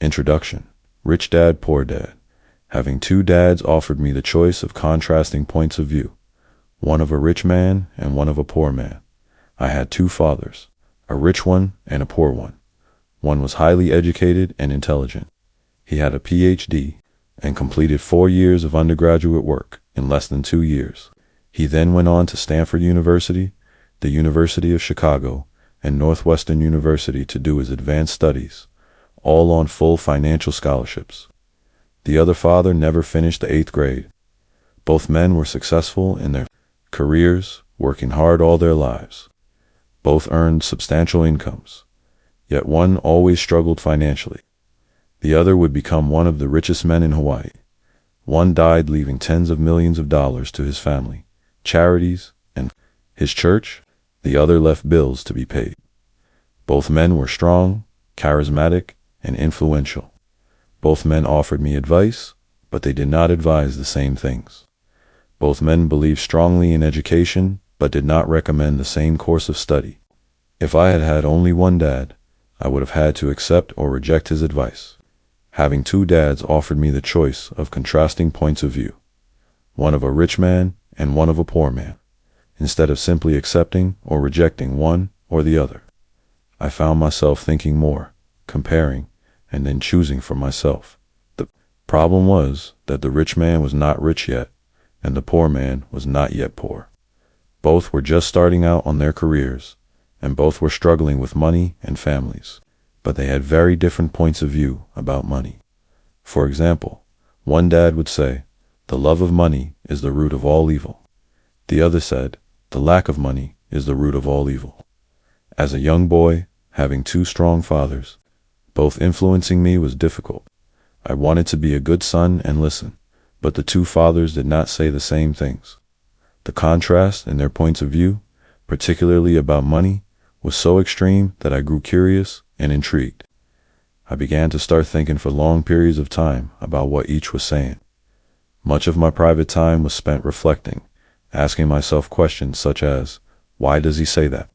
Introduction. Rich Dad, Poor Dad. Having two dads offered me the choice of contrasting points of view, one of a rich man and one of a poor man. I had two fathers, a rich one and a poor one. One was highly educated and intelligent. He had a PhD and completed 4 years of undergraduate work in less than 2 years. He then went on to Stanford University, the University of Chicago, and Northwestern University to do his advanced studies, all on full financial scholarships. The other father never finished the 8th grade. Both men were successful in their careers, working hard all their lives. Both earned substantial incomes, yet one always struggled financially. The other would become one of the richest men in Hawaii. One died leaving tens of millions of dollars to his family, charities, and his church. The other left bills to be paid. Both men were strong, charismatic, and influential. Both men offered me advice, but they did not advise the same things. Both men believed strongly in education, but did not recommend the same course of study. If I had had only one dad, I would have had to accept or reject his advice. Having two dads offered me the choice of contrasting points of view, one of a rich man and one of a poor man, instead of simply accepting or rejecting one or the other. I found myself thinking more, comparing, and then choosing for myself. The problem was that the rich man was not rich yet, and the poor man was not yet poor. Both were just starting out on their careers, and both were struggling with money and families, but they had very different points of view about money. For example, one dad would say, "The love of money is the root of all evil." The other said, "The lack of money is the root of all evil." As a young boy, having two strong fathers, both influencing me, was difficult. I wanted to be a good son and listen, but the two fathers did not say the same things. The contrast in their points of view, particularly about money, was so extreme that I grew curious and intrigued. I began to start thinking for long periods of time about what each was saying. Much of my private time was spent reflecting, asking myself questions such as, "Why does he say that?"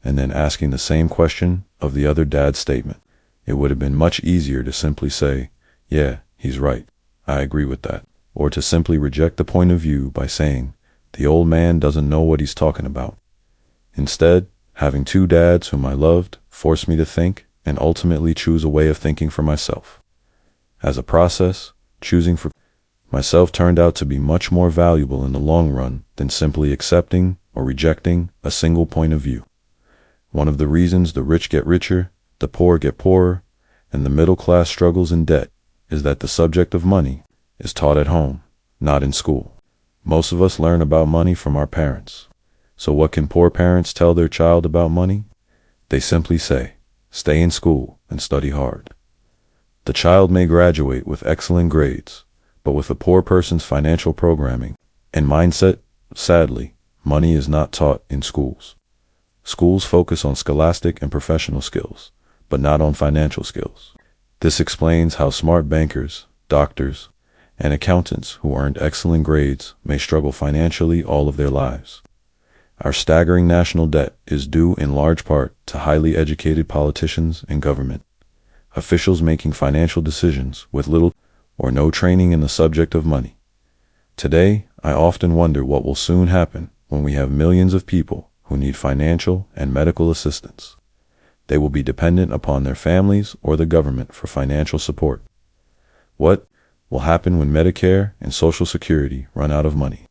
And then asking the same question of the other dad's statement. It would have been much easier to simply say, "Yeah, he's right. I agree with that." Or to simply reject the point of view by saying, "The old man doesn't know what he's talking about." Instead, having two dads whom I loved forced me to think and ultimately choose a way of thinking for myself. As a process, choosing for myself turned out to be much more valuable in the long run than simply accepting or rejecting a single point of view. One of the reasons the rich get richer, the poor get poorer, and the middle class struggles in debt is that the subject of money is taught at home, not in school. Most of us learn about money from our parents. So what can poor parents tell their child about money? They simply say, "Stay in school and study hard." The child may graduate with excellent grades, but with a poor person's financial programming and mindset, sadly, money is not taught in schools. Schools focus on scholastic and professional skills, but not on financial skills. This explains how smart bankers, doctors, and accountants who earned excellent grades may struggle financially all of their lives. Our staggering national debt is due in large part to highly educated politicians and government officials making financial decisions with little or no training in the subject of money. Today, I often wonder what will soon happen when we have millions of people who need financial and medical assistance. They will be dependent upon their families or the government for financial support. What will happen when Medicare and Social Security run out of money?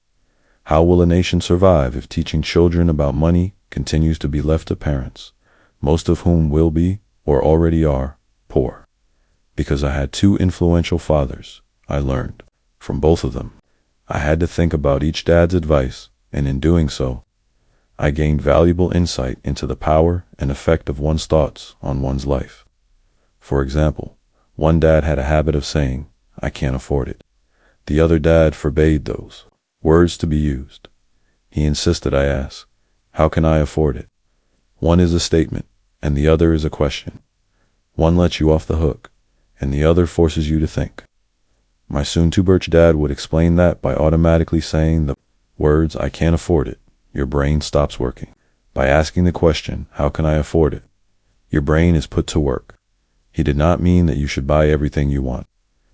How will a nation survive if teaching children about money continues to be left to parents, most of whom will be, or already are, poor? Because I had two influential fathers, I learned from both of them. I had to think about each dad's advice, and in doing so, I gained valuable insight into the power and effect of one's thoughts on one's life. For example, one dad had a habit of saying, "I can't afford it." The other dad forbade those words to be used. He insisted I ask, "How can I afford it?" One is a statement, and the other is a question. One lets you off the hook, and the other forces you to think. My soon-to-birch dad would explain that by automatically saying the words, "I can't afford it," your brain stops working. By asking the question, "How can I afford it?" your brain is put to work. He did not mean that you should buy everything you want.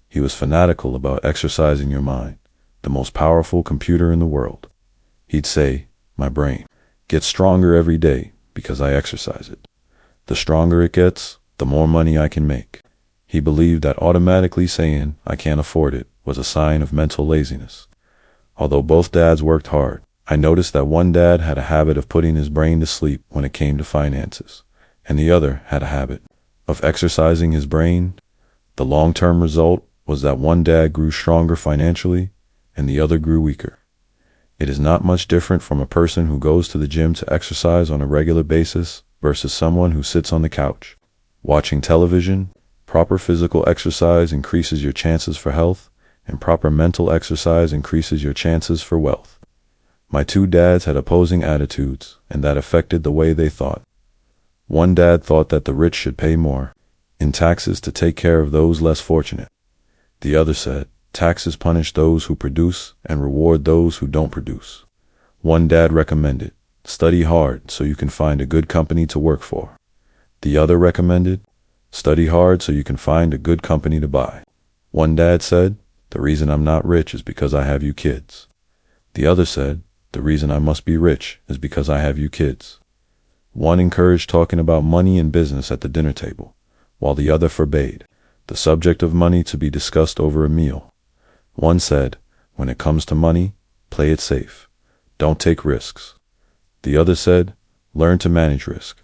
He was fanatical about exercising your mind, the most powerful computer in the world. He'd say, "My brain gets stronger every day because I exercise it. The stronger it gets, the more money I can make." He believed that automatically saying, "I can't afford it," was a sign of mental laziness. Although both dads worked hard, I noticed that one dad had a habit of putting his brain to sleep when it came to finances, and the other had a habit of exercising his brain. The long-term result was that one dad grew stronger financially and the other grew weaker. It is not much different from a person who goes to the gym to exercise on a regular basis versus someone who sits on the couch watching television. Proper physical exercise increases your chances for health, and proper mental exercise increases your chances for wealth. My two dads had opposing attitudes, and that affected the way they thought. One dad thought that the rich should pay more in taxes to take care of those less fortunate. The other said, taxes punish those who produce and reward those who don't produce. One dad recommended, study hard so you can find a good company to work for. The other recommended, study hard so you can find a good company to buy. One dad said, the reason I'm not rich is because I have you kids. The other said, the reason I must be rich is because I have you kids. One encouraged talking about money and business at the dinner table, while the other forbade the subject of money to be discussed over a meal. One said, when it comes to money, play it safe. Don't take risks. The other said, learn to manage risk.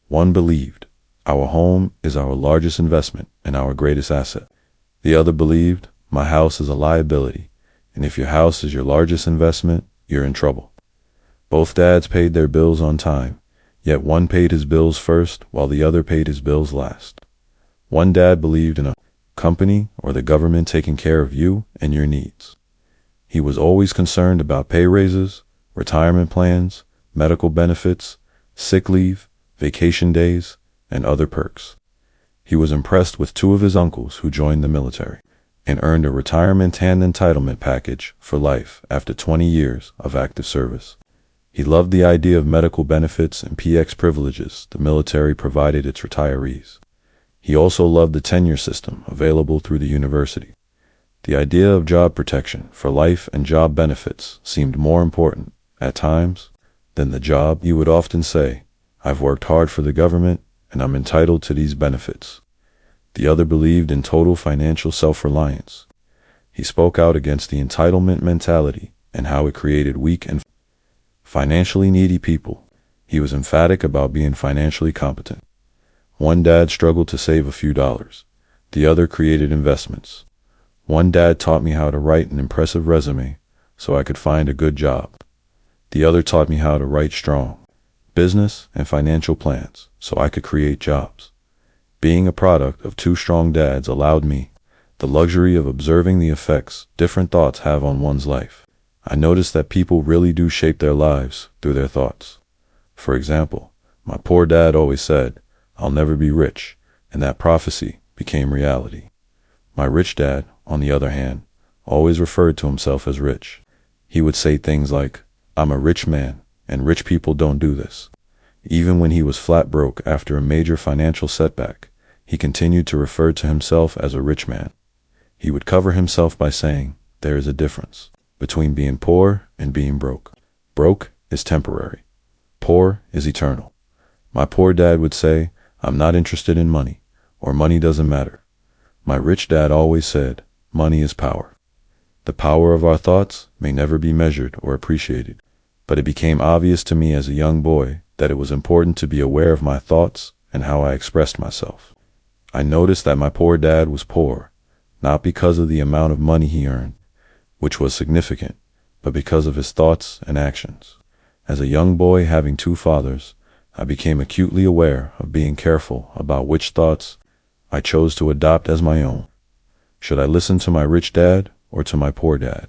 One believed, our home is our largest investment and our greatest asset. The other believed, my house is a liability, and if your house is your largest investment, you're in trouble. Both dads paid their bills on time, yet one paid his bills first while the other paid his bills last. One dad believed in a company or the government taking care of you and your needs. He was always concerned about pay raises, retirement plans, medical benefits, sick leave, vacation days, and other perks. He was impressed with two of his uncles who joined the military and earned a retirement and entitlement package for life after 20 years of active service. He loved the idea of medical benefits and PX privileges the military provided its retirees. He also loved the tenure system available through the university. The idea of job protection for life and job benefits seemed more important, at times, than the job. He would often say, I've worked hard for the government and I'm entitled to these benefits. The other believed in total financial self-reliance. He spoke out against the entitlement mentality and how it created weak and financially needy people. He was emphatic about being financially competent. One dad struggled to save a few dollars. The other created investments. One dad taught me how to write an impressive resume so I could find a good job. The other taught me how to write strong business and financial plans so I could create jobs. Being a product of two strong dads allowed me the luxury of observing the effects different thoughts have on one's life. I noticed that people really do shape their lives through their thoughts. For example, my poor dad always said, I'll never be rich, and that prophecy became reality. My rich dad, on the other hand, always referred to himself as rich. He would say things like, I'm a rich man, and rich people don't do this. Even when he was flat broke after a major financial setback, he continued to refer to himself as a rich man. He would cover himself by saying, there is a difference between being poor and being broke. Broke is temporary. Poor is eternal. My poor dad would say, I'm not interested in money, or money doesn't matter. My rich dad always said, money is power. The power of our thoughts may never be measured or appreciated, but it became obvious to me as a young boy that it was important to be aware of my thoughts and how I expressed myself. I noticed that my poor dad was poor, not because of the amount of money he earned, which was significant, but because of his thoughts and actions. As a young boy having two fathers, I became acutely aware of being careful about which thoughts I chose to adopt as my own. Should I listen to my rich dad or to my poor dad?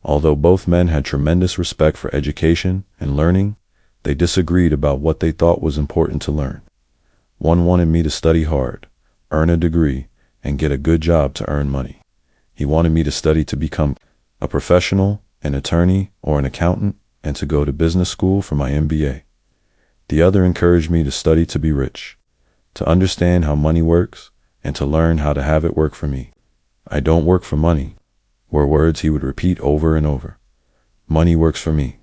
Although both men had tremendous respect for education and learning, they disagreed about what they thought was important to learn. One wanted me to study hard, earn a degree, and get a good job to earn money. He wanted me to study to become a professional, an attorney, or an accountant, and to go to business school for my MBA. The other encouraged me to study to be rich, to understand how money works, and to learn how to have it work for me. "I don't work for money," were words he would repeat over and over. "Money works for me."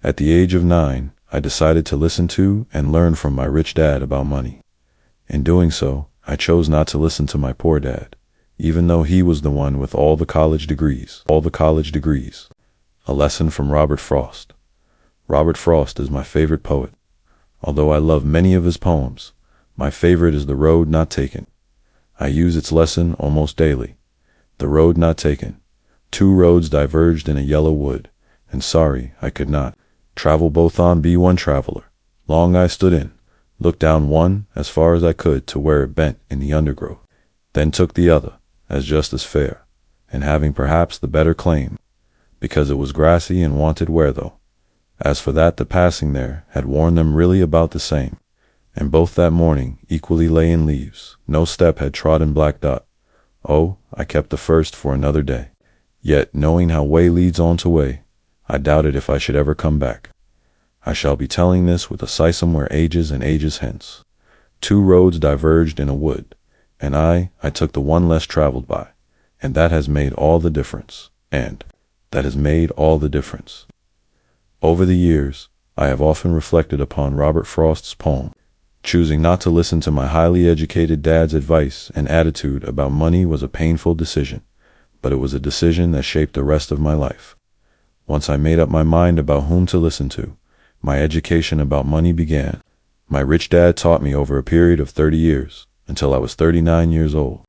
At the age of 9, I decided to listen to and learn from my rich dad about money. In doing so, I chose not to listen to my poor dad, even though he was the one with all the college degrees. A lesson from Robert Frost. Robert Frost is my favorite poet. Although I love many of his poems, my favorite is The Road Not Taken. I use its lesson almost daily. The road not taken. 2 roads diverged in a yellow wood, and sorry I could not travel both on. Be one traveler. Long I stood in, looked down one as far as I could to where it bent in the undergrowth, then took the other, as just as fair, and having perhaps the better claim, because it was grassy and wanted wear though. As for that, the passing there had worn them really about the same, and both that morning equally lay in leaves. No step had trodden black dot. Oh, I kept the first for another day. Yet, knowing how way leads on to way, I doubted if I should ever come back. I shall be telling this with a system where ages and ages hence. 2 roads diverged in a wood, and I took the one less traveled by, and that has made all the difference, Over the years, I have often reflected upon Robert Frost's poem. Choosing not to listen to my highly educated dad's advice and attitude about money was a painful decision, but it was a decision that shaped the rest of my life. Once I made up my mind about whom to listen to, my education about money began. My rich dad taught me over a period of 30 years, until I was 39 years old.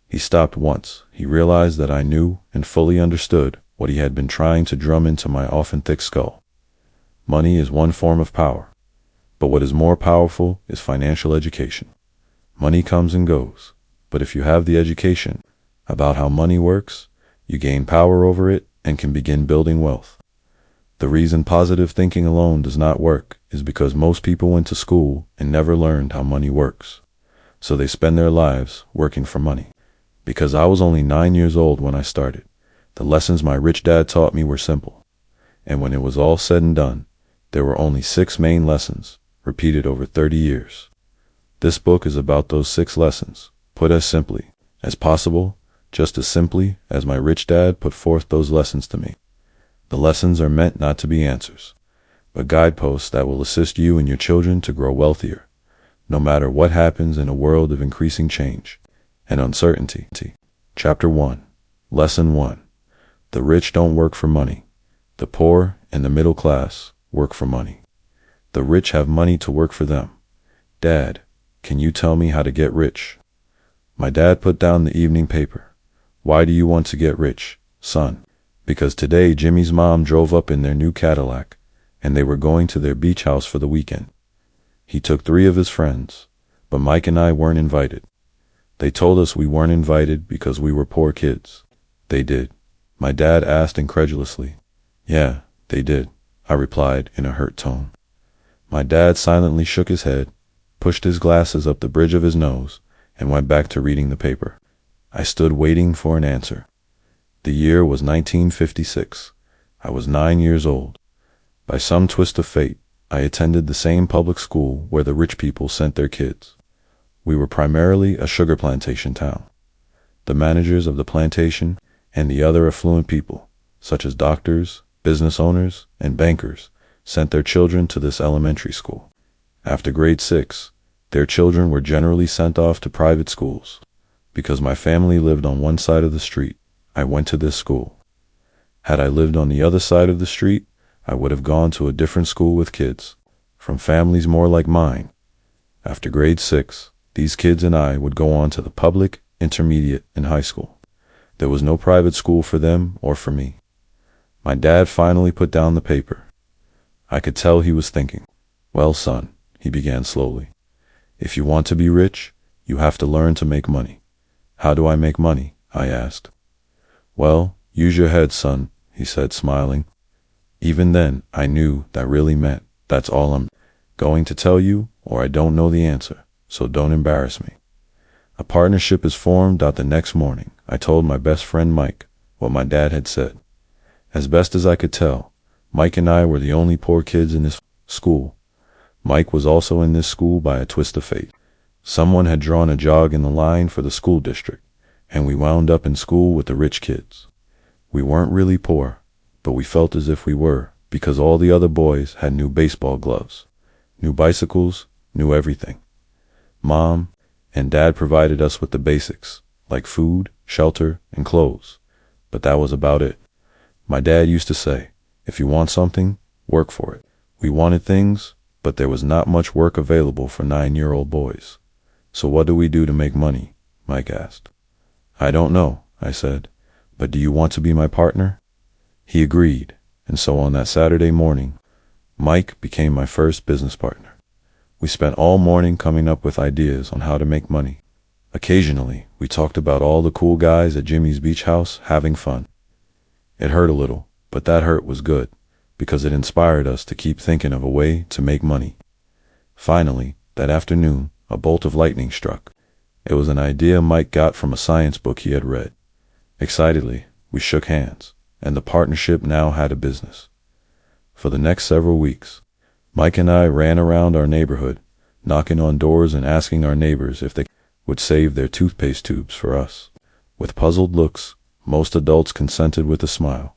He stopped once. He realized that I knew and fully understood what he had been trying to drum into my often thick skull. Money is one form of power, but what is more powerful is financial education. Money comes and goes, but if you have the education about how money works, you gain power over it and can begin building wealth. The reason positive thinking alone does not work is because most people went to school and never learned how money works. So they spend their lives working for money. Because I was only 9 years old when I started, the lessons my rich dad taught me were simple. And when it was all said and done, there were only 6 main lessons, repeated over 30 years. This book is about those 6 lessons, put as simply as possible, just as simply as my rich dad put forth those lessons to me. The lessons are meant not to be answers, but guideposts that will assist you and your children to grow wealthier, no matter what happens in a world of increasing change and uncertainty. Chapter 1. Lesson 1. The rich don't work for money. The poor and the middle class work for money. The rich have money to work for them. Dad, can you tell me how to get rich? My dad put down the evening paper. Why do you want to get rich, son? Because today Jimmy's mom drove up in their new Cadillac, and they were going to their beach house for the weekend. He took 3 of his friends, but Mike and I weren't invited. They told us we weren't invited because we were poor kids. They did. My dad asked incredulously. Yeah, they did, I replied in a hurt tone. My dad silently shook his head, pushed his glasses up the bridge of his nose, and went back to reading the paper. I stood waiting for an answer. The year was 1956. I was 9 years old. By some twist of fate, I attended the same public school where the rich people sent their kids. We were primarily a sugar plantation town. The managers of the plantation and the other affluent people, such as doctors, business owners, and bankers, sent their children to this elementary school. After grade 6, their children were generally sent off to private schools. Because my family lived on one side of the street, I went to this school. Had I lived on the other side of the street, I would have gone to a different school with kids, from families more like mine. After grade 6, these kids and I would go on to the public, intermediate, and high school. There was no private school for them or for me. My dad finally put down the paper. I could tell he was thinking. Well, son, he began slowly. If you want to be rich, you have to learn to make money. How do I make money? I asked. Well, use your head, son, he said, smiling. Even then, I knew that really meant, that's all I'm going to tell you, or I don't know the answer, so don't embarrass me. A partnership is formed out the next morning. I told my best friend Mike what my dad had said. As best as I could tell, Mike and I were the only poor kids in this school. Mike was also in this school by a twist of fate. Someone had drawn a jog in the line for the school district, and we wound up in school with the rich kids. We weren't really poor, but we felt as if we were, because all the other boys had new baseball gloves, new bicycles, new everything. Mom and Dad provided us with the basics, like food, shelter, and clothes, but that was about it. My dad used to say, if you want something, work for it. We wanted things, but there was not much work available for 9-year-old boys. So what do we do to make money? Mike asked. I don't know, I said, but do you want to be my partner? He agreed, and so on that Saturday morning, Mike became my first business partner. We spent all morning coming up with ideas on how to make money. Occasionally, we talked about all the cool guys at Jimmy's beach house having fun. It hurt a little, but that hurt was good, because it inspired us to keep thinking of a way to make money. Finally, that afternoon, a bolt of lightning struck. It was an idea Mike got from a science book he had read. Excitedly, we shook hands, and the partnership now had a business. For the next several weeks, Mike and I ran around our neighborhood, knocking on doors and asking our neighbors if they would save their toothpaste tubes for us. With puzzled looks, most adults consented with a smile.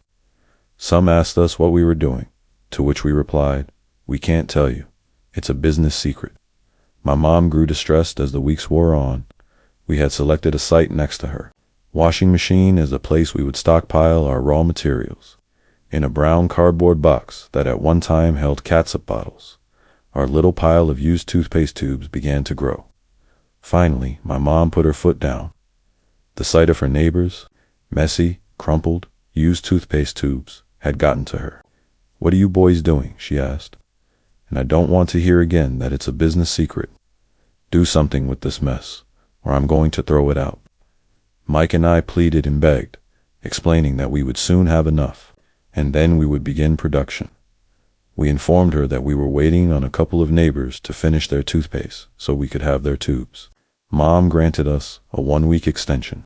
Some asked us what we were doing, to which we replied, "We can't tell you. It's a business secret." My mom grew distressed as the weeks wore on. We had selected a site next to her. Washing machine is the place we would stockpile our raw materials. In a brown cardboard box that at one time held catsup bottles, our little pile of used toothpaste tubes began to grow. Finally, my mom put her foot down. The sight of her neighbors, messy, crumpled, used toothpaste tubes, had gotten to her. "What are you boys doing?" she asked. "And I don't want to hear again that it's a business secret. Do something with this mess, or I'm going to throw it out." Mike and I pleaded and begged, explaining that we would soon have enough, and then we would begin production. We informed her that we were waiting on a couple of neighbors to finish their toothpaste so we could have their tubes. Mom granted us a 1-week extension.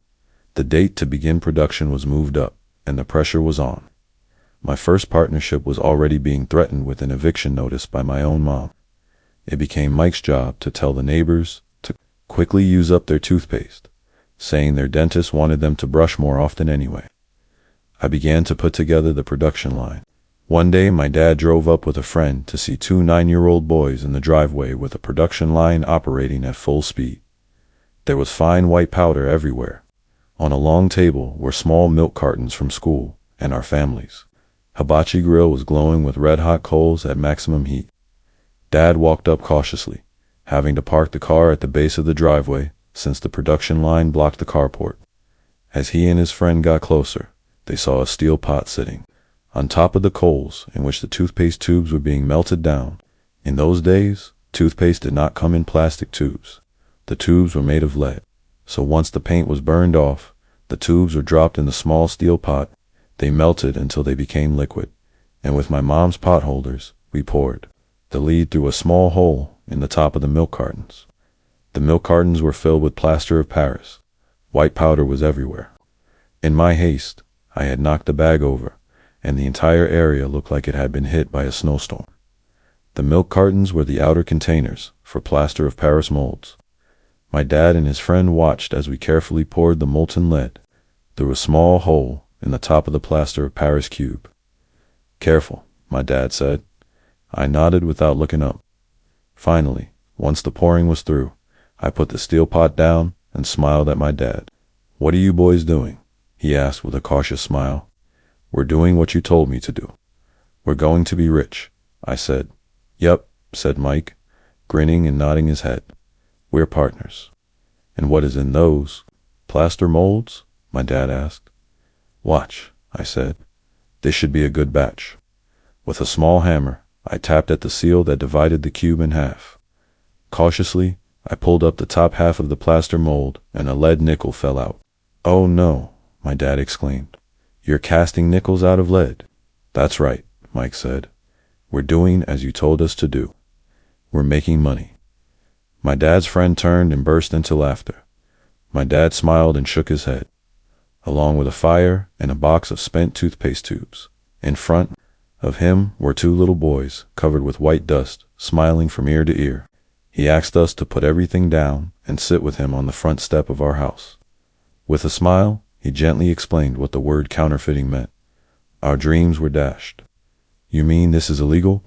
The date to begin production was moved up, and the pressure was on. My first partnership was already being threatened with an eviction notice by my own mom. It became Mike's job to tell the neighbors to quickly use up their toothpaste, saying their dentist wanted them to brush more often anyway. I began to put together the production line. One day, my dad drove up with a friend to see 2 9-year-old boys in the driveway with a production line operating at full speed. There was fine white powder everywhere. On a long table were small milk cartons from school and our families. Hibachi grill was glowing with red-hot coals at maximum heat. Dad walked up cautiously, having to park the car at the base of the driveway since the production line blocked the carport. As he and his friend got closer, they saw a steel pot sitting on top of the coals in which the toothpaste tubes were being melted down. In those days, toothpaste did not come in plastic tubes. The tubes were made of lead, so once the paint was burned off, the tubes were dropped in the small steel pot. They melted until they became liquid, and with my mom's pot holders, we poured the lead through a small hole in the top of the milk cartons. The milk cartons were filled with plaster of Paris. White powder was everywhere. In my haste, I had knocked the bag over, and the entire area looked like it had been hit by a snowstorm. The milk cartons were the outer containers for plaster of Paris molds. My dad and his friend watched as we carefully poured the molten lead through a small hole in the top of the plaster of Paris cube. "Careful," my dad said. I nodded without looking up. Finally, once the pouring was through, I put the steel pot down and smiled at my dad. "What are you boys doing?" he asked with a cautious smile. "We're doing what you told me to do. We're going to be rich," I said. "Yep," said Mike, grinning and nodding his head. "We're partners." "And what is in those? Plaster molds?" my dad asked. "Watch," I said. "This should be a good batch." With a small hammer, I tapped at the seal that divided the cube in half. Cautiously, I pulled up the top half of the plaster mold, and a lead nickel fell out. "Oh no," my dad exclaimed. "You're casting nickels out of lead." "That's right," Mike said. "We're doing as you told us to do. We're making money." My dad's friend turned and burst into laughter. My dad smiled and shook his head. Along with a fire and a box of spent toothpaste tubes, in front of him were 2 little boys covered with white dust, smiling from ear to ear. He asked us to put everything down and sit with him on the front step of our house. With a smile, he gently explained what the word counterfeiting meant. Our dreams were dashed. "You mean this is illegal?"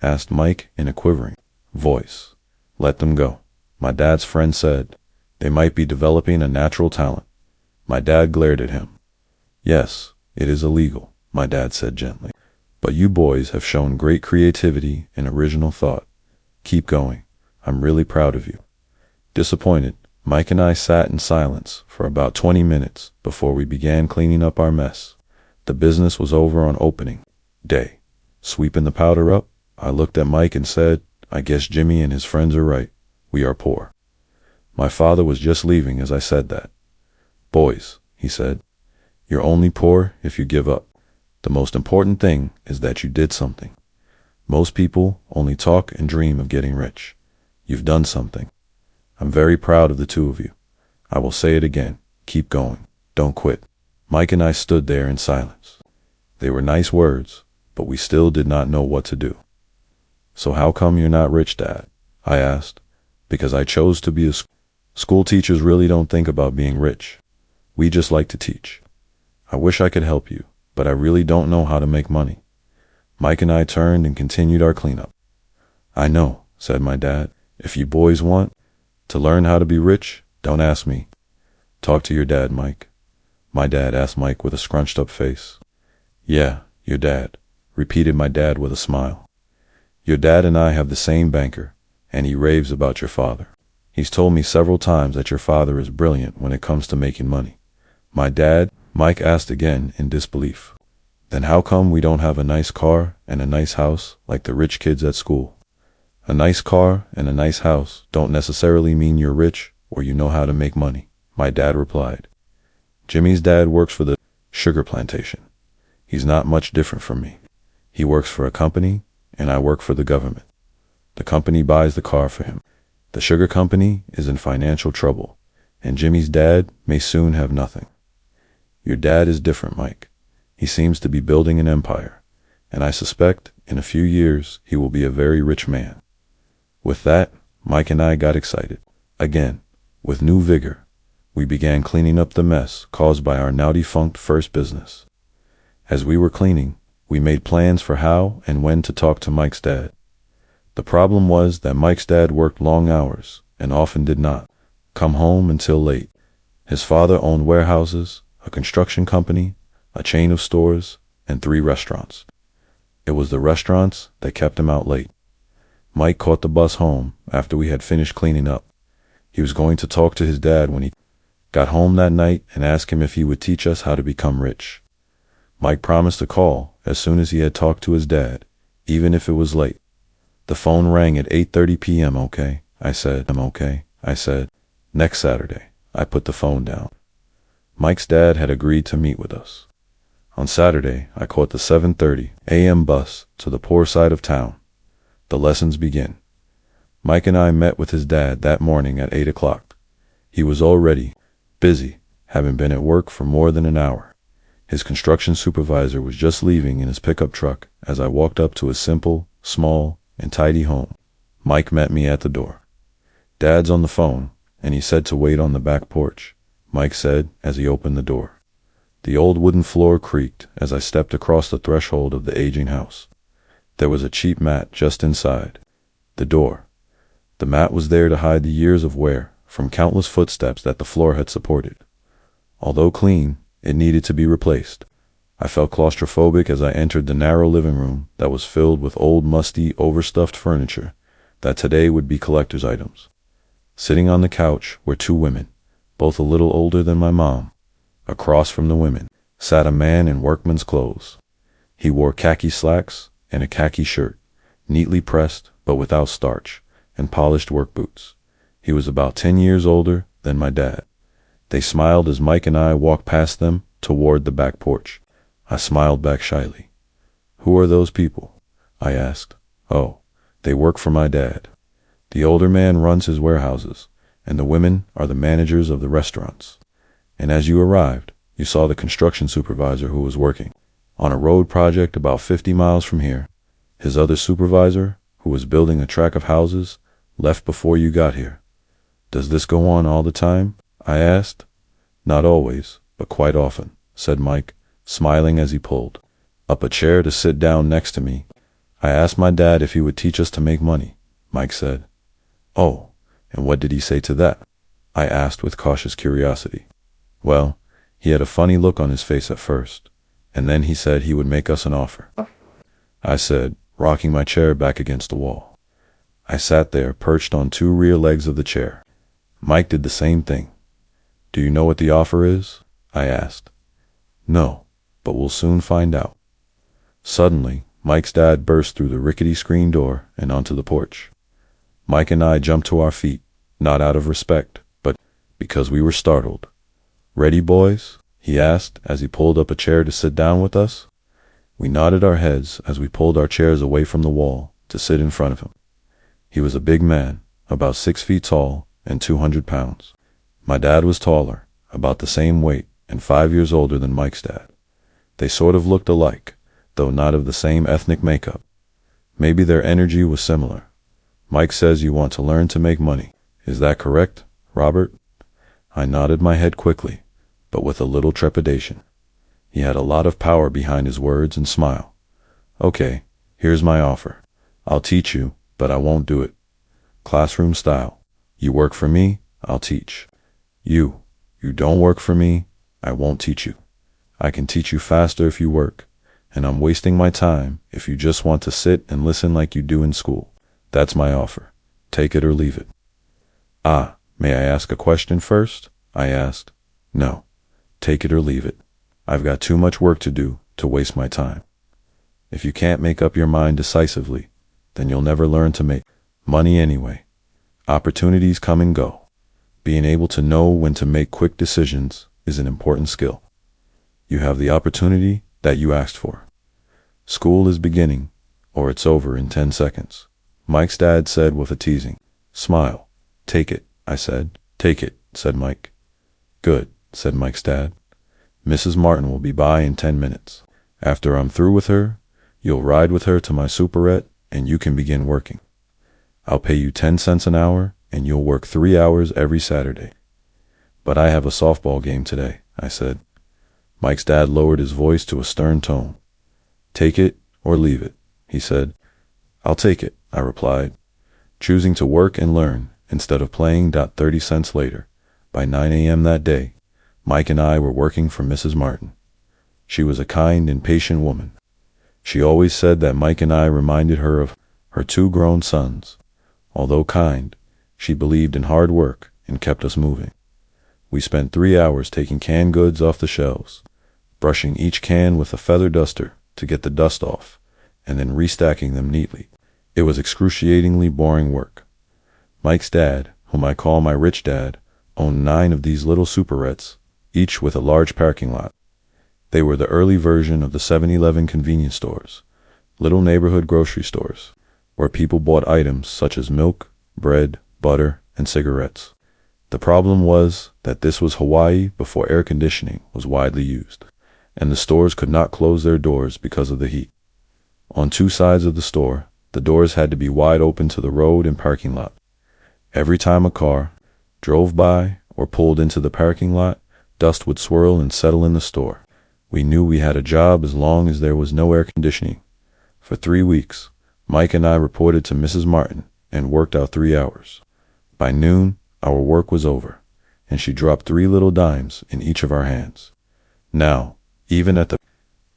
asked Mike in a quivering voice. "Let them go," my dad's friend said. "They might be developing a natural talent." My dad glared at him. "Yes, it is illegal," my dad said gently. "But you boys have shown great creativity and original thought. Keep going. I'm really proud of you." Disappointed, Mike and I sat in silence for about 20 minutes before we began cleaning up our mess. The business was over on opening day. Sweeping the powder up, I looked at Mike and said, "I guess Jimmy and his friends are right. We are poor." My father was just leaving as I said that. "Boys," he said, "you're only poor if you give up. The most important thing is that you did something. Most people only talk and dream of getting rich. You've done something. I'm very proud of the two of you. I will say it again. Keep going. Don't quit." Mike and I stood there in silence. They were nice words, but we still did not know what to do. "So how come you're not rich, Dad?" I asked. "Because I chose to be a school teachers really don't think about being rich. We just like to teach. I wish I could help you, but I really don't know how to make money." Mike and I turned and continued our cleanup. "I know," said my dad. "If you boys want to learn how to be rich, don't ask me. Talk to your dad, Mike." My dad asked Mike with a scrunched up face. "Yeah, your dad," repeated my dad with a smile. "Your dad and I have the same banker, and he raves about your father. He's told me several times that your father is brilliant when it comes to making money." Mike asked again in disbelief. "Then how come we don't have a nice car and a nice house like the rich kids at school?" "A nice car and a nice house don't necessarily mean you're rich or you know how to make money," my dad replied. "Jimmy's dad works for the sugar plantation. He's not much different from me. He works for a company and I work for the government. The company buys the car for him. The sugar company is in financial trouble, and Jimmy's dad may soon have nothing. Your dad is different, Mike. He seems to be building an empire, and I suspect in a few years he will be a very rich man." With that, Mike and I got excited. Again, with new vigor, we began cleaning up the mess caused by our now defunct first business. As we were cleaning, we made plans for how and when to talk to Mike's dad. The problem was that Mike's dad worked long hours and often did not come home until late. His father owned warehouses, a construction company, a chain of stores, and 3 restaurants. It was the restaurants that kept him out late. Mike caught the bus home after we had finished cleaning up. He was going to talk to his dad when he got home that night and ask him if he would teach us how to become rich. Mike promised to call as soon as he had talked to his dad, even if it was late. The phone rang at 8:30 p.m. "Okay," I said. I said. Next Saturday, I put the phone down. Mike's dad had agreed to meet with us. On Saturday, I caught the 7:30 a.m. bus to the poor side of town. The lessons begin. Mike and I met with his dad that morning at 8 o'clock. He was already busy, having been at work for more than an hour. His construction supervisor was just leaving in his pickup truck as I walked up to his simple, small, and tidy home. Mike met me at the door. "Dad's on the phone, and he said to wait on the back porch," Mike said as he opened the door. The old wooden floor creaked as I stepped across the threshold of the aging house. There was a cheap mat just inside the door. The mat was there to hide the years of wear from countless footsteps that the floor had supported. Although clean, it needed to be replaced. I felt claustrophobic as I entered the narrow living room that was filled with old, musty, overstuffed furniture that today would be collector's items. Sitting on the couch were 2 women, both a little older than my mom. Across from the women sat a man in workman's clothes. He wore khaki slacks and a khaki shirt, neatly pressed but without starch, and polished work boots. He was about 10 years older than my dad. They smiled as Mike and I walked past them toward the back porch. I smiled back shyly. "Who are those people?" I asked. "Oh, they work for my dad. The older man runs his warehouses, and the women are the managers of the restaurants. And as you arrived, you saw the construction supervisor who was working on a road project about 50 miles from here. His other supervisor, who was building a tract of houses, Left before you got here. Does this go on all the time? I asked. Not always, but quite often, said Mike, smiling as he pulled up a chair to sit down next to me. I asked my dad if he would teach us to make money, Mike said. Oh, and what did he say to that? I asked with cautious curiosity. Well, he had a funny look on his face at first, and then he said he would make us an offer. I said, rocking my chair back against the wall. I sat there, perched on two rear legs of the chair. Mike did the same thing. Do you know what the offer is? I asked. No, but we'll soon find out. Suddenly, Mike's dad burst through the rickety screen door and onto the porch. Mike and I jumped to our feet, not out of respect, but because we were startled. Ready, boys? He asked as he pulled up a chair to sit down with us. We nodded our heads as we pulled our chairs away from the wall to sit in front of him. He was a big man, about 6 feet tall and 200 pounds. My dad was taller, about the same weight, and 5 years older than Mike's dad. They sort of looked alike, though not of the same ethnic makeup. Maybe their energy was similar. Mike says you want to learn to make money. Is that correct, Robert? I nodded my head quickly, but with a little trepidation. He had a lot of power behind his words and smile. Okay, here's my offer. I'll teach you, but I won't do it. Classroom style. You work for me, I'll teach. You don't work for me, I won't teach you. I can teach you faster if you work, and I'm wasting my time if you just want to sit and listen like you do in school. That's my offer. Take it or leave it. Ah, may I ask a question first? I asked. No. Take it or leave it. I've got too much work to do to waste my time. If you can't make up your mind decisively, then you'll never learn to make money anyway. Opportunities come and go. Being able to know when to make quick decisions is an important skill. You have the opportunity that you asked for. School is beginning, or it's over in 10 seconds. Mike's dad said with a teasing smile. Take it, I said. Take it, said Mike. Good, said Mike's dad. Mrs. Martin will be by in 10 minutes. After I'm through with her, you'll ride with her to my superette and you can begin working. I'll pay you 10 cents an hour and you'll work 3 hours every Saturday. But I have a softball game today, I said. Mike's dad lowered his voice to a stern tone. Take it or leave it, he said. I'll take it, I replied, choosing to work and learn instead of playing. 30 cents later, by 9 a.m. that day, Mike and I were working for Mrs. Martin. She was a kind and patient woman. She always said that Mike and I reminded her of her 2 grown sons. Although kind, she believed in hard work and kept us moving. We spent 3 hours taking canned goods off the shelves, brushing each can with a feather duster to get the dust off, and then restacking them neatly. It was excruciatingly boring work. Mike's dad, whom I call my rich dad, owned 9 of these little superettes, each with a large parking lot. They were the early version of the 7-Eleven convenience stores, little neighborhood grocery stores, where people bought items such as milk, bread, butter, and cigarettes. The problem was that this was Hawaii before air conditioning was widely used, and the stores could not close their doors because of the heat. On 2 sides of the store, the doors had to be wide open to the road and parking lot. Every time a car drove by or pulled into the parking lot, dust would swirl and settle in the store. We knew we had a job as long as there was no air conditioning. For 3 weeks, Mike and I reported to Mrs. Martin and worked our 3 hours. By noon, our work was over, and she dropped 3 little dimes in each of our hands. Now, even at the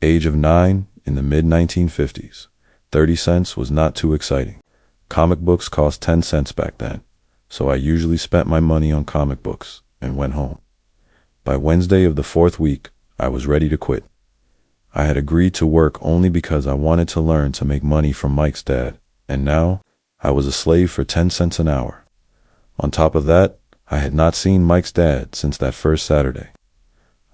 age of 9 in the mid-1950s, 30 cents was not too exciting. Comic books cost 10 cents back then, so I usually spent my money on comic books and went home. By Wednesday of the 4th week, I was ready to quit. I had agreed to work only because I wanted to learn to make money from Mike's dad, and now I was a slave for 10 cents an hour. On top of that, I had not seen Mike's dad since that first Saturday.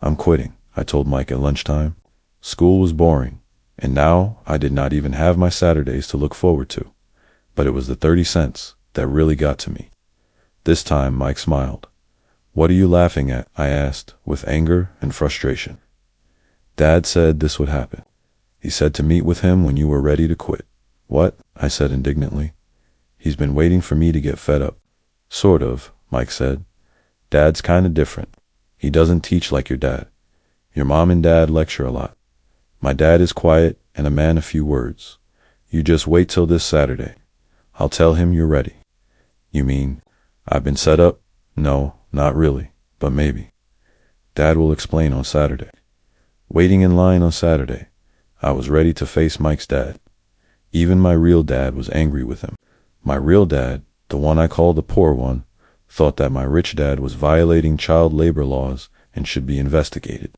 I'm quitting, I told Mike at lunchtime. School was boring, and now I did not even have my Saturdays to look forward to. But it was the 30 cents that really got to me. This time Mike smiled. What are you laughing at? I asked, with anger and frustration. Dad said this would happen. He said to meet with him when you were ready to quit. What? I said indignantly. He's been waiting for me to get fed up. Sort of, Mike said. Dad's kinda different. He doesn't teach like your dad. Your mom and dad lecture a lot. My dad is quiet and a man of few words. You just wait till this Saturday. I'll tell him you're ready. You mean, I've been set up? No, not really, but maybe. Dad will explain on Saturday. Waiting in line on Saturday, I was ready to face Mike's dad. Even my real dad was angry with him. My real dad, the one I called the poor one, thought that my rich dad was violating child labor laws and should be investigated.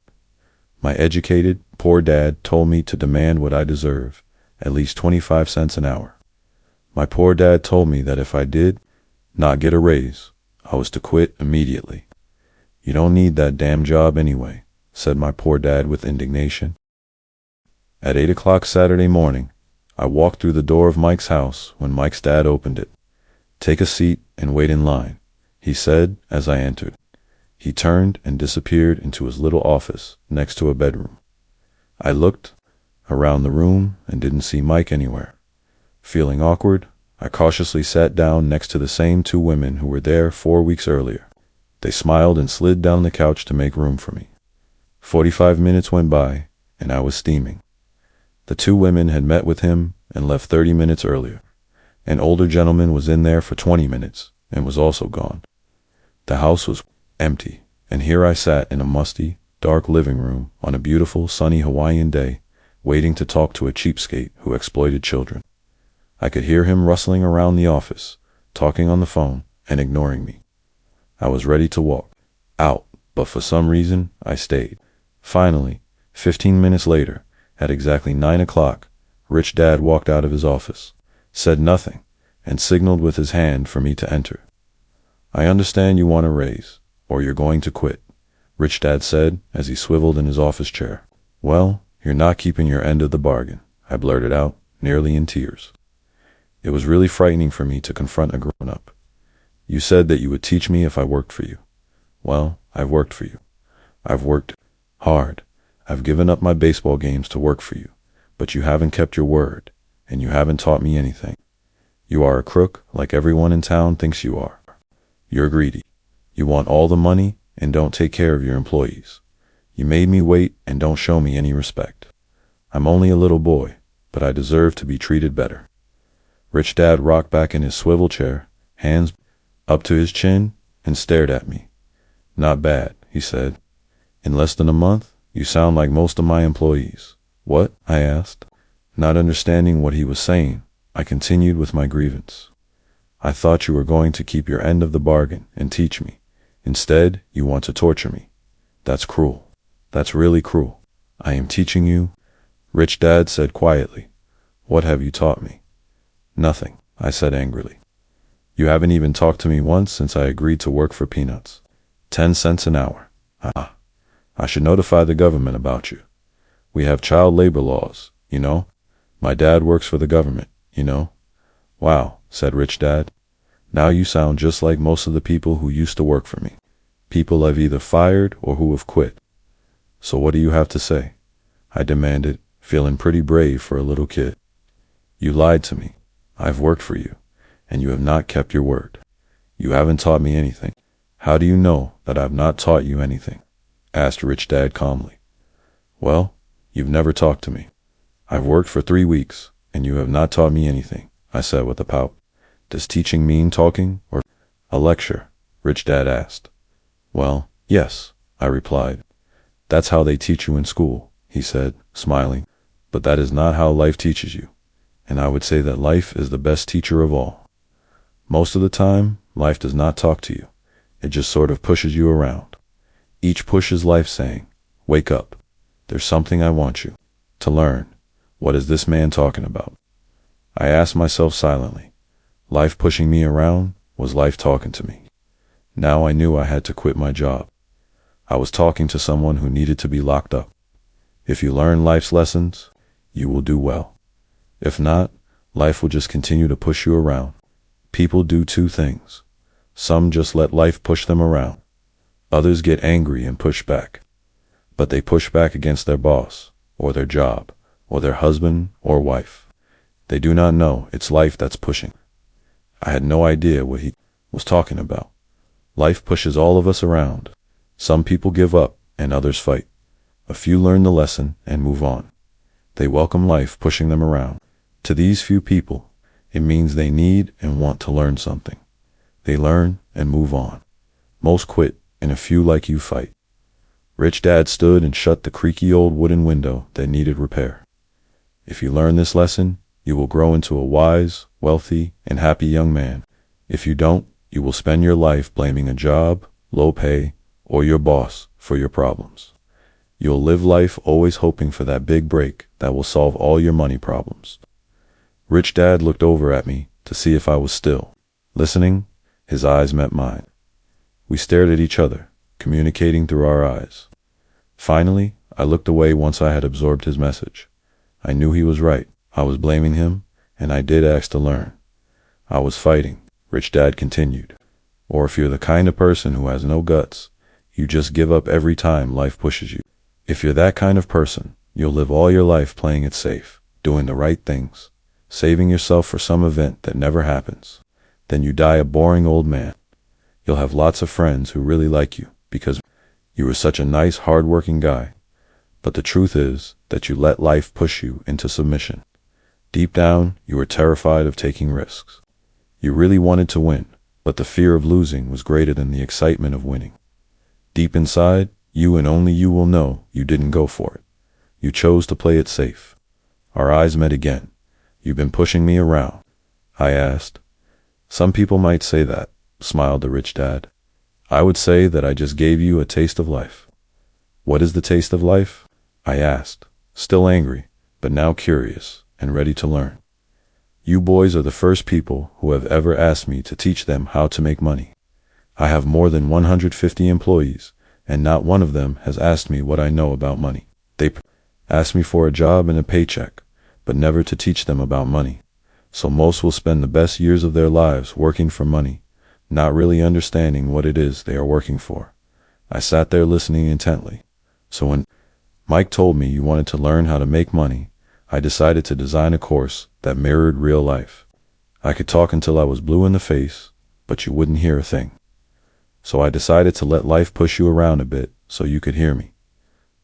My educated, poor dad told me to demand what I deserve, at least 25 cents an hour. My poor dad told me that if I did not get a raise, I was to quit immediately. You don't need that damn job anyway, said my poor dad with indignation. At 8 o'clock Saturday morning, I walked through the door of Mike's house when Mike's dad opened it. Take a seat and wait in line, he said as I entered. He turned and disappeared into his little office next to a bedroom. I looked around the room and didn't see Mike anywhere. Feeling awkward, I cautiously sat down next to the same two women who were there 4 weeks earlier. They smiled and slid down the couch to make room for me. 45 minutes went by, and I was steaming. The two women had met with him and left 30 minutes earlier. An older gentleman was in there for 20 minutes and was also gone. The house was empty, and here I sat in a musty, dark living room on a beautiful, sunny Hawaiian day, waiting to talk to a cheapskate who exploited children. I could hear him rustling around the office, talking on the phone, and ignoring me. I was ready to walk out, but for some reason, I stayed. Finally, 15 minutes later, at exactly 9 o'clock, Rich Dad walked out of his office, said nothing, and signaled with his hand for me to enter. I understand you want a raise, or you're going to quit, Rich Dad said as he swiveled in his office chair. Well, you're not keeping your end of the bargain, I blurted out, nearly in tears. It was really frightening for me to confront a grown-up. You said that you would teach me if I worked for you. Well, I've worked for you. I've worked hard. I've given up my baseball games to work for you, but you haven't kept your word, and you haven't taught me anything. You are a crook like everyone in town thinks you are. You're greedy. You want all the money and don't take care of your employees. You made me wait and don't show me any respect. I'm only a little boy, but I deserve to be treated better. Rich Dad rocked back in his swivel chair, hands up to his chin, and stared at me. Not bad, he said. In less than a month, you sound like most of my employees. What? I asked. Not understanding what he was saying, I continued with my grievance. I thought you were going to keep your end of the bargain and teach me. Instead, you want to torture me. That's cruel. That's really cruel. I am teaching you, Rich Dad said quietly. What have you taught me? Nothing, I said angrily. You haven't even talked to me once since I agreed to work for peanuts. 10 cents an hour. I should notify the government about you. We have child labor laws, you know. My dad works for the government, you know. Wow, said Rich Dad. Now you sound just like most of the people who used to work for me. People I've either fired or who have quit. So what do you have to say? I demanded, feeling pretty brave for a little kid. You lied to me. I've worked for you, and you have not kept your word. You haven't taught me anything. How do you know that I've not taught you anything? Asked Rich Dad calmly. Well, you've never talked to me. I've worked for 3 weeks, and you have not taught me anything, I said with a pout. Does teaching mean talking or a lecture? Rich Dad asked. Well, yes, I replied. That's how they teach you in school, he said, smiling. But that is not how life teaches you. And I would say that life is the best teacher of all. Most of the time, life does not talk to you. It just sort of pushes you around. Each push is life saying, wake up. There's something I want you to learn. What is this man talking about? I asked myself silently. Life pushing me around was life talking to me. Now I knew I had to quit my job. I was talking to someone who needed to be locked up. If you learn life's lessons, you will do well. If not, life will just continue to push you around. People do two things. Some just let life push them around. Others get angry and push back. But they push back against their boss, or their job, or their husband or wife. They do not know it's life that's pushing. I had no idea what he was talking about. Life pushes all of us around. Some people give up and others fight. A few learn the lesson and move on. They welcome life pushing them around. To these few people, it means they need and want to learn something. They learn and move on. Most quit, and a few like you fight. Rich Dad stood and shut the creaky old wooden window that needed repair. If you learn this lesson, you will grow into a wise, wealthy, and happy young man. If you don't, you will spend your life blaming a job, low pay, or your boss for your problems. You'll live life always hoping for that big break that will solve all your money problems. Rich Dad looked over at me to see if I was still listening. His eyes met mine. We stared at each other, communicating through our eyes. Finally, I looked away once I had absorbed his message. I knew he was right. I was blaming him, and I did ask to learn. I was fighting, Rich Dad continued. Or if you're the kind of person who has no guts, you just give up every time life pushes you. If you're that kind of person, you'll live all your life playing it safe, doing the right things, saving yourself for some event that never happens. Then you die a boring old man. You'll have lots of friends who really like you because you were such a nice, hard-working guy. But the truth is that you let life push you into submission. Deep down, you were terrified of taking risks. You really wanted to win, but the fear of losing was greater than the excitement of winning. Deep inside, you and only you will know you didn't go for it. You chose to play it safe. Our eyes met again. You've been pushing me around, I asked. Some people might say that, smiled the Rich Dad. I would say that I just gave you a taste of life. What is the taste of life? I asked, still angry, but now curious and ready to learn. You boys are the first people who have ever asked me to teach them how to make money. I have more than 150 employees, and not one of them has asked me what I know about money. They ask me for a job and a paycheck, but never to teach them about money. So most will spend the best years of their lives working for money, not really understanding what it is they are working for. I sat there listening intently. So when Mike told me you wanted to learn how to make money, I decided to design a course that mirrored real life. I could talk until I was blue in the face, but you wouldn't hear a thing. So I decided to let life push you around a bit so you could hear me.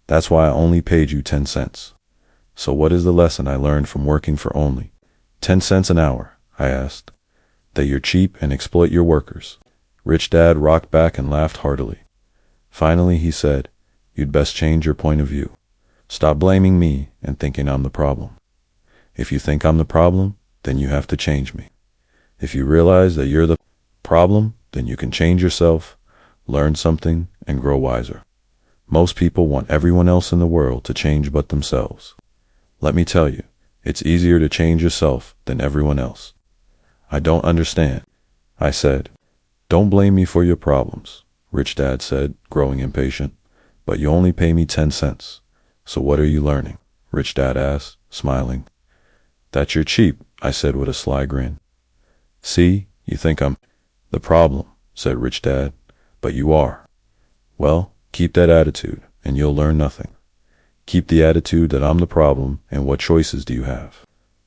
That's why I only paid you 10 cents. So what is the lesson I learned from working for only 10 cents an hour? I asked. That you're cheap and exploit your workers. Rich Dad rocked back and laughed heartily. Finally, he said, you'd best change your point of view. Stop blaming me and thinking I'm the problem. If you think I'm the problem, then you have to change me. If you realize that you're the problem, then you can change yourself, learn something, and grow wiser. Most people want everyone else in the world to change but themselves. Let me tell you, it's easier to change yourself than everyone else. I don't understand, I said. Don't blame me for your problems, Rich Dad said, growing impatient. But you only pay me 10 cents. So what are you learning? Rich Dad asked, smiling. That you're cheap, I said with a sly grin. See, you think I'm the problem, said Rich Dad, but you are. Well, keep that attitude, and you'll learn nothing. Keep the attitude that I'm the problem, and what choices do you have?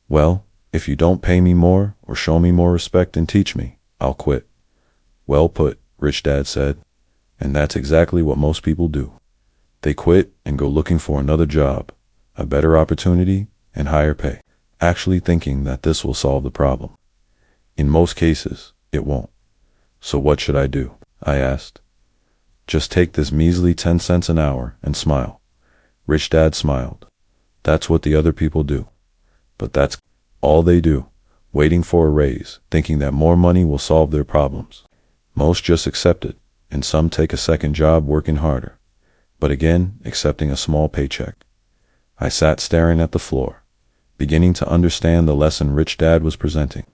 Well, if you don't pay me more or show me more respect and teach me, I'll quit. Well put, Rich Dad said, and that's exactly what most people do. They quit and go looking for another job, a better opportunity, and higher pay, actually thinking that this will solve the problem. In most cases, it won't. So what should I do? I asked. Just take this measly 10 cents an hour and smile. Rich Dad smiled. That's what the other people do. But that's all they do, waiting for a raise, thinking that more money will solve their problems. Most just accept it, and some take a second job working harder, but again, accepting a small paycheck. I sat staring at the floor, beginning to understand the lesson Rich Dad was presenting.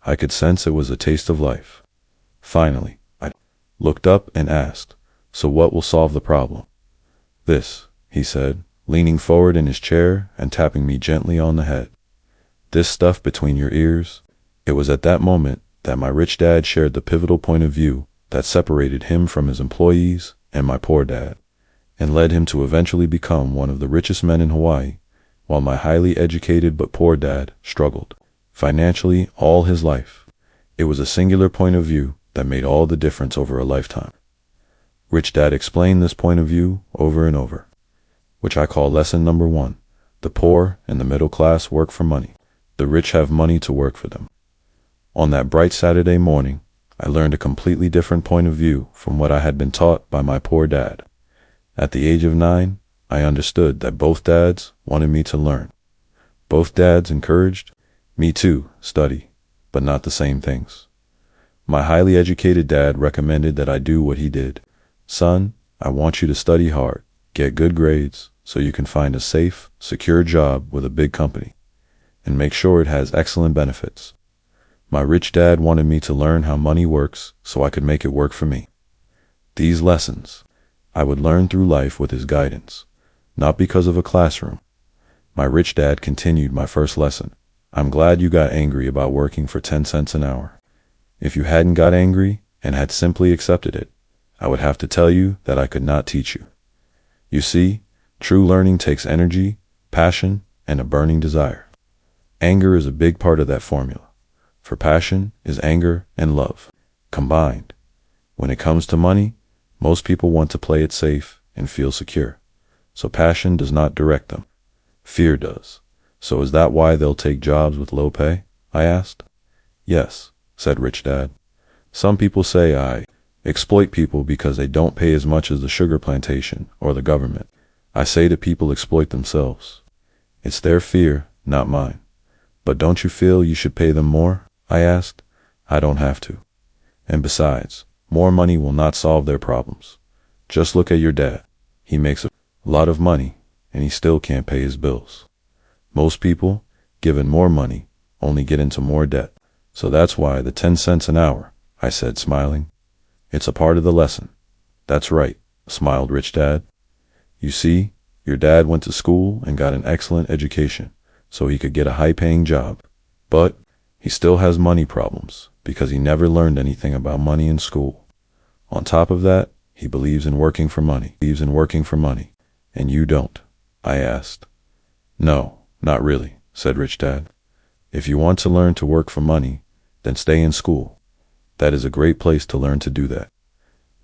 I could sense it was a taste of life. Finally, I looked up and asked, so what will solve the problem? This, he said, leaning forward in his chair and tapping me gently on the head. This stuff between your ears. It was at that moment that my Rich Dad shared the pivotal point of view that separated him from his employees and my poor dad, and led him to eventually become one of the richest men in Hawaii, while my highly educated but poor dad struggled financially all his life. It was a singular point of view that made all the difference over a lifetime. Rich Dad explained this point of view over and over, which I call lesson number 1. The poor and the middle class work for money. The rich have money to work for them. On that bright Saturday morning, I learned a completely different point of view from what I had been taught by my poor dad. At the age of 9, I understood that both dads wanted me to learn. Both dads encouraged me to study, but not the same things. My highly educated dad recommended that I do what he did. Son, I want you to study hard, get good grades, so you can find a safe, secure job with a big company, and make sure it has excellent benefits. My rich dad wanted me to learn how money works so I could make it work for me. These lessons I would learn through life with his guidance, not because of a classroom. My rich dad continued my first lesson. I'm glad you got angry about working for 10 cents an hour. If you hadn't got angry and had simply accepted it, I would have to tell you that I could not teach you. You see, true learning takes energy, passion, and a burning desire. Anger is a big part of that formula. For passion is anger and love combined. When it comes to money, most people want to play it safe and feel secure. So passion does not direct them. Fear does. So is that why they'll take jobs with low pay? I asked. Yes, said Rich Dad. Some people say I exploit people because they don't pay as much as the sugar plantation or the government. I say to people exploit themselves. It's their fear, not mine. But don't you feel you should pay them more? I asked. I don't have to. And besides, more money will not solve their problems. Just look at your dad. He makes a lot of money, and he still can't pay his bills. Most people, given more money, only get into more debt. So that's why the 10 cents an hour, I said, smiling. It's a part of the lesson. That's right, smiled Rich Dad. You see, your dad went to school and got an excellent education, so he could get a high-paying job. But he still has money problems because he never learned anything about money in school. On top of that, he believes in working for money. And you don't, I asked. No, not really, said Rich Dad. If you want to learn to work for money, then stay in school. That is a great place to learn to do that.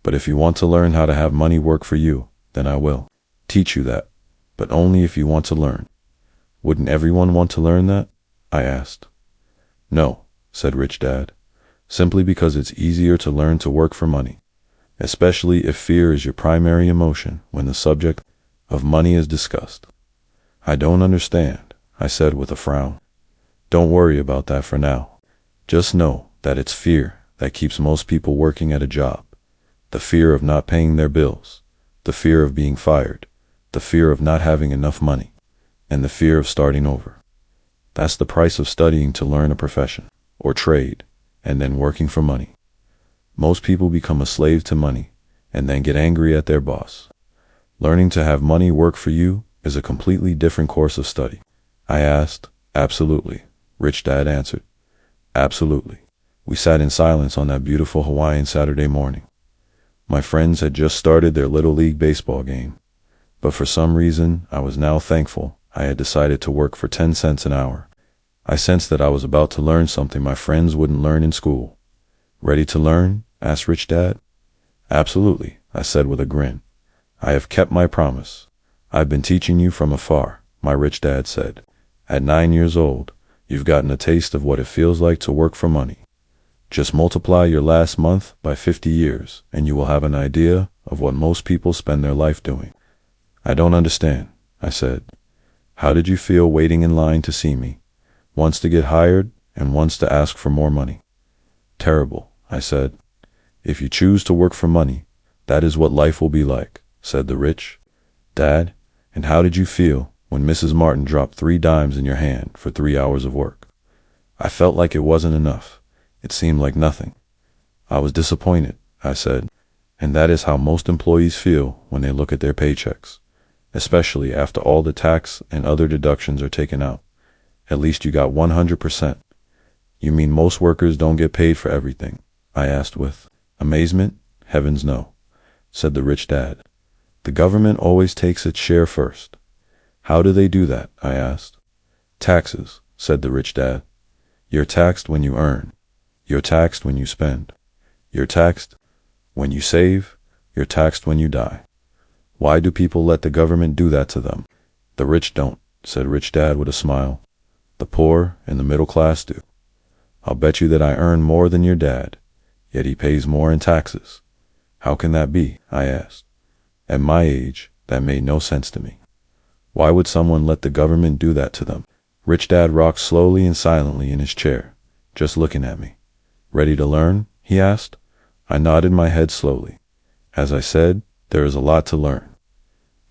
But if you want to learn how to have money work for you, then I will teach you that, but only if you want to learn. Wouldn't everyone want to learn that? I asked. No, said Rich Dad, simply because it's easier to learn to work for money, especially if fear is your primary emotion when the subject of money is discussed. I don't understand, I said with a frown. Don't worry about that for now. Just know that it's fear that keeps most people working at a job. The fear of not paying their bills, the fear of being fired, the fear of not having enough money, and the fear of starting over. That's the price of studying to learn a profession or trade and then working for money. Most people become a slave to money and then get angry at their boss. Learning to have money work for you is a completely different course of study. I asked. Absolutely, Rich Dad answered. Absolutely. We sat in silence on that beautiful Hawaiian Saturday morning. My friends had just started their Little League baseball game, but for some reason I was now thankful I had decided to work for 10 cents an hour. I sensed that I was about to learn something my friends wouldn't learn in school. Ready to learn? Asked Rich Dad. Absolutely, I said with a grin. I have kept my promise. I've been teaching you from afar, my rich dad said. At 9 years old, you've gotten a taste of what it feels like to work for money. Just multiply your last month by 50 years, and you will have an idea of what most people spend their life doing. I don't understand, I said. How did you feel waiting in line to see me, once to get hired and once to ask for more money? Terrible, I said. If you choose to work for money, that is what life will be like, said the rich. Dad, and how did you feel when Mrs. Martin dropped 3 dimes in your hand for 3 hours of work? I felt like it wasn't enough. It seemed like nothing. I was disappointed, I said, and that is how most employees feel when they look at their paychecks, especially after all the tax and other deductions are taken out. At least you got 100%. You mean most workers don't get paid for everything? I asked with amazement. Heavens no, said the rich dad. The government always takes its share first. How do they do that? I asked. Taxes, said the rich dad. You're taxed when you earn. You're taxed when you spend. You're taxed when you save. You're taxed when you die. Why do people let the government do that to them? The rich don't, said Rich Dad with a smile. The poor and the middle class do. I'll bet you that I earn more than your dad, yet he pays more in taxes. How can that be? I asked. At my age, that made no sense to me. Why would someone let the government do that to them? Rich Dad rocked slowly and silently in his chair, just looking at me. Ready to learn? He asked. I nodded my head slowly. As I said, there is a lot to learn.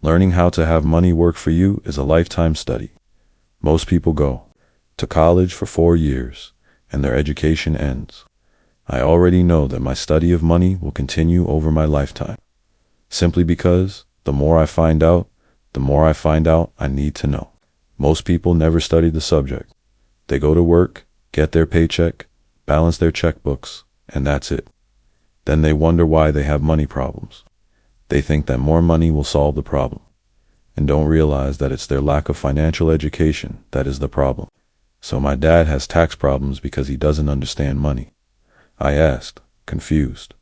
Learning how to have money work for you is a lifetime study. Most people go to college for 4 years, and their education ends. I already know that my study of money will continue over my lifetime, simply because the more I find out I need to know. Most people never study the subject. They go to work, get their paycheck, balance their checkbooks, and that's it. Then they wonder why they have money problems. They think that more money will solve the problem, and don't realize that it's their lack of financial education that is the problem. So my dad has tax problems because he doesn't understand money. I asked, confused.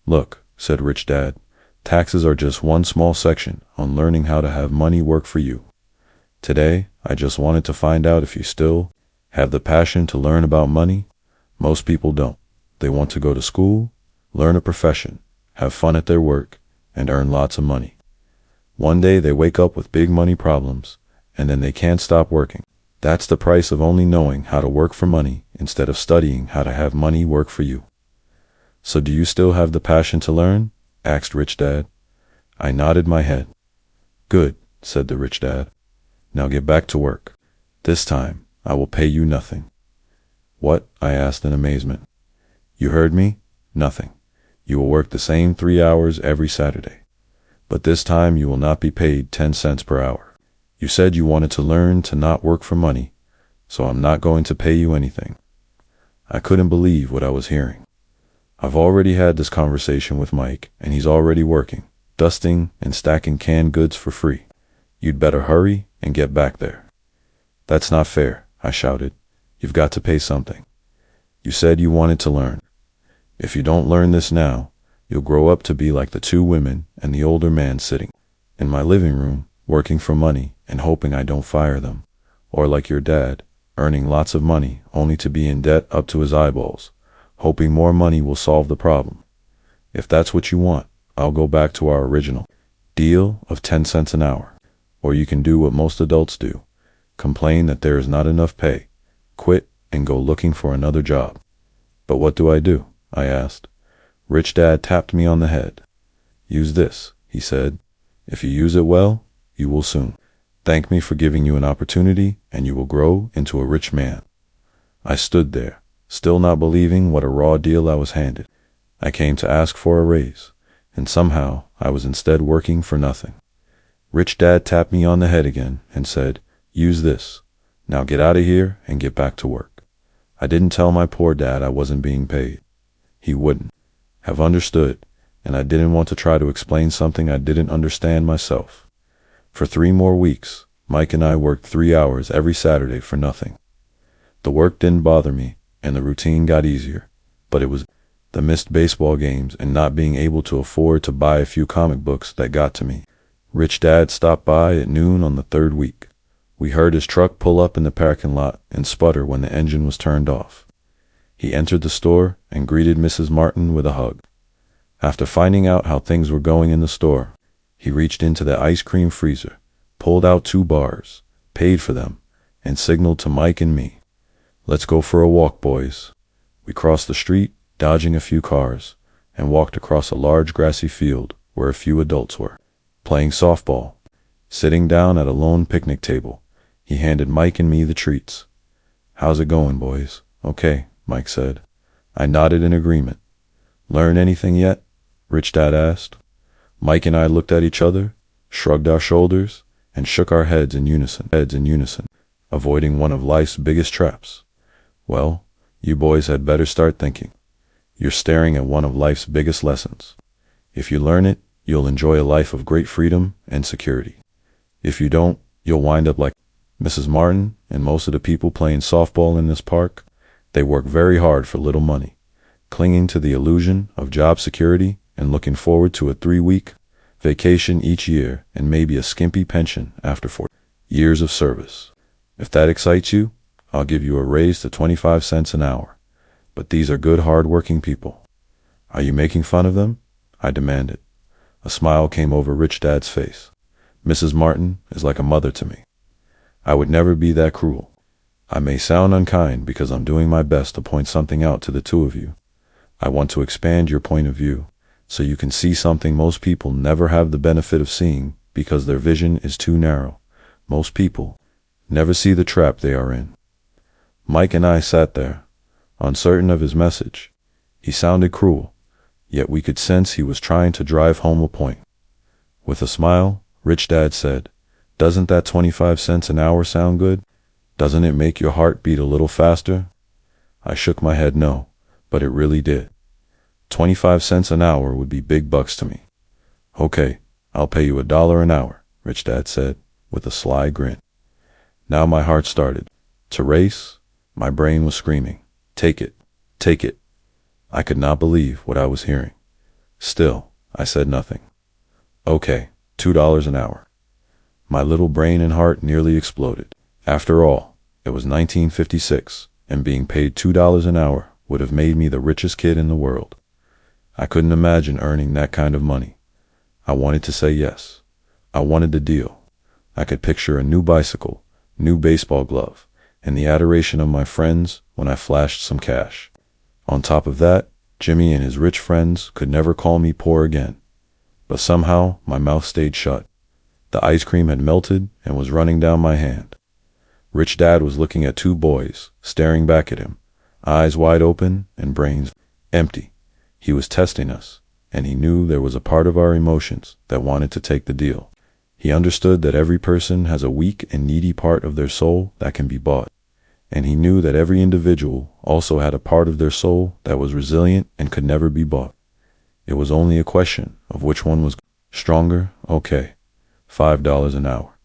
Look, said Rich Dad, taxes are just one small section on learning how to have money work for you. Today, I just wanted to find out if you still have the passion to learn about money. Most people don't. They want to go to school, learn a profession, have fun at their work, and earn lots of money. One day they wake up with big money problems, and then they can't stop working. That's the price of only knowing how to work for money instead of studying how to have money work for you. So do you still have the passion to learn? Asked Rich Dad. I nodded my head. Good, said the Rich Dad. Now get back to work. This time, I will pay you nothing. What? I asked in amazement. You heard me? Nothing. You will work the same 3 hours every Saturday. But this time you will not be paid 10 cents per hour. You said you wanted to learn to not work for money, so I'm not going to pay you anything. I couldn't believe what I was hearing. I've already had this conversation with Mike, and he's already working, dusting and stacking canned goods for free. You'd better hurry and get back there. That's not fair, I shouted. You've got to pay something. You said you wanted to learn. If you don't learn this now, you'll grow up to be like the 2 women and the older man sitting in my living room, working for money and hoping I don't fire them, or like your dad, earning lots of money only to be in debt up to his eyeballs, hoping more money will solve the problem. If that's what you want, I'll go back to our original deal of 10 cents an hour. Or you can do what most adults do, complain that there is not enough pay, quit, and go looking for another job. But what do? I asked. Rich Dad tapped me on the head. Use this, he said. If you use it well, you will soon. Thank me for giving you an opportunity, and you will grow into a rich man. I stood there, still not believing what a raw deal I was handed. I came to ask for a raise, and somehow I was instead working for nothing. Rich Dad tapped me on the head again and said, use this. Now get out of here and get back to work. I didn't tell my poor dad I wasn't being paid. He wouldn't have understood, and I didn't want to try to explain something I didn't understand myself. For 3 more weeks, Mike and I worked 3 hours every Saturday for nothing. The work didn't bother me, and the routine got easier, but it was the missed baseball games and not being able to afford to buy a few comic books that got to me. Rich Dad stopped by at noon on the 3rd week. We heard his truck pull up in the parking lot and sputter when the engine was turned off. He entered the store and greeted Mrs. Martin with a hug. After finding out how things were going in the store, he reached into the ice cream freezer, pulled out 2 bars, paid for them, and signaled to Mike and me. Let's go for a walk, boys. We crossed the street, dodging a few cars, and walked across a large grassy field where a few adults were playing softball. Sitting down at a lone picnic table, he handed Mike and me the treats. How's it going, boys? Okay, Mike said. I nodded in agreement. Learn anything yet? Rich Dad asked. Mike and I looked at each other, shrugged our shoulders, and shook our heads in unison, avoiding one of life's biggest traps. Well, you boys had better start thinking. You're staring at one of life's biggest lessons. If you learn it, you'll enjoy a life of great freedom and security. If you don't, you'll wind up like Mrs. Martin and most of the people playing softball in this park, They work very hard for little money, clinging to the illusion of job security and looking forward to a 3-week vacation each year and maybe a skimpy pension after 4 years of service. If that excites you, I'll give you a raise to 25 cents an hour. But these are good, hard-working people. Are you making fun of them? I demanded. A smile came over Rich Dad's face. Mrs. Martin is like a mother to me. I would never be that cruel. I may sound unkind because I'm doing my best to point something out to the two of you. I want to expand your point of view so you can see something most people never have the benefit of seeing because their vision is too narrow. Most people never see the trap they are in. Mike and I sat there, uncertain of his message. He sounded cruel, yet we could sense he was trying to drive home a point. With a smile, Rich Dad said, "Doesn't that 25 cents an hour sound good? Doesn't it make your heart beat a little faster?" I shook my head no, but it really did. 25 cents an hour would be big bucks to me. "Okay, I'll pay you $1 an hour," Rich Dad said, with a sly grin. Now my heart started to race. My brain was screaming, "Take it, take it." I could not believe what I was hearing. Still, I said nothing. "Okay, $2 an hour." My little brain and heart nearly exploded. After all, it was 1956, and being paid $2 an hour would have made me the richest kid in the world. I couldn't imagine earning that kind of money. I wanted to say yes. I wanted the deal. I could picture a new bicycle, new baseball glove, and the adoration of my friends when I flashed some cash. On top of that, Jimmy and his rich friends could never call me poor again. But somehow my mouth stayed shut. The ice cream had melted and was running down my hand. Rich Dad was looking at two boys, staring back at him, eyes wide open and brains empty. He was testing us, and he knew there was a part of our emotions that wanted to take the deal. He understood that every person has a weak and needy part of their soul that can be bought. And he knew that every individual also had a part of their soul that was resilient and could never be bought. It was only a question of which one was stronger. Okay, $5 an hour.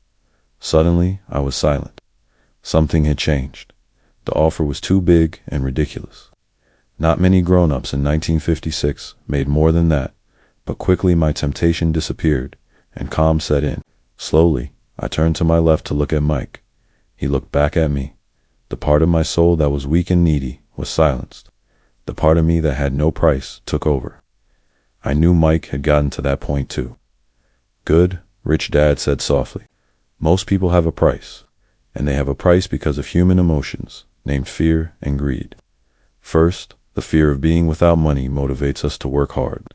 Suddenly, I was silent. Something had changed. The offer was too big and ridiculous. Not many grown-ups in 1956 made more than that, but quickly my temptation disappeared, and calm set in. Slowly, I turned to my left to look at Mike. He looked back at me. The part of my soul that was weak and needy was silenced. The part of me that had no price took over. I knew Mike had gotten to that point too. "Good," Rich Dad said softly. "Most people have a price, and they have a price because of human emotions, named fear and greed. First, the fear of being without money motivates us to work hard.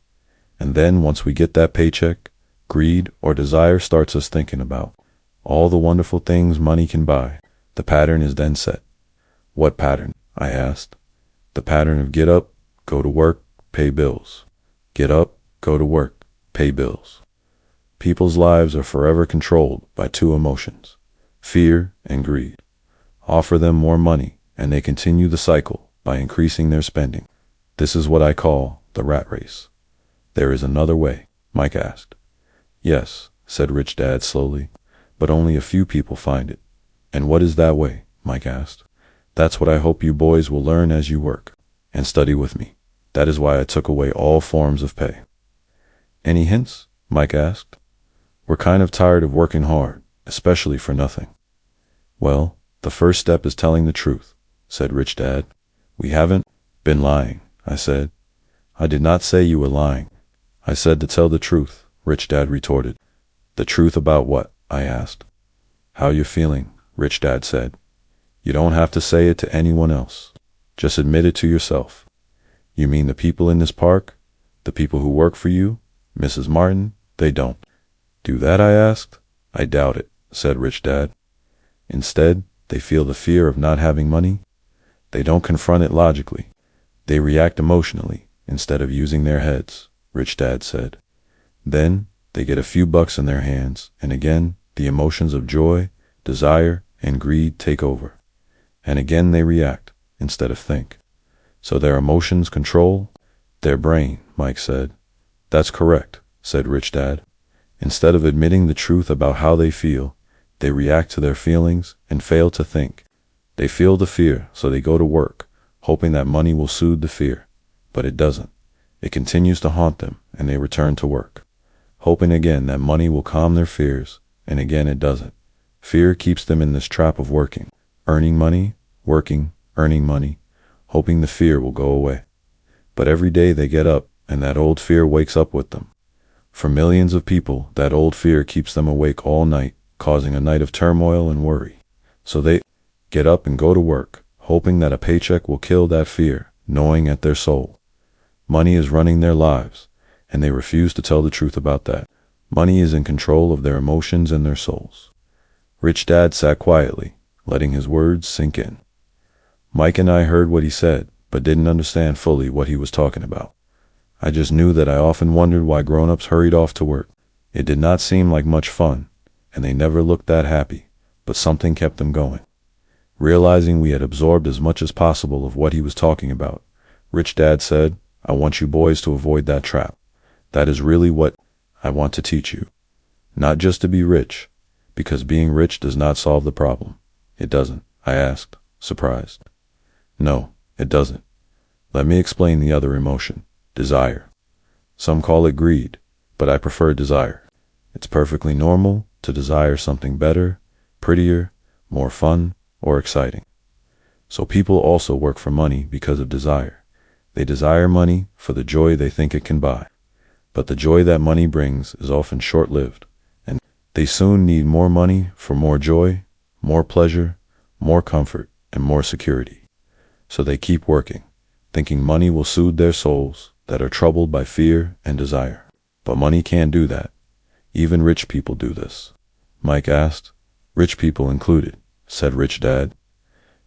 And then once we get that paycheck, greed or desire starts us thinking about all the wonderful things money can buy. The pattern is then set." "What pattern?" I asked. "The pattern of get up, go to work, pay bills. Get up, go to work, pay bills." People's lives are forever controlled by two emotions, fear and greed. Offer them more money, and they continue the cycle by increasing their spending. This is what I call the rat race. "There is another way?" Mike asked. "Yes," said Rich Dad slowly, "but only a few people find it." "And what is that way?" Mike asked. "That's what I hope you boys will learn as you work and study with me. That is why I took away all forms of pay." "Any hints?" Mike asked. "We're kind of tired of working hard, especially for nothing." "Well, the first step is telling the truth," said Rich Dad. "We haven't been lying," I said. "I did not say you were lying. I said to tell the truth," Rich Dad retorted. "The truth about what?" I asked. "How you're feeling," Rich Dad said. "You don't have to say it to anyone else. Just admit it to yourself." "You mean the people in this park? The people who work for you? Mrs. Martin? They don't." "Do that?" I asked. "I doubt it," said Rich Dad. "Instead, they feel the fear of not having money. They don't confront it logically. They react emotionally instead of using their heads," Rich Dad said. "Then they get a few bucks in their hands, and again, the emotions of joy, desire, and greed take over. And again they react instead of think. So their emotions control their brain," Mike said. "That's correct," said Rich Dad. "Instead of admitting the truth about how they feel, they react to their feelings and fail to think. They feel the fear, so they go to work, hoping that money will soothe the fear. But it doesn't. It continues to haunt them, and they return to work, hoping again that money will calm their fears, and again it doesn't. Fear keeps them in this trap of working, earning money, working, earning money, hoping the fear will go away. But every day they get up, and that old fear wakes up with them. For millions of people, that old fear keeps them awake all night, causing a night of turmoil and worry. So they get up and go to work, hoping that a paycheck will kill that fear, knowing at their soul money is running their lives, and they refuse to tell the truth about that. Money is in control of their emotions and their souls. Rich Dad sat quietly, letting his words sink in. Mike and I heard what he said, but didn't understand fully what he was talking about. I just knew that I often wondered why grown-ups hurried off to work. It did not seem like much fun, and they never looked that happy, but something kept them going. Realizing we had absorbed as much as possible of what he was talking about, Rich Dad said, "I want you boys to avoid that trap. That is really what I want to teach you. Not just to be rich, because being rich does not solve the problem." "It doesn't?" I asked, surprised. "No, it doesn't. Let me explain the other emotion, desire. Some call it greed, but I prefer desire. It's perfectly normal to desire something better, prettier, more fun, or exciting. So people also work for money because of desire. They desire money for the joy they think it can buy. But the joy that money brings is often short-lived, and they soon need more money for more joy, more pleasure, more comfort, and more security. So they keep working, thinking money will soothe their souls that are troubled by fear and desire. But money can't do that. Even rich people do this." Mike asked. "Rich people included," said Rich Dad.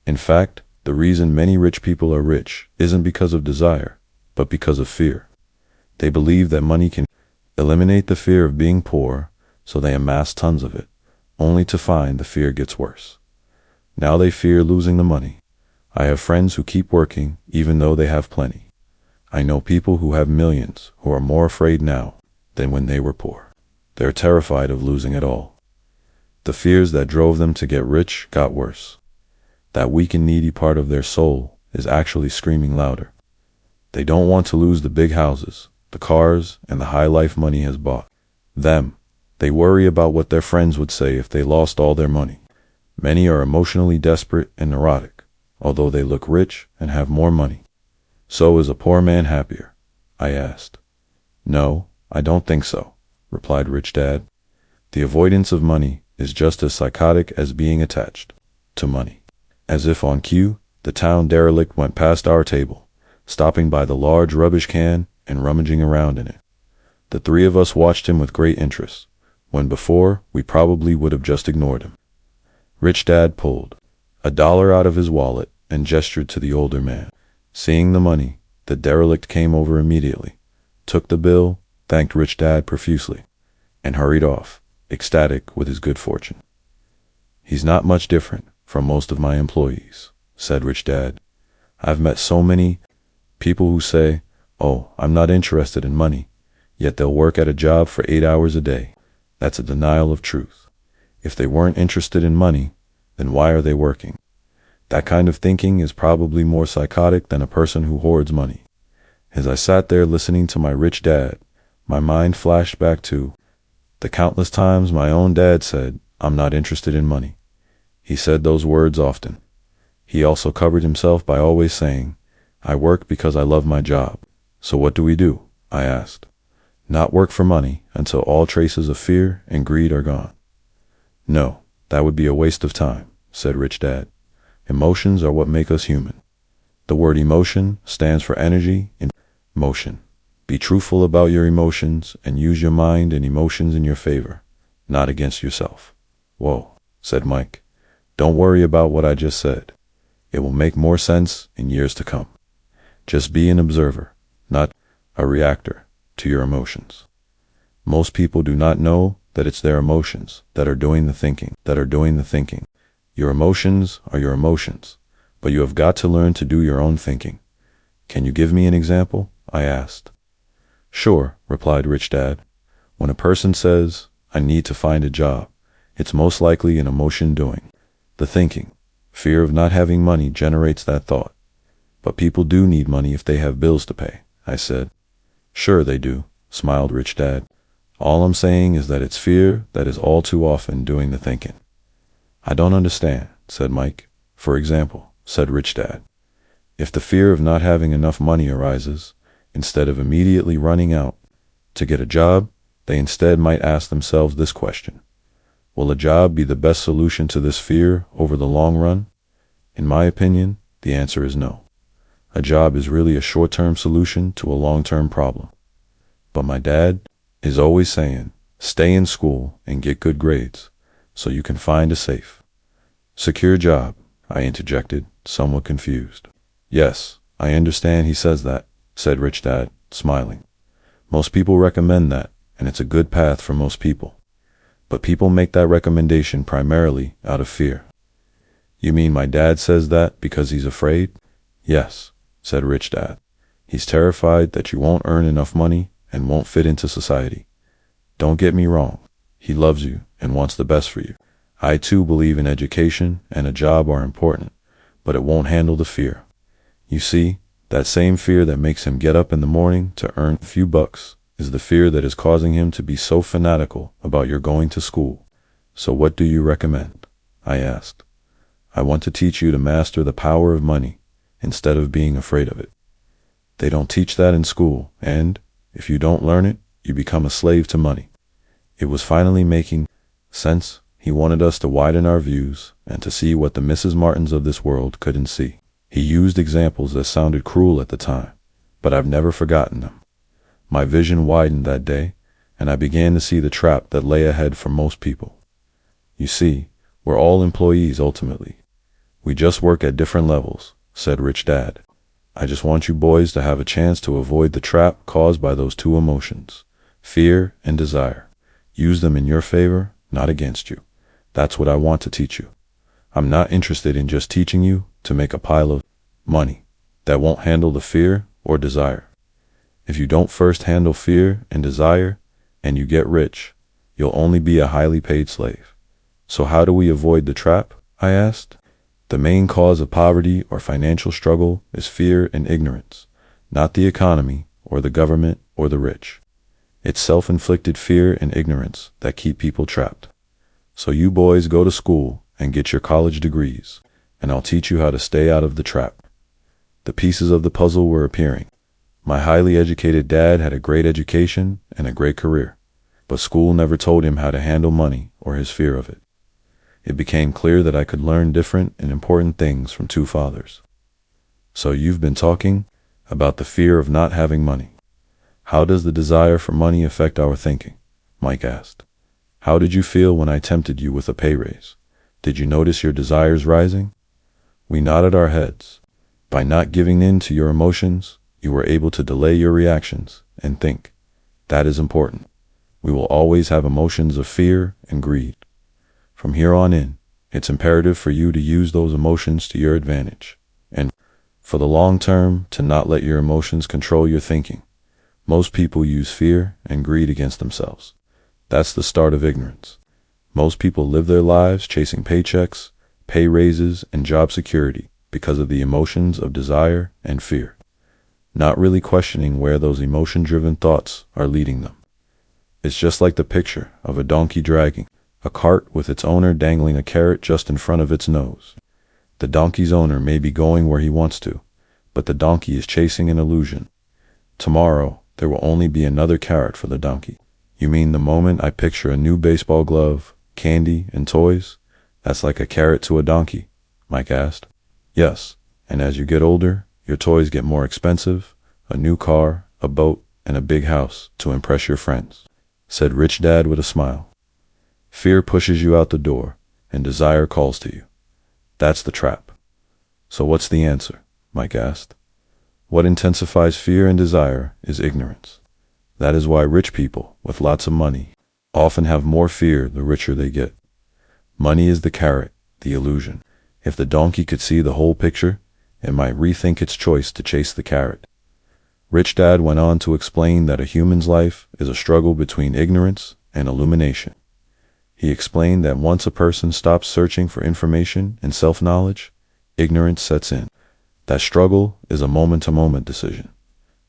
"In fact, the reason many rich people are rich isn't because of desire, but because of fear. They believe that money can eliminate the fear of being poor, so they amass tons of it, only to find the fear gets worse. Now they fear losing the money. I have friends who keep working even though they have plenty. I know people who have millions who are more afraid now than when they were poor. They're terrified of losing it all. The fears that drove them to get rich got worse. That weak and needy part of their soul is actually screaming louder. They don't want to lose the big houses, the cars, and the high life money has bought them. They worry about what their friends would say if they lost all their money. Many are emotionally desperate and neurotic, although they look rich and have more money. So is a poor man happier?" I asked. "No, I don't think so," replied Rich Dad. "The avoidance of money is just as psychotic as being attached to money." As if on cue, the town derelict went past our table, stopping by the large rubbish can and rummaging around in it. The three of us watched him with great interest, when before we probably would have just ignored him. Rich Dad pulled $1 out of his wallet and gestured to the older man. Seeing the money, the derelict came over immediately, took the bill, thanked Rich Dad profusely, and hurried off, ecstatic with his good fortune. "He's not much different from most of my employees," said Rich Dad. "I've met so many people who say, 'Oh, I'm not interested in money,' yet they'll work at a job for 8 hours a day. That's a denial of truth. If they weren't interested in money, then why are they working? That kind of thinking is probably more psychotic than a person who hoards money." As I sat there listening to my Rich Dad, my mind flashed back to the countless times my own dad said, "I'm not interested in money." He said those words often. He also covered himself by always saying, "I work because I love my job." "So what do?" I asked. "Not work for money until all traces of fear and greed are gone." "No, that would be a waste of time," said Rich Dad. "Emotions are what make us human. The word emotion stands for energy in motion. Be truthful about your emotions and use your mind and emotions in your favor, not against yourself." "Whoa," said Mike. "Don't worry about what I just said. It will make more sense in years to come. Just be an observer, not a reactor to your emotions. Most people do not know that it's their emotions that are doing the thinking. Your emotions are your emotions, but you have got to learn to do your own thinking." "Can you give me an example?" I asked. "Sure," replied Rich Dad. "When a person says, 'I need to find a job,' it's most likely an emotion doing the thinking. Fear of not having money generates that thought. But people do need money if they have bills to pay, I said. Sure they do, smiled Rich Dad. All I'm saying is that it's fear that is all too often doing the thinking. I don't understand, said Mike. For example, said Rich Dad, if the fear of not having enough money arises, instead of immediately running out to get a job, they instead might ask themselves this question: will a job be the best solution to this fear over the long run? In my opinion, the answer is no. A job is really a short-term solution to a long-term problem. But my dad is always saying, stay in school and get good grades, so you can find a safe, secure job, I interjected, somewhat confused. Yes, I understand he says that, said Rich Dad, smiling. Most people recommend that, and it's a good path for most people. But people make that recommendation primarily out of fear. You mean my dad says that because he's afraid? Yes, said Rich Dad. He's terrified that you won't earn enough money and won't fit into society. Don't get me wrong. He loves you and wants the best for you. I too believe in education and a job are important, but it won't handle the fear. You see, that same fear that makes him get up in the morning to earn a few bucks is the fear that is causing him to be so fanatical about your going to school. So what do you recommend? I asked. I want to teach you to master the power of money instead of being afraid of it. They don't teach that in school, and if you don't learn it, you become a slave to money. It was finally making sense. He wanted us to widen our views and to see what the Mrs. Martins of this world couldn't see. He used examples that sounded cruel at the time, but I've never forgotten them. My vision widened that day, and I began to see the trap that lay ahead for most people. You see, we're all employees ultimately. We just work at different levels, said Rich Dad. I just want you boys to have a chance to avoid the trap caused by those two emotions, fear and desire. Use them in your favor, not against you. That's what I want to teach you. I'm not interested in just teaching you to make a pile of money that won't handle the fear or desire. If you don't first handle fear and desire, and you get rich, you'll only be a highly paid slave. So how do we avoid the trap? I asked. The main cause of poverty or financial struggle is fear and ignorance, not the economy or the government or the rich. It's self-inflicted fear and ignorance that keep people trapped. So you boys go to school and get your college degrees, and I'll teach you how to stay out of the trap. The pieces of the puzzle were appearing. My highly educated dad had a great education and a great career, but school never told him how to handle money or his fear of it. It became clear that I could learn different and important things from two fathers. So you've been talking about the fear of not having money. How does the desire for money affect our thinking? Mike asked. How did you feel when I tempted you with a pay raise? Did you notice your desires rising? We nodded our heads. By not giving in to your emotions, you were able to delay your reactions and think. That is important. We will always have emotions of fear and greed. From here on in, it's imperative for you to use those emotions to your advantage, and for the long term, to not let your emotions control your thinking. Most people use fear and greed against themselves. That's the start of ignorance. Most people live their lives chasing paychecks, pay raises, and job security because of the emotions of desire and fear, not really questioning where those emotion-driven thoughts are leading them. It's just like the picture of a donkey dragging a cart with its owner dangling a carrot just in front of its nose. The donkey's owner may be going where he wants to, but the donkey is chasing an illusion. Tomorrow, there will only be another carrot for the donkey. You mean the moment I picture a new baseball glove, candy, and toys, that's like a carrot to a donkey? Mike asked. Yes, and as you get older, your toys get more expensive, a new car, a boat, and a big house to impress your friends, said Rich Dad with a smile. Fear pushes you out the door, and desire calls to you. That's the trap. So what's the answer? Mike asked. What intensifies fear and desire is ignorance. That is why rich people with lots of money often have more fear the richer they get. Money is the carrot, the illusion. If the donkey could see the whole picture, it might rethink its choice to chase the carrot. Rich Dad went on to explain that a human's life is a struggle between ignorance and illumination. He explained that once a person stops searching for information and self-knowledge, ignorance sets in. That struggle is a moment-to-moment decision,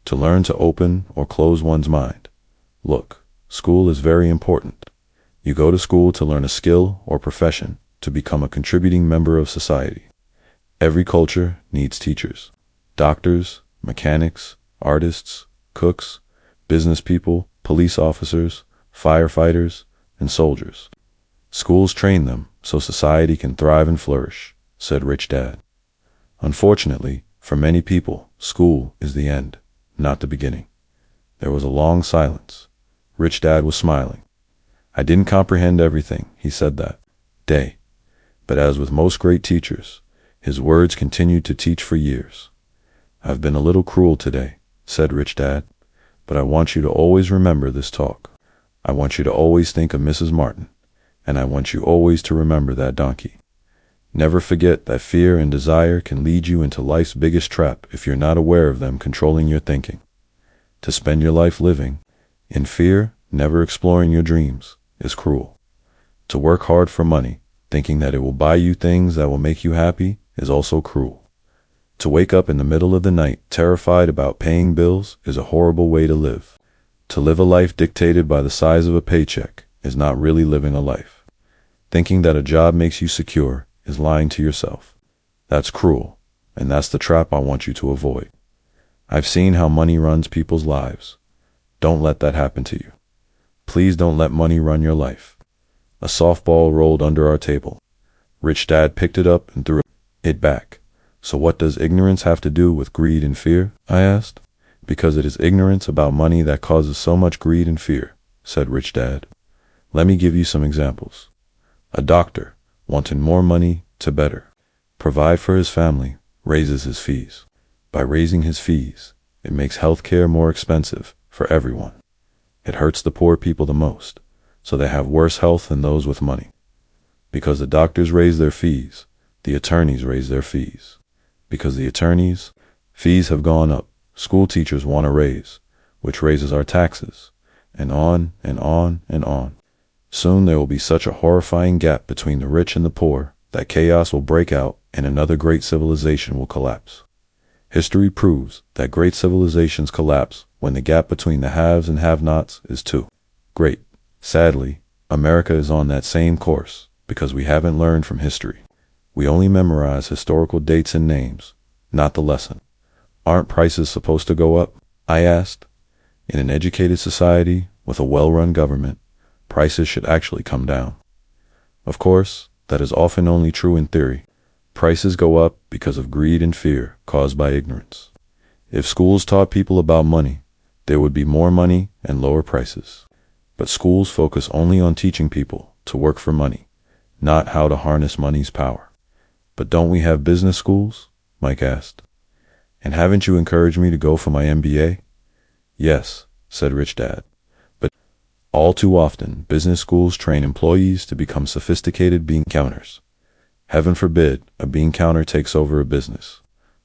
to learn to open or close one's mind. Look, school is very important. You go to school to learn a skill or profession, to become a contributing member of society. Every culture needs teachers, doctors, mechanics, artists, cooks, business people, police officers, firefighters, and soldiers. Schools train them so society can thrive and flourish, said Rich Dad. Unfortunately, for many people, school is the end, not the beginning. There was a long silence. Rich Dad was smiling. I didn't comprehend everything he said that day, but as with most great teachers, his words continued to teach for years. I've been a little cruel today, said Rich Dad, but I want you to always remember this talk. I want you to always think of Mrs. Martin, and I want you always to remember that donkey. Never forget that fear and desire can lead you into life's biggest trap if you're not aware of them controlling your thinking. To spend your life living in fear, never exploring your dreams, is cruel. To work hard for money, thinking that it will buy you things that will make you happy, is also cruel. To wake up in the middle of the night, terrified about paying bills, is a horrible way to live. To live a life dictated by the size of a paycheck is not really living a life. Thinking that a job makes you secure is lying to yourself. That's cruel, and that's the trap I want you to avoid. I've seen how money runs people's lives. Don't let that happen to you. Please don't let money run your life. A softball rolled under our table. Rich Dad picked it up and threw it back. So what does ignorance have to do with greed and fear? I asked. Because it is ignorance about money that causes so much greed and fear, said Rich Dad. Let me give you some examples. A doctor, wanting more money to better provide for his family, raises his fees. By raising his fees, it makes health care more expensive for everyone. It hurts the poor people the most, so they have worse health than those with money. Because the doctors raise their fees, the attorneys raise their fees. Because the attorneys' fees have gone up, school teachers want a raise, which raises our taxes, and on and on and on. Soon there will be such a horrifying gap between the rich and the poor that chaos will break out and another great civilization will collapse. History proves that great civilizations collapse when the gap between the haves and have-nots is too great. Sadly, America is on that same course because we haven't learned from history. We only memorize historical dates and names, not the lesson. Aren't prices supposed to go up? I asked. In an educated society with a well-run government, prices should actually come down. Of course, that is often only true in theory. Prices go up because of greed and fear caused by ignorance. If schools taught people about money, there would be more money and lower prices. But schools focus only on teaching people to work for money, not how to harness money's power. But don't we have business schools? Mike asked. And haven't you encouraged me to go for my MBA? Yes, said Rich Dad. But all too often, business schools train employees to become sophisticated bean counters. Heaven forbid a bean counter takes over a business.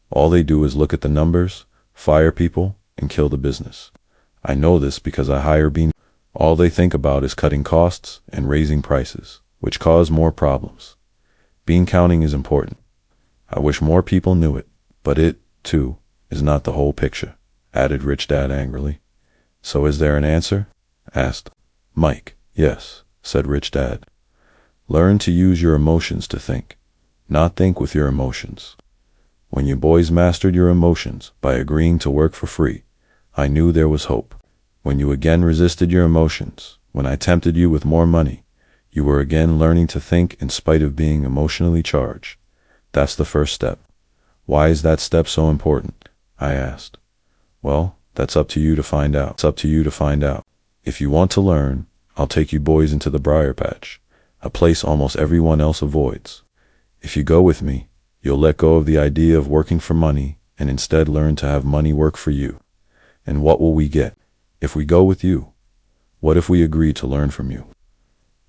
All they do is look at the numbers, fire people, and kill the business. I know this because I hire bean. All they think about is cutting costs and raising prices, which cause more problems. Bean counting is important. I wish more people knew it, but it, too, is not the whole picture, added Rich Dad angrily. So is there an answer? Asked Mike. Yes, said Rich Dad. Learn to use your emotions to think, not think with your emotions. When you boys mastered your emotions by agreeing to work for free, I knew there was hope. When you again resisted your emotions, when I tempted you with more money, you were again learning to think in spite of being emotionally charged. That's the first step. Why is that step so important? I asked. Well, that's up to you to find out. It's up to you to find out. If you want to learn, I'll take you boys into the briar patch, a place almost everyone else avoids. If you go with me, you'll let go of the idea of working for money and instead learn to have money work for you. And what will we get if we go with you? What if we agree to learn from you?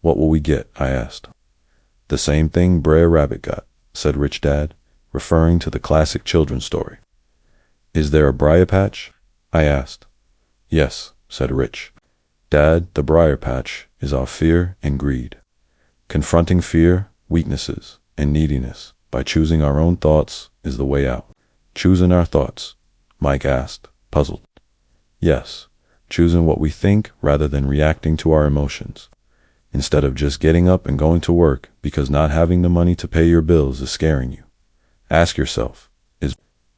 What will we get? I asked. The same thing Brer Rabbit got, said Rich Dad, referring to the classic children's story. Is there a briar patch? I asked. Yes, said Rich. Dad, the briar patch is our fear and greed. Confronting fear, weaknesses, and neediness by choosing our own thoughts is the way out. Choosing our thoughts, Mike asked, puzzled. Yes, choosing what we think rather than reacting to our emotions. Instead of just getting up and going to work because not having the money to pay your bills is scaring you. Ask yourself, is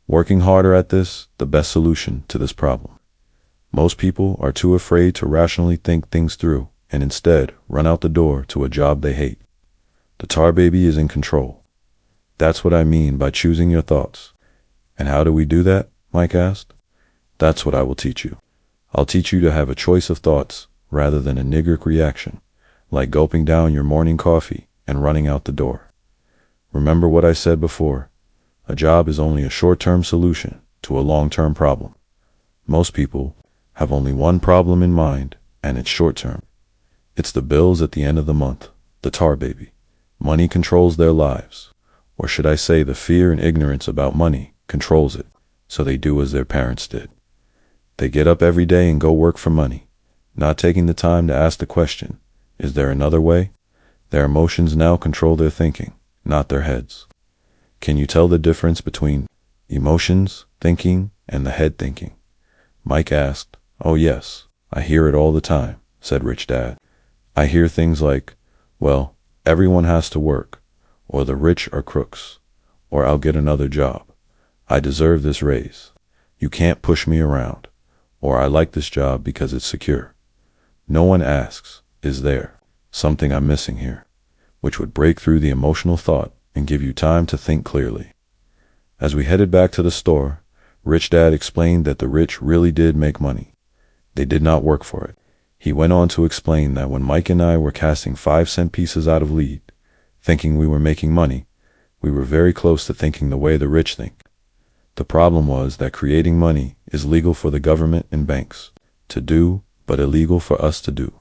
working harder at this the best solution to this problem? Most people are too afraid to rationally think things through and instead run out the door to a job they hate. The tar baby is in control. That's what I mean by choosing your thoughts. And how do we do that? Mike asked. That's what I will teach you. I'll teach you to have a choice of thoughts rather than a knee-jerk reaction, like gulping down your morning coffee and running out the door. Remember what I said before. A job is only a short-term solution to a long-term problem. Most people have only one problem in mind, and it's short-term. It's the bills at the end of the month, the tar baby. Money controls their lives. Or should I say the fear and ignorance about money controls it, so they do as their parents did. They get up every day and go work for money, not taking the time to ask the question, is there another way? Their emotions now control their thinking, not their heads. Can you tell the difference between emotions, thinking, and the head thinking? Mike asked. Oh yes, I hear it all the time, said Rich Dad. I hear things like, well, everyone has to work, or the rich are crooks, or I'll get another job. I deserve this raise. You can't push me around, or I like this job because it's secure. No one asks, is there something I'm missing here, which would break through the emotional thought and give you time to think clearly. As we headed back to the store, Rich Dad explained that the rich really did make money. They did not work for it. He went on to explain that when Mike and I were casting 5-cent pieces out of lead, thinking we were making money, we were very close to thinking the way the rich think. The problem was that creating money is legal for the government and banks to do, but illegal for us to do.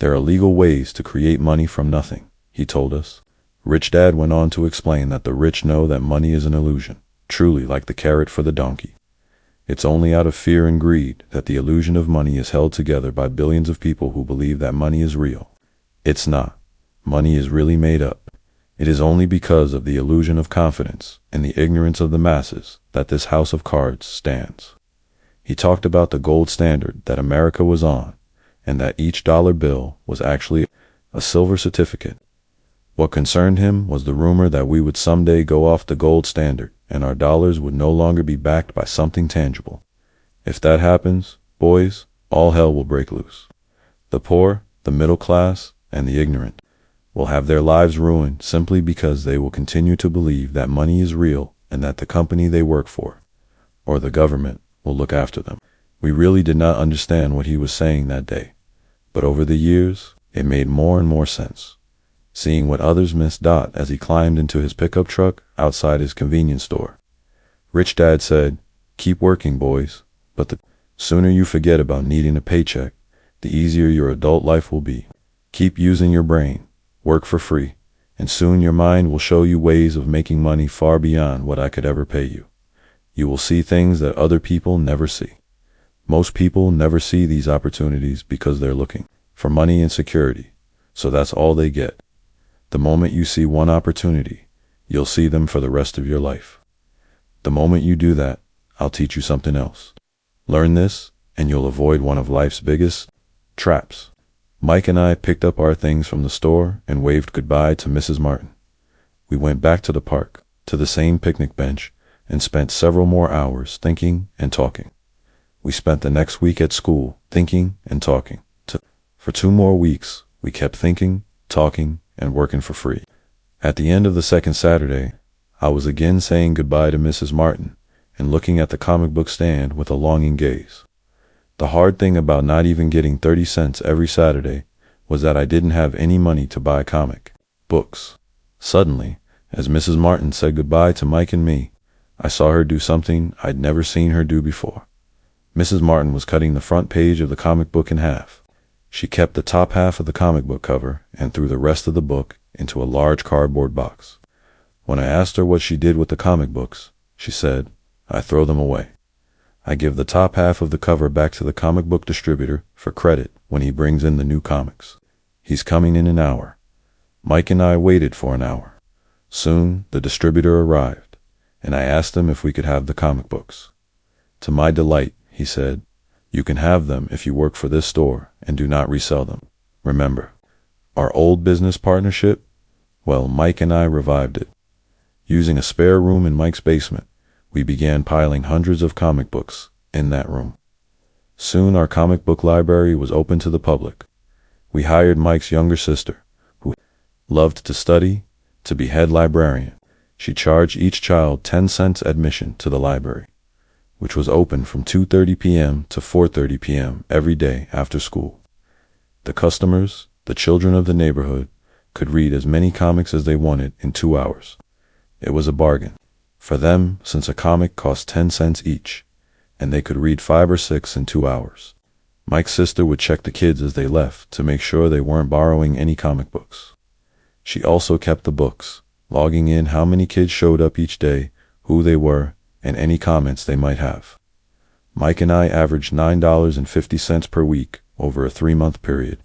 There are legal ways to create money from nothing, he told us. Rich Dad went on to explain that the rich know that money is an illusion, truly like the carrot for the donkey. It's only out of fear and greed that the illusion of money is held together by billions of people who believe that money is real. It's not. Money is really made up. It is only because of the illusion of confidence and the ignorance of the masses that this house of cards stands. He talked about the gold standard that America was on, and that each dollar bill was actually a silver certificate. What concerned him was the rumor that we would someday go off the gold standard and our dollars would no longer be backed by something tangible. If that happens, boys, all hell will break loose. The poor, the middle class, and the ignorant will have their lives ruined simply because they will continue to believe that money is real and that the company they work for, or the government, will look after them. We really did not understand what he was saying that day, but over the years, it made more and more sense. Seeing what others missed Dot as he climbed into his pickup truck outside his convenience store. Rich Dad said, keep working, boys, but the sooner you forget about needing a paycheck, the easier your adult life will be. Keep using your brain, work for free, and soon your mind will show you ways of making money far beyond what I could ever pay you. You will see things that other people never see. Most people never see these opportunities because they're looking for money and security, so that's all they get. The moment you see one opportunity, you'll see them for the rest of your life. The moment you do that, I'll teach you something else. Learn this, and you'll avoid one of life's biggest traps. Mike and I picked up our things from the store and waved goodbye to Mrs. Martin. We went back to the park, to the same picnic bench, and spent several more hours thinking and talking. We spent the next week at school thinking and talking. For 2 more weeks, we kept thinking, talking, and working for free. At the end of the second Saturday, I was again saying goodbye to Mrs. Martin and looking at the comic book stand with a longing gaze. The hard thing about not even getting 30 cents every Saturday was that I didn't have any money to buy comic books. Suddenly, as Mrs. Martin said goodbye to Mike and me, I saw her do something I'd never seen her do before. Mrs. Martin was cutting the front page of the comic book in half. She kept the top half of the comic book cover and threw the rest of the book into a large cardboard box. When I asked her what she did with the comic books, she said, I throw them away. I give the top half of the cover back to the comic book distributor for credit when he brings in the new comics. He's coming in an hour. Mike and I waited for an hour. Soon, the distributor arrived, and I asked him if we could have the comic books. To my delight, he said, "You can have them if you work for this store and do not resell them." Remember our old business partnership? Well, Mike and I revived it. Using a spare room in Mike's basement, we began piling hundreds of comic books in that room. Soon our comic book library was open to the public. We hired Mike's younger sister, who loved to study, to be head librarian. She charged each child 10 cents admission to the library, which was open from 2:30 p.m. to 4:30 p.m. every day after school. The customers, the children of the neighborhood, could read as many comics as they wanted in 2 hours. It was a bargain for them, since a comic cost 10 cents each, and they could read 5 or 6 in 2 hours. Mike's sister would check the kids as they left to make sure they weren't borrowing any comic books. She also kept the books, logging in how many kids showed up each day, who they were, and any comments they might have. Mike and I averaged $9.50 per week over a 3-month period.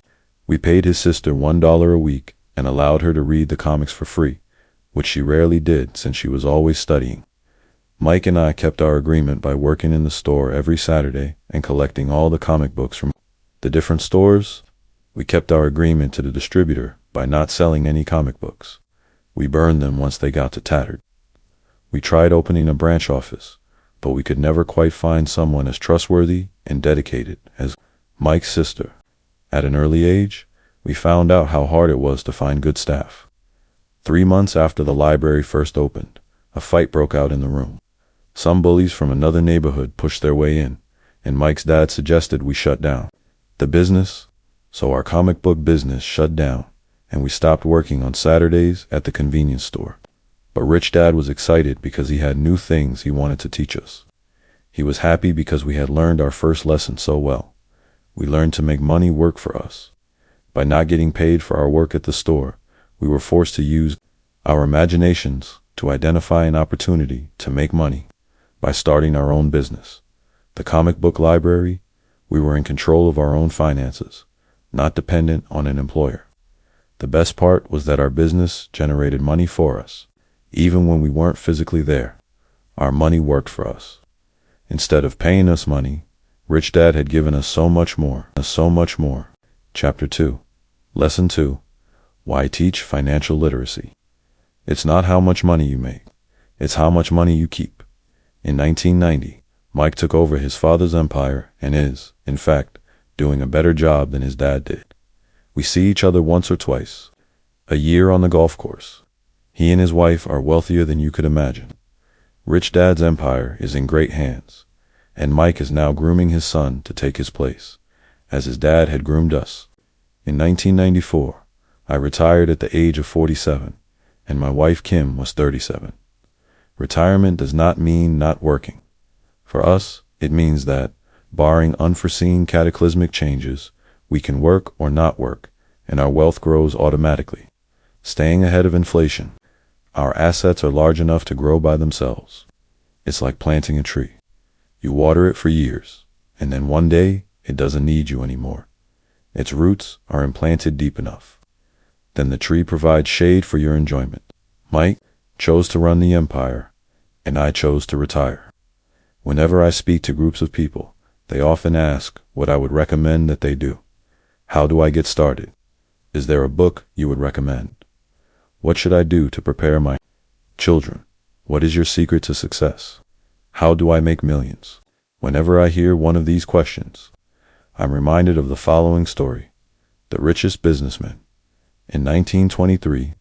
We paid his sister $1 a week and allowed her to read the comics for free, which she rarely did since she was always studying. Mike and I kept our agreement by working in the store every Saturday and collecting all the comic books from the different stores. We kept our agreement to the distributor by not selling any comic books. We burned them once they got to tattered. We tried opening a branch office, but we could never quite find someone as trustworthy and dedicated as Mike's sister. At an early age, we found out how hard it was to find good staff. 3 months after the library first opened, a fight broke out in the room. Some bullies from another neighborhood pushed their way in, and Mike's dad suggested we shut down the business, so our comic book business shut down, and we stopped working on Saturdays at the convenience store. But Rich Dad was excited because he had new things he wanted to teach us. He was happy because we had learned our first lesson so well. We learned to make money work for us. By not getting paid for our work at the store, we were forced to use our imaginations to identify an opportunity to make money by starting our own business. The comic book library, we were in control of our own finances, not dependent on an employer. The best part was that our business generated money for us. Even when we weren't physically there, our money worked for us. Instead of paying us money, Rich Dad had given us so much more. Chapter 2. Lesson 2. Why teach financial literacy? It's not how much money you make. It's how much money you keep. In 1990, Mike took over his father's empire and is, in fact, doing a better job than his dad did. We see each other once or twice a year on the golf course. He and his wife are wealthier than you could imagine. Rich Dad's empire is in great hands, and Mike is now grooming his son to take his place, as his dad had groomed us. In 1994, I retired at the age of 47, and my wife Kim was 37. Retirement does not mean not working. For us, it means that, barring unforeseen cataclysmic changes, we can work or not work, and our wealth grows automatically, staying ahead of inflation. Our assets are large enough to grow by themselves. It's like planting a tree. You water it for years, and then one day, it doesn't need you anymore. Its roots are implanted deep enough. Then the tree provides shade for your enjoyment. Mike chose to run the empire, and I chose to retire. Whenever I speak to groups of people, they often ask what I would recommend that they do. How do I get started? Is there a book you would recommend? What should I do to prepare my children? What is your secret to success? How do I make millions? Whenever I hear one of these questions, I'm reminded of the following story: The Richest Businessman. In 1923,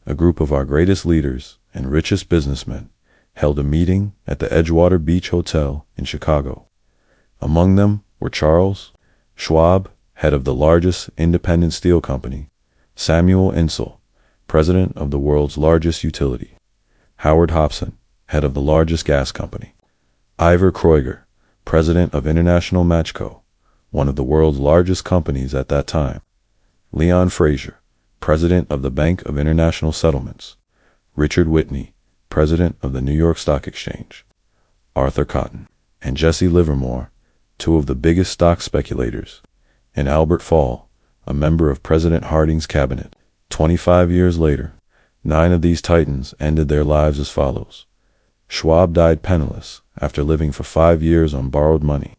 a group of our greatest leaders and richest businessmen held a meeting at the Edgewater Beach Hotel in Chicago. Among them were Charles Schwab, head of the largest independent steel company; Samuel Insull, president of the world's largest utility; Howard Hobson, head of the largest gas company; Ivor Kreuger, president of International Match Co., one of the world's largest companies at that time; Leon Fraser, president of the Bank of International Settlements; Richard Whitney, president of the New York Stock Exchange; Arthur Cotton and Jesse Livermore, two of the biggest stock speculators; and Albert Fall, a member of President Harding's cabinet. 25 years later, 9 of these titans ended their lives as follows: Schwab died penniless after living for 5 years on borrowed money.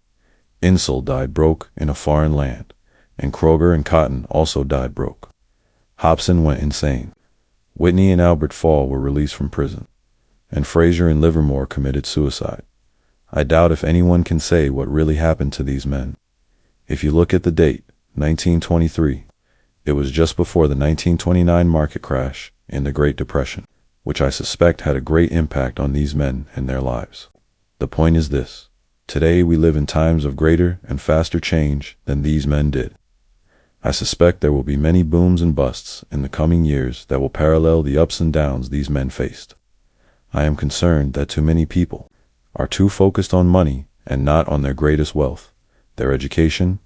Insull died broke in a foreign land, and Kroger and Cotton also died broke. Hobson went insane. Whitney and Albert Fall were released from prison, and Fraser and Livermore committed suicide. I doubt if anyone can say what really happened to these men. If you look at the date, 1923, it was just before the 1929 market crash and the Great Depression, which I suspect had a great impact on these men and their lives. The point is this: today we live in times of greater and faster change than these men did. I suspect there will be many booms and busts in the coming years that will parallel the ups and downs these men faced. I am concerned that too many people are too focused on money and not on their greatest wealth, their education.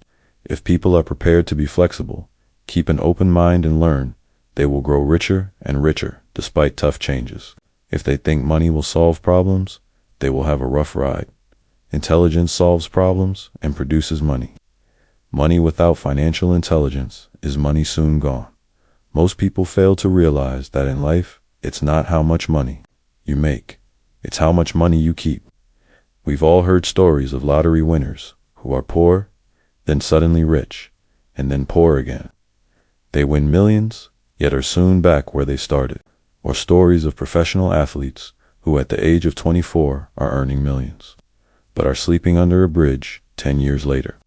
If people are prepared to be flexible, keep an open mind and learn, they will grow richer and richer despite tough changes. If they think money will solve problems, they will have a rough ride. Intelligence solves problems and produces money. Money without financial intelligence is money soon gone. Most people fail to realize that in life, it's not how much money you make, it's how much money you keep. We've all heard stories of lottery winners who are poor, then suddenly rich, and then poor again. They win millions, yet are soon back where they started. Or stories of professional athletes who at the age of 24 are earning millions, but are sleeping under a bridge 10 years later.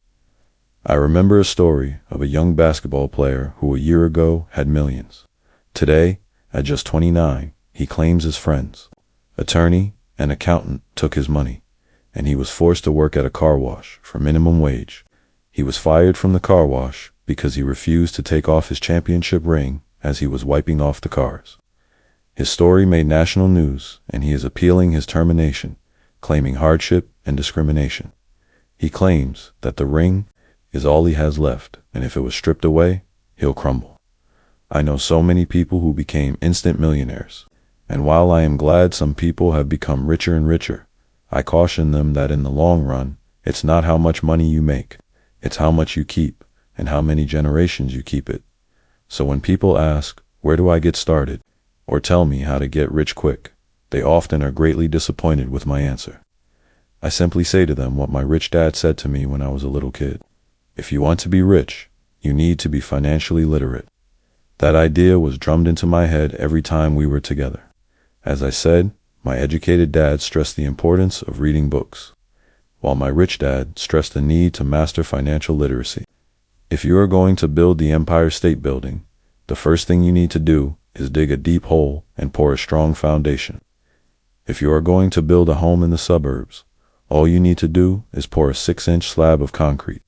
I remember a story of a young basketball player who a year ago had millions. Today, at just 29, he claims his friends, attorney and accountant, took his money, and he was forced to work at a car wash for minimum wage. He was fired from the car wash because he refused to take off his championship ring as he was wiping off the cars. His story made national news, and he is appealing his termination, claiming hardship and discrimination. He claims that the ring is all he has left, and if it was stripped away, he'll crumble. I know so many people who became instant millionaires, and while I am glad some people have become richer and richer, I caution them that in the long run, it's not how much money you make, it's how much you keep and how many generations you keep it. So when people ask, where do I get started, or tell me how to get rich quick, they often are greatly disappointed with my answer. I simply say to them what my rich dad said to me when I was a little kid. If you want to be rich, you need to be financially literate. That idea was drummed into my head every time we were together. As I said, my educated dad stressed the importance of reading books, while my rich dad stressed the need to master financial literacy. If you are going to build the Empire State Building, the first thing you need to do is dig a deep hole and pour a strong foundation. If you are going to build a home in the suburbs, all you need to do is pour a 6-inch slab of concrete.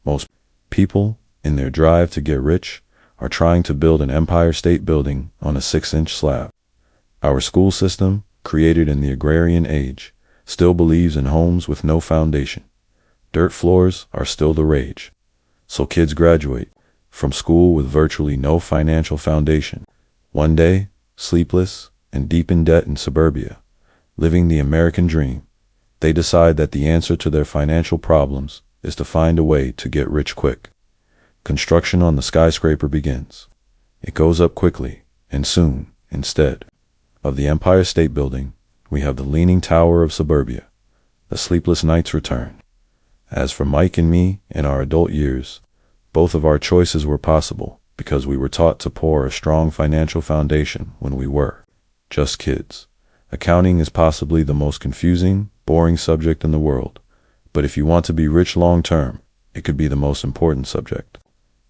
Most people, in their drive to get rich, are trying to build an Empire State Building on a 6-inch slab. Our school system, created in the agrarian age, still believes in homes with no foundation. Dirt floors are still the rage. So kids graduate from school with virtually no financial foundation. One day, sleepless and deep in debt in suburbia, living the American dream, they decide that the answer to their financial problems is to find a way to get rich quick. Construction on the skyscraper begins. It goes up quickly, and soon, instead of the Empire State Building, we have the Leaning Tower of suburbia. The sleepless nights return. As for Mike and me in our adult years, both of our choices were possible because we were taught to pour a strong financial foundation when we were just kids. Accounting is possibly the most confusing, boring subject in the world, but if you want to be rich long term, it could be the most important subject.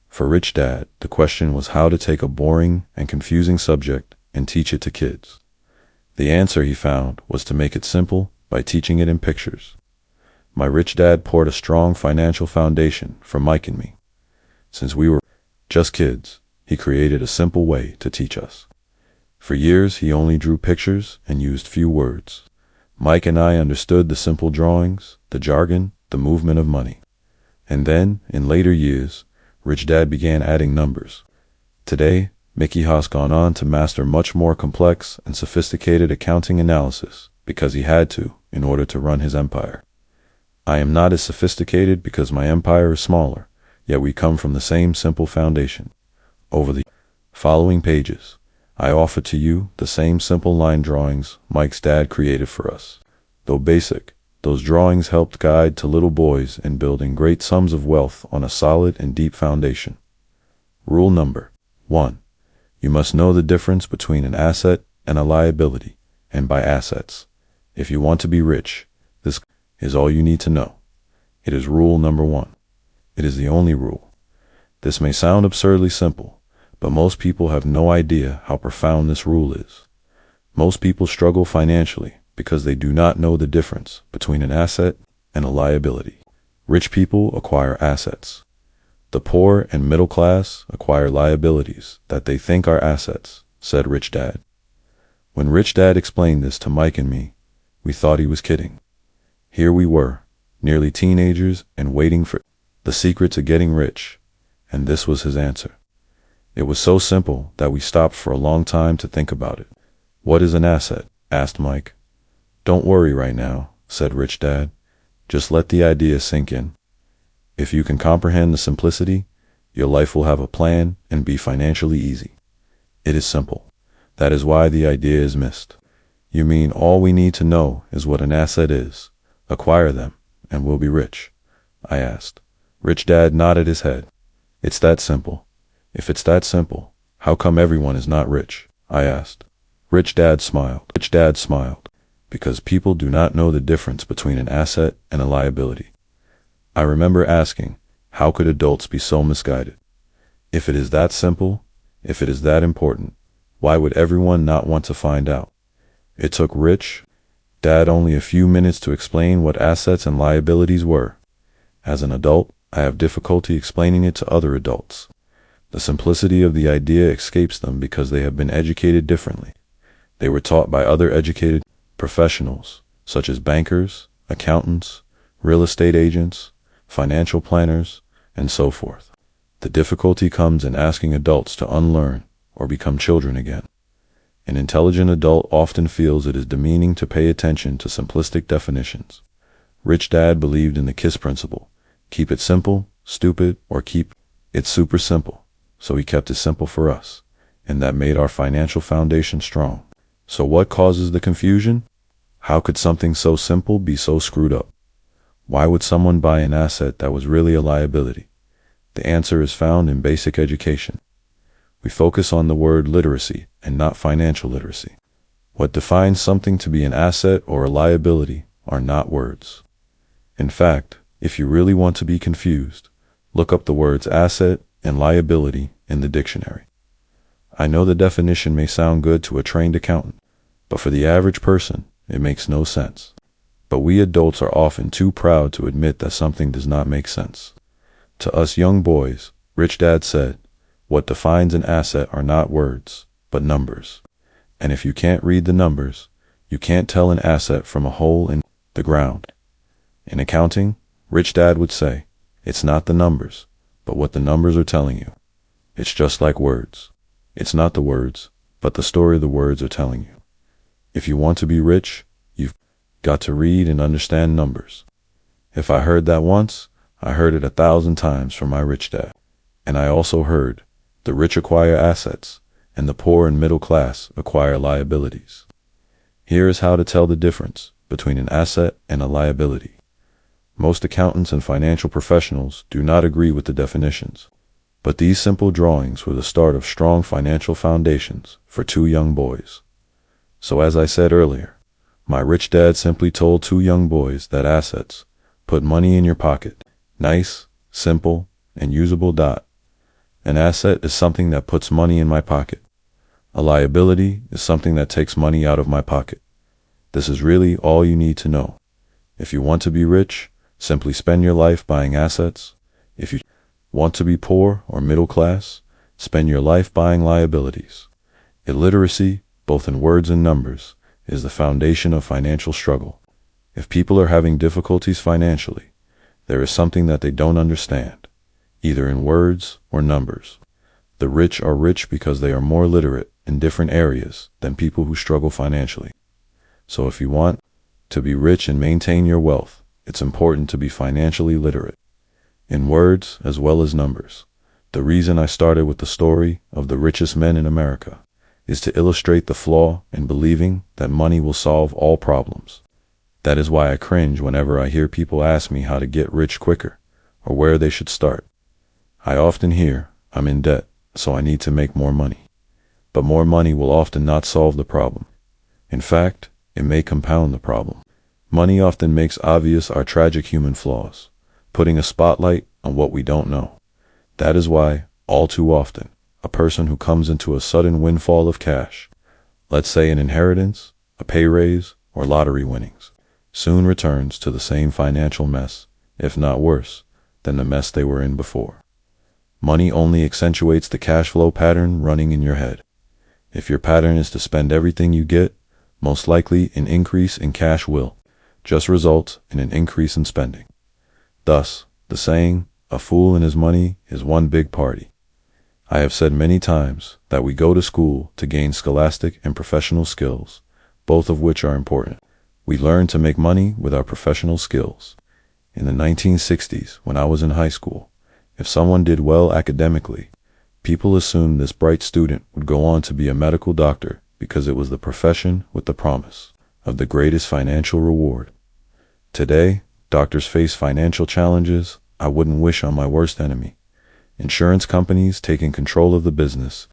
For Rich Dad, the question was how to take a boring and confusing subject and teach it to kids. The answer he found was to make it simple by teaching it in pictures. My rich dad poured a strong financial foundation for Mike and me. Since we were just kids, he created a simple way to teach us. For years, he only drew pictures and used few words. Mike and I understood the simple drawings, the jargon, the movement of money. And then, in later years, Rich Dad began adding numbers. Today, Mickey has gone on to master much more complex and sophisticated accounting analysis because he had to in order to run his empire. I am not as sophisticated because my empire is smaller, yet we come from the same simple foundation. Over the following pages, I offer to you the same simple line drawings Mike's dad created for us. Though basic, those drawings helped guide to little boys in building great sums of wealth on a solid and deep foundation. Rule number 1. You must know the difference between an asset and a liability, and by assets. If you want to be rich, this is all you need to know. It is rule number 1. It is the only rule. This may sound absurdly simple, but most people have no idea how profound this rule is. Most people struggle financially because they do not know the difference between an asset and a liability. Rich people acquire assets. The poor and middle class acquire liabilities that they think are assets, said Rich Dad. When Rich Dad explained this to Mike and me, we thought he was kidding. Here we were, nearly teenagers and waiting for the secret to getting rich, and this was his answer. It was so simple that we stopped for a long time to think about it. What is an asset? Asked Mike. Don't worry right now, said Rich Dad. Just let the idea sink in. If you can comprehend the simplicity, your life will have a plan and be financially easy. It is simple. That is why the idea is missed. You mean all we need to know is what an asset is, acquire them, and we'll be rich? I asked. Rich Dad nodded his head. It's that simple. If it's that simple, how come everyone is not rich? I asked. Rich Dad smiled. Because people do not know the difference between an asset and a liability. I remember asking, how could adults be so misguided? If it is that simple, if it is that important, why would everyone not want to find out? It took Rich Dad only a few minutes to explain what assets and liabilities were. As an adult, I have difficulty explaining it to other adults. The simplicity of the idea escapes them because they have been educated differently. They were taught by other educated professionals, such as bankers, accountants, real estate agents, financial planners, and so forth. The difficulty comes in asking adults to unlearn or become children again. An intelligent adult often feels it is demeaning to pay attention to simplistic definitions. Rich Dad believed in the KISS principle. Keep it simple, stupid, or keep it super simple. So he kept it simple for us, and that made our financial foundation strong. So what causes the confusion? How could something so simple be so screwed up? Why would someone buy an asset that was really a liability? The answer is found in basic education. We focus on the word literacy and not financial literacy. What defines something to be an asset or a liability are not words. In fact, if you really want to be confused, look up the words asset and liability in the dictionary. I know the definition may sound good to a trained accountant, but for the average person, it makes no sense. But we adults are often too proud to admit that something does not make sense. To us young boys, Rich Dad said, what defines an asset are not words, but numbers. And if you can't read the numbers, you can't tell an asset from a hole in the ground. In accounting, Rich Dad would say, it's not the numbers, but what the numbers are telling you. It's just like words. It's not the words, but the story the words are telling you. If you want to be rich, you've got to read and understand numbers. If I heard that once, I heard it 1,000 times from my Rich Dad. And I also heard, the rich acquire assets, and the poor and middle class acquire liabilities. Here is how to tell the difference between an asset and a liability. Most accountants and financial professionals do not agree with the definitions, but these simple drawings were the start of strong financial foundations for two young boys. So as I said earlier, my Rich Dad simply told two young boys that assets, put money in your pocket, nice, simple, and usable. An asset is something that puts money in my pocket. A liability is something that takes money out of my pocket. This is really all you need to know. If you want to be rich, simply spend your life buying assets. If you want to be poor or middle class, spend your life buying liabilities. Illiteracy, both in words and numbers, is the foundation of financial struggle. If people are having difficulties financially, there is something that they don't understand, either in words or numbers. The rich are rich because they are more literate in different areas than people who struggle financially. So if you want to be rich and maintain your wealth, it's important to be financially literate, in words as well as numbers. The reason I started with the story of the richest men in America is to illustrate the flaw in believing that money will solve all problems. That is why I cringe whenever I hear people ask me how to get rich quicker or where they should start. I often hear, I'm in debt, so I need to make more money. But more money will often not solve the problem. In fact, it may compound the problem. Money often makes obvious our tragic human flaws, putting a spotlight on what we don't know. That is why, all too often, a person who comes into a sudden windfall of cash, let's say an inheritance, a pay raise, or lottery winnings, soon returns to the same financial mess, if not worse, than the mess they were in before. Money only accentuates the cash flow pattern running in your head. If your pattern is to spend everything you get, most likely an increase in cash will just result in an increase in spending. Thus, the saying, a fool and his money is one big party. I have said many times that we go to school to gain scholastic and professional skills, both of which are important. We learn to make money with our professional skills. In the 1960s, when I was in high school, if someone did well academically, people assumed this bright student would go on to be a medical doctor because it was the profession with the promise of the greatest financial reward. Today, doctors face financial challenges I wouldn't wish on my worst enemy. Insurance companies taking control of the business,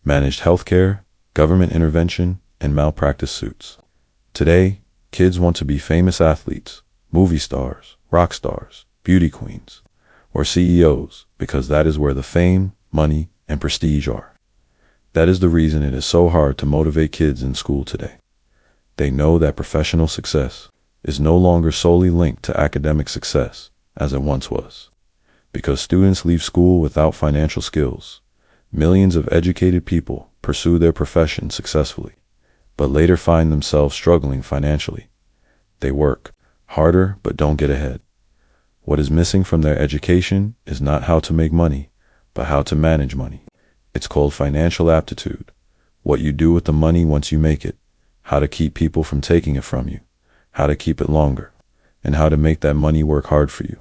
managed healthcare, government intervention, and malpractice suits. Today, kids want to be famous athletes, movie stars, rock stars, beauty queens, or CEOs because that is where the fame, money, and prestige are. That is the reason it is so hard to motivate kids in school today. They know that professional success is no longer solely linked to academic success, as it once was. Because students leave school without financial skills, millions of educated people pursue their profession successfully, but later find themselves struggling financially. They work harder but don't get ahead. What is missing from their education is not how to make money, but how to manage money. It's called financial aptitude. What you do with the money once you make it, how to keep people from taking it from you, how to keep it longer, and how to make that money work hard for you.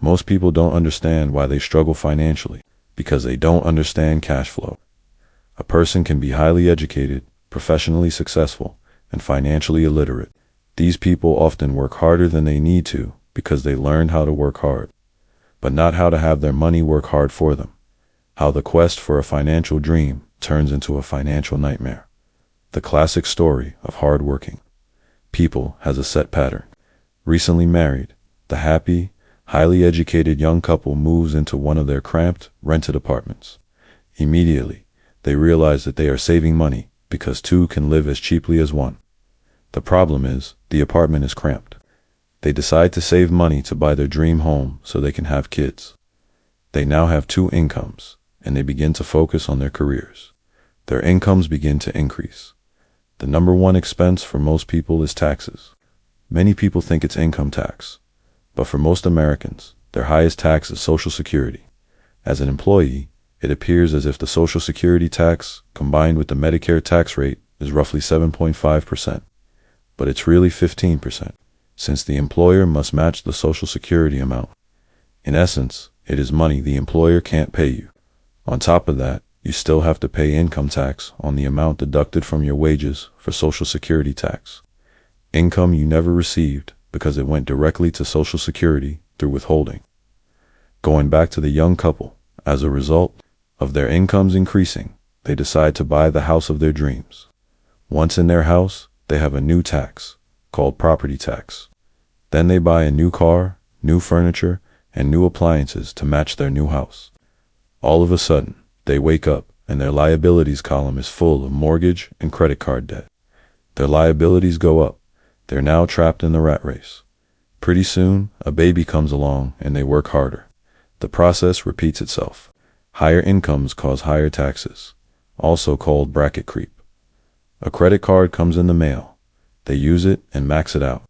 Most people don't understand why they struggle financially, because they don't understand cash flow. A person can be highly educated, professionally successful, and financially illiterate. These people often work harder than they need to because they learned how to work hard, but not how to have their money work hard for them. How the quest for a financial dream turns into a financial nightmare. The classic story of hard-working people has a set pattern. Recently married, the happy, highly educated young couple moves into one of their cramped, rented apartments. Immediately, they realize that they are saving money because two can live as cheaply as one. The problem is, the apartment is cramped. They decide to save money to buy their dream home so they can have kids. They now have two incomes, and they begin to focus on their careers. Their incomes begin to increase. The number one expense for most people is taxes. Many people think it's income tax, but for most Americans, their highest tax is Social Security. As an employee, it appears as if the Social Security tax combined with the Medicare tax rate is roughly 7.5%, but it's really 15%, since the employer must match the Social Security amount. In essence, it is money the employer can't pay you. On top of that, you still have to pay income tax on the amount deducted from your wages for Social Security tax. Income you never received because it went directly to Social Security through withholding. Going back to the young couple, as a result of their incomes increasing, they decide to buy the house of their dreams. Once in their house, they have a new tax, called property tax. Then they buy a new car, new furniture, and new appliances to match their new house. All of a sudden, they wake up and their liabilities column is full of mortgage and credit card debt. Their liabilities go up. They're now trapped in the rat race. Pretty soon, a baby comes along and they work harder. The process repeats itself. Higher incomes cause higher taxes, also called bracket creep. A credit card comes in the mail. They use it and max it out.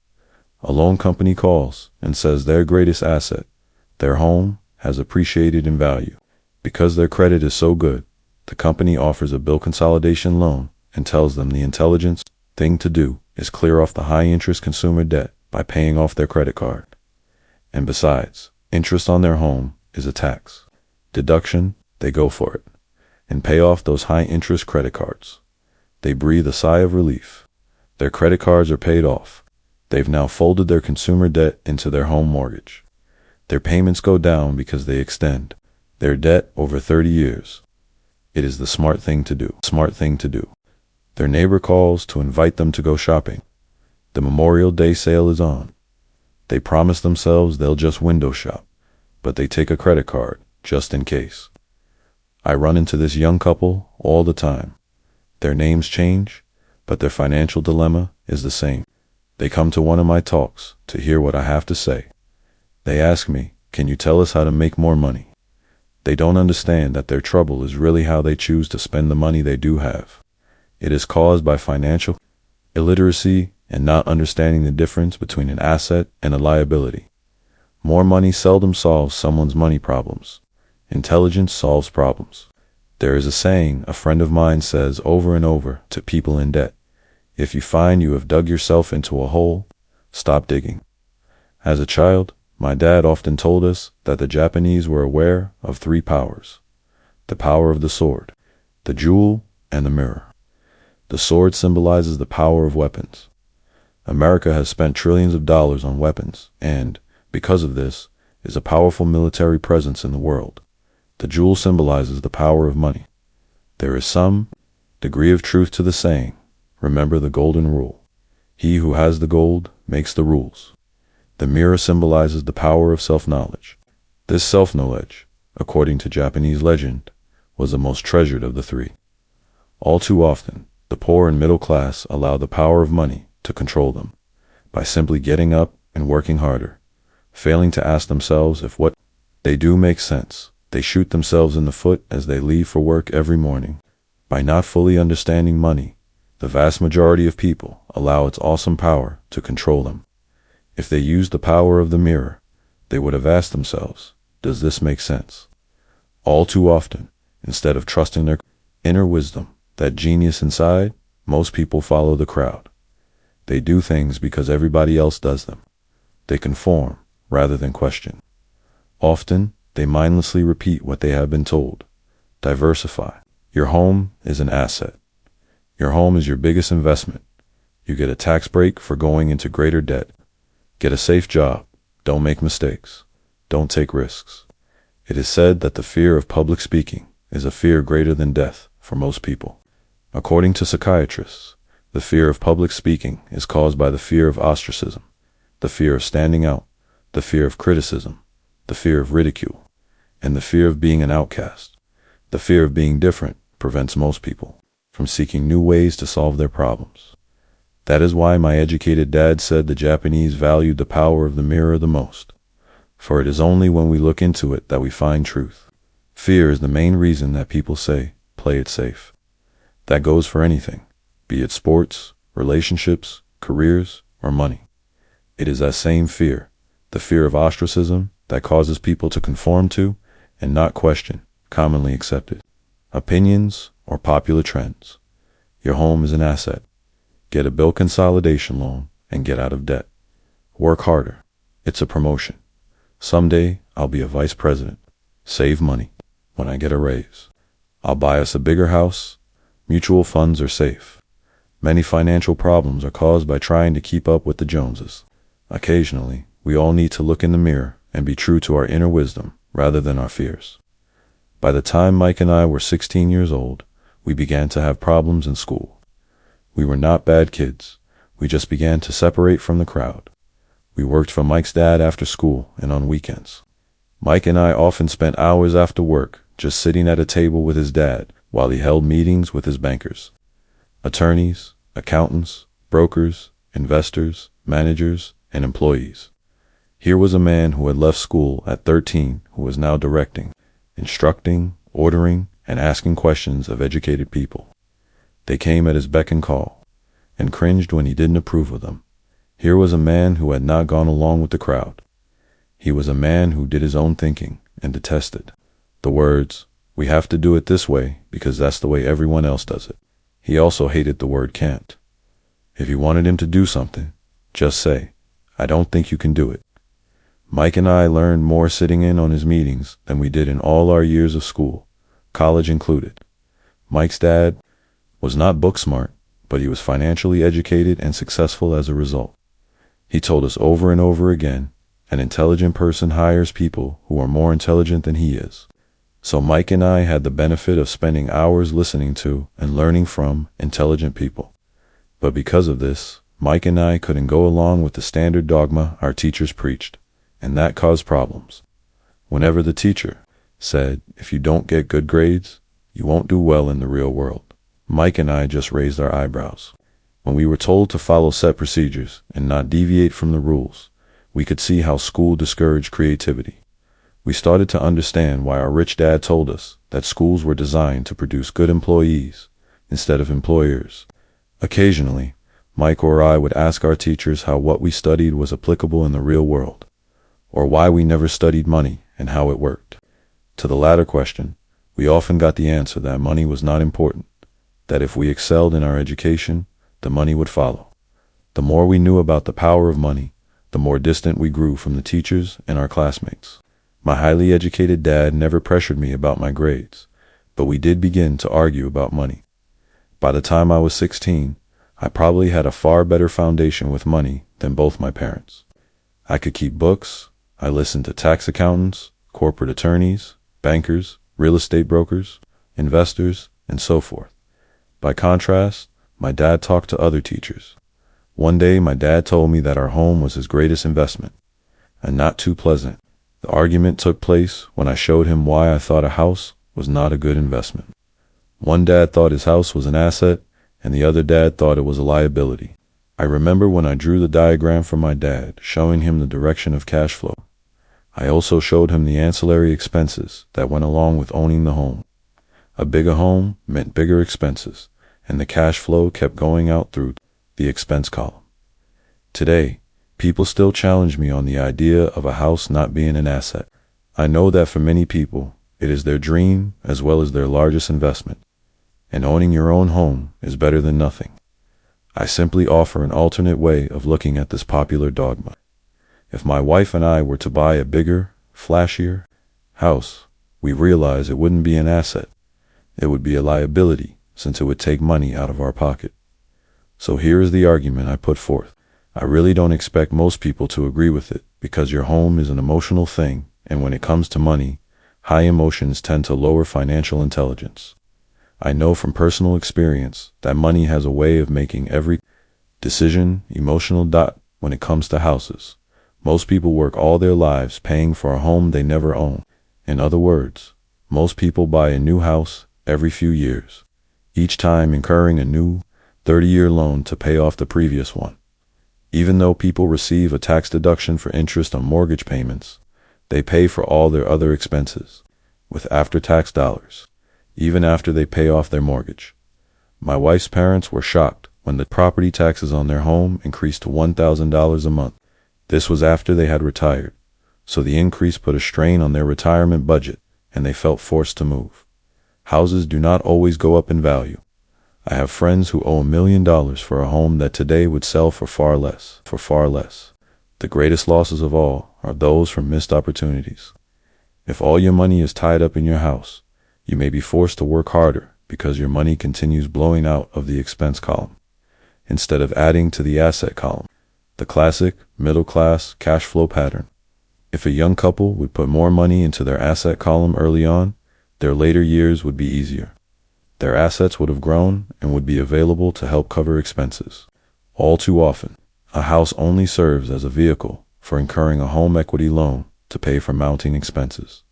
A loan company calls and says their greatest asset, their home, has appreciated in value. Because their credit is so good, the company offers a bill consolidation loan and tells them the intelligent thing to do is clear off the high-interest consumer debt by paying off their credit card. And besides, interest on their home is a tax. Deduction, they go for it. and pay off those high-interest credit cards. They breathe a sigh of relief. Their credit cards are paid off. They've now folded their consumer debt into their home mortgage. Their payments go down because they extend their debt over 30 years. It is the smart thing to do. Smart thing to do. Their neighbor calls to invite them to go shopping. The Memorial Day sale is on. They promise themselves they'll just window shop, but they take a credit card just in case. I run into this young couple all the time. Their names change, but their financial dilemma is the same. They come to one of my talks to hear what I have to say. They ask me, "Can you tell us how to make more money?" They don't understand that their trouble is really how they choose to spend the money they do have. It is caused by financial illiteracy and not understanding the difference between an asset and a liability. More money seldom solves someone's money problems. Intelligence solves problems. There is a saying a friend of mine says over and over to people in debt: if you find you have dug yourself into a hole, stop digging. As a child, my dad often told us that the Japanese were aware of three powers: the power of the sword, the jewel, and the mirror. The sword symbolizes the power of weapons. America has spent trillions of dollars on weapons and, because of this, is a powerful military presence in the world. The jewel symbolizes the power of money. There is some degree of truth to the saying, remember the golden rule. He who has the gold makes the rules. The mirror symbolizes the power of self-knowledge. This self-knowledge, according to Japanese legend, was the most treasured of the three. All too often, the poor and middle class allow the power of money to control them by simply getting up and working harder, failing to ask themselves if what they do makes sense. They shoot themselves in the foot as they leave for work every morning. By not fully understanding money, the vast majority of people allow its awesome power to control them. If they used the power of the mirror, they would have asked themselves, does this make sense? All too often, instead of trusting their inner wisdom, that genius inside, most people follow the crowd. They do things because everybody else does them. They conform rather than question. Often, they mindlessly repeat what they have been told. Diversify. Your home is an asset. Your home is your biggest investment. You get a tax break for going into greater debt. Get a safe job. Don't make mistakes. Don't take risks. It is said that the fear of public speaking is a fear greater than death for most people. According to psychiatrists, the fear of public speaking is caused by the fear of ostracism, the fear of standing out, the fear of criticism, the fear of ridicule, and the fear of being an outcast. The fear of being different prevents most people from seeking new ways to solve their problems. That is why my educated dad said the Japanese valued the power of the mirror the most, for it is only when we look into it that we find truth. Fear is the main reason that people say, play it safe. That goes for anything, be it sports, relationships, careers, or money. It is that same fear, the fear of ostracism, that causes people to conform to, and not question, commonly accepted opinions or popular trends. Your home is an asset. Get a bill consolidation loan and get out of debt. Work harder. It's a promotion. Someday I'll be a vice president. Save money. When I get a raise, I'll buy us a bigger house. Mutual funds are safe. Many financial problems are caused by trying to keep up with the Joneses. Occasionally, we all need to look in the mirror and be true to our inner wisdom rather than our fears. By the time Mike and I were 16 years old, we began to have problems in school. We were not bad kids. We just began to separate from the crowd. We worked for Mike's dad after school and on weekends. Mike and I often spent hours after work just sitting at a table with his dad while he held meetings with his bankers, attorneys, accountants, brokers, investors, managers, and employees. Here was a man who had left school at 13 who was now directing, instructing, ordering, and asking questions of educated people. They came at his beck and call, and cringed when he didn't approve of them. Here was a man who had not gone along with the crowd. He was a man who did his own thinking and detested the words, "We have to do it this way because that's the way everyone else does it." He also hated the word can't. If you wanted him to do something, just say, "I don't think you can do it." Mike and I learned more sitting in on his meetings than we did in all our years of school, college included. Mike's dad was not book smart, but he was financially educated and successful as a result. He told us over and over again, an intelligent person hires people who are more intelligent than he is. So Mike and I had the benefit of spending hours listening to and learning from intelligent people. But because of this, Mike and I couldn't go along with the standard dogma our teachers preached, and that caused problems. Whenever the teacher said, if you don't get good grades, you won't do well in the real world, Mike and I just raised our eyebrows. When we were told to follow set procedures and not deviate from the rules, we could see how school discouraged creativity. We started to understand why our rich dad told us that schools were designed to produce good employees instead of employers. Occasionally, Mike or I would ask our teachers how what we studied was applicable in the real world, or why we never studied money and how it worked. To the latter question, we often got the answer that money was not important, that if we excelled in our education, the money would follow. The more we knew about the power of money, the more distant we grew from the teachers and our classmates. My highly educated dad never pressured me about my grades, but we did begin to argue about money. By the time I was 16, I probably had a far better foundation with money than both my parents. I could keep books, I listened to tax accountants, corporate attorneys, bankers, real estate brokers, investors, and so forth. By contrast, my dad talked to other teachers. One day, my dad told me that our home was his greatest investment, and not too pleasant. The argument took place when I showed him why I thought a house was not a good investment. One dad thought his house was an asset, and the other dad thought it was a liability. I remember when I drew the diagram for my dad, showing him the direction of cash flow. I also showed him the ancillary expenses that went along with owning the home. A bigger home meant bigger expenses, and the cash flow kept going out through the expense column. Today, people still challenge me on the idea of a house not being an asset. I know that for many people, it is their dream as well as their largest investment, and owning your own home is better than nothing. I simply offer an alternate way of looking at this popular dogma. If my wife and I were to buy a bigger, flashier house, we realize it wouldn't be an asset. It would be a liability, since it would take money out of our pocket. So here is the argument I put forth. I really don't expect most people to agree with it, because your home is an emotional thing, and when it comes to money, high emotions tend to lower financial intelligence. I know from personal experience that money has a way of making every decision emotional. When it comes to houses, most people work all their lives paying for a home they never own. In other words, most people buy a new house every few years, each time incurring a new 30-year loan to pay off the previous one. Even though people receive a tax deduction for interest on mortgage payments, they pay for all their other expenses with after-tax dollars, even after they pay off their mortgage. My wife's parents were shocked when the property taxes on their home increased to $1,000 a month. This was after they had retired, so the increase put a strain on their retirement budget, and they felt forced to move. Houses do not always go up in value. I have friends who owe $1 million for a home that today would sell for far less. The greatest losses of all are those from missed opportunities. If all your money is tied up in your house, you may be forced to work harder because your money continues blowing out of the expense column, instead of adding to the asset column. The classic middle-class cash flow pattern. If a young couple would put more money into their asset column early on, their later years would be easier. Their assets would have grown and would be available to help cover expenses. All too often, a house only serves as a vehicle for incurring a home equity loan to pay for mounting expenses.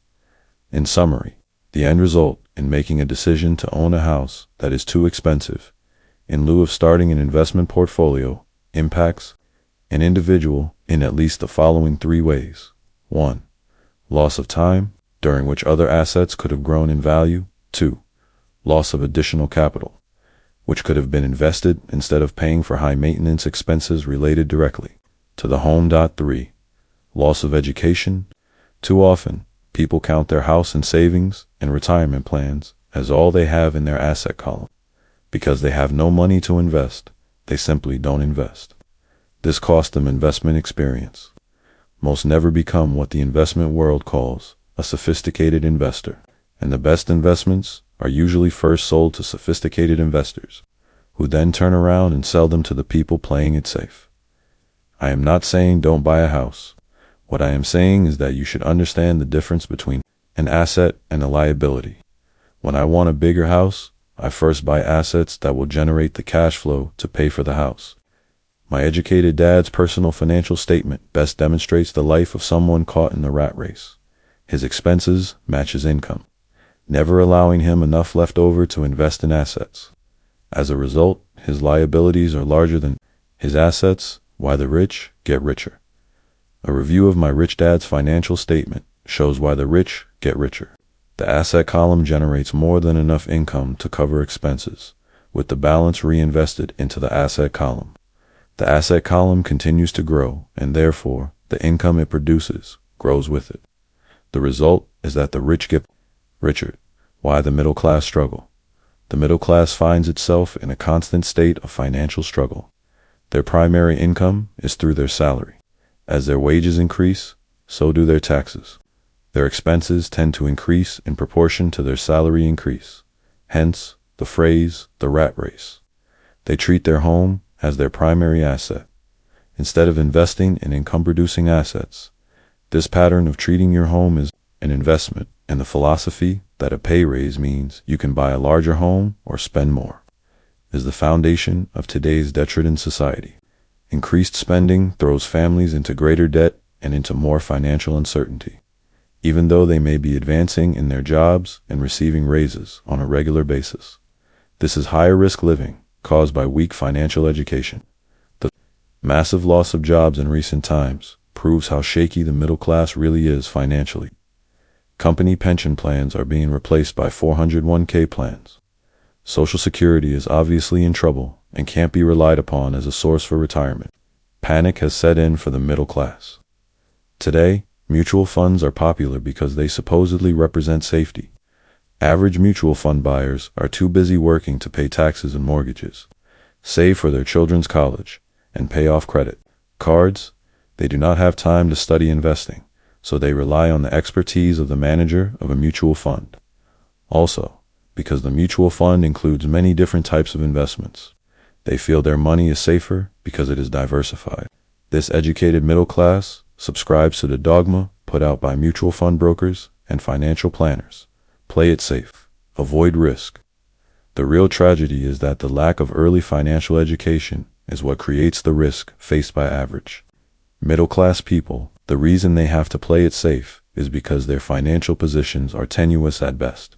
In summary, the end result in making a decision to own a house that is too expensive, in lieu of starting an investment portfolio, impacts an individual in at least the following 3 ways. 1. Loss of time, during which other assets could have grown in value. 2. Loss of additional capital, which could have been invested instead of paying for high maintenance expenses related directly to the home. 3. Loss of education. Too often, people count their house and savings and retirement plans as all they have in their asset column. Because they have no money to invest, they simply don't invest. This costs them investment experience. Most never become what the investment world calls a sophisticated investor, and the best investments are usually first sold to sophisticated investors, who then turn around and sell them to the people playing it safe. I am not saying don't buy a house. What I am saying is that you should understand the difference between an asset and a liability. When I want a bigger house, I first buy assets that will generate the cash flow to pay for the house. My educated dad's personal financial statement best demonstrates the life of someone caught in the rat race. His expenses match his income, never allowing him enough left over to invest in assets. As a result, his liabilities are larger than his assets. Why the rich get richer. A review of my rich dad's financial statement shows why the rich get richer. The asset column generates more than enough income to cover expenses, with the balance reinvested into the asset column. The asset column continues to grow, and therefore, the income it produces grows with it. The result is that the rich get richer. Why the middle class struggle? The middle class finds itself in a constant state of financial struggle. Their primary income is through their salary. As their wages increase, so do their taxes. Their expenses tend to increase in proportion to their salary increase. Hence, the phrase, the rat race. They treat their home as their primary asset, instead of investing in income-producing assets. This pattern of treating your home as an investment, and the philosophy that a pay raise means you can buy a larger home or spend more, is the foundation of today's debt-ridden society. Increased spending throws families into greater debt and into more financial uncertainty, even though they may be advancing in their jobs and receiving raises on a regular basis. This is higher risk living caused by weak financial education. The massive loss of jobs in recent times proves how shaky the middle class really is financially. Company pension plans are being replaced by 401k plans. Social Security is obviously in trouble and can't be relied upon as a source for retirement. Panic has set in for the middle class. Today, mutual funds are popular because they supposedly represent safety. Average mutual fund buyers are too busy working to pay taxes and mortgages, save for their children's college, and pay off credit cards. They do not have time to study investing, so they rely on the expertise of the manager of a mutual fund. Also, because the mutual fund includes many different types of investments, they feel their money is safer because it is diversified. This educated middle class subscribes to the dogma put out by mutual fund brokers and financial planners. Play it safe. Avoid risk. The real tragedy is that the lack of early financial education is what creates the risk faced by average middle class people. The reason they have to play it safe is because their financial positions are tenuous at best.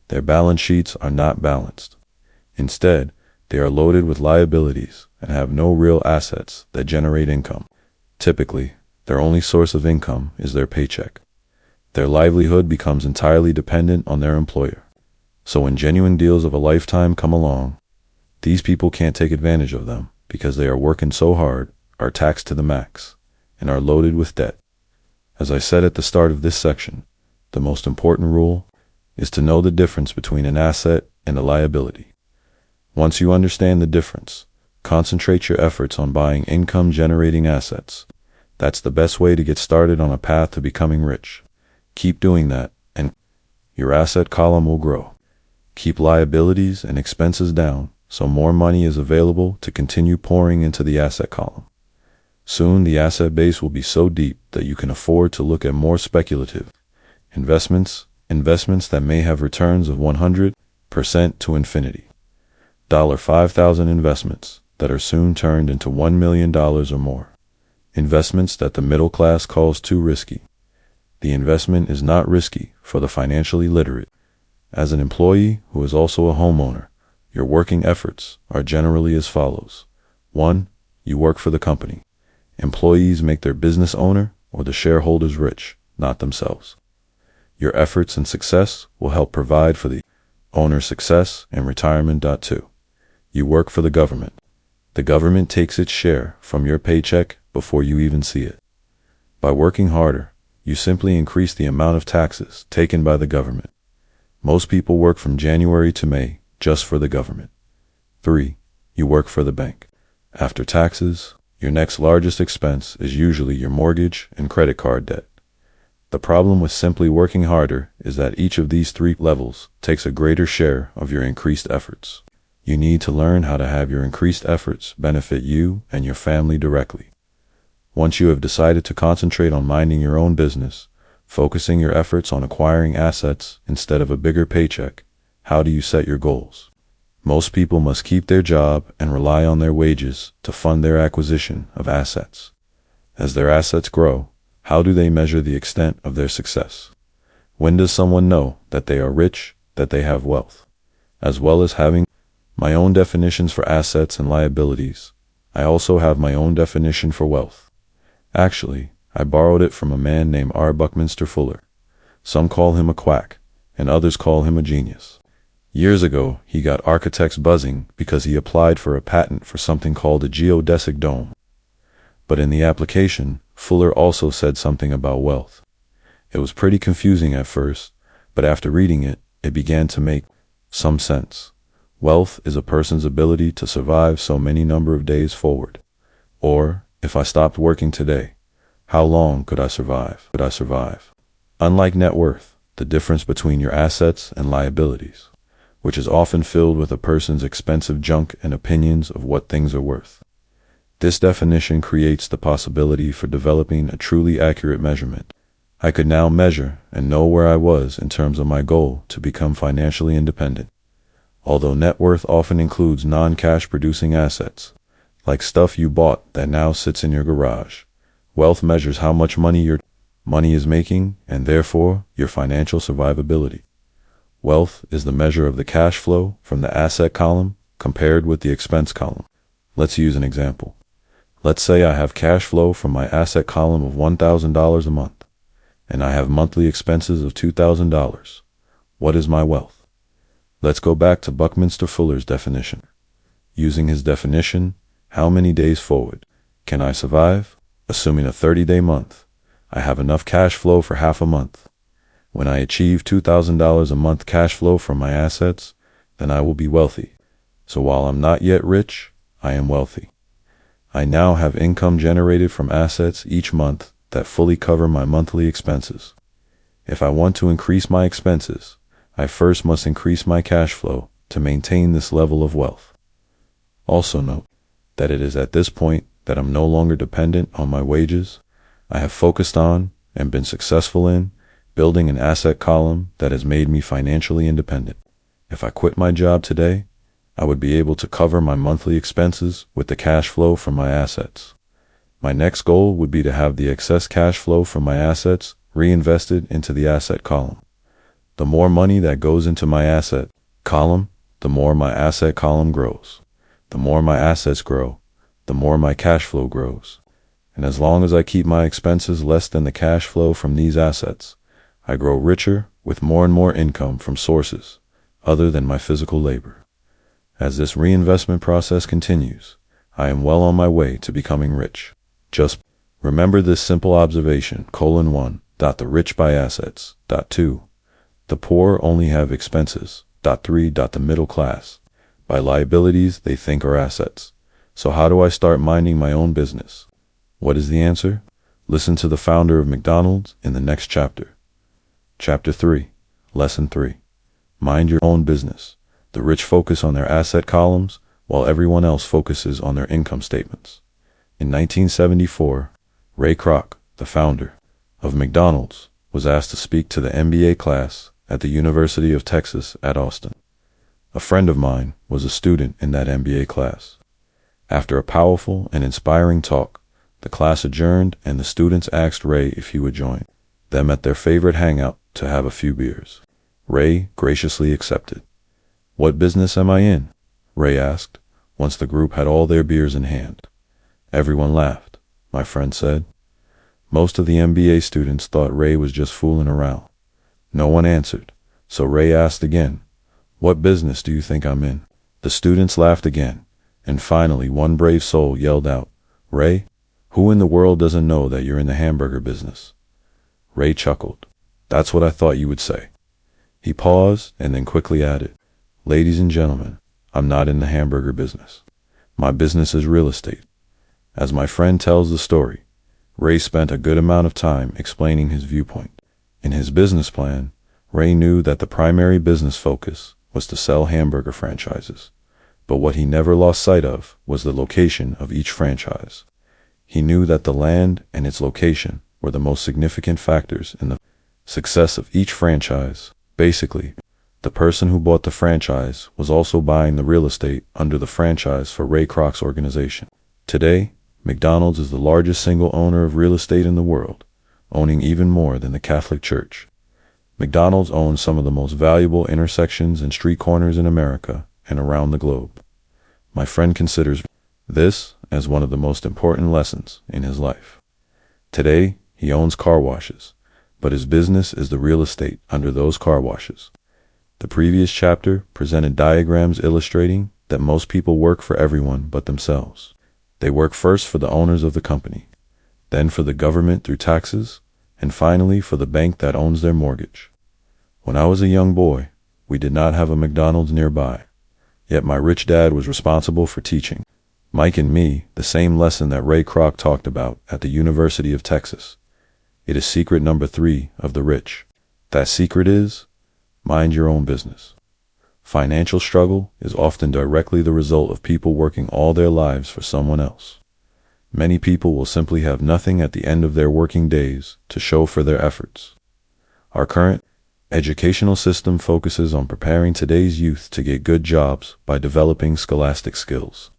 Their balance sheets are not balanced. Instead, they are loaded with liabilities and have no real assets that generate income. Typically, their only source of income is their paycheck. Their livelihood becomes entirely dependent on their employer. So when genuine deals of a lifetime come along, these people can't take advantage of them because they are working so hard, are taxed to the max, and are loaded with debt. As I said at the start of this section, the most important rule is to know the difference between an asset and a liability. Once you understand the difference, concentrate your efforts on buying income-generating assets. That's the best way to get started on a path to becoming rich. Keep doing that, and your asset column will grow. Keep liabilities and expenses down so more money is available to continue pouring into the asset column. Soon the asset base will be so deep that you can afford to look at more speculative investments that may have returns of 100% to infinity. $5,000 investments that are soon turned into $1 million or more. Investments that the middle class calls too risky. The investment is not risky for the financially literate. As an employee who is also a homeowner, your working efforts are generally as follows. 1. You work for the company. Employees make their business owner or the shareholders rich, not themselves. Your efforts and success will help provide for the owner's success and retirement. 2. You work for the government. The government takes its share from your paycheck before you even see it. By working harder, you simply increase the amount of taxes taken by the government. Most people work from January to May just for the government. 3. You work for the bank. After taxes, your next largest expense is usually your mortgage and credit card debt. The problem with simply working harder is that each of these three levels takes a greater share of your increased efforts. You need to learn how to have your increased efforts benefit you and your family directly. Once you have decided to concentrate on minding your own business, focusing your efforts on acquiring assets instead of a bigger paycheck, how do you set your goals? Most people must keep their job and rely on their wages to fund their acquisition of assets. As their assets grow, how do they measure the extent of their success? When does someone know that they are rich, that they have wealth? As well as having my own definitions for assets and liabilities, I also have my own definition for wealth. Actually, I borrowed it from a man named R. Buckminster Fuller. Some call him a quack, and others call him a genius. Years ago, he got architects buzzing because he applied for a patent for something called a geodesic dome. But in the application, Fuller also said something about wealth. It was pretty confusing at first, but after reading it, it began to make some sense. Wealth is a person's ability to survive so many number of days forward. Or, if I stopped working today, how long could I survive? Unlike net worth, the difference between your assets and liabilities, which is often filled with a person's expensive junk and opinions of what things are worth. This definition creates the possibility for developing a truly accurate measurement. I could now measure and know where I was in terms of my goal to become financially independent. Although net worth often includes non-cash producing assets, like stuff you bought that now sits in your garage, wealth measures how much money your money is making and therefore your financial survivability. Wealth is the measure of the cash flow from the asset column compared with the expense column. Let's use an example. Let's say I have cash flow from my asset column of $1,000 a month, and I have monthly expenses of $2,000. What is my wealth? Let's go back to Buckminster Fuller's definition. Using his definition, how many days forward can I survive? Assuming a 30-day month, I have enough cash flow for half a month. When I achieve $2,000 a month cash flow from my assets, then I will be wealthy. So while I'm not yet rich, I am wealthy. I now have income generated from assets each month that fully cover my monthly expenses. If I want to increase my expenses, I first must increase my cash flow to maintain this level of wealth. Also note that it is at this point that I'm no longer dependent on my wages. I have focused on and been successful in building an asset column that has made me financially independent. If I quit my job today, I would be able to cover my monthly expenses with the cash flow from my assets. My next goal would be to have the excess cash flow from my assets reinvested into the asset column. The more money that goes into my asset column, the more my asset column grows. The more my assets grow, the more my cash flow grows. And as long as I keep my expenses less than the cash flow from these assets, I grow richer with more and more income from sources other than my physical labor. As this reinvestment process continues, I am well on my way to becoming rich. Just remember this simple observation, 1. The rich buy assets. 2. The poor only have expenses. 3. The middle class buy liabilities they think are assets. So how do I start minding my own business? What is the answer? Listen to the founder of McDonald's in the next chapter. Chapter 3, Lesson 3. Mind your own business. The rich focus on their asset columns, while everyone else focuses on their income statements. In 1974, Ray Kroc, the founder of McDonald's, was asked to speak to the MBA class at the University of Texas at Austin. A friend of mine was a student in that MBA class. After a powerful and inspiring talk, the class adjourned and the students asked Ray if he would join them at their favorite hangout to have a few beers. Ray graciously accepted. "What business am I in?" Ray asked, once the group had all their beers in hand. Everyone laughed, my friend said. Most of the MBA students thought Ray was just fooling around. No one answered, so Ray asked again, "What business do you think I'm in?" The students laughed again, and finally one brave soul yelled out, "Ray, who in the world doesn't know that you're in the hamburger business?" Ray chuckled. "That's what I thought you would say." He paused and then quickly added, "Ladies and gentlemen, I'm not in the hamburger business. My business is real estate." As my friend tells the story, Ray spent a good amount of time explaining his viewpoint. In his business plan, Ray knew that the primary business focus was to sell hamburger franchises, but what he never lost sight of was the location of each franchise. He knew that the land and its location were the most significant factors in the success of each franchise. Basically, the person who bought the franchise was also buying the real estate under the franchise for Ray Kroc's organization. Today, McDonald's is the largest single owner of real estate in the world, owning even more than the Catholic Church. McDonald's owns some of the most valuable intersections and street corners in America and around the globe. My friend considers this as one of the most important lessons in his life. Today, he owns car washes, but his business is the real estate under those car washes. The previous chapter presented diagrams illustrating that most people work for everyone but themselves. They work first for the owners of the company, then for the government through taxes, and finally for the bank that owns their mortgage. When I was a young boy, we did not have a McDonald's nearby, yet my rich dad was responsible for teaching Mike and me the same lesson that Ray Kroc talked about at the University of Texas. It is secret number 3 of the rich. That secret is, mind your own business. Financial struggle is often directly the result of people working all their lives for someone else. Many people will simply have nothing at the end of their working days to show for their efforts. Our current educational system focuses on preparing today's youth to get good jobs by developing scholastic skills.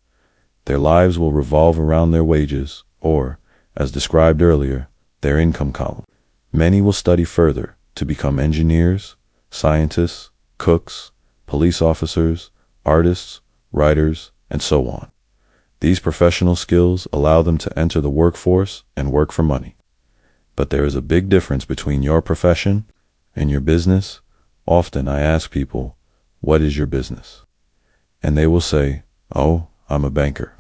Their lives will revolve around their wages, or, as described earlier, their income column. Many will study further to become engineers, scientists, cooks, police officers, artists, writers, and so on. These professional skills allow them to enter the workforce and work for money. But there is a big difference between your profession and your business. Often I ask people, what is your business? And they will say, oh, I'm a banker.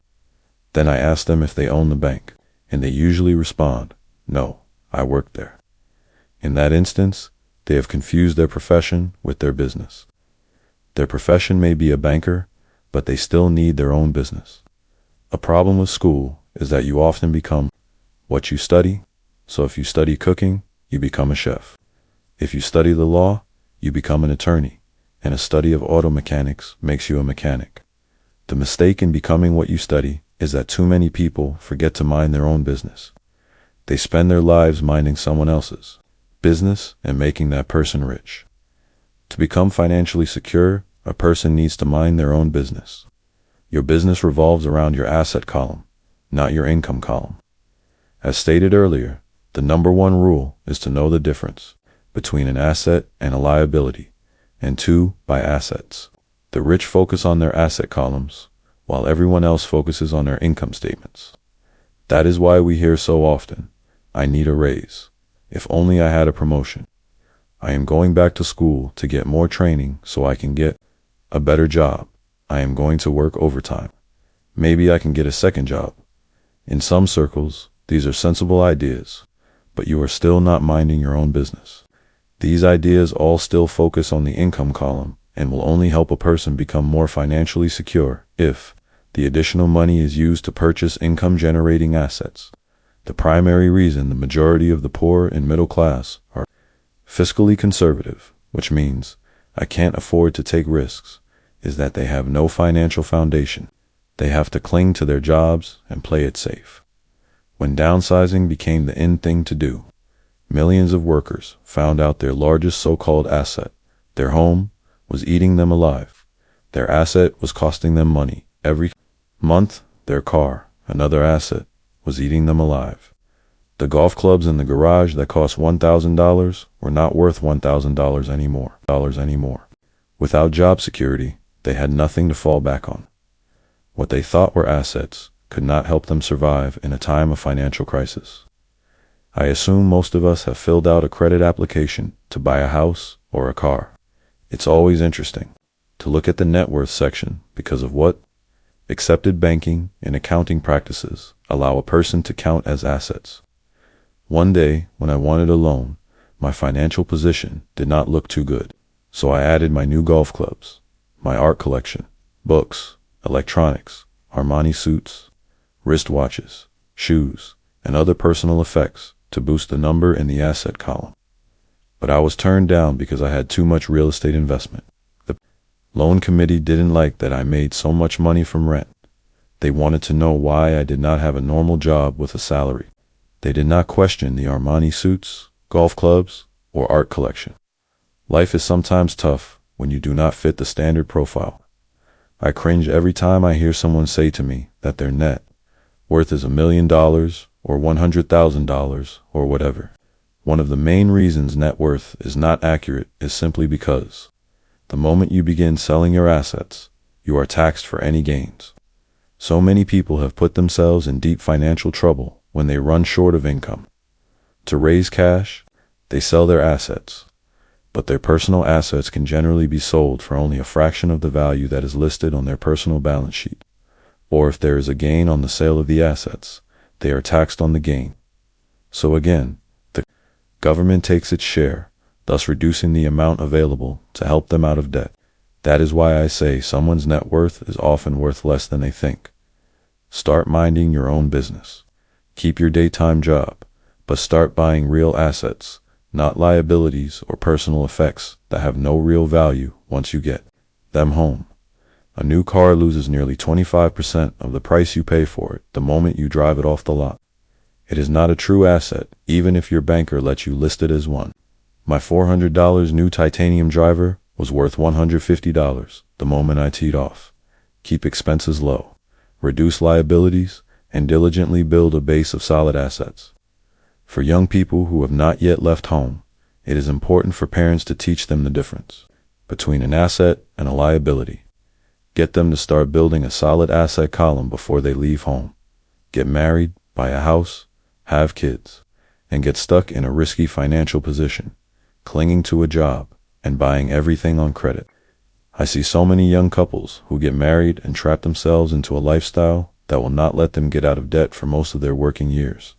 Then I ask them if they own the bank, and they usually respond, no, I work there. In that instance, they have confused their profession with their business. Their profession may be a banker, but they still need their own business. A problem with school is that you often become what you study. So if you study cooking, you become a chef. If you study the law, you become an attorney, and a study of auto mechanics makes you a mechanic. The mistake in becoming what you study is that too many people forget to mind their own business. They spend their lives minding someone else's business and making that person rich. To become financially secure, a person needs to mind their own business. Your business revolves around your asset column, not your income column. As stated earlier, the number 1 rule is to know the difference between an asset and a liability, and to buy assets. The rich focus on their asset columns, while everyone else focuses on their income statements. That is why we hear so often, I need a raise. If only I had a promotion. I am going back to school to get more training so I can get a better job. I am going to work overtime. Maybe I can get a second job. In some circles, these are sensible ideas, but you are still not minding your own business. These ideas all still focus on the income column and will only help a person become more financially secure if the additional money is used to purchase income-generating assets. The primary reason the majority of the poor and middle class are fiscally conservative, which means I can't afford to take risks, is that they have no financial foundation. They have to cling to their jobs and play it safe. When downsizing became the in thing to do, millions of workers found out their largest so-called asset, their home, was eating them alive. Their asset was costing them money every month. Their car, another asset, was eating them alive. The golf clubs in the garage that cost $1,000 were not worth $1,000 anymore. Without job security, they had nothing to fall back on. What they thought were assets could not help them survive in a time of financial crisis. I assume most of us have filled out a credit application to buy a house or a car. It's always interesting to look at the net worth section because of what accepted banking and accounting practices allow a person to count as assets. One day, when I wanted a loan, my financial position did not look too good, so I added my new golf clubs, my art collection, books, electronics, Armani suits, wristwatches, shoes, and other personal effects to boost the number in the asset column. but I was turned down because I had too much real estate investment. The loan committee didn't like that I made so much money from rent. They wanted to know why I did not have a normal job with a salary. They did not question the Armani suits, golf clubs, or art collection. Life is sometimes tough when you do not fit the standard profile. I cringe every time I hear someone say to me that their net worth is $1 million or $100,000 or whatever. One of the main reasons net worth is not accurate is simply because the moment you begin selling your assets, you are taxed for any gains. So many people have put themselves in deep financial trouble when they run short of income. To raise cash, they sell their assets, but their personal assets can generally be sold for only a fraction of the value that is listed on their personal balance sheet. Or if there is a gain on the sale of the assets, they are taxed on the gain. So again, the government takes its share, thus reducing the amount available to help them out of debt. That is why I say someone's net worth is often worth less than they think. Start minding your own business. Keep your daytime job, but start buying real assets, not liabilities or personal effects that have no real value once you get them home. A new car loses nearly 25% of the price you pay for it the moment you drive it off the lot. It is not a true asset, even if your banker lets you list it as one. My $400 new titanium driver was worth $150 the moment I teed off. Keep expenses low, reduce liabilities, and diligently build a base of solid assets. For young people who have not yet left home, it is important for parents to teach them the difference between an asset and a liability. Get them to start building a solid asset column before they leave home. Get married, buy a house, have kids, and get stuck in a risky financial position, clinging to a job and buying everything on credit. I see so many young couples who get married and trap themselves into a lifestyle that will not let them get out of debt for most of their working years.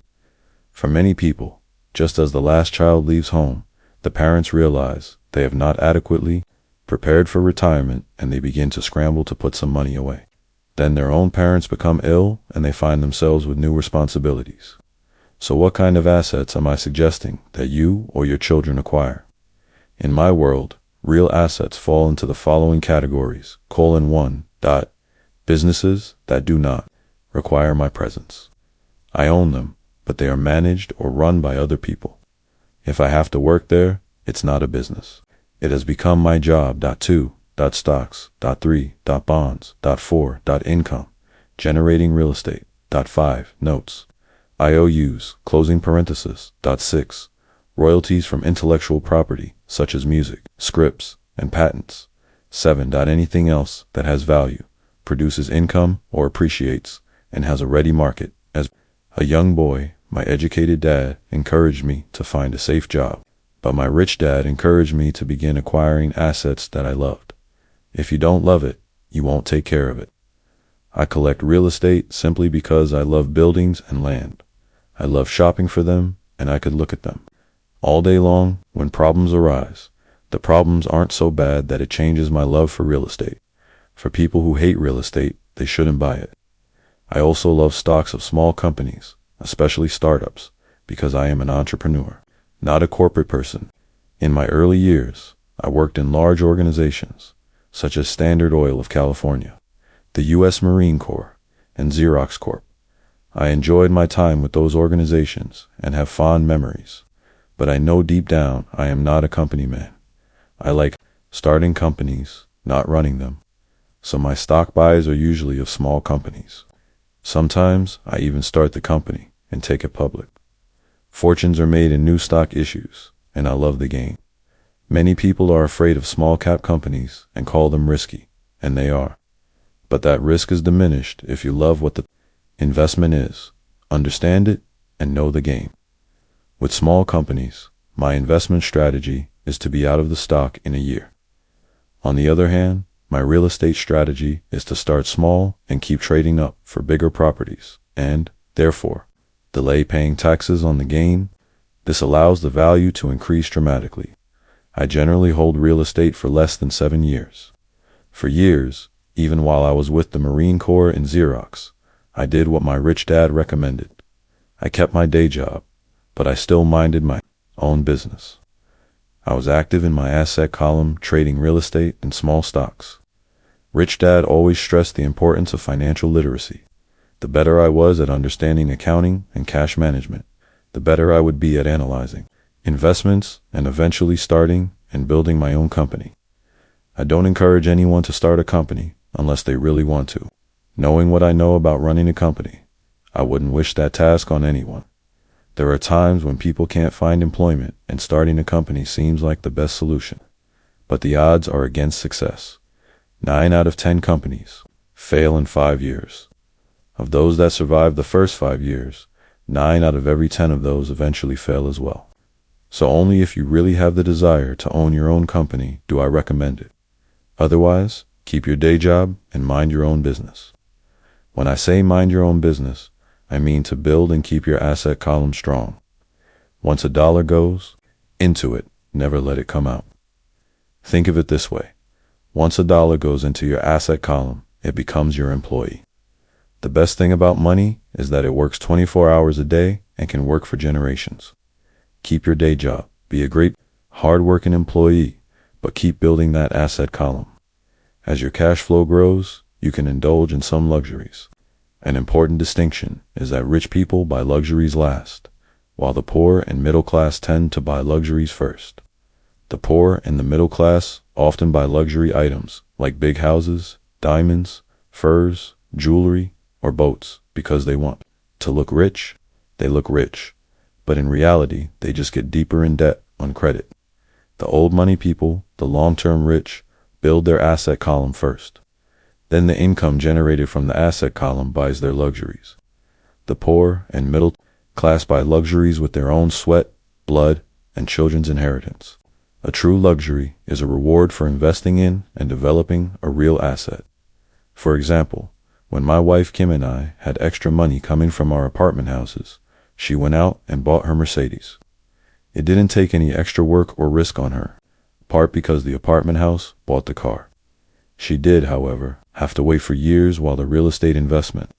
For many people, just as the last child leaves home, the parents realize they have not adequately prepared for retirement and they begin to scramble to put some money away. Then their own parents become ill and they find themselves with new responsibilities. So what kind of assets am I suggesting that you or your children acquire? In my world, real assets fall into the following categories: 1. Businesses that do not require my presence. I own them, but they are managed or run by other people. If I have to work there, it's not a business. It has become my job. 2. Stocks. 3. Bonds. 4. Income. Generating real estate. 5. Notes. IOUs. Closing parenthesis. 6. Royalties from intellectual property, such as music, scripts, and patents. 7. Anything else that has value, produces income or appreciates, and has a ready market. As a young boy, my educated dad encouraged me to find a safe job, but my rich dad encouraged me to begin acquiring assets that I loved. If you don't love it, you won't take care of it. I collect real estate simply because I love buildings and land. I love shopping for them, and I could look at them all day long. When problems arise, the problems aren't so bad that it changes my love for real estate. For people who hate real estate, they shouldn't buy it. I also love stocks of small companies, especially startups, because I am an entrepreneur, not a corporate person. In my early years, I worked in large organizations, such as Standard Oil of California, the U.S. Marine Corps, and Xerox Corp. I enjoyed my time with those organizations and have fond memories, but I know deep down I am not a company man. I like starting companies, not running them. So my stock buys are usually of small companies. Sometimes I even start the company and take it public. Fortunes are made in new stock issues, and I love the game. Many people are afraid of small cap companies and call them risky, and they are. But that risk is diminished if you love what the investment is, understand it, and know the game. With small companies, my investment strategy is to be out of the stock in a year. On the other hand, my real estate strategy is to start small and keep trading up for bigger properties and, therefore, delay paying taxes on the gain. This allows the value to increase dramatically. I generally hold real estate for less than 7 years. For years, even while I was with the Marine Corps and Xerox, I did what my rich dad recommended. I kept my day job, but I still minded my own business. I was active in my asset column, trading real estate and small stocks. Rich Dad always stressed the importance of financial literacy. The better I was at understanding accounting and cash management, the better I would be at analyzing investments and eventually starting and building my own company. I don't encourage anyone to start a company unless they really want to. Knowing what I know about running a company, I wouldn't wish that task on anyone. There are times when people can't find employment and starting a company seems like the best solution. But the odds are against success. 9 out of 10 companies fail in 5 years. Of those that survive the first 5 years, 9 out of every 10 of those eventually fail as well. So only if you really have the desire to own your own company do I recommend it. Otherwise, keep your day job and mind your own business. When I say mind your own business, I mean to build and keep your asset column strong. Once a dollar goes into it, never let it come out. Think of it this way. Once a dollar goes into your asset column, it becomes your employee. The best thing about money is that it works 24 hours a day and can work for generations. Keep your day job, be a great, hard-working employee, but keep building that asset column. As your cash flow grows, you can indulge in some luxuries. An important distinction is that rich people buy luxuries last, while the poor and middle class tend to buy luxuries first. The poor and the middle class often buy luxury items like big houses, diamonds, furs, jewelry, or boats because they want to look rich. They look rich, but in reality, they just get deeper in debt on credit. The old money people, the long-term rich, build their asset column first. Then the income generated from the asset column buys their luxuries. The poor and middle class buy luxuries with their own sweat, blood, and children's inheritance. A true luxury is a reward for investing in and developing a real asset. For example, when my wife Kim and I had extra money coming from our apartment houses, she went out and bought her Mercedes. It didn't take any extra work or risk on her, part because the apartment house bought the car. She did, however, have to wait for years while the real estate investment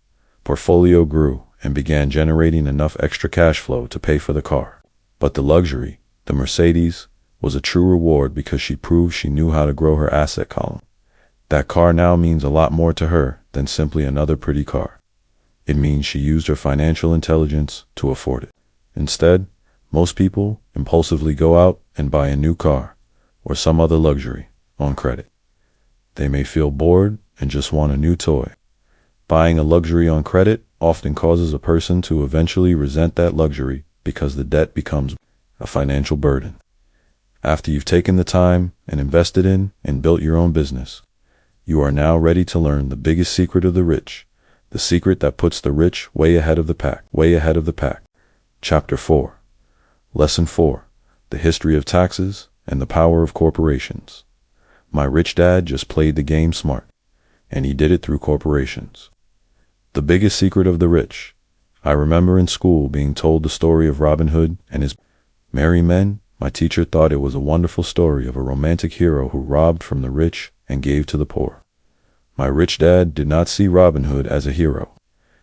portfolio grew and began generating enough extra cash flow to pay for the car. But the luxury, the Mercedes, was a true reward because she proved she knew how to grow her asset column. That car now means a lot more to her than simply another pretty car. It means she used her financial intelligence to afford it. Instead, most people impulsively go out and buy a new car or some other luxury on credit. They may feel bored and just want a new toy. Buying a luxury on credit often causes a person to eventually resent that luxury because the debt becomes a financial burden. After you've taken the time and invested in and built your own business, you are now ready to learn the biggest secret of the rich, the secret that puts the rich way ahead of the pack, way ahead of the pack. Chapter 4. Lesson 4. The history of taxes and the power of corporations. My rich dad just played the game smart, and he did it through corporations. The biggest secret of the rich. I remember in school being told the story of Robin Hood and his merry men. My teacher thought it was a wonderful story of a romantic hero who robbed from the rich and gave to the poor. My rich dad did not see Robin Hood as a hero.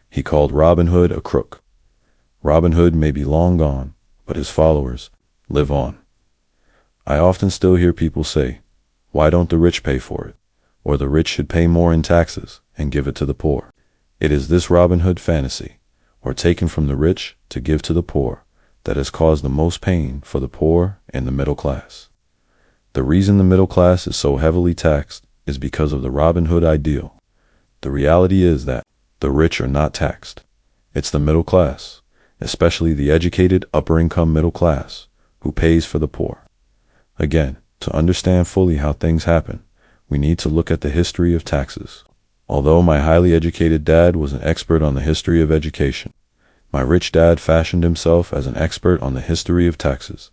He called Robin Hood a crook. Robin Hood may be long gone, but his followers live on. I often still hear people say, "Why don't the rich pay for it?" Or the rich should pay more in taxes and give it to the poor. It is this Robin Hood fantasy, or taken from the rich to give to the poor, that has caused the most pain for the poor and the middle class. The reason the middle class is so heavily taxed is because of the Robin Hood ideal. The reality is that the rich are not taxed. It's the middle class, especially the educated upper-income middle class, who pays for the poor. Again, to understand fully how things happen, we need to look at the history of taxes. Although my highly educated dad was an expert on the history of education, my rich dad fashioned himself as an expert on the history of taxes.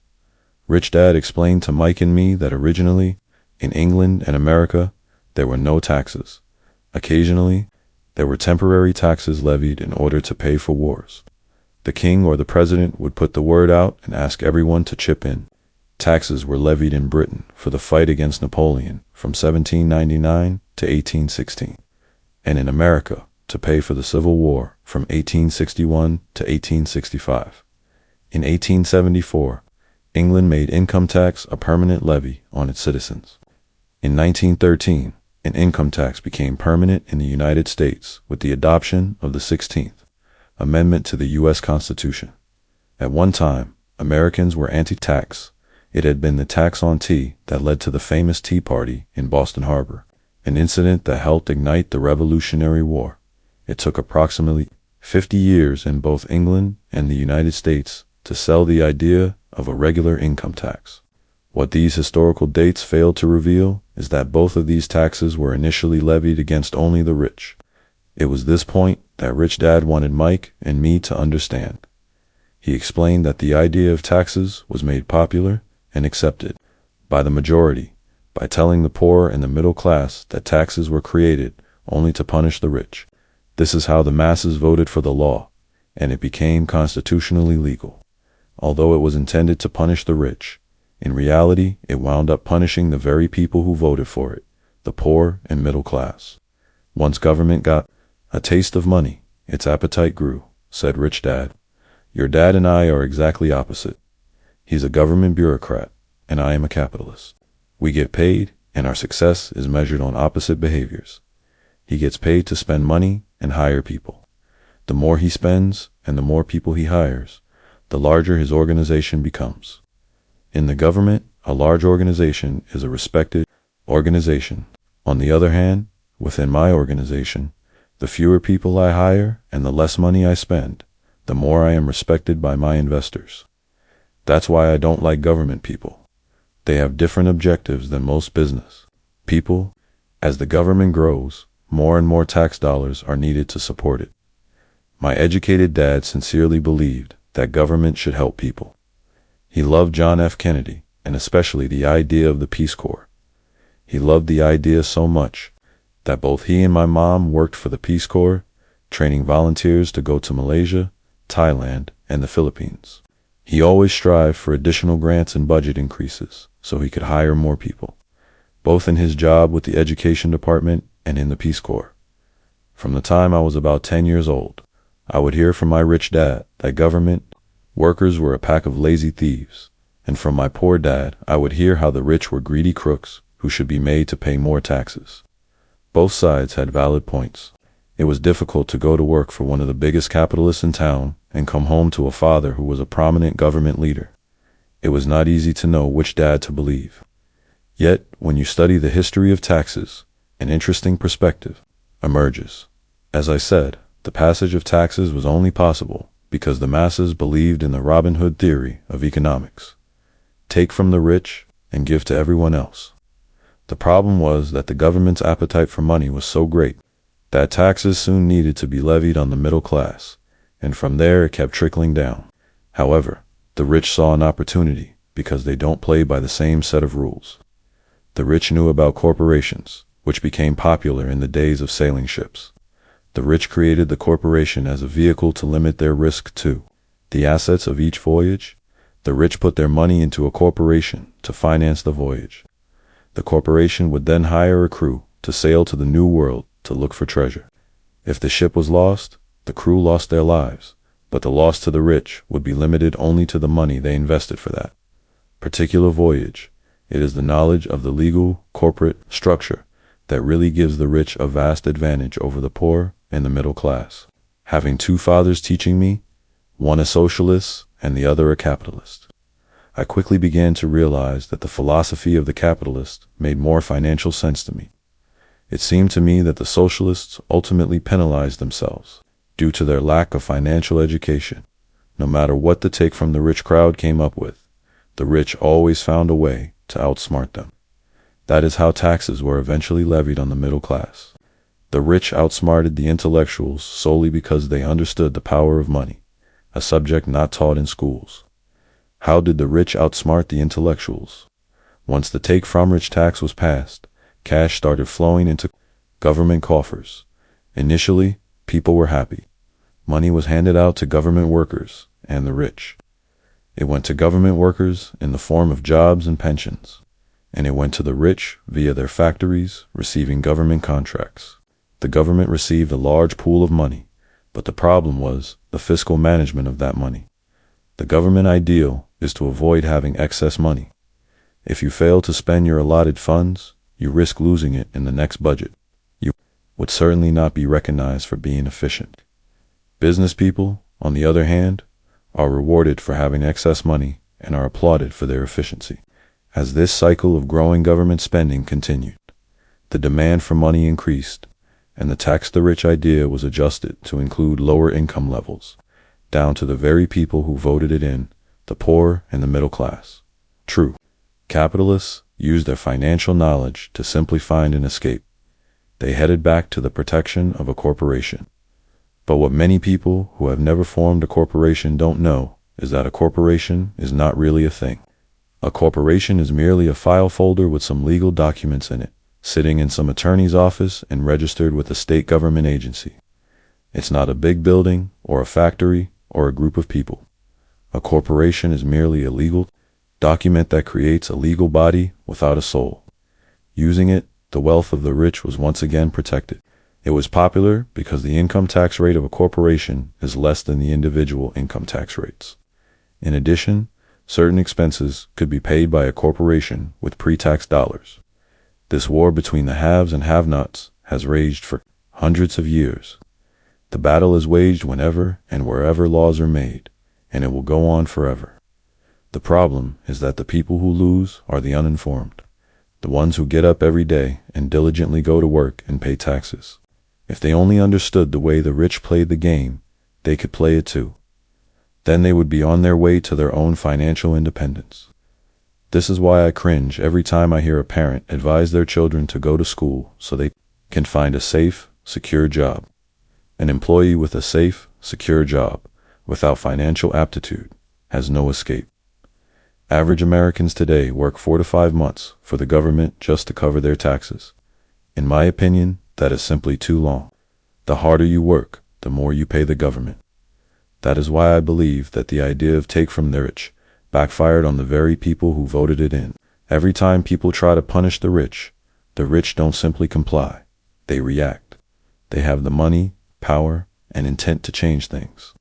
Rich Dad explained to Mike and me that originally, in England and America, there were no taxes. Occasionally, there were temporary taxes levied in order to pay for wars. The king or the president would put the word out and ask everyone to chip in. Taxes were levied in Britain for the fight against Napoleon from 1799 to 1816, and in America to pay for the Civil War from 1861 to 1865. In 1874, England made income tax a permanent levy on its citizens. In 1913, an income tax became permanent in the United States with the adoption of the 16th Amendment to the U.S. Constitution. At one time, Americans were anti-tax. It had been the tax on tea that led to the famous Tea Party in Boston Harbor, an incident that helped ignite the Revolutionary War. It took approximately 50 years in both England and the United States to sell the idea of a regular income tax. What these historical dates failed to reveal is that both of these taxes were initially levied against only the rich. It was this point that Rich Dad wanted Mike and me to understand. He explained that the idea of taxes was made popular and accepted by the majority by telling the poor and the middle class that taxes were created only to punish the rich. This is how the masses voted for the law, and it became constitutionally legal. Although it was intended to punish the rich, in reality it wound up punishing the very people who voted for it, the poor and middle class. Once government got a taste of money, its appetite grew, said Rich Dad. Your dad and I are exactly opposite. He's a government bureaucrat, and I am a capitalist. We get paid, and our success is measured on opposite behaviors. He gets paid to spend money and hire people. The more he spends and the more people he hires, the larger his organization becomes. In the government, a large organization is a respected organization. On the other hand, within my organization, the fewer people I hire and the less money I spend, the more I am respected by my investors. That's why I don't like government people. They have different objectives than most business people. As the government grows, more and more tax dollars are needed to support it. My educated dad sincerely believed that government should help people. He loved John F. Kennedy, and especially the idea of the Peace Corps. He loved the idea so much that both he and my mom worked for the Peace Corps, training volunteers to go to Malaysia, Thailand, and the Philippines. He always strived for additional grants and budget increases so he could hire more people, both in his job with the Education Department and in the Peace Corps. From the time I was about 10 years old, I would hear from my rich dad that government workers were a pack of lazy thieves, and from my poor dad, I would hear how the rich were greedy crooks who should be made to pay more taxes. Both sides had valid points. It was difficult to go to work for one of the biggest capitalists in town and come home to a father who was a prominent government leader. It was not easy to know which dad to believe. Yet, when you study the history of taxes, an interesting perspective emerges. As I said, the passage of taxes was only possible because the masses believed in the Robin Hood theory of economics. Take from the rich and give to everyone else. The problem was that the government's appetite for money was so great that taxes soon needed to be levied on the middle class, and from there it kept trickling down. However, the rich saw an opportunity because they don't play by the same set of rules. The rich knew about corporations, which became popular in the days of sailing ships. The rich created the corporation as a vehicle to limit their risk to the assets of each voyage. The rich put their money into a corporation to finance the voyage. The corporation would then hire a crew to sail to the New World to look for treasure. If the ship was lost, the crew lost their lives, but the loss to the rich would be limited only to the money they invested for that particular voyage. It is the knowledge of the legal corporate structure that really gives the rich a vast advantage over the poor and the middle class. Having two fathers teaching me, one a socialist and the other a capitalist, I quickly began to realize that the philosophy of the capitalist made more financial sense to me. It seemed to me that the socialists ultimately penalized themselves due to their lack of financial education. No matter what the take from the rich crowd came up with, the rich always found a way to outsmart them. That is how taxes were eventually levied on the middle class. The rich outsmarted the intellectuals solely because they understood the power of money, a subject not taught in schools. How did the rich outsmart the intellectuals? Once the take from rich tax was passed, cash started flowing into government coffers. Initially, people were happy. Money was handed out to government workers and the rich. It went to government workers in the form of jobs and pensions, and it went to the rich via their factories receiving government contracts. The government received a large pool of money, but the problem was the fiscal management of that money. The government ideal is to avoid having excess money. If you fail to spend your allotted funds, you risk losing it in the next budget. You would certainly not be recognized for being efficient. Business people, on the other hand, are rewarded for having excess money and are applauded for their efficiency. As this cycle of growing government spending continued, the demand for money increased, and the tax the rich idea was adjusted to include lower income levels, down to the very people who voted it in, the poor and the middle class. True, capitalists used their financial knowledge to simply find an escape. They headed back to the protection of a corporation. But what many people who have never formed a corporation don't know is that a corporation is not really a thing. A corporation is merely a file folder with some legal documents in it, sitting in some attorney's office and registered with a state government agency. It's not a big building or a factory or a group of people. A corporation is merely a legal document that creates a legal body without a soul. Using it, the wealth of the rich was once again protected. It was popular because the income tax rate of a corporation is less than the individual income tax rates. In addition, certain expenses could be paid by a corporation with pre-tax dollars. This war between the haves and have-nots has raged for hundreds of years. The battle is waged whenever and wherever laws are made, and it will go on forever. The problem is that the people who lose are the uninformed, the ones who get up every day and diligently go to work and pay taxes. If they only understood the way the rich played the game, they could play it too. Then they would be on their way to their own financial independence. This is why I cringe every time I hear a parent advise their children to go to school so they can find a safe, secure job. An employee with a safe, secure job, without financial aptitude, has no escape. Average Americans today work 4 to 5 months for the government just to cover their taxes. In my opinion, that is simply too long. The harder you work, the more you pay the government. That is why I believe that the idea of take from the rich backfired on the very people who voted it in. Every time people try to punish the rich don't simply comply. They react. They have the money, power, and intent to change things.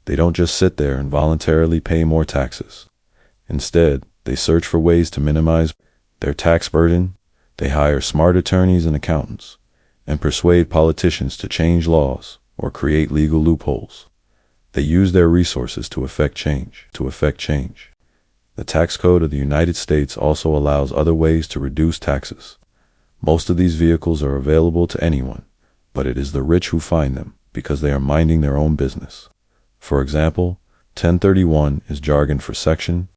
They don't just sit there and voluntarily pay more taxes. Instead, they search for ways to minimize their tax burden. They hire smart attorneys and accountants, and persuade politicians to change laws or create legal loopholes. They use their resources to effect change. The tax code of the United States also allows other ways to reduce taxes. Most of these vehicles are available to anyone, but it is the rich who find them because they are minding their own business. For example, 1031 is jargon for Section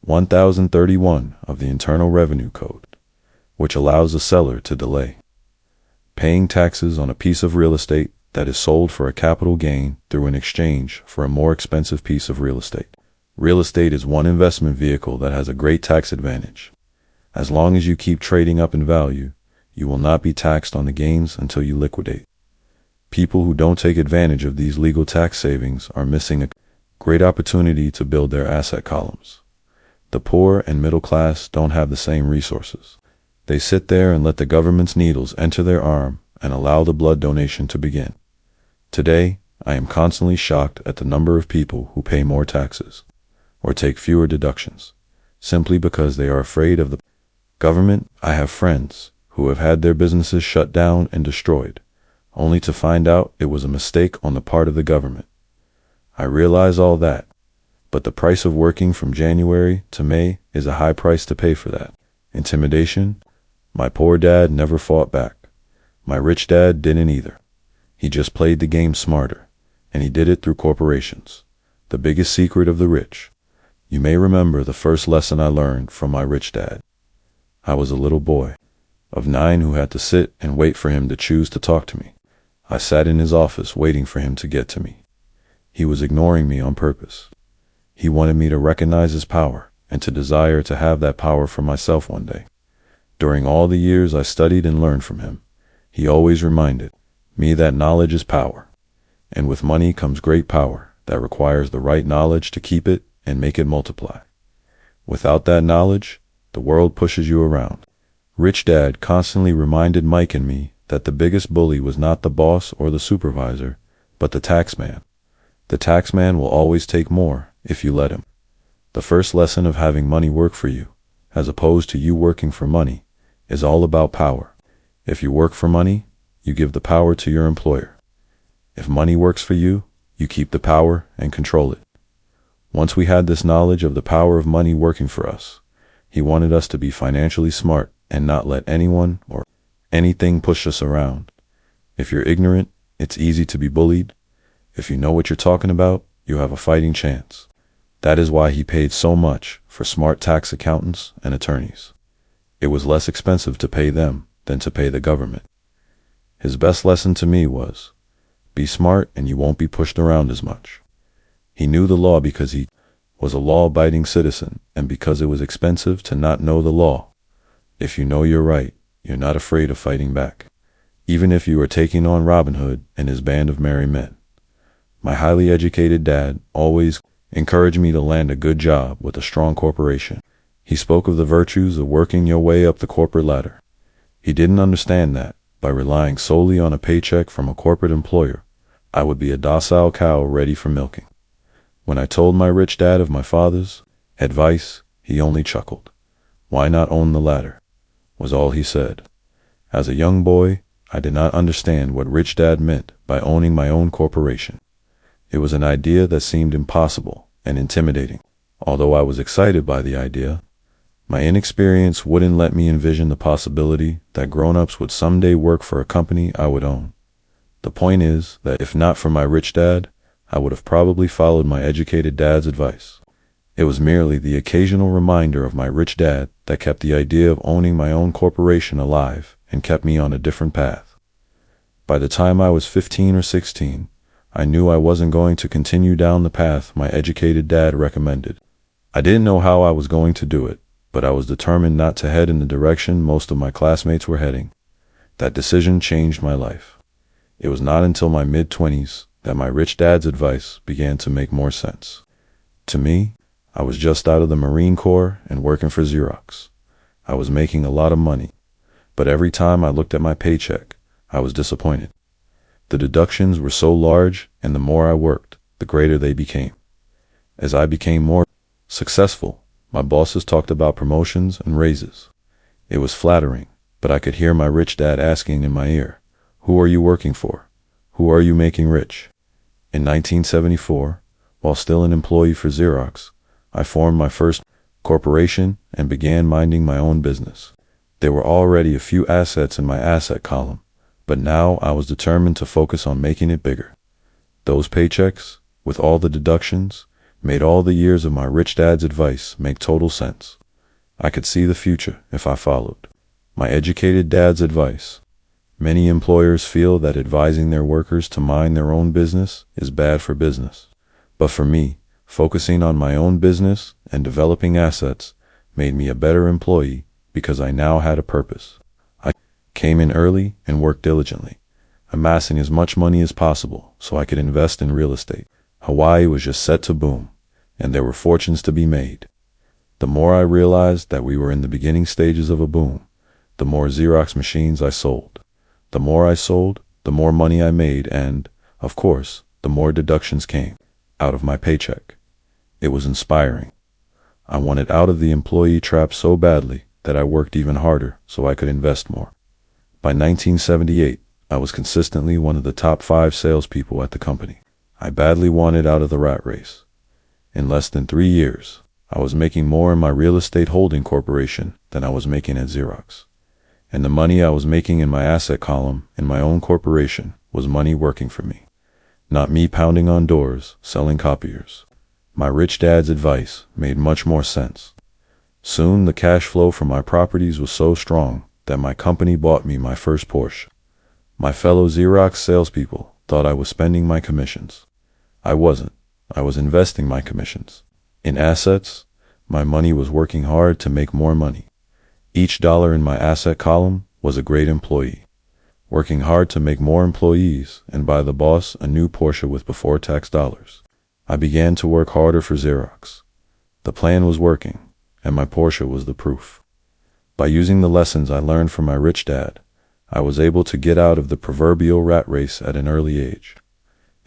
1031 of the Internal Revenue Code, which allows a seller to delay paying taxes on a piece of real estate that is sold for a capital gain through an exchange for a more expensive piece of real estate. Real estate is one investment vehicle that has a great tax advantage. As long as you keep trading up in value, you will not be taxed on the gains until you liquidate. People who don't take advantage of these legal tax savings are missing a great opportunity to build their asset columns. The poor and middle class don't have the same resources. They sit there and let the government's needles enter their arm and allow the blood donation to begin. Today, I am constantly shocked at the number of people who pay more taxes or take fewer deductions, simply because they are afraid of the government. I have friends who have had their businesses shut down and destroyed, only to find out it was a mistake on the part of the government. I realize all that, but the price of working from January to May is a high price to pay for that. Intimidation. My poor dad never fought back. My rich dad didn't either. He just played the game smarter, and he did it through corporations. The biggest secret of the rich. You may remember the first lesson I learned from my rich dad. I was a little boy of 9 who had to sit and wait for him to choose to talk to me. I sat in his office waiting for him to get to me. He was ignoring me on purpose. He wanted me to recognize his power and to desire to have that power for myself one day. During all the years I studied and learned from him, he always reminded me that knowledge is power, and with money comes great power that requires the right knowledge to keep it and make it multiply. Without that knowledge, the world pushes you around. Rich Dad constantly reminded Mike and me that the biggest bully was not the boss or the supervisor, but the taxman. The taxman will always take more if you let him. The first lesson of having money work for you, as opposed to you working for money, is all about power. If you work for money, you give the power to your employer. If money works for you, you keep the power and control it. Once we had this knowledge of the power of money working for us, he wanted us to be financially smart and not let anyone or anything push us around. If you're ignorant, it's easy to be bullied. If you know what you're talking about, you have a fighting chance. That is why he paid so much for smart tax accountants and attorneys. It was less expensive to pay them than to pay the government. His best lesson to me was, be smart and you won't be pushed around as much. He knew the law because he was a law-abiding citizen and because it was expensive to not know the law. If you know you're right, you're not afraid of fighting back, even if you are taking on Robin Hood and his band of merry men. My highly educated dad always encouraged me to land a good job with a strong corporation. He spoke of the virtues of working your way up the corporate ladder. He didn't understand that, by relying solely on a paycheck from a corporate employer, I would be a docile cow ready for milking. When I told my rich dad of my father's advice, he only chuckled. "Why not own the ladder?" was all he said. As a young boy, I did not understand what rich dad meant by owning my own corporation. It was an idea that seemed impossible and intimidating. Although I was excited by the idea, my inexperience wouldn't let me envision the possibility that grown-ups would someday work for a company I would own. The point is that if not for my rich dad, I would have probably followed my educated dad's advice. It was merely the occasional reminder of my rich dad that kept the idea of owning my own corporation alive and kept me on a different path. By the time I was 15 or 16, I knew I wasn't going to continue down the path my educated dad recommended. I didn't know how I was going to do it, but I was determined not to head in the direction most of my classmates were heading. That decision changed my life. It was not until my mid-20s that my rich dad's advice began to make more sense. To me, I was just out of the Marine Corps and working for Xerox. I was making a lot of money, but every time I looked at my paycheck, I was disappointed. The deductions were so large, and the more I worked, the greater they became. As I became more successful, my bosses talked about promotions and raises. It was flattering, but I could hear my rich dad asking in my ear, "Who are you working for? Who are you making rich?" In 1974, while still an employee for Xerox, I formed my first corporation and began minding my own business. There were already a few assets in my asset column, but now I was determined to focus on making it bigger. Those paychecks, with all the deductions, made all the years of my rich dad's advice make total sense. I could see the future if I followed my educated dad's advice. Many employers feel that advising their workers to mind their own business is bad for business. But for me, focusing on my own business and developing assets made me a better employee because I now had a purpose. I came in early and worked diligently, amassing as much money as possible so I could invest in real estate. Hawaii was just set to boom, and there were fortunes to be made. The more I realized that we were in the beginning stages of a boom, the more Xerox machines I sold. The more I sold, the more money I made and, of course, the more deductions came out of my paycheck. It was inspiring. I wanted out of the employee trap so badly that I worked even harder so I could invest more. By 1978, I was consistently one of the top 5 salespeople at the company. I badly wanted out of the rat race. In less than 3 years, I was making more in my real estate holding corporation than I was making at Xerox. And the money I was making in my asset column in my own corporation was money working for me, not me pounding on doors, selling copiers. My rich dad's advice made much more sense. Soon the cash flow from my properties was so strong that my company bought me my first Porsche. My fellow Xerox salespeople thought I was spending my commissions. I wasn't. I was investing my commissions in assets. My money was working hard to make more money. Each dollar in my asset column was a great employee, working hard to make more employees and buy the boss a new Porsche with before-tax dollars. I began to work harder for Xerox. The plan was working, and my Porsche was the proof. By using the lessons I learned from my rich dad, I was able to get out of the proverbial rat race at an early age.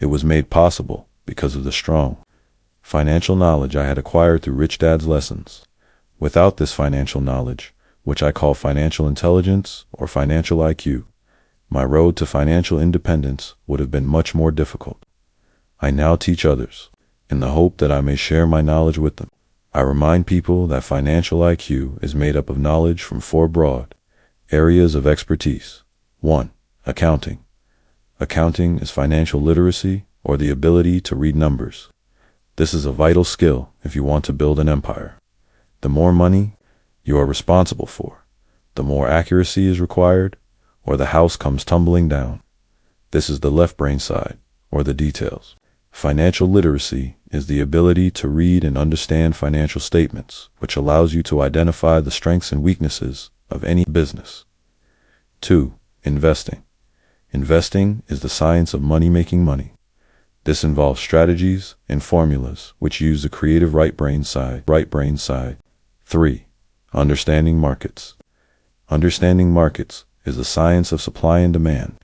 It was made possible because of the strong Financial knowledge I had acquired through Rich Dad's lessons. Without this financial knowledge, which I call financial intelligence or financial IQ, my road to financial independence would have been much more difficult. I now teach others, in the hope that I may share my knowledge with them. I remind people that financial IQ is made up of knowledge from 4 broad areas of expertise. 1. Accounting. Accounting is financial literacy or the ability to read numbers. This is a vital skill if you want to build an empire. The more money you are responsible for, the more accuracy is required, or the house comes tumbling down. This is the left brain side, or the details. Financial literacy is the ability to read and understand financial statements, which allows you to identify the strengths and weaknesses of any business. 2. Investing. Investing is the science of making money. This involves strategies and formulas which use the creative right brain side. 3. Understanding markets. Understanding markets is the science of supply and demand.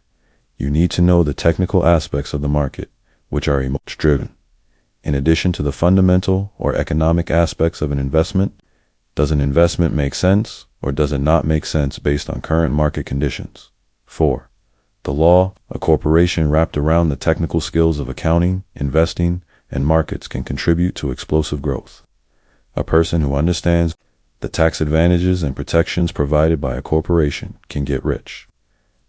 You need to know the technical aspects of the market, which are emotion-driven. In addition to the fundamental or economic aspects of an investment, does an investment make sense or does it not make sense based on current market conditions? 4. The law, a corporation wrapped around the technical skills of accounting, investing, and markets can contribute to explosive growth. A person who understands the tax advantages and protections provided by a corporation can get rich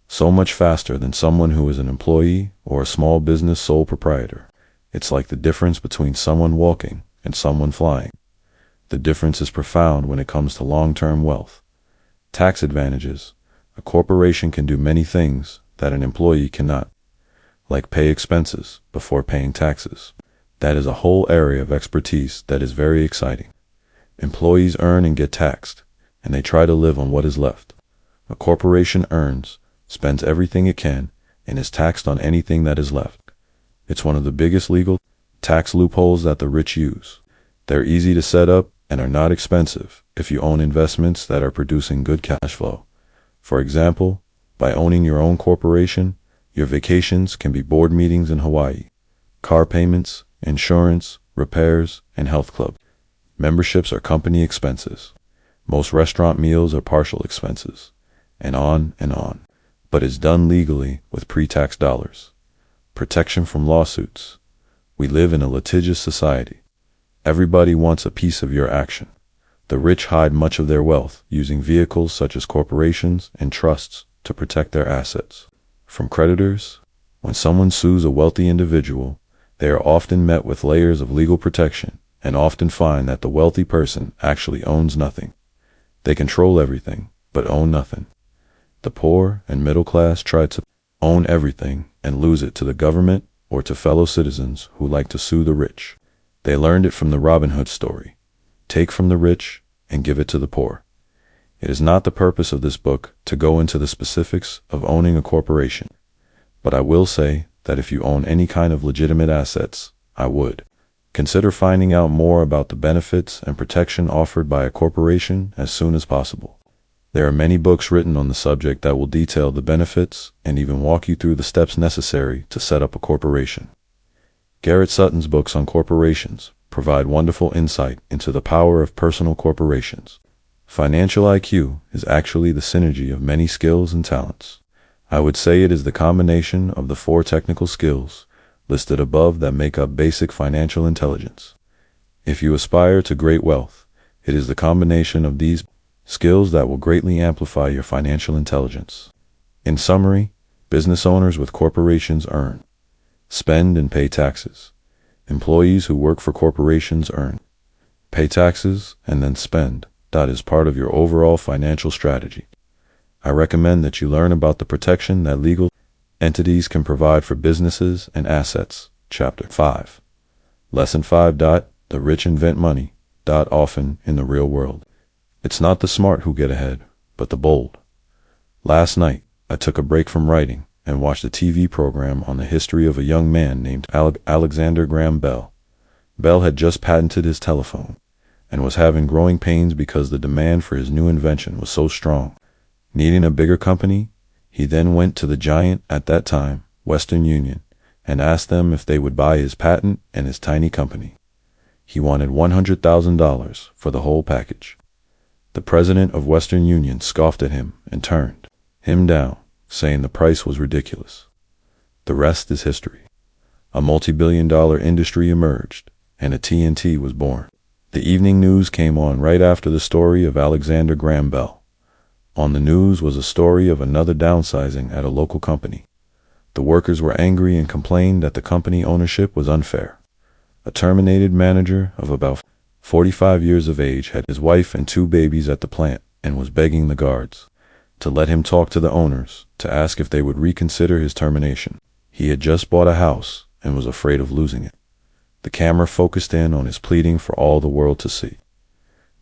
so much faster than someone who is an employee or a small business sole proprietor. It's like the difference between someone walking and someone flying. The difference is profound when it comes to long-term wealth. Tax advantages. A corporation can do many things that an employee cannot, like pay expenses before paying taxes. That is a whole area of expertise that is very exciting. Employees earn and get taxed, and they try to live on what is left. A corporation earns, spends everything it can, and is taxed on anything that is left. It's one of the biggest legal tax loopholes that the rich use. They're easy to set up and are not expensive if you own investments that are producing good cash flow. For example, by owning your own corporation, your vacations can be board meetings in Hawaii, car payments, insurance, repairs, and health club. Memberships are company expenses. Most restaurant meals are partial expenses, and on and on. But it's done legally with pre-tax dollars. Protection from lawsuits. We live in a litigious society. Everybody wants a piece of your action. The rich hide much of their wealth using vehicles such as corporations and trusts to protect their assets from creditors. When someone sues a wealthy individual, they are often met with layers of legal protection and often find that the wealthy person actually owns nothing. They control everything, but own nothing. The poor and middle class try to own everything and lose it to the government or to fellow citizens who like to sue the rich. They learned it from the Robin Hood story. Take from the rich and give it to the poor. It is not the purpose of this book to go into the specifics of owning a corporation, but I will say that if you own any kind of legitimate assets, I would consider finding out more about the benefits and protection offered by a corporation as soon as possible. There are many books written on the subject that will detail the benefits and even walk you through the steps necessary to set up a corporation. Garrett Sutton's books on corporations provide wonderful insight into the power of personal corporations. Financial IQ is actually the synergy of many skills and talents. I would say it is the combination of the 4 technical skills listed above that make up basic financial intelligence. If you aspire to great wealth, it is the combination of these skills that will greatly amplify your financial intelligence. In summary, business owners with corporations earn, spend and pay taxes. Employees who work for corporations earn, pay taxes, and then spend. That is part of your overall financial strategy. I recommend that you learn about the protection that legal entities can provide for businesses and assets. Chapter 5. Lesson 5. The rich invent money. Often in the real world. It's not the smart who get ahead, but the bold. Last night, I took a break from writing and watched a TV program on the history of a young man named Alexander Graham Bell. Bell had just patented his telephone and was having growing pains because the demand for his new invention was so strong. Needing a bigger company, he then went to the giant at that time, Western Union, and asked them if they would buy his patent and his tiny company. He wanted $100,000 for the whole package. The president of Western Union scoffed at him and turned him down, saying the price was ridiculous. The rest is history. A multi-billion-dollar industry emerged, and a TNT was born. The evening news came on right after the story of Alexander Graham Bell. On the news was a story of another downsizing at a local company. The workers were angry and complained that the company ownership was unfair. A terminated manager of about 45 years of age had his wife and 2 babies at the plant and was begging the guards to let him talk to the owners to ask if they would reconsider his termination. He had just bought a house and was afraid of losing it. The camera focused in on his pleading for all the world to see.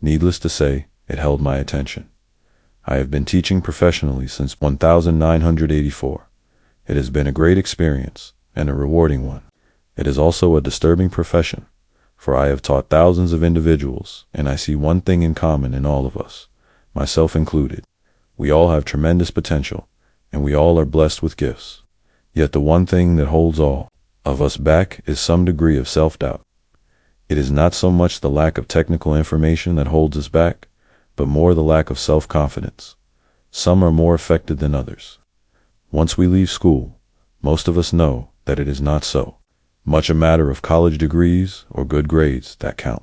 Needless to say, it held my attention. I have been teaching professionally since 1984. It has been a great experience and a rewarding one. It is also a disturbing profession, for I have taught thousands of individuals, and I see one thing in common in all of us, myself included. We all have tremendous potential, and we all are blessed with gifts. Yet the one thing that holds all of us back is some degree of self-doubt. It is not so much the lack of technical information that holds us back, but more the lack of self-confidence. Some are more affected than others. Once we leave school, most of us know that it is not so much a matter of college degrees or good grades that count.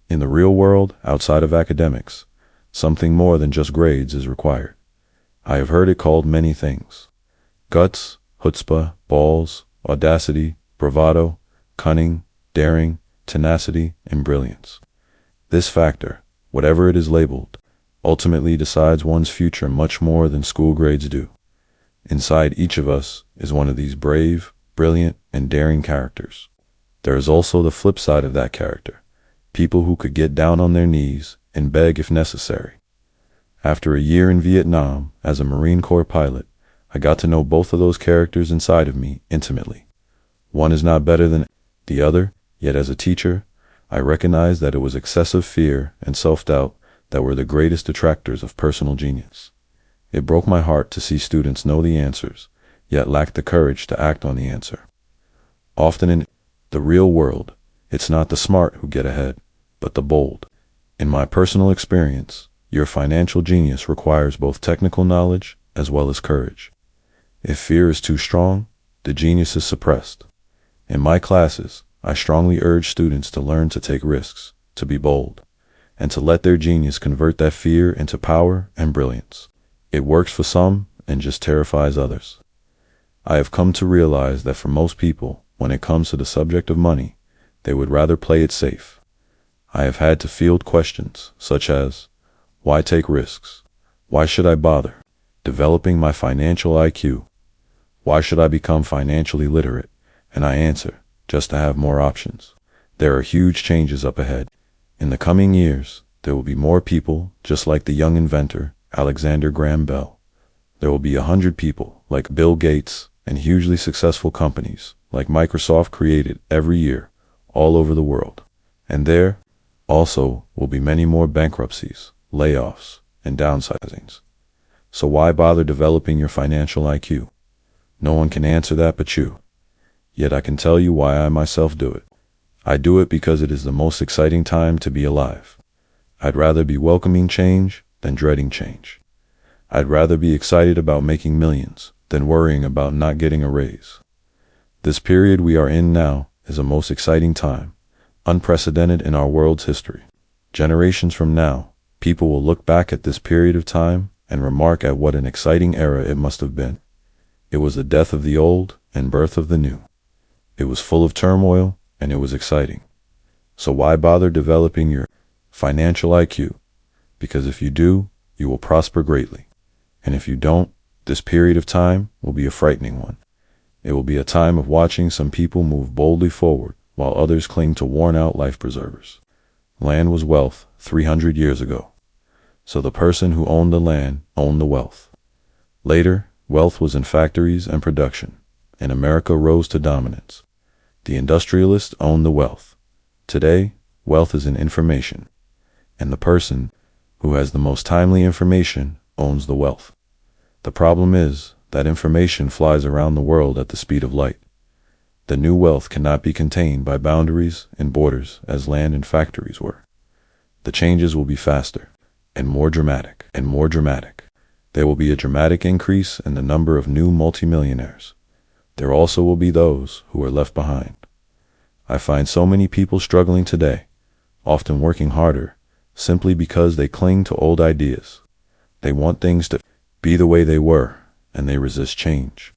In the real world, outside of academics, something more than just grades is required. I have heard it called many things: guts, chutzpah, balls, audacity, bravado, cunning, daring, tenacity, and brilliance. This factor, whatever it is labeled, ultimately decides one's future much more than school grades do. Inside each of us is one of these brave, brilliant, and daring characters. There is also the flip side of that character, people who could get down on their knees and beg if necessary. After a year in Vietnam as a Marine Corps pilot, I got to know both of those characters inside of me intimately. One is not better than the other, yet as a teacher, I recognized that it was excessive fear and self-doubt that were the greatest detractors of personal genius. It broke my heart to see students know the answers, yet lack the courage to act on the answer. Often in the real world, it's not the smart who get ahead, but the bold. In my personal experience, your financial genius requires both technical knowledge as well as courage. If fear is too strong, the genius is suppressed. In my classes, I strongly urge students to learn to take risks, to be bold, and to let their genius convert that fear into power and brilliance. It works for some and just terrifies others. I have come to realize that for most people, when it comes to the subject of money, they would rather play it safe. I have had to field questions such as, why take risks? Why should I bother developing my financial IQ? Why should I become financially literate? And I answer, just to have more options. There are huge changes up ahead. In the coming years, there will be more people just like the young inventor, Alexander Graham Bell. There will be 100 people like Bill Gates and hugely successful companies like Microsoft created every year all over the world. And there also will be many more bankruptcies, layoffs, and downsizings. So why bother developing your financial IQ? No one can answer that but you. Yet I can tell you why I myself do it. I do it because it is the most exciting time to be alive. I'd rather be welcoming change than dreading change. I'd rather be excited about making millions than worrying about not getting a raise. This period we are in now is a most exciting time, unprecedented in our world's history. Generations from now, people will look back at this period of time and remark at what an exciting era it must have been. It was the death of the old and birth of the new. It was full of turmoil and it was exciting. So why bother developing your financial IQ? Because if you do, you will prosper greatly. And if you don't, this period of time will be a frightening one. It will be a time of watching some people move boldly forward while others cling to worn-out life preservers. Land was wealth 300 years ago. So the person who owned the land owned the wealth. Later, wealth was in factories and production, and America rose to dominance. The industrialist owned the wealth. Today, wealth is in information, and the person who has the most timely information owns the wealth. The problem is that information flies around the world at the speed of light. The new wealth cannot be contained by boundaries and borders as land and factories were. The changes will be faster and more dramatic and more dramatic. There will be a dramatic increase in the number of new multimillionaires. There also will be those who are left behind. I find so many people struggling today, often working harder, simply because they cling to old ideas. They want things to be the way they were, and they resist change.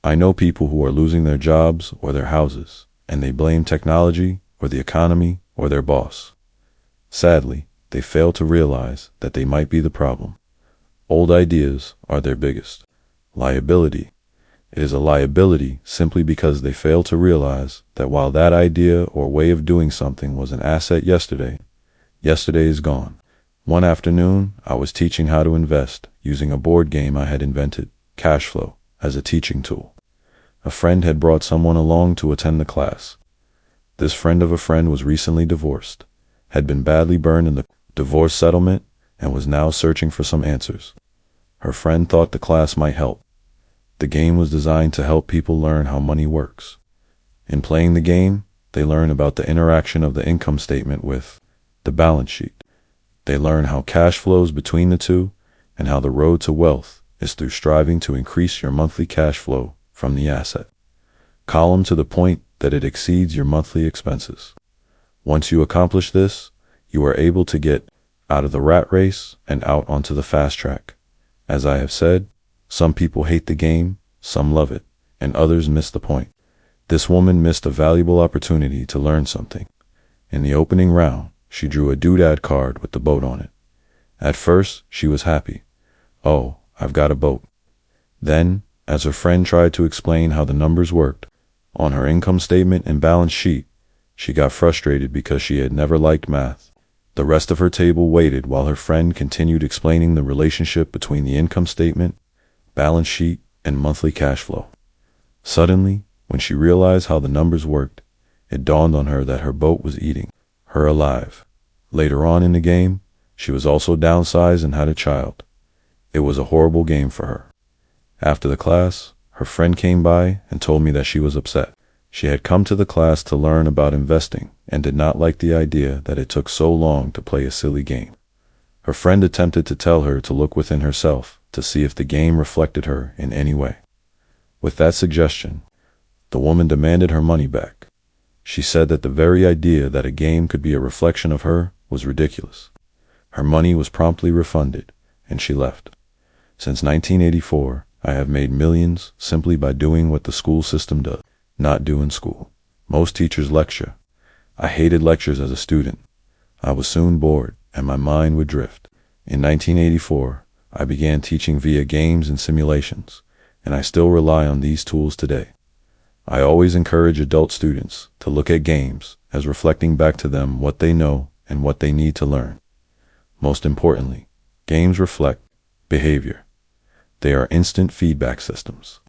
I know people who are losing their jobs or their houses, and they blame technology or the economy or their boss. Sadly, they fail to realize that they might be the problem. Old ideas are their biggest liability. It is a liability simply because they fail to realize that while that idea or way of doing something was an asset yesterday, yesterday is gone. One afternoon, I was teaching how to invest using a board game I had invented, cash flow, as a teaching tool. A friend had brought someone along to attend the class. This friend of a friend was recently divorced, had been badly burned in the divorce settlement, and was now searching for some answers. Her friend thought the class might help. The game was designed to help people learn how money works. In playing the game, they learn about the interaction of the income statement with the balance sheet. They learn how cash flows between the two and how the road to wealth is through striving to increase your monthly cash flow from the asset column to the point that it exceeds your monthly expenses. Once you accomplish this, you are able to get out of the rat race and out onto the fast track. As I have said, some people hate the game, some love it, and others miss the point. This woman missed a valuable opportunity to learn something. In the opening round, she drew a doodad card with the boat on it. At first, she was happy. Oh, I've got a boat. Then, as her friend tried to explain how the numbers worked on her income statement and balance sheet, she got frustrated because she had never liked math. The rest of her table waited while her friend continued explaining the relationship between the income statement, balance sheet, and monthly cash flow. Suddenly, when she realized how the numbers worked, it dawned on her that her boat was eating her alive. Later on in the game, she was also downsized and had a child. It was a horrible game for her. After the class, her friend came by and told me that she was upset. She had come to the class to learn about investing and did not like the idea that it took so long to play a silly game. Her friend attempted to tell her to look within herself to see if the game reflected her in any way. With that suggestion, the woman demanded her money back. She said that the very idea that a game could be a reflection of her was ridiculous. Her money was promptly refunded, and she left. Since 1984, I have made millions simply by doing what the school system does, not do in school. Most teachers lecture. I hated lectures as a student. I was soon bored, and my mind would drift. In 1984, I began teaching via games and simulations, and I still rely on these tools today. I always encourage adult students to look at games as reflecting back to them what they know and what they need to learn. Most importantly, games reflect behavior. They are instant feedback systems.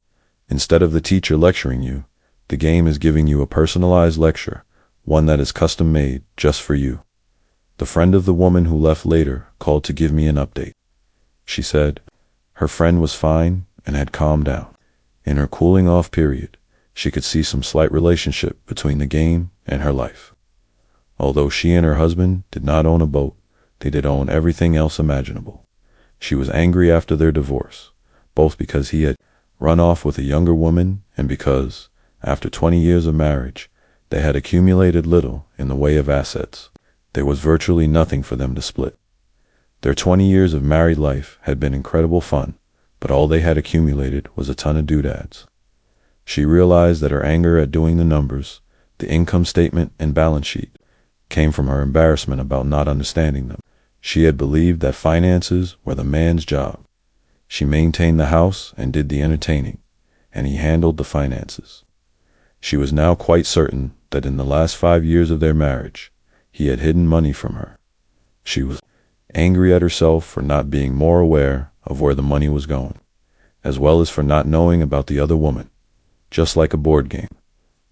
Instead of the teacher lecturing you, the game is giving you a personalized lecture, one that is custom made just for you. The friend of the woman who left later called to give me an update. She said her friend was fine and had calmed down. In her cooling off period, she could see some slight relationship between the game and her life. Although she and her husband did not own a boat, they did own everything else imaginable. She was angry after their divorce, both because he had run off with a younger woman and because, after 20 years of marriage, they had accumulated little in the way of assets. There was virtually nothing for them to split. Their 20 years of married life had been incredible fun, but all they had accumulated was a ton of doodads. She realized that her anger at doing the numbers, the income statement and balance sheet, came from her embarrassment about not understanding them. She had believed that finances were the man's job. She maintained the house and did the entertaining, and he handled the finances. She was now quite certain that in the last 5 years of their marriage, he had hidden money from her. She was angry at herself for not being more aware of where the money was going, as well as for not knowing about the other woman. Just like a board game,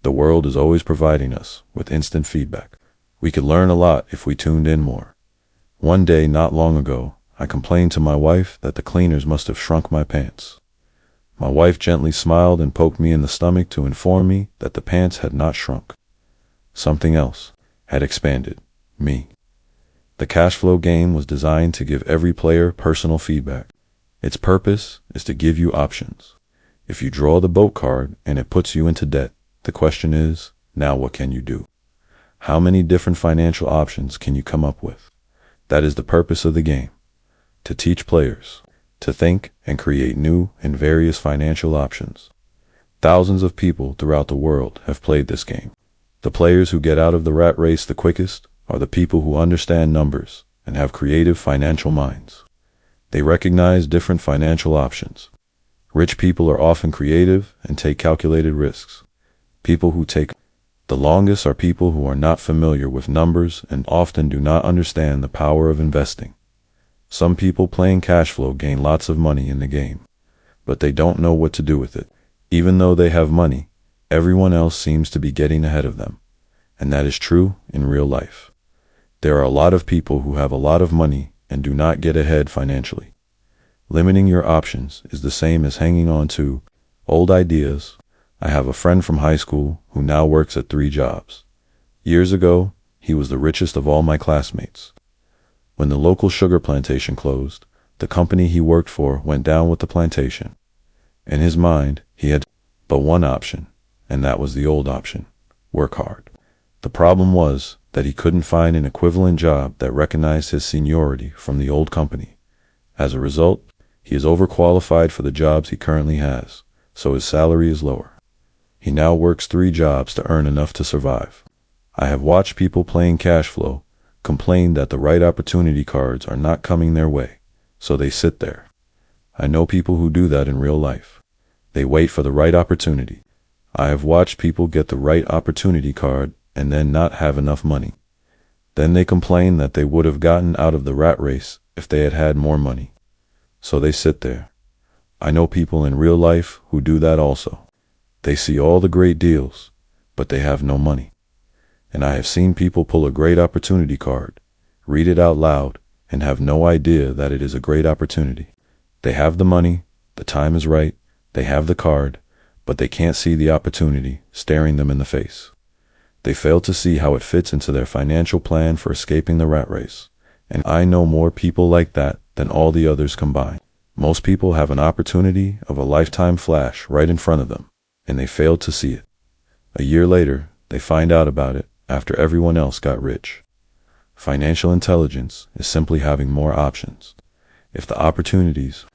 the world is always providing us with instant feedback. We could learn a lot if we tuned in more. One day not long ago, I complained to my wife that the cleaners must have shrunk my pants. My wife gently smiled and poked me in the stomach to inform me that the pants had not shrunk. Something else had expanded me. The cash flow game was designed to give every player personal feedback. Its purpose is to give you options. If you draw the boat card and it puts you into debt, the question is, now what can you do? How many different financial options can you come up with? That is the purpose of the game. To teach players to think and create new and various financial options. Thousands of people throughout the world have played this game. The players who get out of the rat race the quickest are the people who understand numbers and have creative financial minds. They recognize different financial options. Rich people are often creative and take calculated risks. People who take the longest are people who are not familiar with numbers and often do not understand the power of investing. Some people playing cash flow gain lots of money in the game, but they don't know what to do with it. Even though they have money, everyone else seems to be getting ahead of them, and that is true in real life. There are a lot of people who have a lot of money and do not get ahead financially. Limiting your options is the same as hanging on to old ideas. I have a friend from high school who now works at 3 jobs. Years ago, he was the richest of all my classmates. When the local sugar plantation closed, the company he worked for went down with the plantation. In his mind, he had but one option, and that was the old option: work hard. The problem was that he couldn't find an equivalent job that recognized his seniority from the old company. As a result, he is overqualified for the jobs he currently has, so his salary is lower. He now works 3 jobs to earn enough to survive. I have watched people playing cash flow complain that the right opportunity cards are not coming their way, so they sit there. I know people who do that in real life. They wait for the right opportunity. I have watched people get the right opportunity card and then not have enough money. Then they complain that they would have gotten out of the rat race if they had had more money. So they sit there. I know people in real life who do that also. They see all the great deals, but they have no money. And I have seen people pull a great opportunity card, read it out loud, and have no idea that it is a great opportunity. They have the money, the time is right, they have the card, but they can't see the opportunity staring them in the face. They fail to see how it fits into their financial plan for escaping the rat race. And I know more people like that than all the others combined. Most people have an opportunity of a lifetime flash right in front of them, and they fail to see it. A year later, they find out about it after everyone else got rich. Financial intelligence is simply having more options. If the opportunities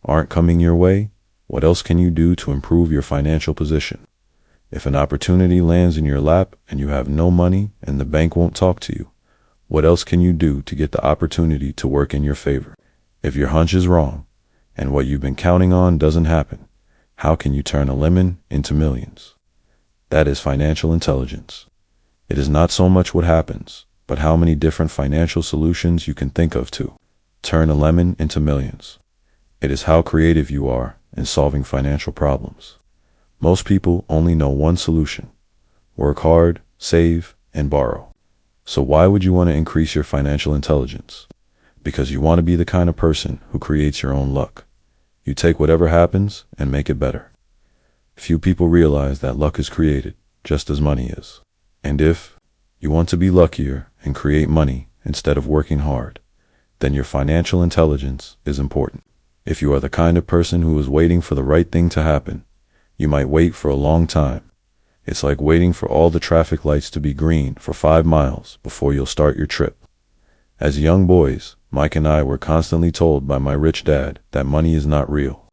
aren't coming your way, what else can you do to improve your financial position? If an opportunity lands in your lap and you have no money and the bank won't talk to you, what else can you do to get the opportunity to work in your favor? If your hunch is wrong and what you've been counting on doesn't happen, how can you turn a lemon into millions? That is financial intelligence. It is not so much what happens, but how many different financial solutions you can think of to turn a lemon into millions. It is how creative you are in solving financial problems. Most people only know one solution: work hard, save, and borrow. So why would you want to increase your financial intelligence? Because you want to be the kind of person who creates your own luck. You take whatever happens and make it better. Few people realize that luck is created just as money is. And if you want to be luckier and create money instead of working hard, then your financial intelligence is important. If you are the kind of person who is waiting for the right thing to happen, you might wait for a long time. It's like waiting for all the traffic lights to be green for 5 miles before you'll start your trip. As young boys, Mike and I were constantly told by my rich dad that money is not real.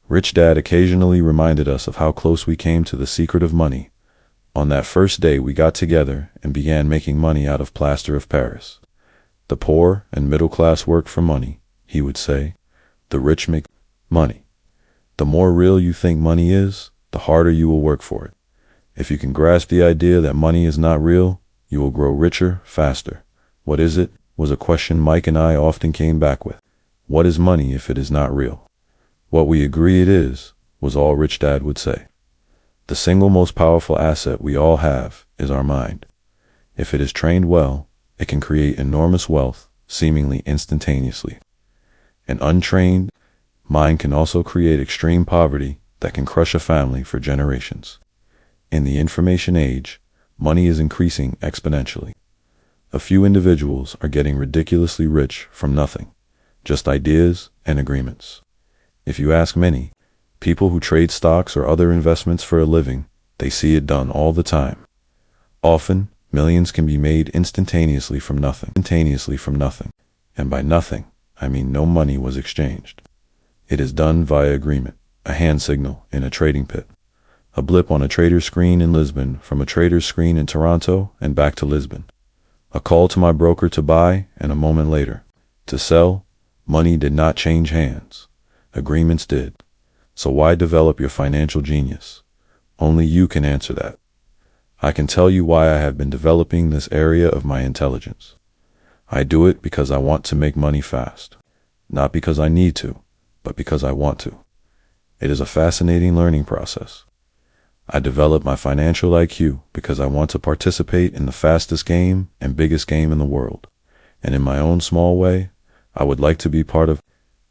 Rich Dad occasionally reminded us of how close we came to the secret of money on that first day we got together and began making money out of plaster of Paris. The poor and middle class work for money, he would say. The rich make money. The more real you think money is, the harder you will work for it. If you can grasp the idea that money is not real, you will grow richer faster. What is it? Was a question Mike and I often came back with. What is money if it is not real? What we agree it is, was all Rich Dad would say. The single most powerful asset we all have is our mind. If it is trained well, it can create enormous wealth, seemingly instantaneously. An untrained mind can also create extreme poverty that can crush a family for generations. In the information age, money is increasing exponentially. A few individuals are getting ridiculously rich from nothing, just ideas and agreements. If you ask many people who trade stocks or other investments for a living, they see it done all the time. Often, millions can be made instantaneously from nothing. And by nothing, I mean no money was exchanged. It is done via agreement, a hand signal in a trading pit, a blip on a trader's screen in Lisbon from a trader's screen in Toronto and back to Lisbon, a call to my broker to buy and a moment later to sell. Money did not change hands. Agreements did. So why develop your financial genius? Only you can answer that. I can tell you why I have been developing this area of my intelligence. I do it because I want to make money fast. Not because I need to, but because I want to. It is a fascinating learning process. I develop my financial IQ because I want to participate in the fastest game and biggest game in the world. And in my own small way, I would like to be part of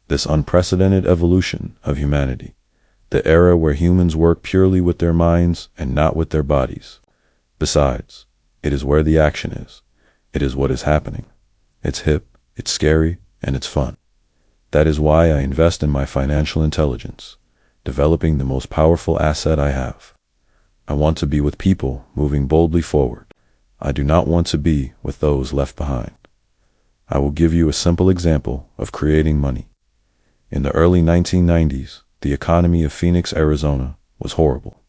this unprecedented evolution of humanity, the era where humans work purely with their minds and not with their bodies. Besides, it is where the action is. It is what is happening. It's hip, it's scary, and it's fun. That is why I invest in my financial intelligence, developing the most powerful asset I have. I want to be with people moving boldly forward. I do not want to be with those left behind. I will give you a simple example of creating money. In the early 1990s, the economy of Phoenix, Arizona was horrible.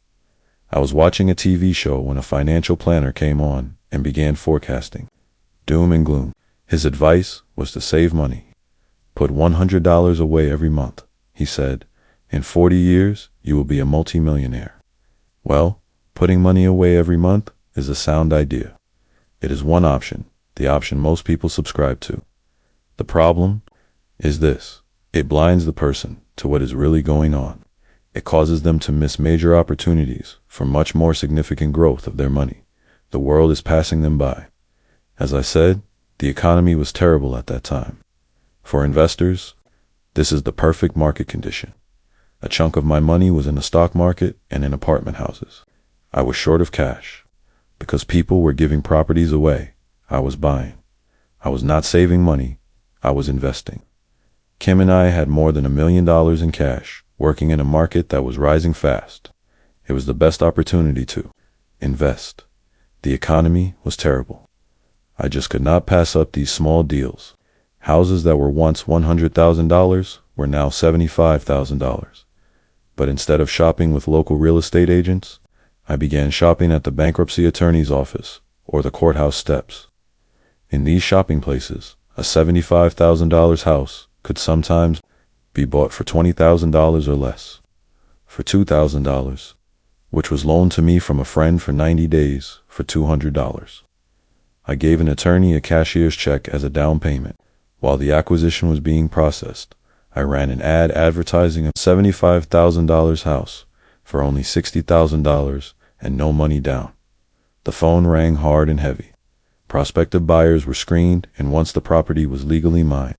I was watching a TV show when a financial planner came on and began forecasting. Doom and gloom. His advice was to save money. Put $100 away every month, he said. In 40 years, you will be a multimillionaire. Well, putting money away every month is a sound idea. It is one option, the option most people subscribe to. The problem is this: it blinds the person to what is really going on. It causes them to miss major opportunities for much more significant growth of their money. The world is passing them by. As I said, the economy was terrible at that time. For investors, this is the perfect market condition. A chunk of my money was in the stock market and in apartment houses. I was short of cash. Because people were giving properties away, I was buying. I was not saving money, I was investing. Kim and I had more than $1 million in cash, working in a market that was rising fast. It was the best opportunity to invest. The economy was terrible. I just could not pass up these small deals. Houses that were once $100,000 were now $75,000. But instead of shopping with local real estate agents, I began shopping at the bankruptcy attorney's office or the courthouse steps. In these shopping places, a $75,000 house could sometimes be bought for $20,000 or less. For $2,000, which was loaned to me from a friend for 90 days for $200. I gave an attorney a cashier's check as a down payment. While the acquisition was being processed, I ran an ad advertising a $75,000 house for only $60,000 and no money down. The phone rang hard and heavy. Prospective buyers were screened, and once the property was legally mine,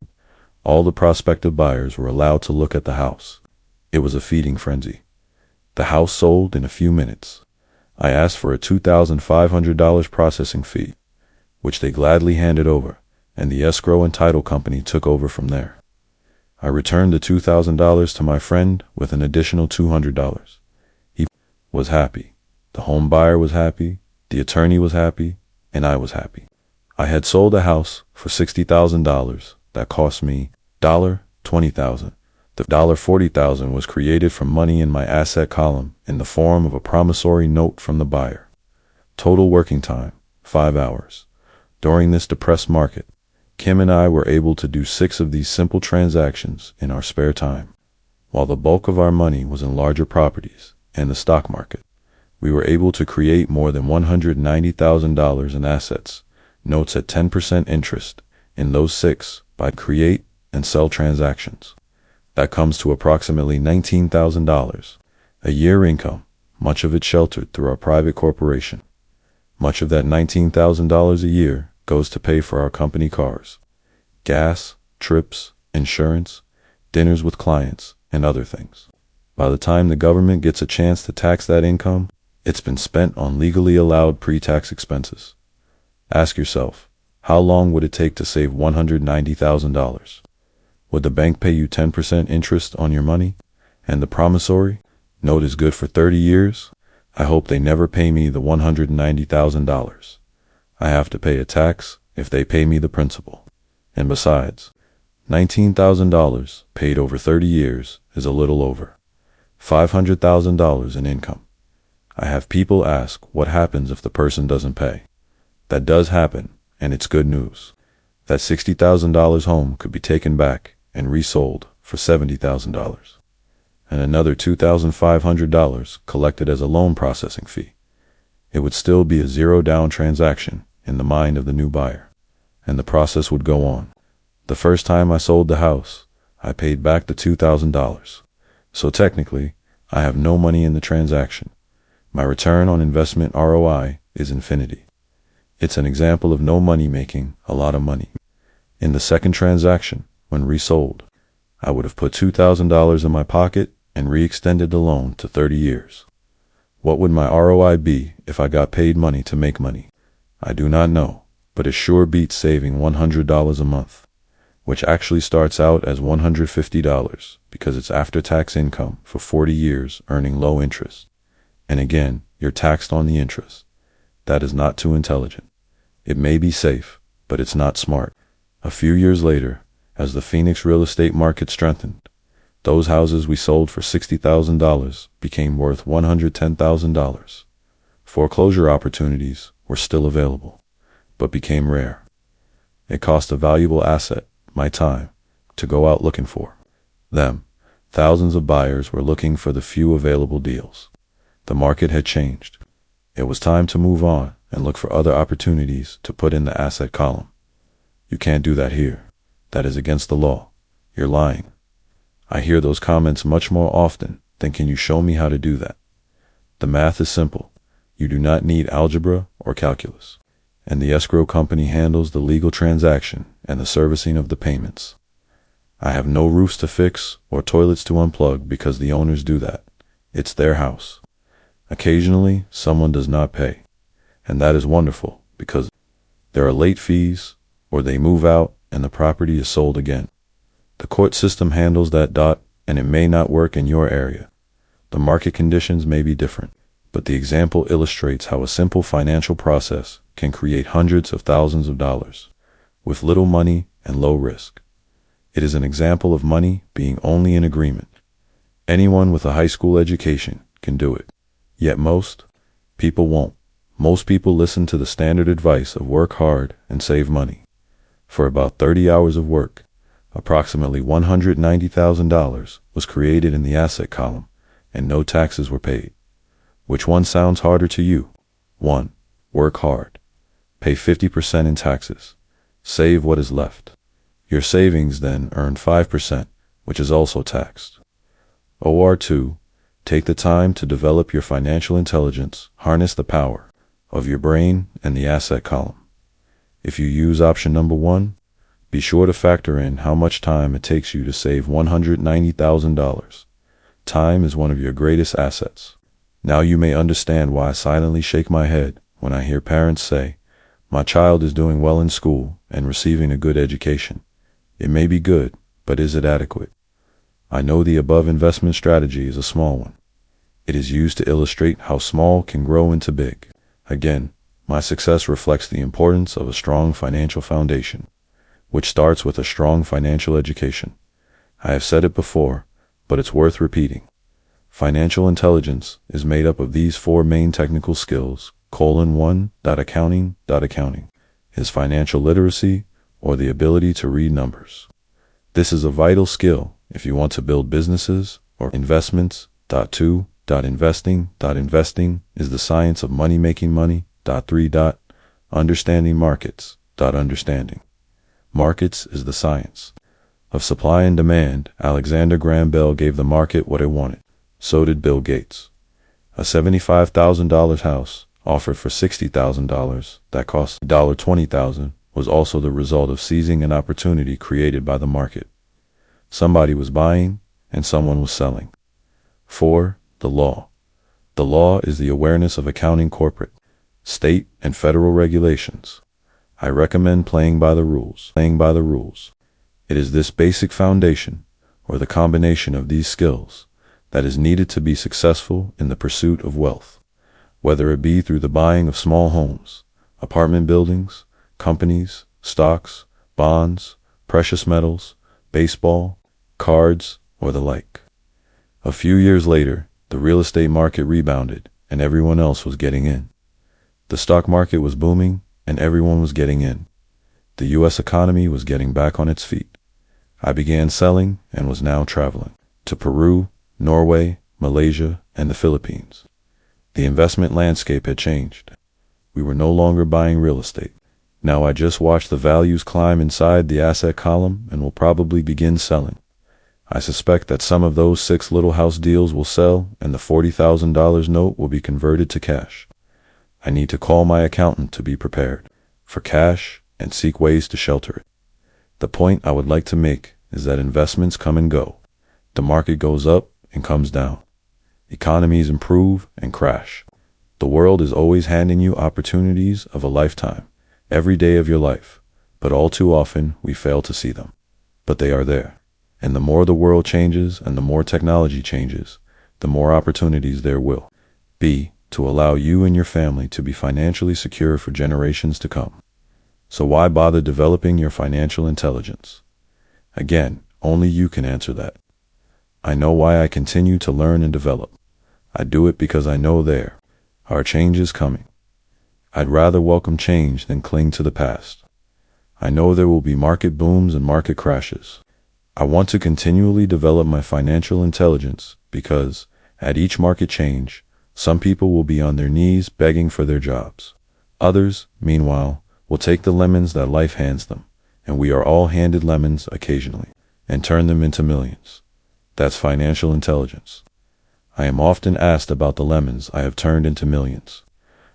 all the prospective buyers were allowed to look at the house. It was a feeding frenzy. The house sold in a few minutes. I asked for a $2,500 processing fee, which they gladly handed over, and the escrow and title company took over from there. I returned the $2,000 to my friend with an additional $200. He was happy. The home buyer was happy. The attorney was happy. And I was happy. I had sold a house for $60,000 that cost me $20,000. The $40,000 was created from money in my asset column in the form of a promissory note from the buyer. Total working time, 5 hours. During this depressed market, Kim and I were able to do 6 of these simple transactions in our spare time. While the bulk of our money was in larger properties and the stock market, we were able to create more than $190,000 in assets, notes at 10% interest, in those 6 by create and sell transactions. That comes to approximately $19,000, a year income, much of it sheltered through our private corporation. Much of that $19,000 a year goes to pay for our company cars, gas, trips, insurance, dinners with clients, and other things. By the time the government gets a chance to tax that income, it's been spent on legally allowed pre-tax expenses. Ask yourself, how long would it take to save $190,000? Would the bank pay you 10% interest on your money? And the promissory note is good for 30 years? I hope they never pay me the $190,000. I have to pay a tax if they pay me the principal. And besides, $19,000 paid over 30 years is a little over $500,000 in income. I have people ask what happens if the person doesn't pay. That does happen, and it's good news. That $60,000 home could be taken back and resold for $70,000, and another $2,500 collected as a loan processing fee. It would still be a zero-down transaction in the mind of the new buyer, and the process would go on. The first time I sold the house, I paid back the $2,000. So technically, I have no money in the transaction. My return on investment ROI is infinity. It's an example of no money making a lot of money. In the second transaction, when resold, I would have put $2,000 in my pocket and re-extended the loan to 30 years. What would my ROI be if I got paid money to make money? I do not know, but it sure beats saving $100 a month, which actually starts out as $150 because it's after-tax income for 40 years earning low interest. And again, you're taxed on the interest. That is not too intelligent. It may be safe, but it's not smart. A few years later, as the Phoenix real estate market strengthened, those houses we sold for $60,000 became worth $110,000. Foreclosure opportunities were still available, but became rare. It cost a valuable asset, my time, to go out looking for them. Thousands of buyers were looking for the few available deals. The market had changed. It was time to move on and look for other opportunities to put in the asset column. You can't do that here. That is against the law. You're lying. I hear those comments much more often than can you show me how to do that. The math is simple. You do not need algebra or calculus. And the escrow company handles the legal transaction and the servicing of the payments. I have no roofs to fix or toilets to unplug because the owners do that. It's their house. Occasionally, someone does not pay, and that is wonderful because there are late fees or they move out and the property is sold again. The court system handles that, and it may not work in your area. The market conditions may be different, but the example illustrates how a simple financial process can create hundreds of thousands of dollars with little money and low risk. It is an example of money being only an agreement. Anyone with a high school education can do it, yet most people won't. Most people listen to the standard advice of work hard and save money. For about 30 hours of work, approximately $190,000 was created in the asset column, and no taxes were paid. Which one sounds harder to you? 1. Work hard. Pay 50% in taxes. Save what is left. Your savings then earn 5%, which is also taxed. Or 2. Take the time to develop your financial intelligence, harness the power of your brain and the asset column. If you use option number 1, be sure to factor in how much time it takes you to save $190,000. Time is one of your greatest assets. Now you may understand why I silently shake my head when I hear parents say, "My child is doing well in school and receiving a good education." It may be good, but is it adequate? I know the above investment strategy is a small one. It is used to illustrate how small can grow into big. Again, my success reflects the importance of a strong financial foundation, which starts with a strong financial education. I have said it before, but it's worth repeating. Financial intelligence is made up of these 4 main technical skills: Accounting is financial literacy, or the ability to read numbers. This is a vital skill if you want to build businesses or investments. 2. Investing is the science of money making money. 3. Understanding markets. Understanding markets is the science of supply and demand. Alexander Graham Bell gave the market what it wanted. So did Bill Gates. A $75,000 house offered for $60,000 that cost $20,000 was also the result of seizing an opportunity created by the market. Somebody was buying and someone was selling. 4. The law. The law is the awareness of accounting corporate, state, and federal regulations. I recommend playing by the rules. It is this basic foundation, or the combination of these skills, that is needed to be successful in the pursuit of wealth, whether it be through the buying of small homes, apartment buildings, companies, stocks, bonds, precious metals, baseball, cards, or the like. A few years later, the real estate market rebounded, and everyone else was getting in. The stock market was booming, and everyone was getting in. The U.S. economy was getting back on its feet. I began selling and was now traveling to Peru, Norway, Malaysia, and the Philippines. The investment landscape had changed. We were no longer buying real estate. Now I just watched the values climb inside the asset column and will probably begin selling. I suspect that some of those 6 little house deals will sell and the $40,000 note will be converted to cash. I need to call my accountant to be prepared for cash and seek ways to shelter it. The point I would like to make is that investments come and go. The market goes up and comes down. Economies improve and crash. The world is always handing you opportunities of a lifetime, every day of your life, but all too often we fail to see them. But they are there. And the more the world changes and the more technology changes, the more opportunities there will be to allow you and your family to be financially secure for generations to come. So why bother developing your financial intelligence? Again, only you can answer that. I know why I continue to learn and develop. I do it because I know there are changes coming. I'd rather welcome change than cling to the past. I know there will be market booms and market crashes. I want to continually develop my financial intelligence because, at each market change, some people will be on their knees begging for their jobs. Others, meanwhile, will take the lemons that life hands them, and we are all handed lemons occasionally, and turn them into millions. That's financial intelligence. I am often asked about the lemons I have turned into millions.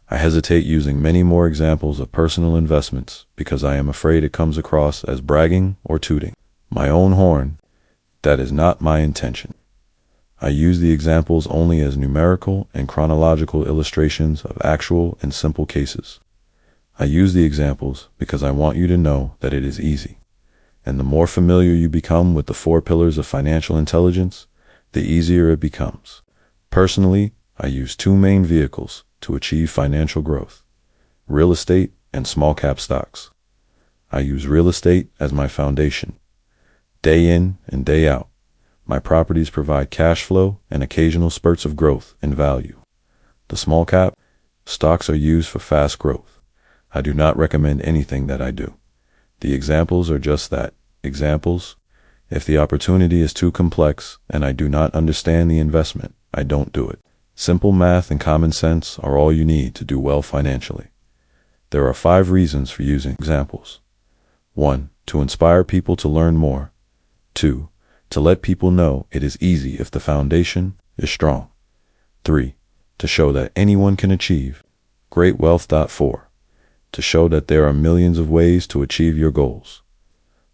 I hesitate using many more examples of personal investments because I am afraid it comes across as bragging or tooting my own horn. That is not my intention. I use the examples only as numerical and chronological illustrations of actual and simple cases. I use the examples because I want you to know that it is easy. And the more familiar you become with the 4 pillars of financial intelligence, the easier it becomes. Personally, I use 2 main vehicles to achieve financial growth: real estate and small cap stocks. I use real estate as my foundation. Day in and day out, my properties provide cash flow and occasional spurts of growth in value. The small cap stocks are used for fast growth. I do not recommend anything that I do. The examples are just that, examples. If the opportunity is too complex and I do not understand the investment, I don't do it. Simple math and common sense are all you need to do well financially. There are 5 reasons for using examples. 1. To inspire people to learn more. 2. To let people know it is easy if the foundation is strong. 3. To show that anyone can achieve great wealth. 4. To show that there are millions of ways to achieve your goals.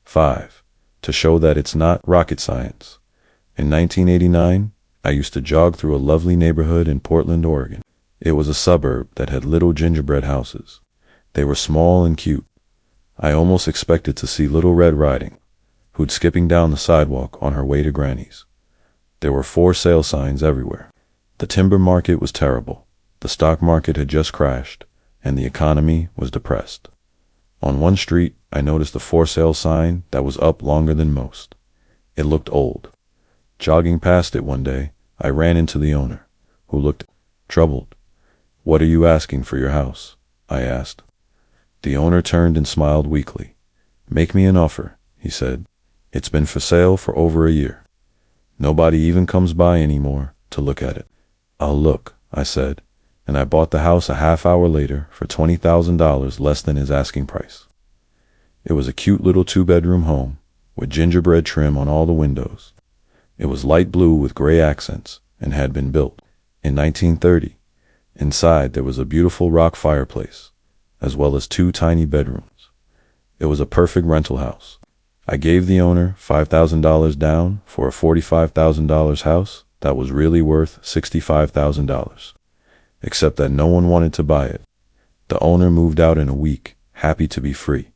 5. To show that it's not rocket science. In 1989, I used to jog through a lovely neighborhood in Portland, Oregon. It was a suburb that had little gingerbread houses. They were small and cute. I almost expected to see Little Red Riding Hood skipping down the sidewalk on her way to Granny's. There were for sale signs everywhere. The timber market was terrible. The stock market had just crashed, and the economy was depressed. On one street, I noticed a for sale sign that was up longer than most. It looked old. Jogging past it one day, I ran into the owner, who looked troubled. "What are you asking for your house?" I asked. The owner turned and smiled weakly. "Make me an offer," he said. "It's been for sale for over a year. Nobody even comes by anymore to look at it." "I'll look," I said, and I bought the house a half hour later for $20,000 less than his asking price. It was a cute little 2-bedroom home with gingerbread trim on all the windows. It was light blue with gray accents and had been built in 1930. Inside there was a beautiful rock fireplace, as well as 2 tiny bedrooms. It was a perfect rental house. I gave the owner $5,000 down for a $45,000 house, that was really worth $65,000. Except that no one wanted to buy it. The owner moved out in a week, happy to be free,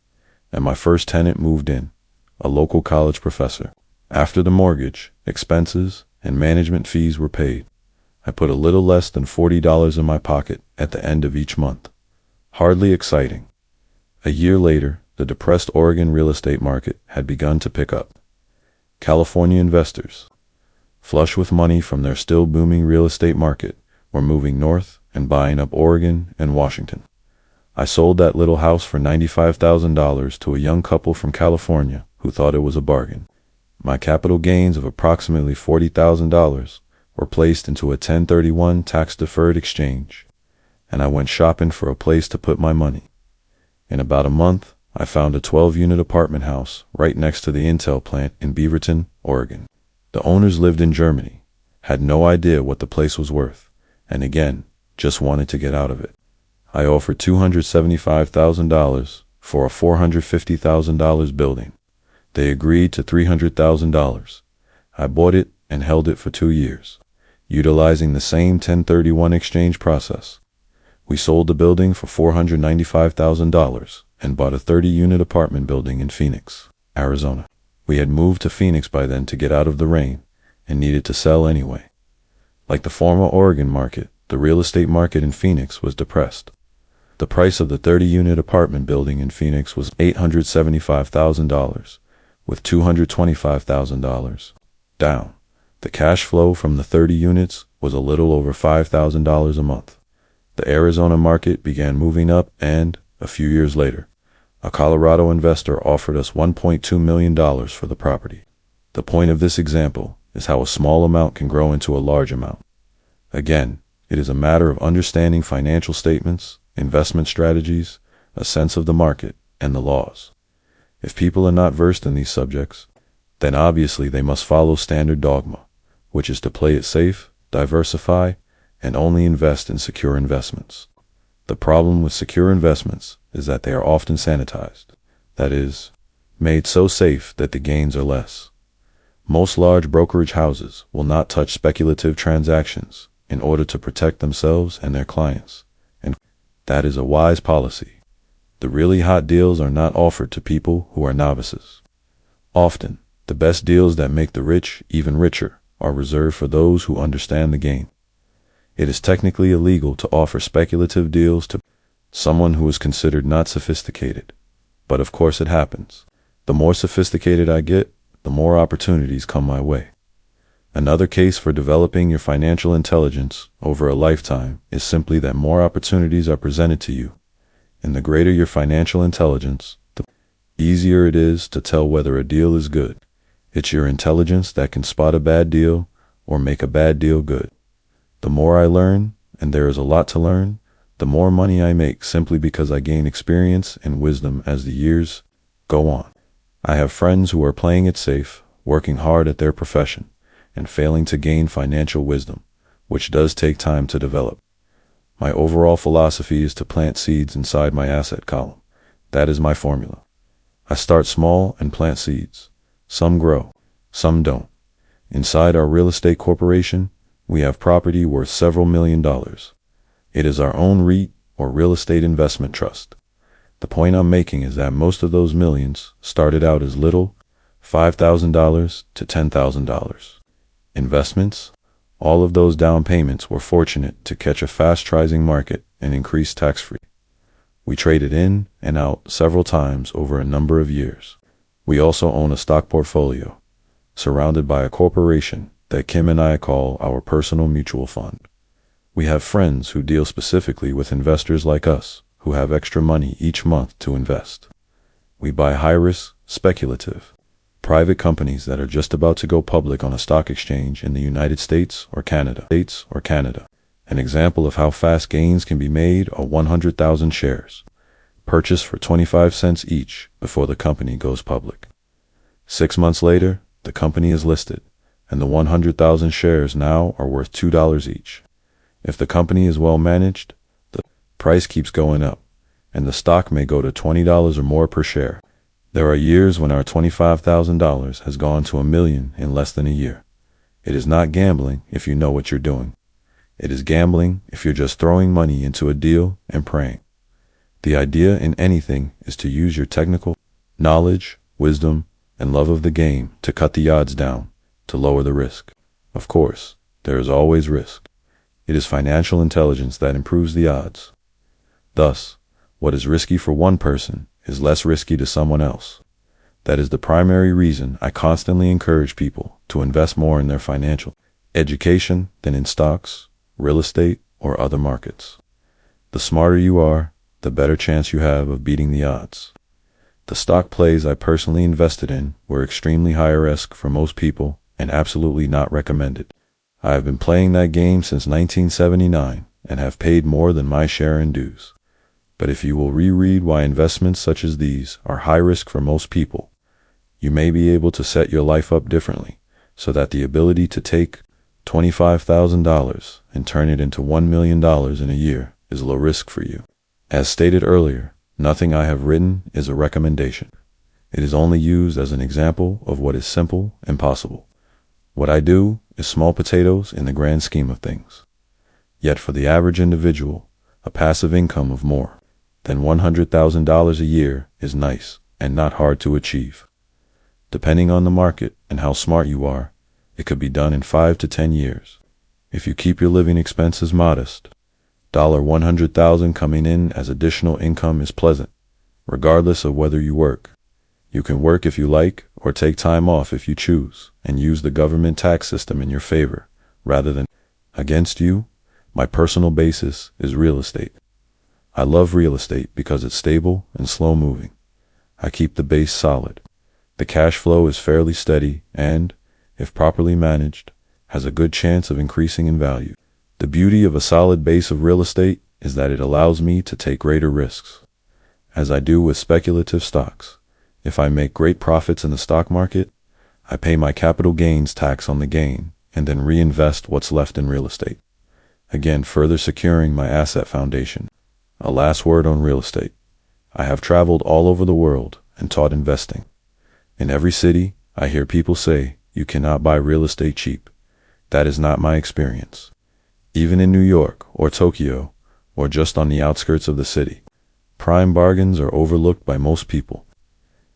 and my first tenant moved in, a local college professor. After the mortgage, expenses, and management fees were paid, I put a little less than $40 in my pocket at the end of each month. Hardly exciting. A year later, the depressed Oregon real estate market had begun to pick up. California investors, flush with money from their still booming real estate market, were moving north and buying up Oregon and Washington. I sold that little house for $95,000 to a young couple from California who thought it was a bargain. My capital gains of approximately $40,000 were placed into a 1031 tax-deferred exchange, and I went shopping for a place to put my money. In about a month, I found a 12-unit apartment house right next to the Intel plant in Beaverton, Oregon. The owners lived in Germany, had no idea what the place was worth, and again, just wanted to get out of it. I offered $275,000 for a $450,000 building. They agreed to $300,000. I bought it and held it for 2 years, utilizing the same 1031 exchange process. We sold the building for $495,000 and bought a 30-unit apartment building in Phoenix, Arizona. We had moved to Phoenix by then to get out of the rain and needed to sell anyway. Like the former Oregon market, the real estate market in Phoenix was depressed. The price of the 30-unit apartment building in Phoenix was $875,000, with $225,000 down. The cash flow from the 30 units was a little over $5,000 a month. The Arizona market began moving up and, a few years later, a Colorado investor offered us $1.2 million for the property. The point of this example is how a small amount can grow into a large amount. Again, it is a matter of understanding financial statements, investment strategies, a sense of the market, and the laws. If people are not versed in these subjects, then obviously they must follow standard dogma, which is to play it safe, diversify, and only invest in secure investments. The problem with secure investments is that they are often sanitized, that is, made so safe that the gains are less. Most large brokerage houses will not touch speculative transactions in order to protect themselves and their clients, and that is a wise policy. The really hot deals are not offered to people who are novices. Often, the best deals that make the rich even richer are reserved for those who understand the game. It is technically illegal to offer speculative deals to someone who is considered not sophisticated, but of course it happens. The more sophisticated I get, the more opportunities come my way. Another case for developing your financial intelligence over a lifetime is simply that more opportunities are presented to you. And the greater your financial intelligence, the easier it is to tell whether a deal is good. It's your intelligence that can spot a bad deal or make a bad deal good. The more I learn, and there is a lot to learn, the more money I make simply because I gain experience and wisdom as the years go on. I have friends who are playing it safe, working hard at their profession, and failing to gain financial wisdom, which does take time to develop. My overall philosophy is to plant seeds inside my asset column. That is my formula. I start small and plant seeds. Some grow, some don't. Inside our real estate corporation, we have property worth several $1 million. It is our own REIT or real estate investment trust. The point I'm making is that most of those millions started out as little, $5,000 to $10,000. Investments, all of those down payments were fortunate to catch a fast-rising market and increase tax-free. We traded in and out several times over a number of years. We also own a stock portfolio, surrounded by a corporation that Kim and I call our personal mutual fund. We have friends who deal specifically with investors like us, who have extra money each month to invest. We buy high-risk, speculative, private companies that are just about to go public on a stock exchange in the United States or Canada. An example of how fast gains can be made are 100,000 shares, purchased for 25 cents each before the company goes public. 6 months later, the company is listed, and the 100,000 shares now are worth $2 each. If the company is well managed, the price keeps going up, and the stock may go to $20 or more per share. There are years when our $25,000 has gone to $1 million in less than a year. It is not gambling if you know what you're doing. It is gambling if you're just throwing money into a deal and praying. The idea in anything is to use your technical knowledge, wisdom, and love of the game to cut the odds down, to lower the risk. Of course, there is always risk. It is financial intelligence that improves the odds. Thus, what is risky for one person is less risky to someone else. That is the primary reason I constantly encourage people to invest more in their financial education than in stocks, real estate, or other markets. The smarter you are, the better chance you have of beating the odds. The stock plays I personally invested in were extremely high risk for most people and absolutely not recommended. I have been playing that game since 1979 and have paid more than my share in dues. But if you will reread why investments such as these are high risk for most people, you may be able to set your life up differently so that the ability to take $25,000 and turn it into $1 million in a year is low risk for you. As stated earlier, nothing I have written is a recommendation. It is only used as an example of what is simple and possible. What I do is small potatoes in the grand scheme of things. Yet for the average individual, a passive income of more than $100,000 a year is nice and not hard to achieve. Depending on the market and how smart you are, it could be done in 5 to 10 years. If you keep your living expenses modest, $100,000 coming in as additional income is pleasant, regardless of whether you work. You can work if you like or take time off if you choose and use the government tax system in your favor rather than against you. My personal basis is real estate. I love real estate because it's stable and slow moving. I keep the base solid. The cash flow is fairly steady and, if properly managed, has a good chance of increasing in value. The beauty of a solid base of real estate is that it allows me to take greater risks. As I do with speculative stocks, if I make great profits in the stock market, I pay my capital gains tax on the gain and then reinvest what's left in real estate, again further securing my asset foundation. A last word on real estate. I have traveled all over the world and taught investing. In every city, I hear people say, you cannot buy real estate cheap. That is not my experience. Even in New York or Tokyo, or just on the outskirts of the city, prime bargains are overlooked by most people.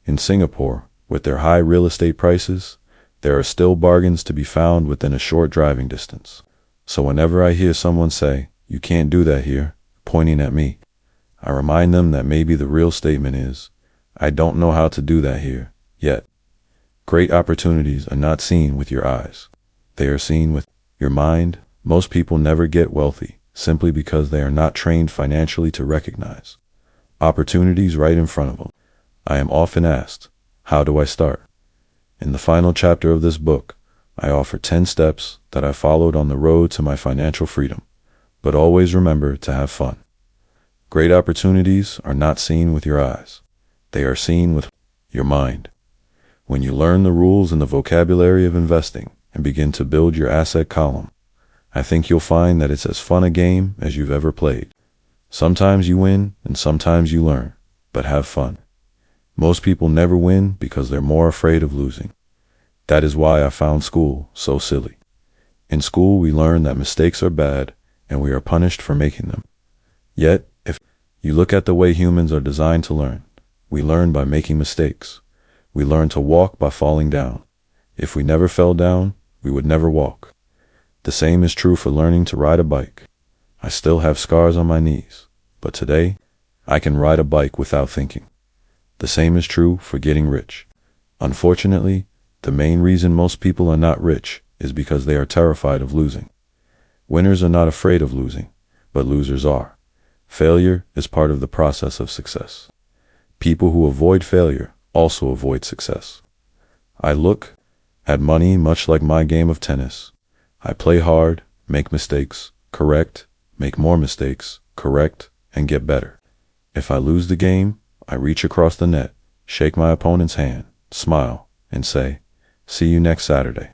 In Singapore, with their high real estate prices, there are still bargains to be found within a short driving distance. So whenever I hear someone say, you can't do that here, pointing at me, I remind them that maybe the real statement is, I don't know how to do that here, yet. Great opportunities are not seen with your eyes. They are seen with your mind. Most people never get wealthy simply because they are not trained financially to recognize opportunities right in front of them. I am often asked, how do I start? In the final chapter of this book, I offer 10 steps that I followed on the road to my financial freedom, but always remember to have fun. Great opportunities are not seen with your eyes. They are seen with your mind. When you learn the rules and the vocabulary of investing and begin to build your asset column, I think you'll find that it's as fun a game as you've ever played. Sometimes you win and sometimes you learn, but have fun. Most people never win because they're more afraid of losing. That is why I found school so silly. In school, we learn that mistakes are bad and we are punished for making them. Yet, if you look at the way humans are designed to learn, we learn by making mistakes. We learn to walk by falling down. If we never fell down, we would never walk. The same is true for learning to ride a bike. I still have scars on my knees, but today, I can ride a bike without thinking. The same is true for getting rich. Unfortunately, the main reason most people are not rich is because they are terrified of losing. Winners are not afraid of losing, but losers are. Failure is part of the process of success. People who avoid failure also avoid success. I look at money much like my game of tennis. I play hard, make mistakes, correct, make more mistakes, correct, and get better. If I lose the game, I reach across the net, shake my opponent's hand, smile, and say, see you next Saturday.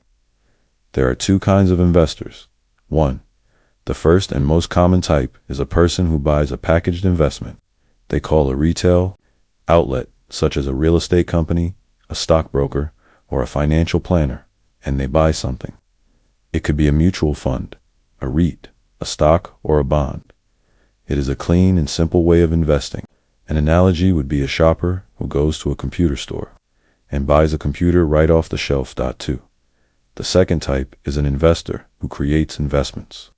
There are two kinds of investors. 1. The first and most common type is a person who buys a packaged investment they call a retail outlet, such as a real estate company, a stockbroker, or a financial planner, and they buy something. It could be a mutual fund, a REIT, a stock, or a bond. It is a clean and simple way of investing. An analogy would be a shopper who goes to a computer store and buys a computer right off the shelf. 2. The second type is an investor who creates investments.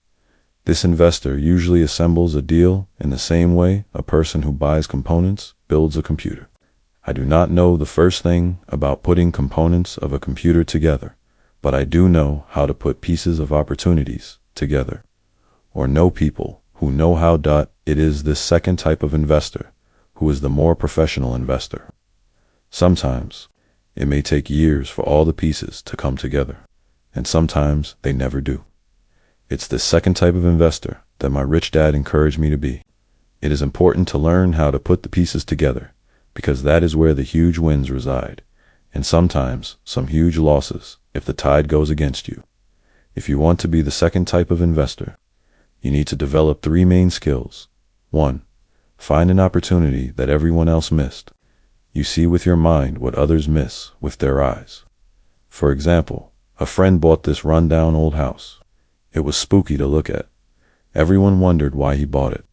This investor usually assembles a deal in the same way a person who buys components builds a computer. I do not know the first thing about putting components of a computer together, but I do know how to put pieces of opportunities together, or know people who know how. It is this second type of investor who is the more professional investor. Sometimes it may take years for all the pieces to come together, and sometimes they never do. It's this second type of investor that my rich dad encouraged me to be. It is important to learn how to put the pieces together, because that is where the huge wins reside, and sometimes some huge losses if the tide goes against you. If you want to be the second type of investor, you need to develop 3 main skills. 1. Find an opportunity that everyone else missed. You see with your mind what others miss with their eyes. For example, a friend bought this run-down old house. It was spooky to look at. Everyone wondered why he bought it.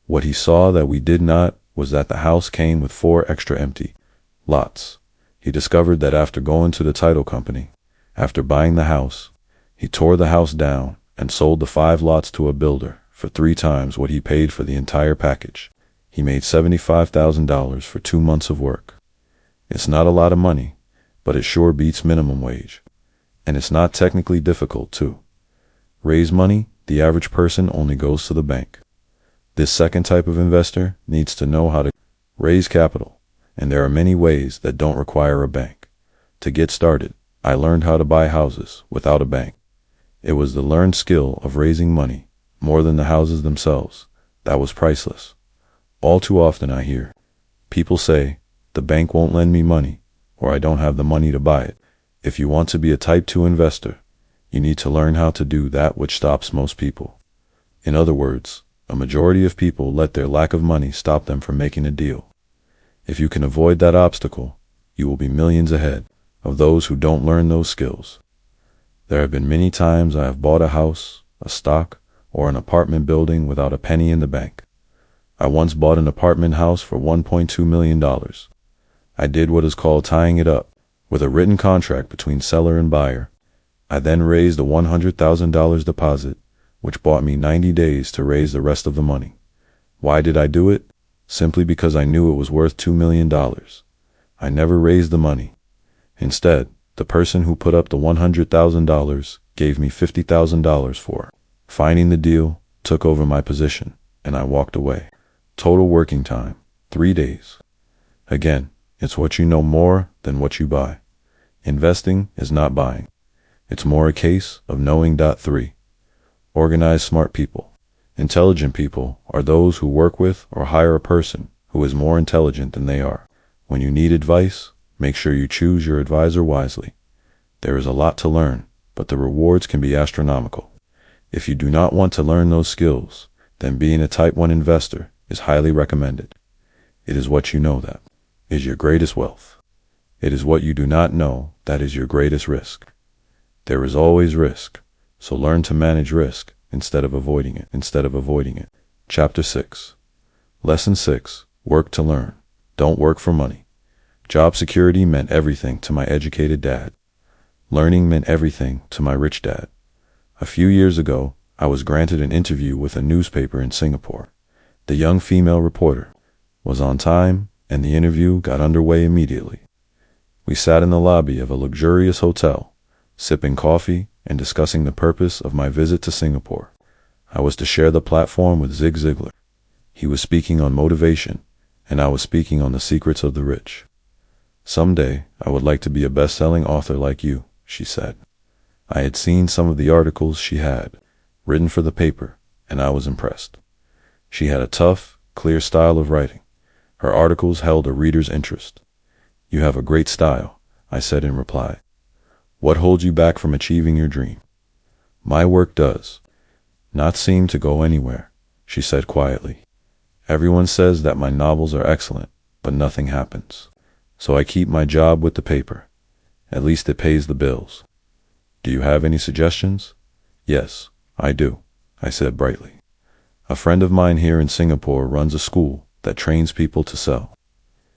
What he saw that we did not was that the house came with 4 extra empty lots. He discovered that after going to the title company, after buying the house, he tore the house down and sold the 5 lots to a builder for 3 times what he paid for the entire package. He made $75,000 for 2 months of work. It's not a lot of money, but it sure beats minimum wage. And it's not technically difficult to raise money. The average person only goes to the bank. This second type of investor needs to know how to raise capital, and there are many ways that don't require a bank. To get started, I learned how to buy houses without a bank. It was the learned skill of raising money, more than the houses themselves, that was priceless. All too often I hear people say, the bank won't lend me money, or I don't have the money to buy it. If you want to be a type 2 investor, you need to learn how to do that which stops most people. In other words, a majority of people let their lack of money stop them from making a deal. If you can avoid that obstacle, you will be millions ahead of those who don't learn those skills. There have been many times I have bought a house, a stock, or an apartment building without a penny in the bank. I once bought an apartment house for $1.2 million. I did what is called tying it up with a written contract between seller and buyer. I then raised a $100,000 deposit, which bought me 90 days to raise the rest of the money. Why did I do it? Simply because I knew it was worth $2 million. I never raised the money. Instead, the person who put up the $100,000 gave me $50,000 for it. Finding the deal took over my position, and I walked away. Total working time, 3 days. Again, it's what you know more than what you buy. Investing is not buying. It's more a case of knowing. 3. Organized smart people. Intelligent people are those who work with or hire a person who is more intelligent than they are. When you need advice, make sure you choose your advisor wisely. There is a lot to learn, but the rewards can be astronomical. If you do not want to learn those skills, then being a type 1 investor is highly recommended. It is what you know that is your greatest wealth. It is what you do not know that is your greatest risk. There is always risk, so learn to manage risk instead of avoiding it. Chapter 6. Lesson 6. Work to learn. Don't work for money. Job security meant everything to my educated dad. Learning meant everything to my rich dad. A few years ago, I was granted an interview with a newspaper in Singapore. The young female reporter was on time, and the interview got underway immediately. We sat in the lobby of a luxurious hotel, sipping coffee and discussing the purpose of my visit to Singapore. I was to share the platform with Zig Ziglar. He was speaking on motivation, and I was speaking on the secrets of the rich. Someday, I would like to be a best-selling author like you, she said. I had seen some of the articles she had written for the paper, and I was impressed. She had a tough, clear style of writing. Her articles held a reader's interest. You have a great style, I said in reply. What holds you back from achieving your dream? My work does not seem to go anywhere, she said quietly. Everyone says that my novels are excellent, but nothing happens. So I keep my job with the paper. At least it pays the bills. Do you have any suggestions? Yes, I do, I said brightly. A friend of mine here in Singapore runs a school that trains people to sell.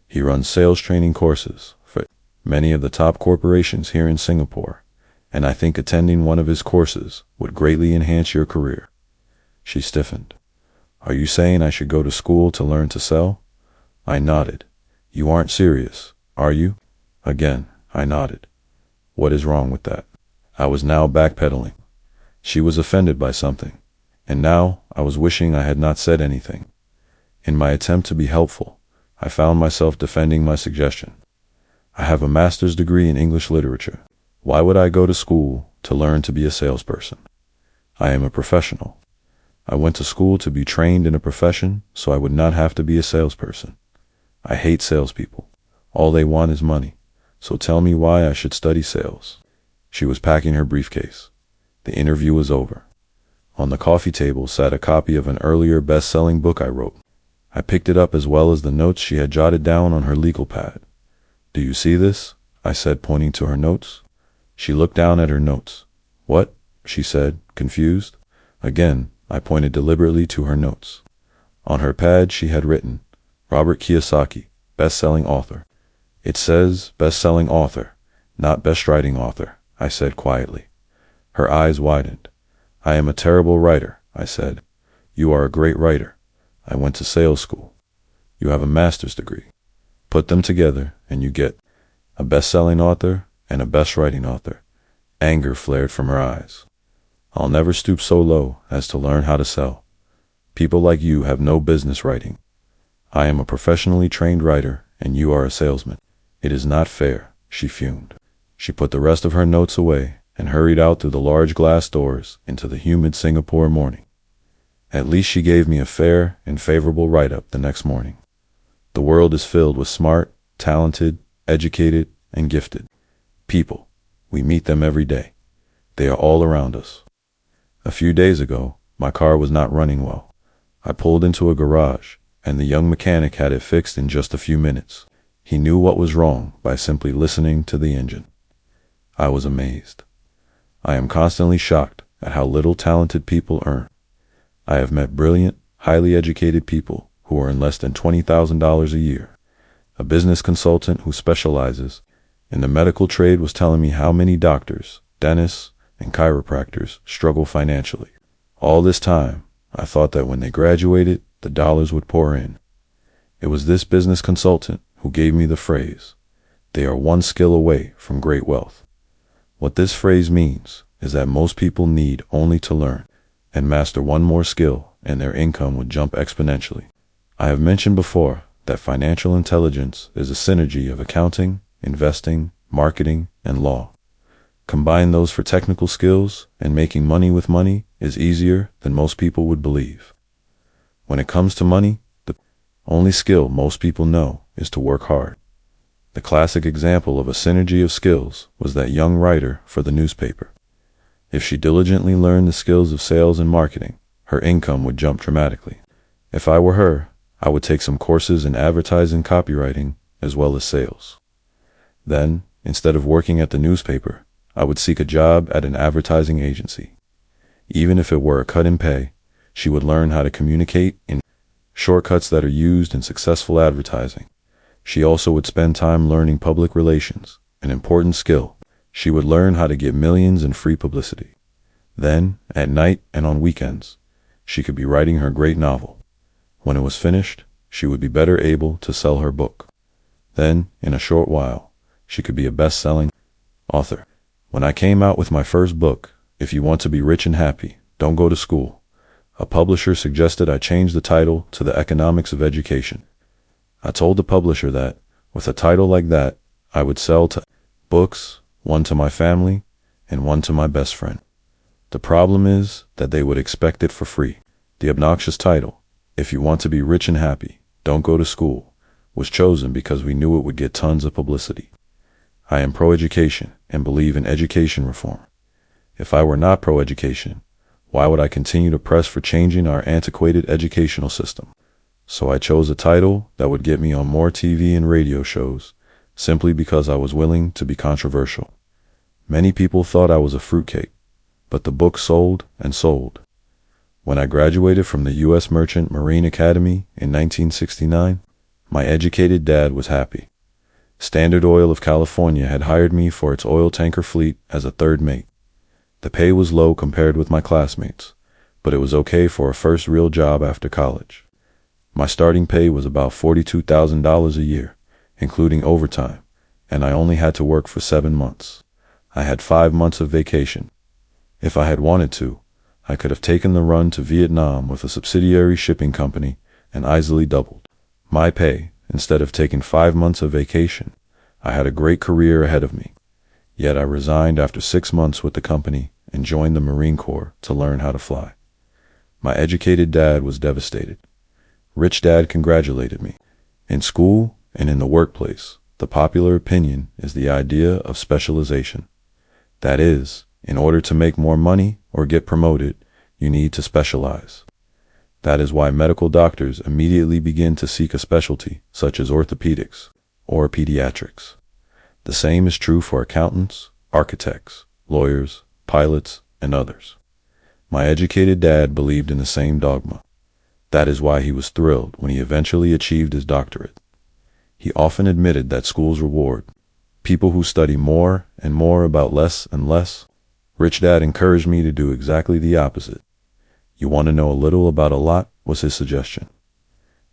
He runs sales training courses for many of the top corporations here in Singapore, and I think attending one of his courses would greatly enhance your career. She stiffened. Are you saying I should go to school to learn to sell? I nodded. You aren't serious, are you? Again, I nodded. What is wrong with that? I was now backpedaling. She was offended by something, and now I was wishing I had not said anything. In my attempt to be helpful, I found myself defending my suggestion. I have a master's degree in English literature. Why would I go to school to learn to be a salesperson? I am a professional. I went to school to be trained in a profession so I would not have to be a salesperson. I hate salespeople. All they want is money. So tell me why I should study sales. She was packing her briefcase. The interview was over. On the coffee table sat a copy of an earlier best-selling book I wrote. I picked it up as well as the notes she had jotted down on her legal pad. Do you see this? I said, pointing to her notes. She looked down at her notes. What? She said, confused. Again, I pointed deliberately to her notes. On her pad she had written, Robert Kiyosaki, best-selling author. It says best-selling author, not best-writing author, I said quietly. Her eyes widened. I am a terrible writer, I said. You are a great writer. I went to sales school. You have a master's degree. Put them together and you get a best-selling author and a best-writing author. Anger flared from her eyes. I'll never stoop so low as to learn how to sell. People like you have no business writing. I am a professionally trained writer and you are a salesman. It is not fair, she fumed. She put the rest of her notes away and hurried out through the large glass doors into the humid Singapore morning. At least she gave me a fair and favorable write-up the next morning. The world is filled with smart, talented, educated, and gifted people. We meet them every day. They are all around us. A few days ago, my car was not running well. I pulled into a garage, and the young mechanic had it fixed in just a few minutes. He knew what was wrong by simply listening to the engine. I was amazed. I am constantly shocked at how little talented people earn. I have met brilliant, highly educated people who earn less than $20,000 a year. A business consultant who specializes in the medical trade was telling me how many doctors, dentists, and chiropractors struggle financially. All this time, I thought that when they graduated, the dollars would pour in. It was this business consultant who gave me the phrase, they are one skill away from great wealth. What this phrase means is that most people need only to learn and master one more skill and their income would jump exponentially. I have mentioned before that financial intelligence is a synergy of accounting, investing, marketing, and law. Combine those for technical skills, and making money with money is easier than most people would believe. When it comes to money, the only skill most people know is to work hard. The classic example of a synergy of skills was that young writer for the newspaper. If she diligently learned the skills of sales and marketing, her income would jump dramatically. If I were her, I would take some courses in advertising copywriting as well as sales. Then, instead of working at the newspaper, I would seek a job at an advertising agency. Even if it were a cut in pay, she would learn how to communicate in shortcuts that are used in successful advertising. She also would spend time learning public relations, an important skill. She would learn how to get millions in free publicity. Then, at night and on weekends, she could be writing her great novel. When it was finished, she would be better able to sell her book. Then, in a short while, she could be a best-selling author. When I came out with my first book, If You Want to Be Rich and Happy, Don't Go to School, a publisher suggested I change the title to The Economics of Education. I told the publisher that, with a title like that, I would sell 2 books, one to my family and one to my best friend. The problem is that they would expect it for free. The obnoxious title, If You Want to Be Rich and Happy, Don't Go to School, was chosen because we knew it would get tons of publicity. I am pro-education and believe in education reform. If I were not pro-education, why would I continue to press for changing our antiquated educational system? So I chose a title that would get me on more TV and radio shows, simply because I was willing to be controversial. Many people thought I was a fruitcake. but the book sold and sold. When I graduated from the U.S. Merchant Marine Academy in 1969, my educated dad was happy. Standard Oil of California had hired me for its oil tanker fleet as a third mate. The pay was low compared with my classmates, but it was okay for a first real job after college. My starting pay was about $42,000 a year, including overtime, and I only had to work for 7 months. I had 5 months of vacation. If I had wanted to, I could have taken the run to Vietnam with a subsidiary shipping company and easily doubled my pay. Instead of taking 5 months of vacation, I had a great career ahead of me. Yet I resigned after 6 months with the company and joined the Marine Corps to learn how to fly. My educated dad was devastated. Rich Dad congratulated me. In school and in the workplace, the popular opinion is the idea of specialization. That is, in order to make more money or get promoted, you need to specialize. That is why medical doctors immediately begin to seek a specialty, such as orthopedics or pediatrics. The same is true for accountants, architects, lawyers, pilots, and others. My educated dad believed in the same dogma. That is why he was thrilled when he eventually achieved his doctorate. He often admitted that schools reward people who study more and more about less and less. Rich Dad encouraged me to do exactly the opposite. You want to know a little about a lot, was his suggestion.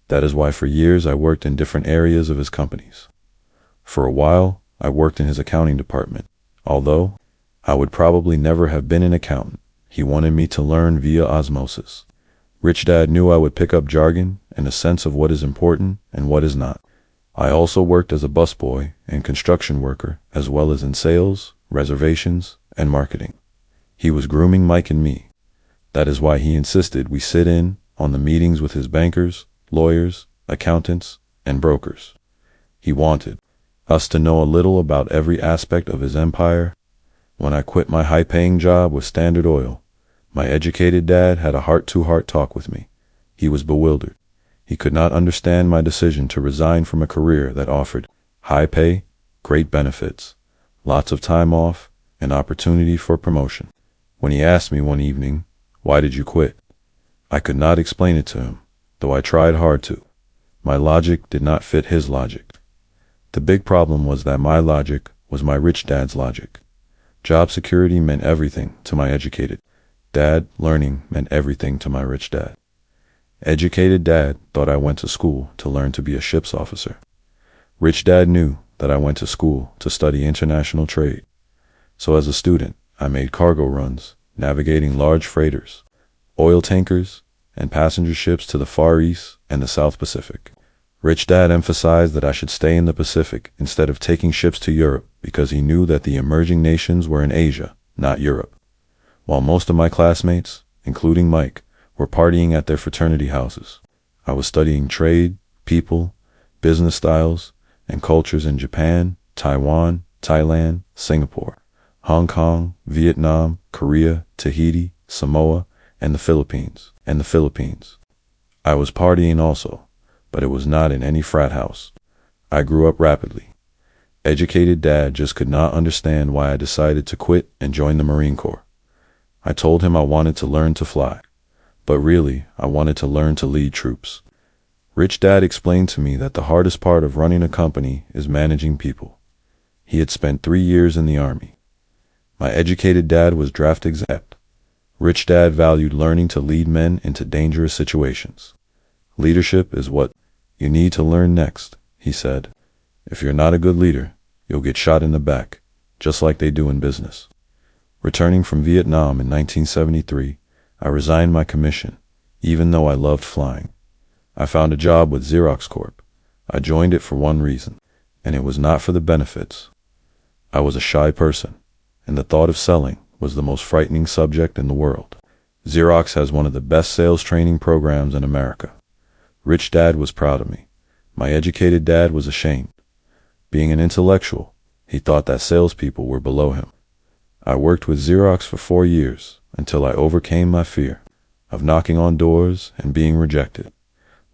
That is why for years I worked in different areas of his companies. For a while, I worked in his accounting department. Although I would probably never have been an accountant, he wanted me to learn via osmosis. Rich Dad knew I would pick up jargon and a sense of what is important and what is not. I also worked as a busboy and construction worker, as well as in sales, reservations, and marketing. He was grooming Mike and me. That is why he insisted we sit in on the meetings with his bankers, lawyers, accountants, and brokers. He wanted us to know a little about every aspect of his empire. When I quit my high-paying job with Standard Oil, my educated dad had a heart-to-heart talk with me. He was bewildered. He could not understand my decision to resign from a career that offered high pay, great benefits, lots of time off, and opportunity for promotion. When he asked me one evening, "Why did you quit?" I could not explain it to him, though I tried hard to. My logic did not fit his logic. The big problem was that my logic was my rich dad's logic. Job security meant everything to my educated dad. Learning meant everything to my rich dad. Educated dad thought I went to school to learn to be a ship's officer. Rich Dad knew that I went to school to study international trade. So as a student, I made cargo runs, navigating large freighters, oil tankers, and passenger ships to the Far East and the South Pacific. Rich Dad emphasized that I should stay in the Pacific instead of taking ships to Europe because he knew that the emerging nations were in Asia, not Europe. While most of my classmates, including Mike, were partying at their fraternity houses, I was studying trade, people, business styles, and cultures in Japan, Taiwan, Thailand, Singapore, Hong Kong, Vietnam, Korea, Tahiti, Samoa, and the Philippines. I was partying also, but it was not in any frat house. I grew up rapidly. Educated dad just could not understand why I decided to quit and join the Marine Corps. I told him I wanted to learn to fly, but really, I wanted to learn to lead troops. Rich Dad explained to me that the hardest part of running a company is managing people. He had spent 3 years in the Army. My educated dad was draft exempt. Rich Dad valued learning to lead men into dangerous situations. Leadership is what you need to learn next, he said. If you're not a good leader, you'll get shot in the back, just like they do in business. Returning from Vietnam in 1973, I resigned my commission, even though I loved flying. I found a job with Xerox Corp. I joined it for one reason, and it was not for the benefits. I was a shy person, and the thought of selling was the most frightening subject in the world. Xerox has one of the best sales training programs in America. Rich Dad was proud of me. My educated dad was ashamed. Being an intellectual, he thought that salespeople were below him. I worked with Xerox for 4 years until I overcame my fear of knocking on doors and being rejected.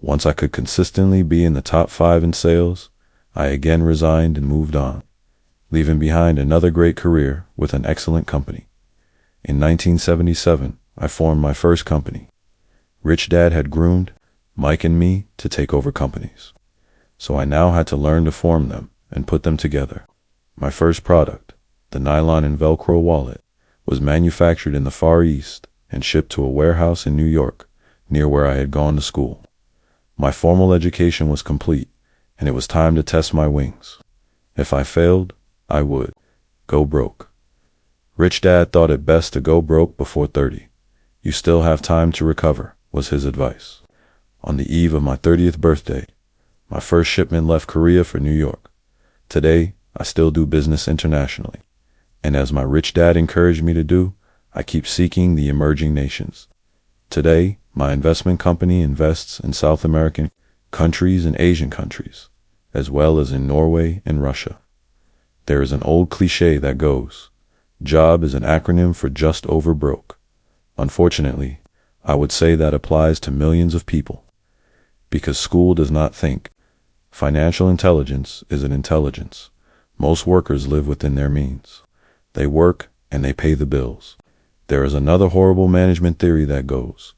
Once I could consistently be in the top 5 in sales, I again resigned and moved on, leaving behind another great career with an excellent company. In 1977, I formed my first company. Rich Dad had groomed Mike and me to take over companies. So I now had to learn to form them and put them together. My first product, the nylon and Velcro wallet, was manufactured in the Far East and shipped to a warehouse in New York, near where I had gone to school. My formal education was complete, and it was time to test my wings. If I failed, I would go broke. Rich Dad thought it best to go broke before 30. You still have time to recover, was his advice. On the eve of my 30th birthday, my first shipment left Korea for New York. Today, I still do business internationally. And as my rich dad encouraged me to do, I keep seeking the emerging nations. Today, my investment company invests in South American countries and Asian countries, as well as in Norway and Russia. There is an old cliche that goes, "Job is an acronym for just over broke." Unfortunately, I would say that applies to millions of people. Because school does not think. Financial intelligence is an intelligence. Most workers live within their means. They work and they pay the bills. There is another horrible management theory that goes,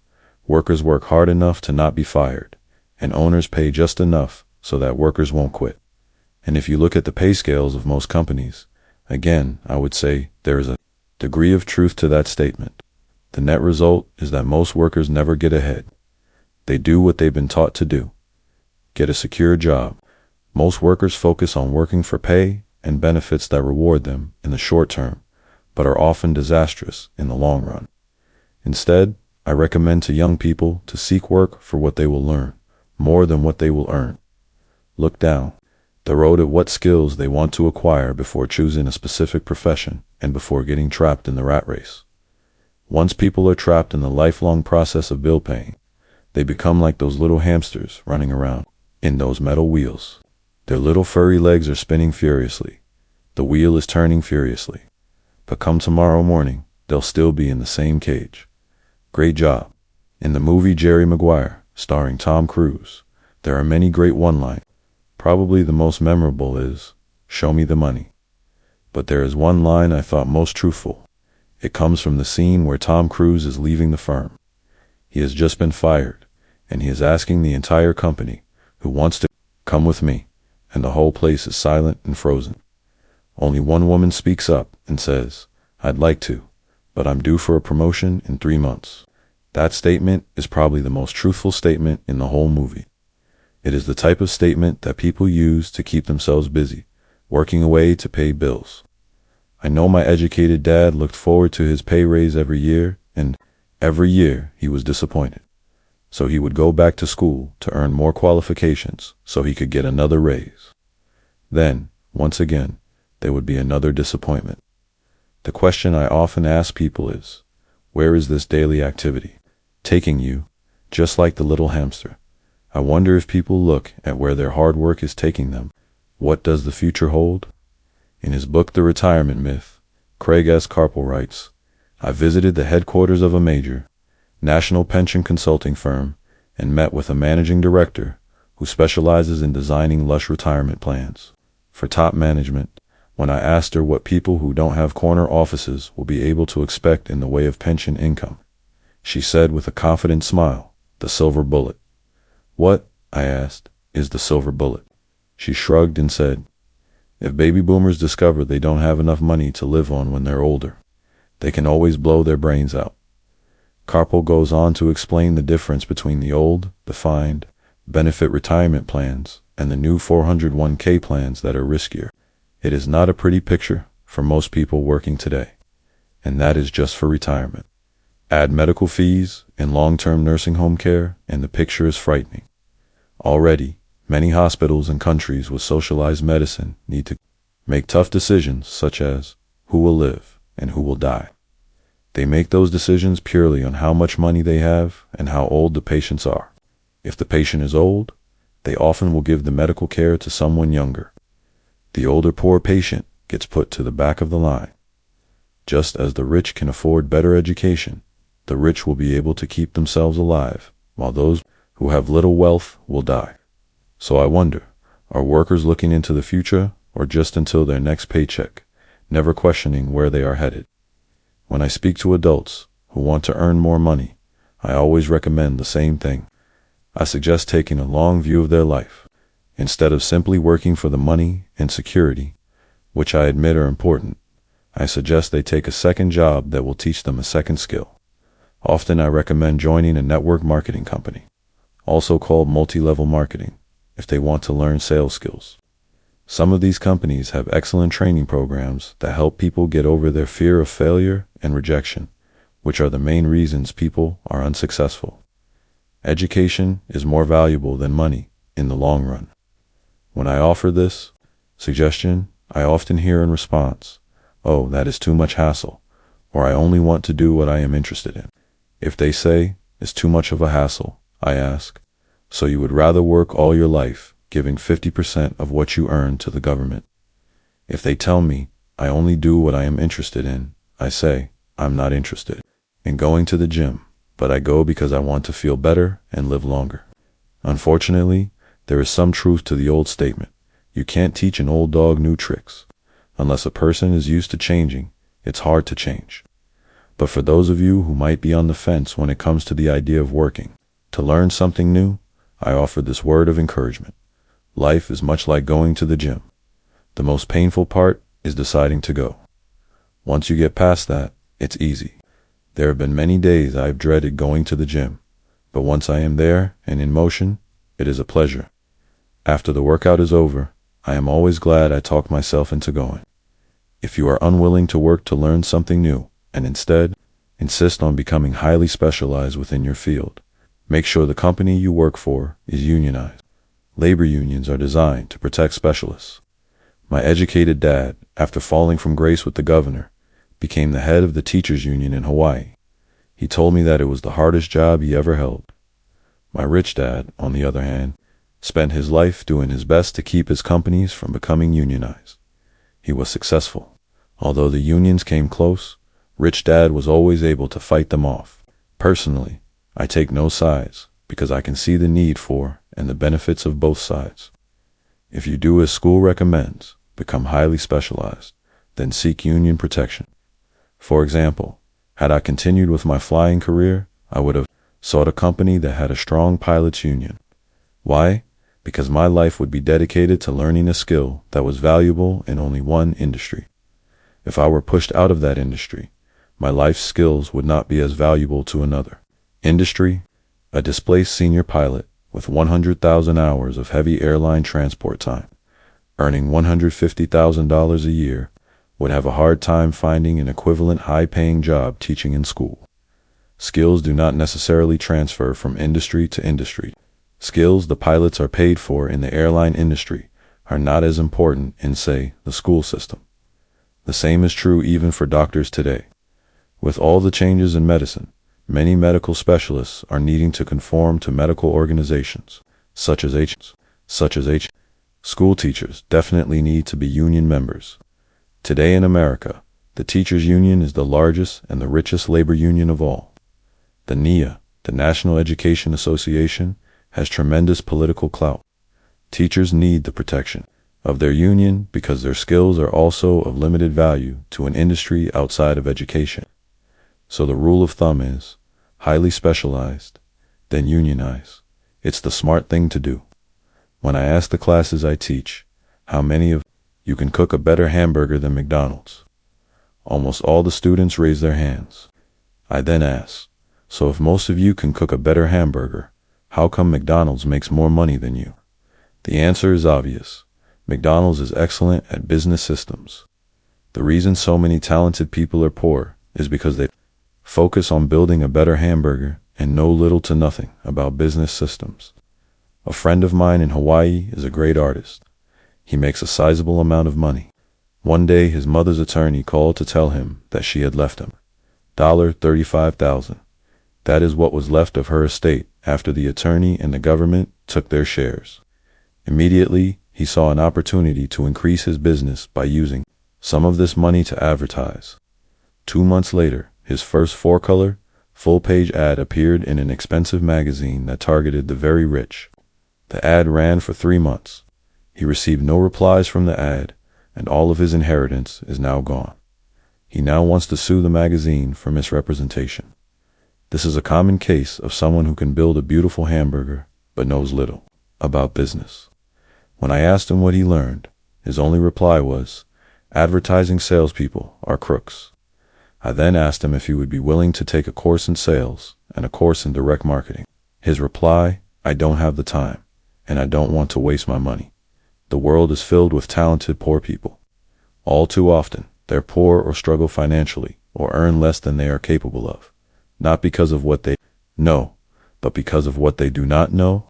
workers work hard enough to not be fired, and owners pay just enough so that workers won't quit. And if you look at the pay scales of most companies, again, I would say there is a degree of truth to that statement. The net result is that most workers never get ahead. They do what they've been taught to do. Get a secure job. Most workers focus on working for pay and benefits that reward them in the short term, but are often disastrous in the long run. Instead, I recommend to young people to seek work for what they will learn, more than what they will earn. Look down the road at what skills they want to acquire before choosing a specific profession and before getting trapped in the rat race. Once people are trapped in the lifelong process of bill paying, they become like those little hamsters running around in those metal wheels. Their little furry legs are spinning furiously. The wheel is turning furiously. But come tomorrow morning, they'll still be in the same cage. Great job. In the movie Jerry Maguire, starring Tom Cruise, there are many great one-liners. Probably the most memorable is, "Show me the money." But there is one line I thought most truthful. It comes from the scene where Tom Cruise is leaving the firm. He has just been fired, and he is asking the entire company, who wants to come with me, and the whole place is silent and frozen. Only one woman speaks up and says, "I'd like to, but I'm due for a promotion in 3 months." That statement is probably the most truthful statement in the whole movie. It is the type of statement that people use to keep themselves busy, working away to pay bills. I know my educated dad looked forward to his pay raise every year, and every year he was disappointed. So he would go back to school to earn more qualifications so he could get another raise. Then, once again, there would be another disappointment. The question I often ask people is, where is this daily activity taking you, just like the little hamster? I wonder if people look at where their hard work is taking them. What does the future hold? In his book, The Retirement Myth, Craig S. Carpel writes, "I visited the headquarters of a major national pension consulting firm and met with a managing director who specializes in designing lush retirement plans for top management. When I asked her what people who don't have corner offices will be able to expect in the way of pension income, she said with a confident smile, 'The silver bullet.' 'What,' I asked, 'is the silver bullet?' She shrugged and said, 'If baby boomers discover they don't have enough money to live on when they're older, they can always blow their brains out.'" Carpel goes on to explain the difference between the old, defined, benefit retirement plans and the new 401k plans that are riskier. It is not a pretty picture for most people working today, and that is just for retirement. Add medical fees and long-term nursing home care, and the picture is frightening. Already, many hospitals and countries with socialized medicine need to make tough decisions such as who will live and who will die. They make those decisions purely on how much money they have and how old the patients are. If the patient is old, they often will give the medical care to someone younger. The older poor patient gets put to the back of the line. Just as the rich can afford better education, the rich will be able to keep themselves alive, while those who have little wealth will die. So I wonder, are workers looking into the future or just until their next paycheck, never questioning where they are headed? When I speak to adults who want to earn more money, I always recommend the same thing. I suggest taking a long view of their life. Instead of simply working for the money and security, which I admit are important, I suggest they take a second job that will teach them a second skill. Often I recommend joining a network marketing company, also called multi-level marketing, if they want to learn sales skills. Some of these companies have excellent training programs that help people get over their fear of failure and rejection, which are the main reasons people are unsuccessful. Education is more valuable than money in the long run. When I offer this suggestion, I often hear in response, "Oh, that is too much hassle," or "I only want to do what I am interested in." If they say it's too much of a hassle, I ask, "So you would rather work all your life giving 50% of what you earn to the government?" If they tell me I only do what I am interested in, I say, "I'm not interested in going to the gym, but I go because I want to feel better and live longer." Unfortunately, there is some truth to the old statement, "You can't teach an old dog new tricks." Unless a person is used to changing, it's hard to change. But for those of you who might be on the fence when it comes to the idea of working to learn something new, I offer this word of encouragement. Life is much like going to the gym. The most painful part is deciding to go. Once you get past that, it's easy. There have been many days I've dreaded going to the gym, but once I am there and in motion, it is a pleasure. After the workout is over, I am always glad I talked myself into going. If you are unwilling to work to learn something new, and instead insist on becoming highly specialized within your field, make sure the company you work for is unionized. Labor unions are designed to protect specialists. My educated dad, after falling from grace with the governor, became the head of the teachers union in Hawaii. He told me that it was the hardest job he ever held. My rich dad, on the other hand, spent his life doing his best to keep his companies from becoming unionized. He was successful. Although the unions came close, Rich Dad was always able to fight them off. Personally, I take no sides because I can see the need for and the benefits of both sides. If you do as school recommends, become highly specialized, then seek union protection. For example, had I continued with my flying career, I would have sought a company that had a strong pilots union. Why? Because my life would be dedicated to learning a skill that was valuable in only one industry. If I were pushed out of that industry, my life's skills would not be as valuable to another industry. A displaced senior pilot with 100,000 hours of heavy airline transport time, earning $150,000 a year, would have a hard time finding an equivalent high-paying job teaching in school. Skills do not necessarily transfer from industry to industry. Skills the pilots are paid for in the airline industry are not as important in, say, the school system. The same is true even for doctors today. With all the changes in medicine, many medical specialists are needing to conform to medical organizations, such as H. School teachers definitely need to be union members. Today in America, the teachers' union is the largest and the richest labor union of all. The NEA, the National Education Association, has tremendous political clout. Teachers need the protection of their union because their skills are also of limited value to an industry outside of education. So the rule of thumb is, highly specialized, then unionize. It's the smart thing to do. When I ask the classes I teach, how many of you can cook a better hamburger than McDonald's? Almost all the students raise their hands. I then ask, so if most of you can cook a better hamburger, how come McDonald's makes more money than you? The answer is obvious. McDonald's is excellent at business systems. The reason so many talented people are poor is because they focus on building a better hamburger and know little to nothing about business systems. A friend of mine in Hawaii is a great artist. He makes a sizable amount of money. One day his mother's attorney called to tell him that she had left him $35,000. That is what was left of her estate after the attorney and the government took their shares. Immediately, he saw an opportunity to increase his business by using some of this money to advertise. 2 months later, his first 4-color, full-page ad appeared in an expensive magazine that targeted the very rich. The ad ran for 3 months. He received no replies from the ad, and all of his inheritance is now gone. He now wants to sue the magazine for misrepresentation. This is a common case of someone who can build a beautiful hamburger but knows little about business. When I asked him what he learned, his only reply was, "Advertising salespeople are crooks." I then asked him if he would be willing to take a course in sales and a course in direct marketing. His reply, "I don't have the time, and I don't want to waste my money. The world is filled with talented poor people. All too often, they're poor or struggle financially or earn less than they are capable of, not because of what they know, but because of what they do not know.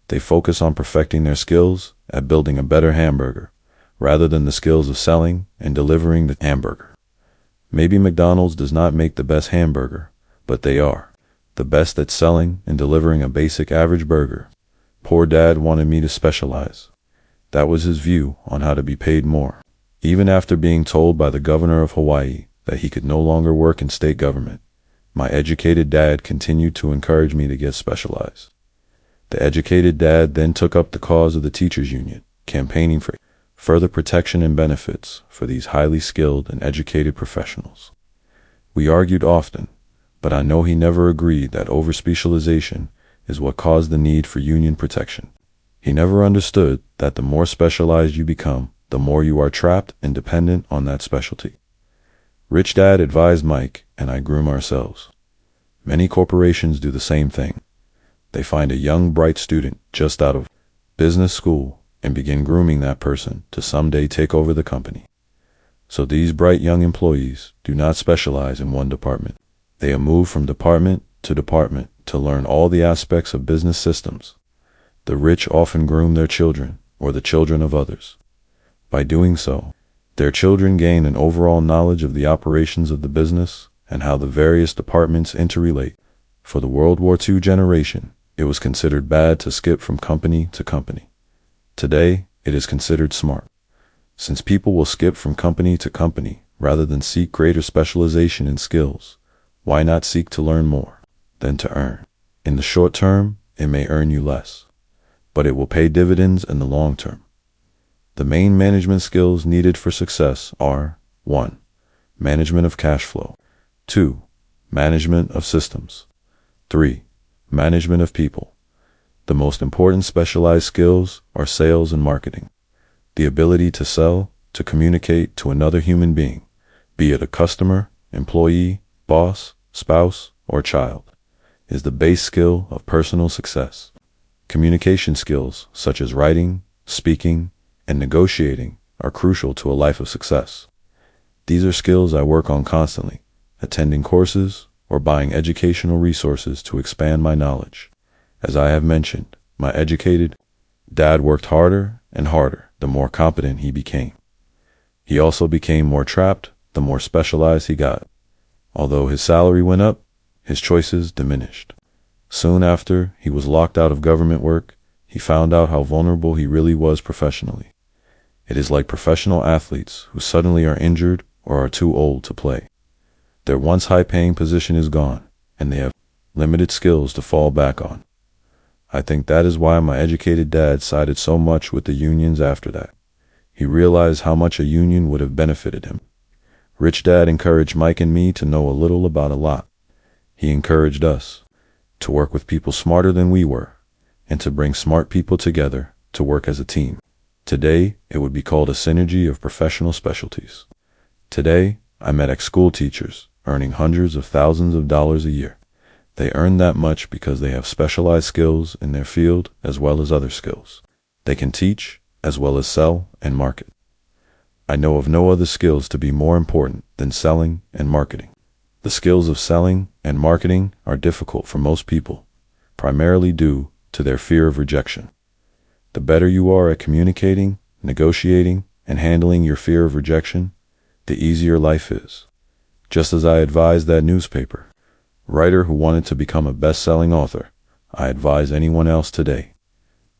They focus on perfecting their skills at building a better hamburger, rather than the skills of selling and delivering the hamburger. Maybe McDonald's does not make the best hamburger, but they are the best at selling and delivering a basic average burger. Poor dad wanted me to specialize. That was his view on how to be paid more. Even after being told by the governor of Hawaii that he could no longer work in state government, my educated dad continued to encourage me to get specialized. The educated dad then took up the cause of the teachers union, campaigning for further protection and benefits for these highly skilled and educated professionals. We argued often, but I know he never agreed that overspecialization is what caused the need for union protection. He never understood that the more specialized you become, the more you are trapped and dependent on that specialty. Rich Dad advised Mike and I groom ourselves. Many corporations do the same thing. They find a young, bright student just out of business school and begin grooming that person to someday take over the company. So these bright young employees do not specialize in one department. They are moved from department to learn all the aspects of business systems. The rich often groom their children or the children of others. By doing so, their children gain an overall knowledge of the operations of the business and how the various departments interrelate. For the World War II generation, it was considered bad to skip from company to company. Today, it is considered smart. Since people will skip from company to company rather than seek greater specialization in skills, why not seek to learn more than to earn? In the short term, it may earn you less, but it will pay dividends in the long term. The main management skills needed for success are 1. Management of cash flow. 2. Management of systems. 3. Management of people. The most important specialized skills are sales and marketing. The ability to sell, to communicate to another human being, be it a customer, employee, boss, spouse, or child, is the base skill of personal success. Communication skills such as writing, speaking, and negotiating are crucial to a life of success. These are skills I work on constantly, attending courses or buying educational resources to expand my knowledge. As I have mentioned, my educated dad worked harder and harder the more competent he became. He also became more trapped the more specialized he got. Although his salary went up, his choices diminished. Soon after he was locked out of government work, he found out how vulnerable he really was professionally. It is like professional athletes who suddenly are injured or are too old to play. Their once high-paying position is gone, and they have limited skills to fall back on. I think that is why my educated dad sided so much with the unions after that. He realized how much a union would have benefited him. Rich Dad encouraged Mike and me to know a little about a lot. He encouraged us to work with people smarter than we were, and to bring smart people together to work as a team. Today, it would be called a synergy of professional specialties. Today, I met ex-school teachers earning hundreds of thousands of dollars a year. They earn that much because they have specialized skills in their field as well as other skills. They can teach as well as sell and market. I know of no other skills to be more important than selling and marketing. The skills of selling and marketing are difficult for most people, primarily due to their fear of rejection. The better you are at communicating, negotiating, and handling your fear of rejection, the easier life is. Just as I advised that newspaper writer who wanted to become a best-selling author, I advise anyone else today.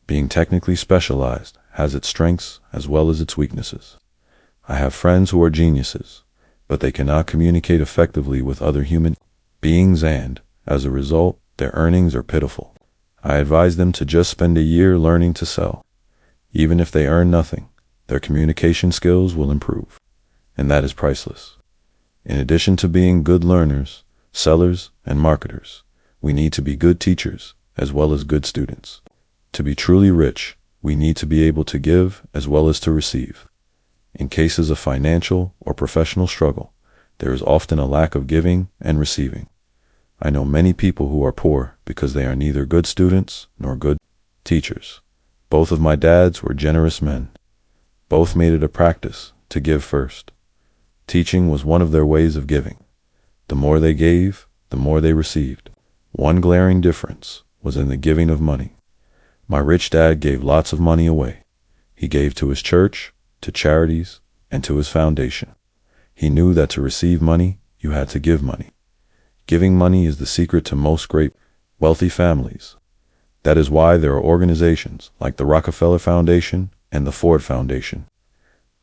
Being technically specialized has its strengths as well as its weaknesses. I have friends who are geniuses, but they cannot communicate effectively with other human beings and, as a result, their earnings are pitiful. I advise them to just spend a year learning to sell. Even if they earn nothing, their communication skills will improve, and that is priceless. In addition to being good learners, sellers, and marketers, we need to be good teachers as well as good students. To be truly rich, we need to be able to give as well as to receive. In cases of financial or professional struggle, there is often a lack of giving and receiving. I know many people who are poor because they are neither good students nor good teachers. Both of my dads were generous men. Both made it a practice to give first. Teaching was one of their ways of giving. The more they gave, the more they received. One glaring difference was in the giving of money. My rich dad gave lots of money away. He gave to his church, to charities, and to his foundation. He knew that to receive money, you had to give money. Giving money is the secret to most great, wealthy families. That is why there are organizations like the Rockefeller Foundation and the Ford Foundation.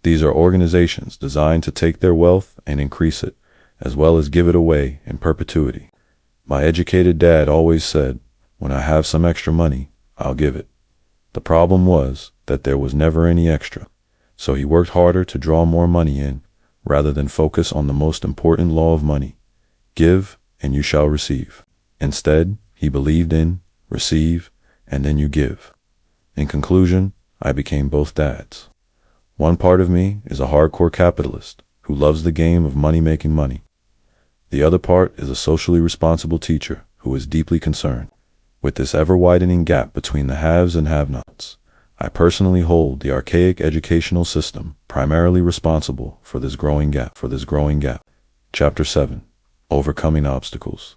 These are organizations designed to take their wealth and increase it, as well as give it away in perpetuity. My educated dad always said, "When I have some extra money, I'll give it." The problem was that there was never any extra, so he worked harder to draw more money in, rather than focus on the most important law of money: give, and you shall receive. Instead, he believed in, receive, and then you give. In conclusion, I became both dads. One part of me is a hardcore capitalist who loves the game of making money. The other part is a socially responsible teacher who is deeply concerned with this ever-widening gap between the haves and have-nots. I personally hold the archaic educational system primarily responsible for this growing gap. Chapter 7. Overcoming obstacles.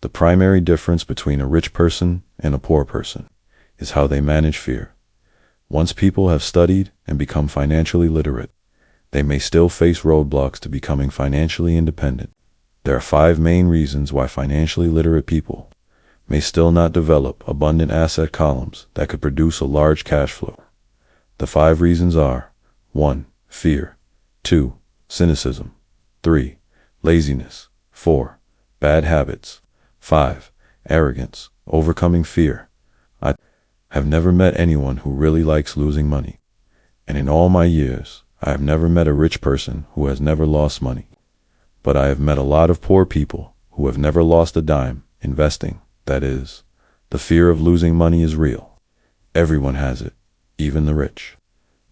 The primary difference between a rich person and a poor person is how they manage fear. Once people have studied and become financially literate, they may still face roadblocks to becoming financially independent. There are 5 main reasons why financially literate people may still not develop abundant asset columns that could produce a large cash flow. The 5 reasons are: 1. Fear. 2. Cynicism. 3. Laziness. 4. Bad habits. 5. Arrogance. Overcoming fear. I have never met anyone who really likes losing money. And in all my years, I have never met a rich person who has never lost money. But I have met a lot of poor people who have never lost a dime investing. That is, the fear of losing money is real. Everyone has it, even the rich.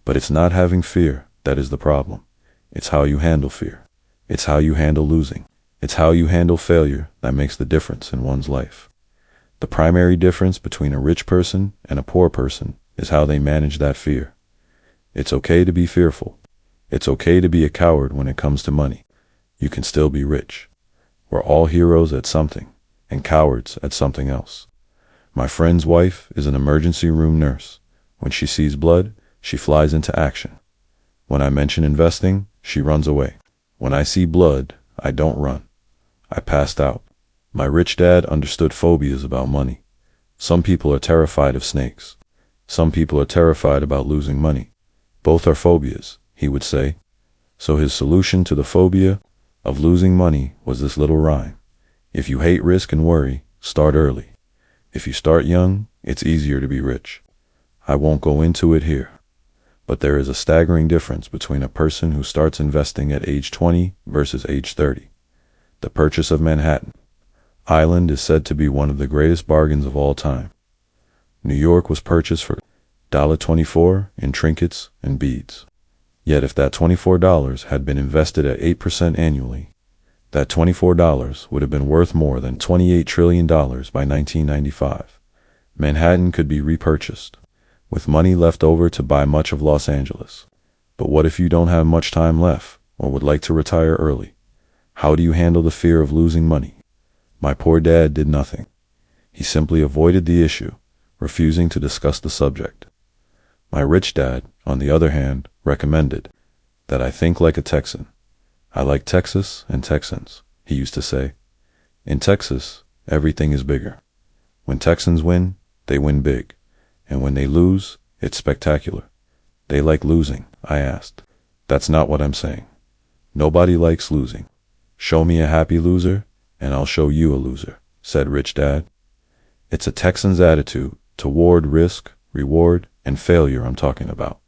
But it's not having fear that is the problem. It's how you handle fear. It's how you handle losing. It's how you handle failure that makes the difference in one's life. The primary difference between a rich person and a poor person is how they manage that fear. It's okay to be fearful. It's okay to be a coward when it comes to money. You can still be rich. We're all heroes at something, and cowards at something else. My friend's wife is an emergency room nurse. When she sees blood, she flies into action. When I mention investing, she runs away. When I see blood, I don't run. I passed out. My rich dad understood phobias about money. Some people are terrified of snakes. Some people are terrified about losing money. Both are phobias, he would say. So his solution to the phobia of losing money was this little rhyme: if you hate risk and worry, start early. If you start young, it's easier to be rich. I won't go into it here. But there is a staggering difference between a person who starts investing at age 20 versus age 30. The purchase of Manhattan Island is said to be one of the greatest bargains of all time. New York was purchased for $24 in trinkets and beads. Yet if that $24 had been invested at 8% annually, that $24 would have been worth more than $28 trillion by 1995. Manhattan could be repurchased, with money left over to buy much of Los Angeles. But what if you don't have much time left, or would like to retire early? How do you handle the fear of losing money? My poor dad did nothing. He simply avoided the issue, refusing to discuss the subject. My rich dad, on the other hand, recommended that I think like a Texan. I like Texas and Texans, he used to say. In Texas, everything is bigger. When Texans win, they win big. And when they lose, it's spectacular. They like losing, I asked. That's not what I'm saying. Nobody likes losing. Show me a happy loser, and I'll show you a loser, said Rich Dad. It's a Texan's attitude toward risk, reward, and failure I'm talking about.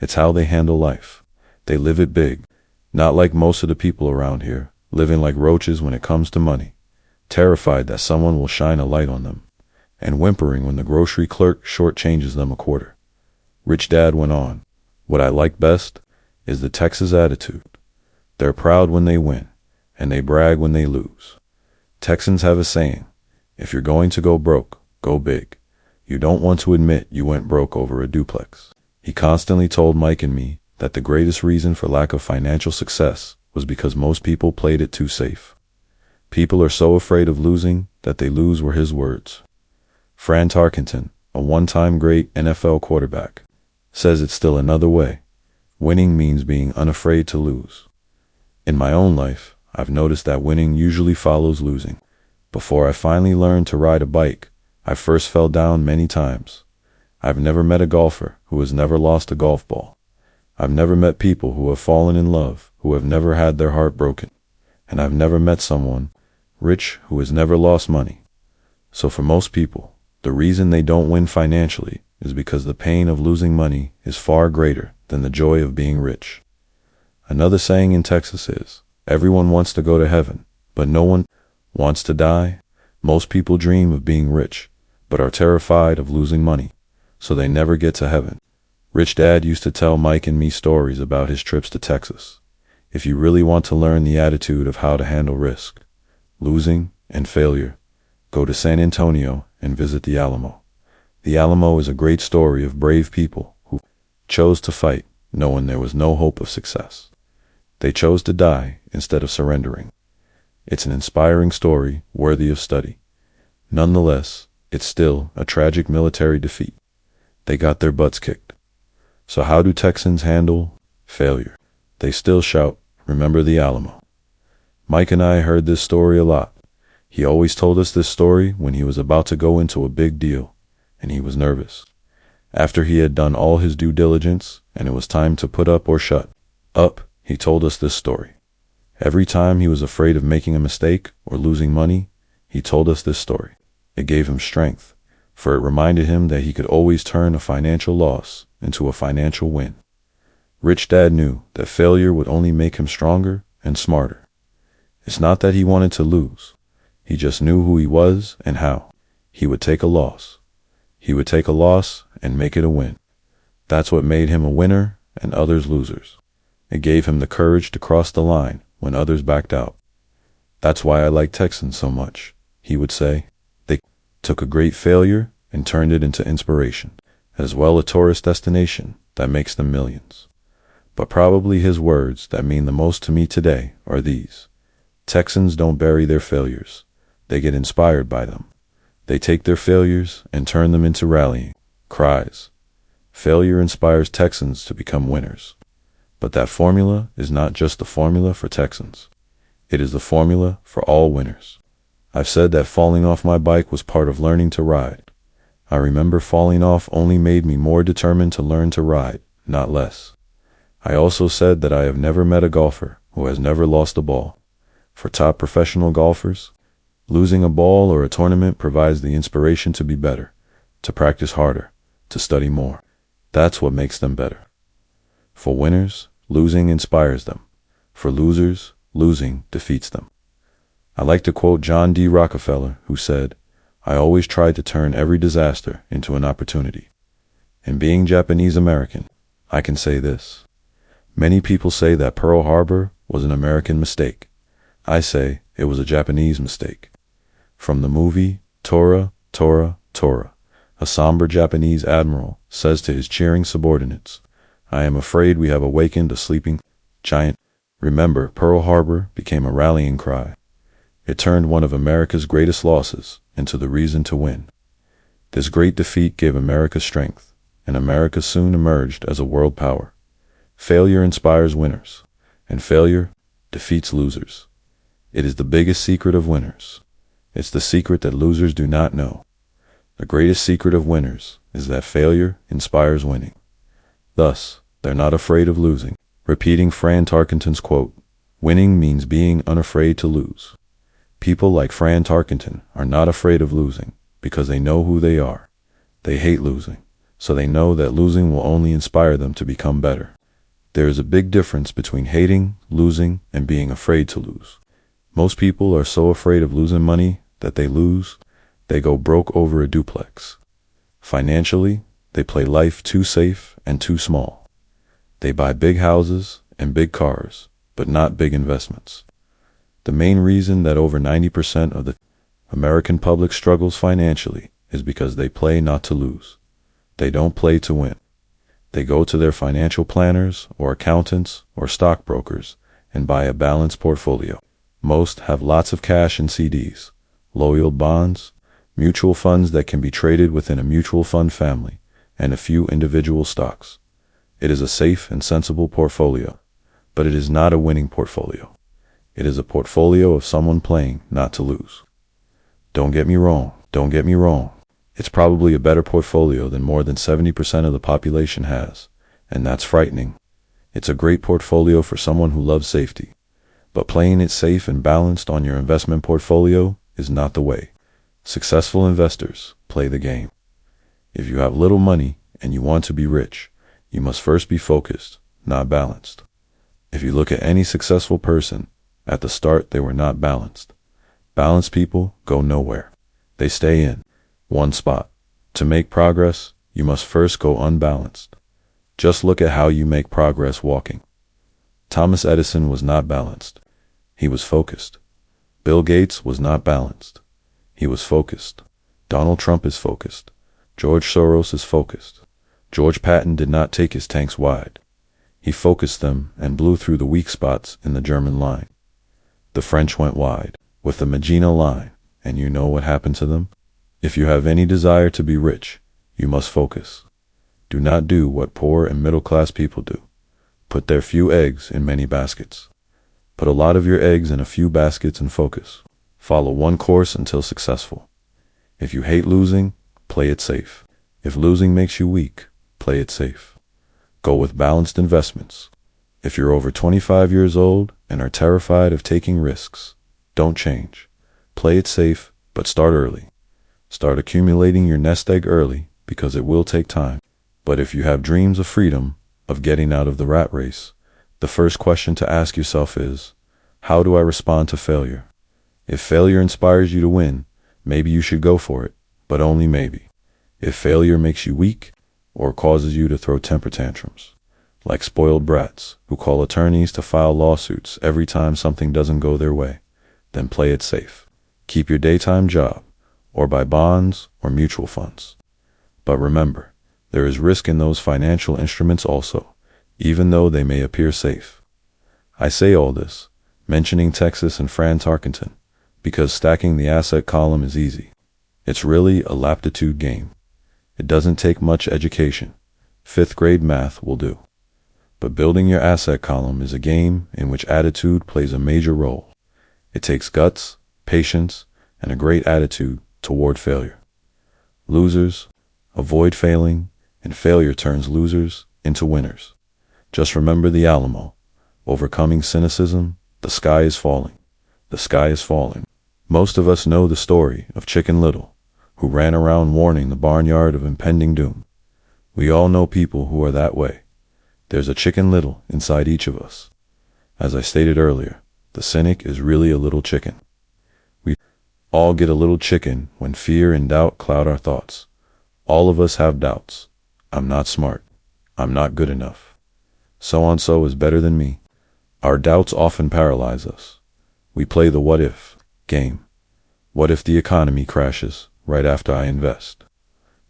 It's how they handle life. They live it big. Not like most of the people around here, living like roaches when it comes to money, terrified that someone will shine a light on them, and whimpering when the grocery clerk shortchanges them a quarter. Rich Dad went on, "What I like best is the Texas attitude. They're proud when they win, and they brag when they lose. Texans have a saying, if you're going to go broke, go big. You don't want to admit you went broke over a duplex." He constantly told Mike and me that the greatest reason for lack of financial success was because most people played it too safe. People are so afraid of losing that they lose, were his words. Fran Tarkenton, a one-time great NFL quarterback, says it's still another way. Winning means being unafraid to lose. In my own life, I've noticed that winning usually follows losing. Before I finally learned to ride a bike, I first fell down many times. I've never met a golfer who has never lost a golf ball. I've never met people who have fallen in love who have never had their heart broken. And I've never met someone rich who has never lost money. So for most people, the reason they don't win financially is because the pain of losing money is far greater than the joy of being rich. Another saying in Texas is, everyone wants to go to heaven, but no one wants to die. Most people dream of being rich, but are terrified of losing money, so they never get to heaven. Rich Dad used to tell Mike and me stories about his trips to Texas. If you really want to learn the attitude of how to handle risk, losing, and failure, go to San Antonio and visit the Alamo. The Alamo is a great story of brave people who chose to fight, knowing there was no hope of success. They chose to die instead of surrendering. It's an inspiring story worthy of study. Nonetheless, it's still a tragic military defeat. They got their butts kicked. So how do Texans handle failure? They still shout, "Remember the Alamo." Mike and I heard this story a lot. He always told us this story when he was about to go into a big deal, and he was nervous. After he had done all his due diligence, and it was time to put up or shut up, he told us this story. Every time he was afraid of making a mistake or losing money, he told us this story. It gave him strength, for it reminded him that he could always turn a financial loss into a financial win. Rich Dad knew that failure would only make him stronger and smarter. It's not that he wanted to lose. He just knew who he was and how. He would take a loss. He would take a loss and make it a win. That's what made him a winner and others losers. It gave him the courage to cross the line when others backed out. That's why I like Texans so much, he would say. They took a great failure and turned it into inspiration, as well a tourist destination that makes them millions. But probably his words that mean the most to me today are these. Texans don't bury their failures. They get inspired by them. They take their failures and turn them into rallying cries. Failure inspires Texans to become winners. But that formula is not just the formula for Texans. It is the formula for all winners. I've said that falling off my bike was part of learning to ride. I remember falling off only made me more determined to learn to ride, not less. I also said that I have never met a golfer who has never lost a ball. For top professional golfers, losing a ball or a tournament provides the inspiration to be better, to practice harder, to study more. That's what makes them better. For winners, losing inspires them. For losers, losing defeats them. I like to quote John D. Rockefeller, who said, "I always tried to turn every disaster into an opportunity." And being Japanese American, I can say this. Many people say that Pearl Harbor was an American mistake. I say it was a Japanese mistake. From the movie Tora, Tora, Tora, a somber Japanese admiral says to his cheering subordinates, "I am afraid we have awakened a sleeping giant." Remember, Pearl Harbor became a rallying cry. It turned one of America's greatest losses into the reason to win. This great defeat gave America strength, and America soon emerged as a world power. Failure inspires winners, and failure defeats losers. It is the biggest secret of winners. It's the secret that losers do not know. The greatest secret of winners is that failure inspires winning. Thus, they're not afraid of losing. Repeating Fran Tarkenton's quote, "Winning means being unafraid to lose." People like Fran Tarkenton are not afraid of losing because they know who they are. They hate losing, so they know that losing will only inspire them to become better. There is a big difference between hating, losing, and being afraid to lose. Most people are so afraid of losing money that they go broke over a duplex. Financially, they play life too safe and too small. They buy big houses and big cars, but not big investments. The main reason that over 90% of the American public struggles financially is because they play not to lose. They don't play to win. They go to their financial planners or accountants or stockbrokers and buy a balanced portfolio. Most have lots of cash in CDs, low-yield bonds, mutual funds that can be traded within a mutual fund family, and a few individual stocks. It is a safe and sensible portfolio, but it is not a winning portfolio. It is a portfolio of someone playing not to lose. Don't get me wrong. It's probably a better portfolio than more than 70% of the population has, and that's frightening. It's a great portfolio for someone who loves safety, but playing it safe and balanced on your investment portfolio is not the way. Successful investors play the game. If you have little money and you want to be rich, you must first be focused, not balanced. If you look at any successful person, at the start they were not balanced. Balanced people go nowhere. They stay in one spot. To make progress, you must first go unbalanced. Just look at how you make progress walking. Thomas Edison was not balanced. He was focused. Bill Gates was not balanced. He was focused. Donald Trump is focused. George Soros is focused. George Patton did not take his tanks wide. He focused them and blew through the weak spots in the German line. The French went wide with the Maginot Line, and you know what happened to them? If you have any desire to be rich, you must focus. Do not do what poor and middle-class people do. Put their few eggs in many baskets. Put a lot of your eggs in a few baskets and focus. Follow one course until successful. If you hate losing, play it safe. If losing makes you weak, play it safe. Go with balanced investments. If you're over 25 years old and are terrified of taking risks, don't change. Play it safe, but start early. Start accumulating your nest egg early because it will take time. But if you have dreams of freedom, of getting out of the rat race, the first question to ask yourself is, how do I respond to failure? If failure inspires you to win, maybe you should go for it, but only maybe. If failure makes you weak or causes you to throw temper tantrums, like spoiled brats who call attorneys to file lawsuits every time something doesn't go their way, then play it safe. Keep your daytime job, or buy bonds or mutual funds. But remember, there is risk in those financial instruments also, even though they may appear safe. I say all this, mentioning Texas and Fran Tarkenton, because stacking the asset column is easy. It's really a laptitude game. It doesn't take much education. 5th grade math will do. But building your asset column is a game in which attitude plays a major role. It takes guts, patience, and a great attitude toward failure. Losers avoid failing, and failure turns losers into winners. Just remember the Alamo. Overcoming cynicism, the sky is falling. The sky is falling. Most of us know the story of Chicken Little, who ran around warning the barnyard of impending doom. We all know people who are that way. There's a Chicken Little inside each of us. As I stated earlier, the cynic is really a little chicken. We all get a little chicken when fear and doubt cloud our thoughts. All of us have doubts. I'm not smart. I'm not good enough. So-and-so is better than me. Our doubts often paralyze us. We play the what-if game. What if the economy crashes right after I invest?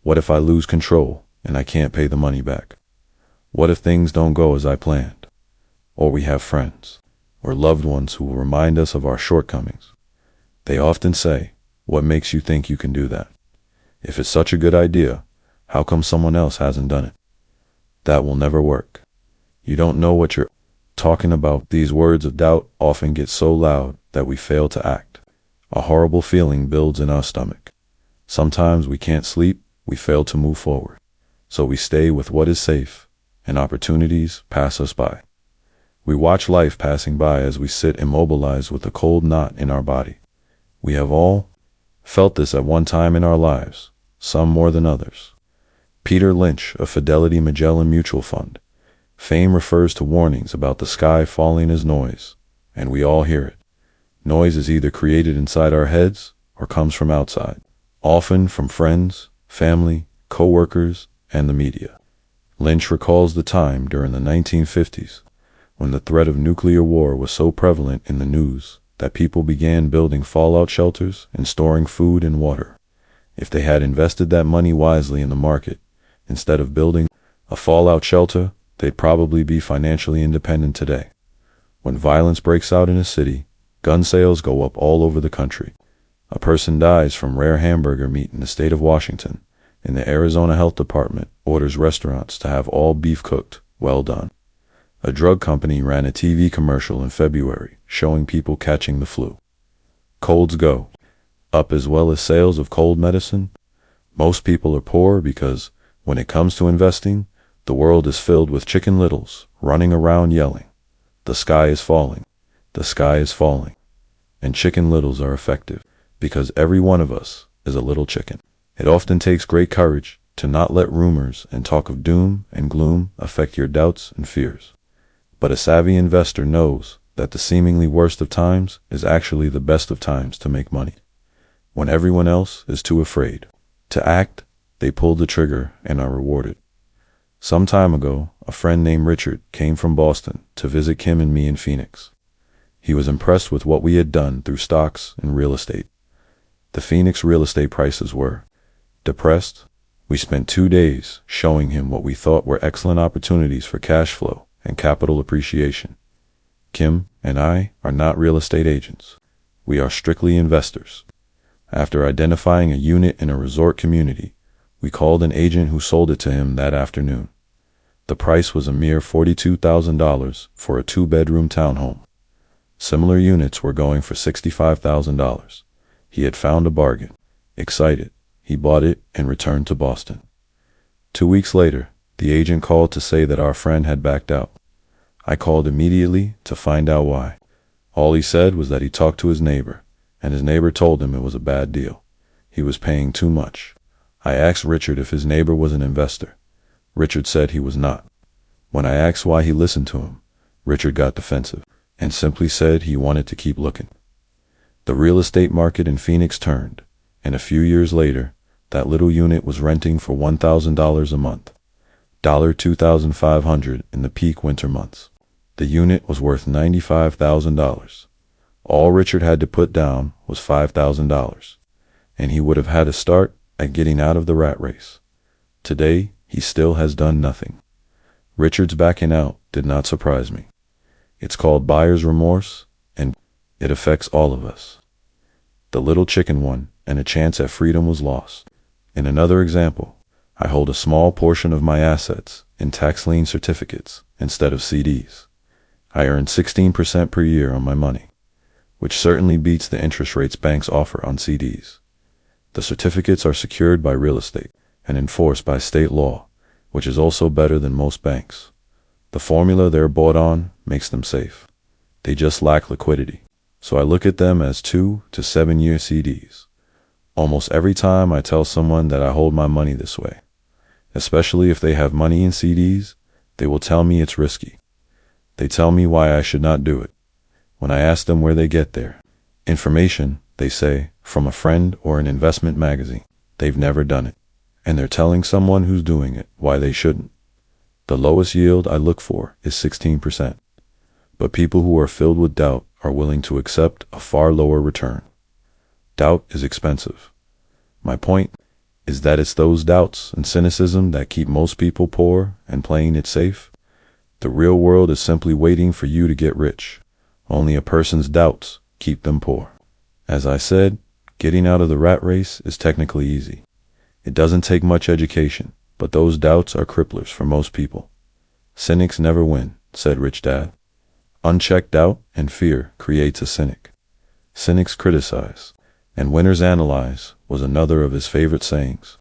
What if I lose control and I can't pay the money back? What if things don't go as I planned? Or we have friends or loved ones who will remind us of our shortcomings. They often say, "What makes you think you can do that? If it's such a good idea, how come someone else hasn't done it?" That will never work. You don't know what you're talking about. These words of doubt often get so loud that we fail to act. A horrible feeling builds in our stomach. Sometimes we can't sleep, we fail to move forward. So we stay with what is safe, and opportunities pass us by. We watch life passing by as we sit immobilized with a cold knot in our body. We have all felt this at one time in our lives, some more than others. Peter Lynch of Fidelity Magellan Mutual Fund Fame refers to warnings about the sky falling as noise, and we all hear it. Noise is either created inside our heads or comes from outside, often from friends, family, co-workers, and the media. Lynch recalls the time during the 1950s when the threat of nuclear war was so prevalent in the news that people began building fallout shelters and storing food and water. If they had invested that money wisely in the market, instead of building a fallout shelter, they'd probably be financially independent today. When violence breaks out in a city, gun sales go up all over the country. A person dies from rare hamburger meat in the state of Washington, and the Arizona Health Department orders restaurants to have all beef cooked well done. A drug company ran a TV commercial in February showing people catching the flu. Colds go up as well as sales of cold medicine. Most people are poor because, when it comes to investing, the world is filled with Chicken Littles running around yelling, "The sky is falling, the sky is falling." And Chicken Littles are effective because every one of us is a little chicken. It often takes great courage to not let rumors and talk of doom and gloom affect your doubts and fears. But a savvy investor knows that the seemingly worst of times is actually the best of times to make money. When everyone else is too afraid to act, they pull the trigger and are rewarded. Some time ago, a friend named Richard came from Boston to visit Kim and me in Phoenix. He was impressed with what we had done through stocks and real estate. The Phoenix real estate prices were depressed. We spent 2 days showing him what we thought were excellent opportunities for cash flow and capital appreciation. Kim and I are not real estate agents. We are strictly investors. After identifying a unit in a resort community, we called an agent who sold it to him that afternoon. The price was a mere $42,000 for a 2-bedroom townhome. Similar units were going for $65,000. He had found a bargain. Excited, he bought it and returned to Boston. 2 weeks later, the agent called to say that our friend had backed out. I called immediately to find out why. All he said was that he talked to his neighbor, and his neighbor told him it was a bad deal. He was paying too much. I asked Richard if his neighbor was an investor. Richard said he was not. When I asked why he listened to him, Richard got defensive and simply said he wanted to keep looking. The real estate market in Phoenix turned, and a few years later, that little unit was renting for $1,000 a month, $2,500 in the peak winter months. The unit was worth $95,000. All Richard had to put down was $5,000, and he would have had a start at getting out of the rat race. Today, he still has done nothing. Richard's backing out did not surprise me. It's called buyer's remorse, and it affects all of us. The little chicken won, and a chance at freedom was lost. In another example, I hold a small portion of my assets in tax lien certificates instead of CDs. I earn 16% per year on my money, which certainly beats the interest rates banks offer on CDs. The certificates are secured by real estate and enforced by state law, which is also better than most banks. The formula they're bought on makes them safe. They just lack liquidity, so I look at them as 2 to 7 year CDs. Almost every time I tell someone that I hold my money this way, especially if they have money in CDs, they will tell me it's risky. They tell me why I should not do it. When I ask them where they get their information, they say, from a friend or an investment magazine. They've never done it, and they're telling someone who's doing it why they shouldn't. The lowest yield I look for is 16%, but people who are filled with doubt are willing to accept a far lower return. Doubt is expensive. My point is that it's those doubts and cynicism that keep most people poor and playing it safe. The real world is simply waiting for you to get rich. Only a person's doubts keep them poor. As I said, getting out of the rat race is technically easy. It doesn't take much education, but those doubts are cripplers for most people. Cynics never win, said Rich Dad. Unchecked doubt and fear creates a cynic. Cynics criticize, and winners analyze was another of his favorite sayings.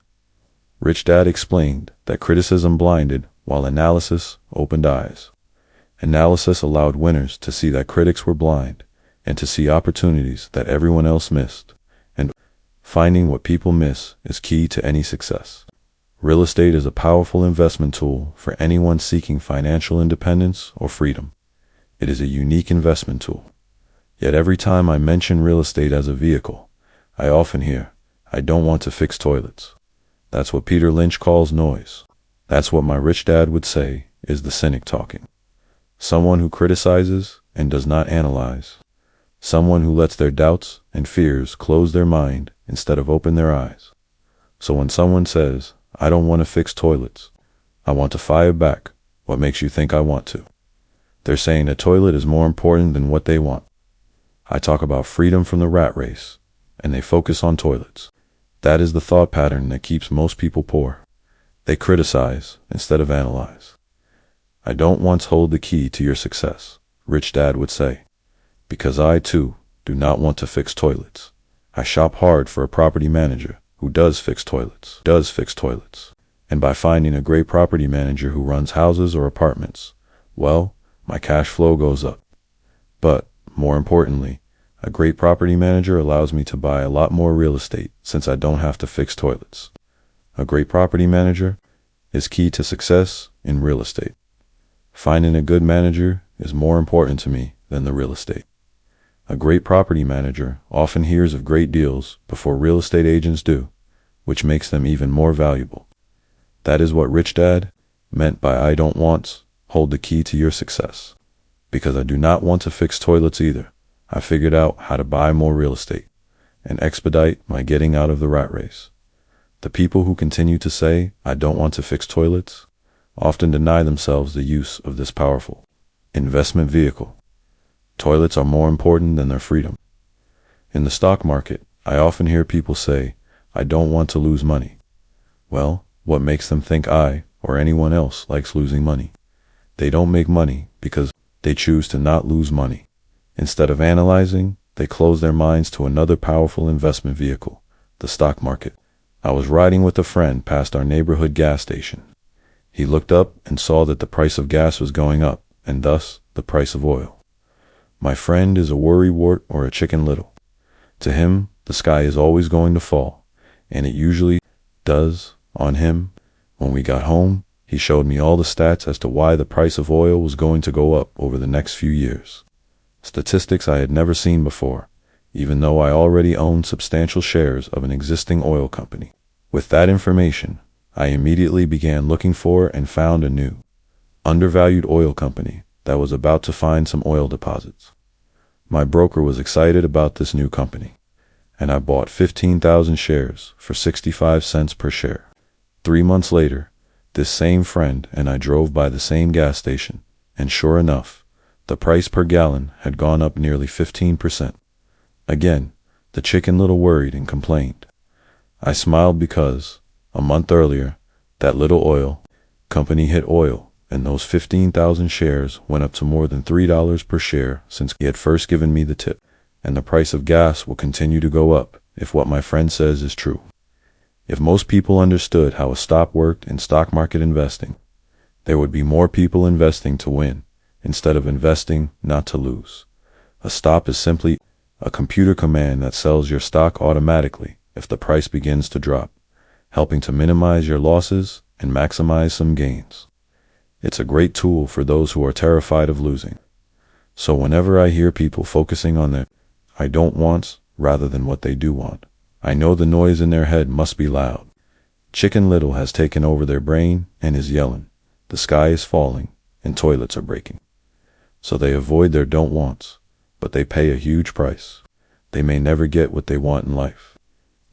Rich Dad explained that criticism blinded while analysis opened eyes. Analysis allowed winners to see that critics were blind and to see opportunities that everyone else missed. And finding what people miss is key to any success. Real estate is a powerful investment tool for anyone seeking financial independence or freedom. It is a unique investment tool. Yet every time I mention real estate as a vehicle, I often hear, "I don't want to fix toilets." That's what Peter Lynch calls noise. That's what my rich dad would say is the cynic talking. Someone who criticizes and does not analyze. Someone who lets their doubts and fears close their mind instead of open their eyes. So when someone says, "I don't want to fix toilets," I want to fire back, "What makes you think I want to?" They're saying a toilet is more important than what they want. I talk about freedom from the rat race, and they focus on toilets. That is the thought pattern that keeps most people poor. They criticize instead of analyze. "I don't once hold the key to your success," Rich Dad would say, "because I, too, do not want to fix toilets. I shop hard for a property manager who does fix toilets. And by finding a great property manager who runs houses or apartments, well, my cash flow goes up. But, more importantly, a great property manager allows me to buy a lot more real estate since I don't have to fix toilets. A great property manager is key to success in real estate. Finding a good manager is more important to me than the real estate. A great property manager often hears of great deals before real estate agents do, which makes them even more valuable. That is what Rich Dad meant by "I don't want hold the key to your success." Because I do not want to fix toilets either, I figured out how to buy more real estate and expedite my getting out of the rat race. The people who continue to say, "I don't want to fix toilets," often deny themselves the use of this powerful investment vehicle. Toilets are more important than their freedom. In the stock market, I often hear people say, "I don't want to lose money." Well, what makes them think I or anyone else likes losing money? They don't make money because they choose to not lose money. Instead of analyzing, they close their minds to another powerful investment vehicle, the stock market. I was riding with a friend past our neighborhood gas station. He looked up and saw that the price of gas was going up, and thus the price of oil. My friend is a worrywart or a chicken little. To him, the sky is always going to fall, and it usually does on him. When we got home, he showed me all the stats as to why the price of oil was going to go up over the next few years. Statistics I had never seen before, even though I already owned substantial shares of an existing oil company. With that information, I immediately began looking for and found a new, undervalued oil company that was about to find some oil deposits. My broker was excited about this new company, and I bought 15,000 shares for 65 cents per share. 3 months later, this same friend and I drove by the same gas station, and sure enough, the price per gallon had gone up nearly 15%. Again, the chicken little worried and complained. I smiled because, a month earlier, that little oil company hit oil, and those 15,000 shares went up to more than $3 per share since he had first given me the tip. And the price of gas will continue to go up if what my friend says is true. If most people understood how a stop worked in stock market investing, there would be more people investing to win instead of investing not to lose. A stop is simply a computer command that sells your stock automatically if the price begins to drop, helping to minimize your losses and maximize some gains. It's a great tool for those who are terrified of losing. So whenever I hear people focusing on their "I don't want" rather than what they do want, I know the noise in their head must be loud. Chicken Little has taken over their brain and is yelling, "The sky is falling and toilets are breaking." So they avoid their don't wants, but they pay a huge price. They may never get what they want in life.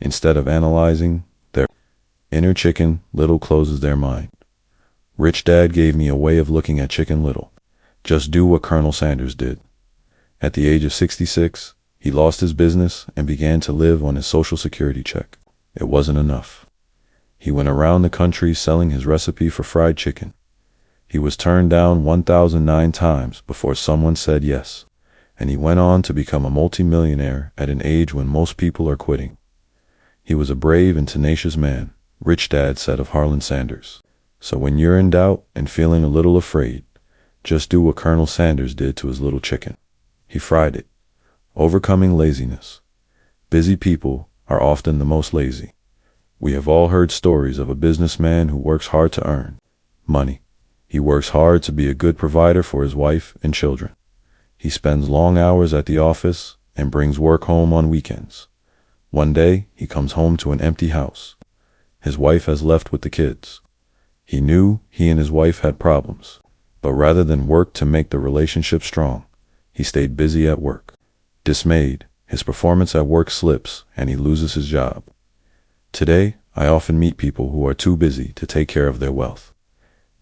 Instead of analyzing, their inner Chicken Little closes their mind. Rich Dad gave me a way of looking at Chicken Little. Just do what Colonel Sanders did. At the age of 66, he lost his business and began to live on his Social Security check. It wasn't enough. He went around the country selling his recipe for fried chicken. He was turned down 1,009 times before someone said yes, and he went on to become a multimillionaire at an age when most people are quitting. He was a brave and tenacious man, Rich Dad said of Harlan Sanders. So when you're in doubt and feeling a little afraid, just do what Colonel Sanders did to his little chicken. He fried it. Overcoming laziness. Busy people are often the most lazy. We have all heard stories of a businessman who works hard to earn money. He works hard to be a good provider for his wife and children. He spends long hours at the office and brings work home on weekends. One day, he comes home to an empty house. His wife has left with the kids. He knew he and his wife had problems, but rather than work to make the relationship strong, he stayed busy at work. Dismayed, his performance at work slips and he loses his job. Today, I often meet people who are too busy to take care of their wealth,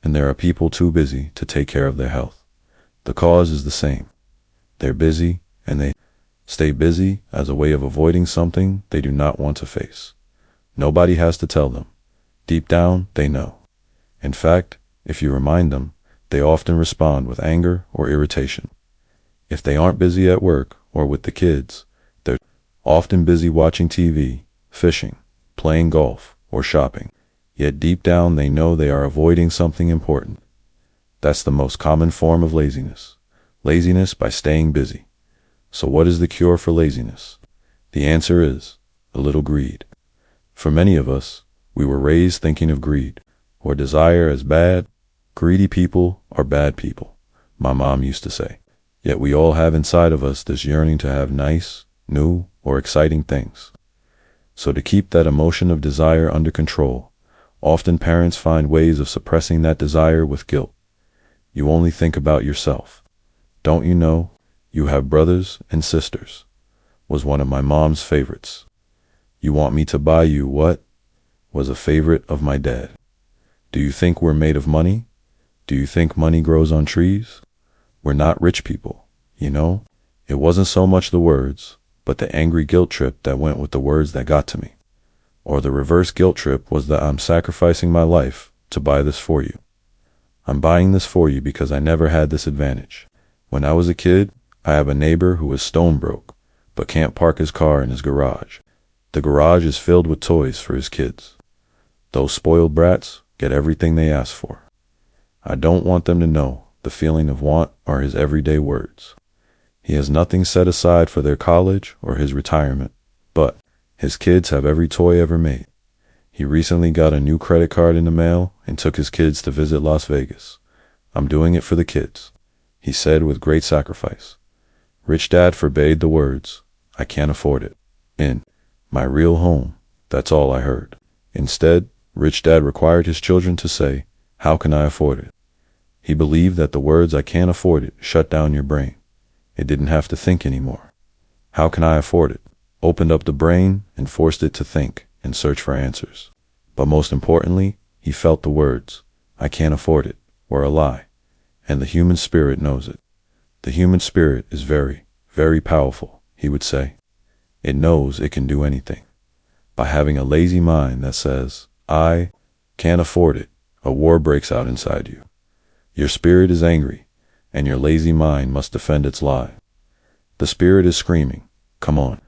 and there are people too busy to take care of their health. The cause is the same. They're busy, and they stay busy as a way of avoiding something they do not want to face. Nobody has to tell them. Deep down, they know. In fact, if you remind them, they often respond with anger or irritation. If they aren't busy at work or with the kids, they're often busy watching TV, fishing, playing golf, or shopping. Yet deep down they know they are avoiding something important. That's the most common form of laziness. Laziness by staying busy. So what is the cure for laziness? The answer is a little greed. For many of us, we were raised thinking of greed or desire as bad. Greedy people are bad people, my mom used to say. Yet we all have inside of us this yearning to have nice, new, or exciting things. So to keep that emotion of desire under control, often parents find ways of suppressing that desire with guilt. You only think about yourself. Don't you know, you have brothers and sisters, was one of my mom's favorites. You want me to buy you what? Was a favorite of my dad. Do you think we're made of money? Do you think money grows on trees? We're not rich people, you know? It wasn't so much the words, but the angry guilt trip that went with the words that got to me. Or the reverse guilt trip was that I'm sacrificing my life to buy this for you. I'm buying this for you because I never had this advantage. When I was a kid, I have a neighbor who is stone broke, but can't park his car in his garage. The garage is filled with toys for his kids. Those spoiled brats get everything they ask for. I don't want them to know the feeling of want are his everyday words. He has nothing set aside for their college or his retirement, but his kids have every toy ever made. He recently got a new credit card in the mail and took his kids to visit Las Vegas. I'm doing it for the kids, he said with great sacrifice. Rich Dad forbade the words, I can't afford it. In my real home, that's all I heard. Instead, Rich Dad required his children to say, how can I afford it? He believed that the words I can't afford it shut down your brain. It didn't have to think anymore. How can I afford it? Opened up the brain and forced it to think and search for answers. But most importantly, he felt the words, I can't afford it, were a lie. And the human spirit knows it. The human spirit is very, very powerful, he would say. It knows it can do anything. By having a lazy mind that says, I can't afford it, a war breaks out inside you. Your spirit is angry, and your lazy mind must defend its lie. The spirit is screaming, come on,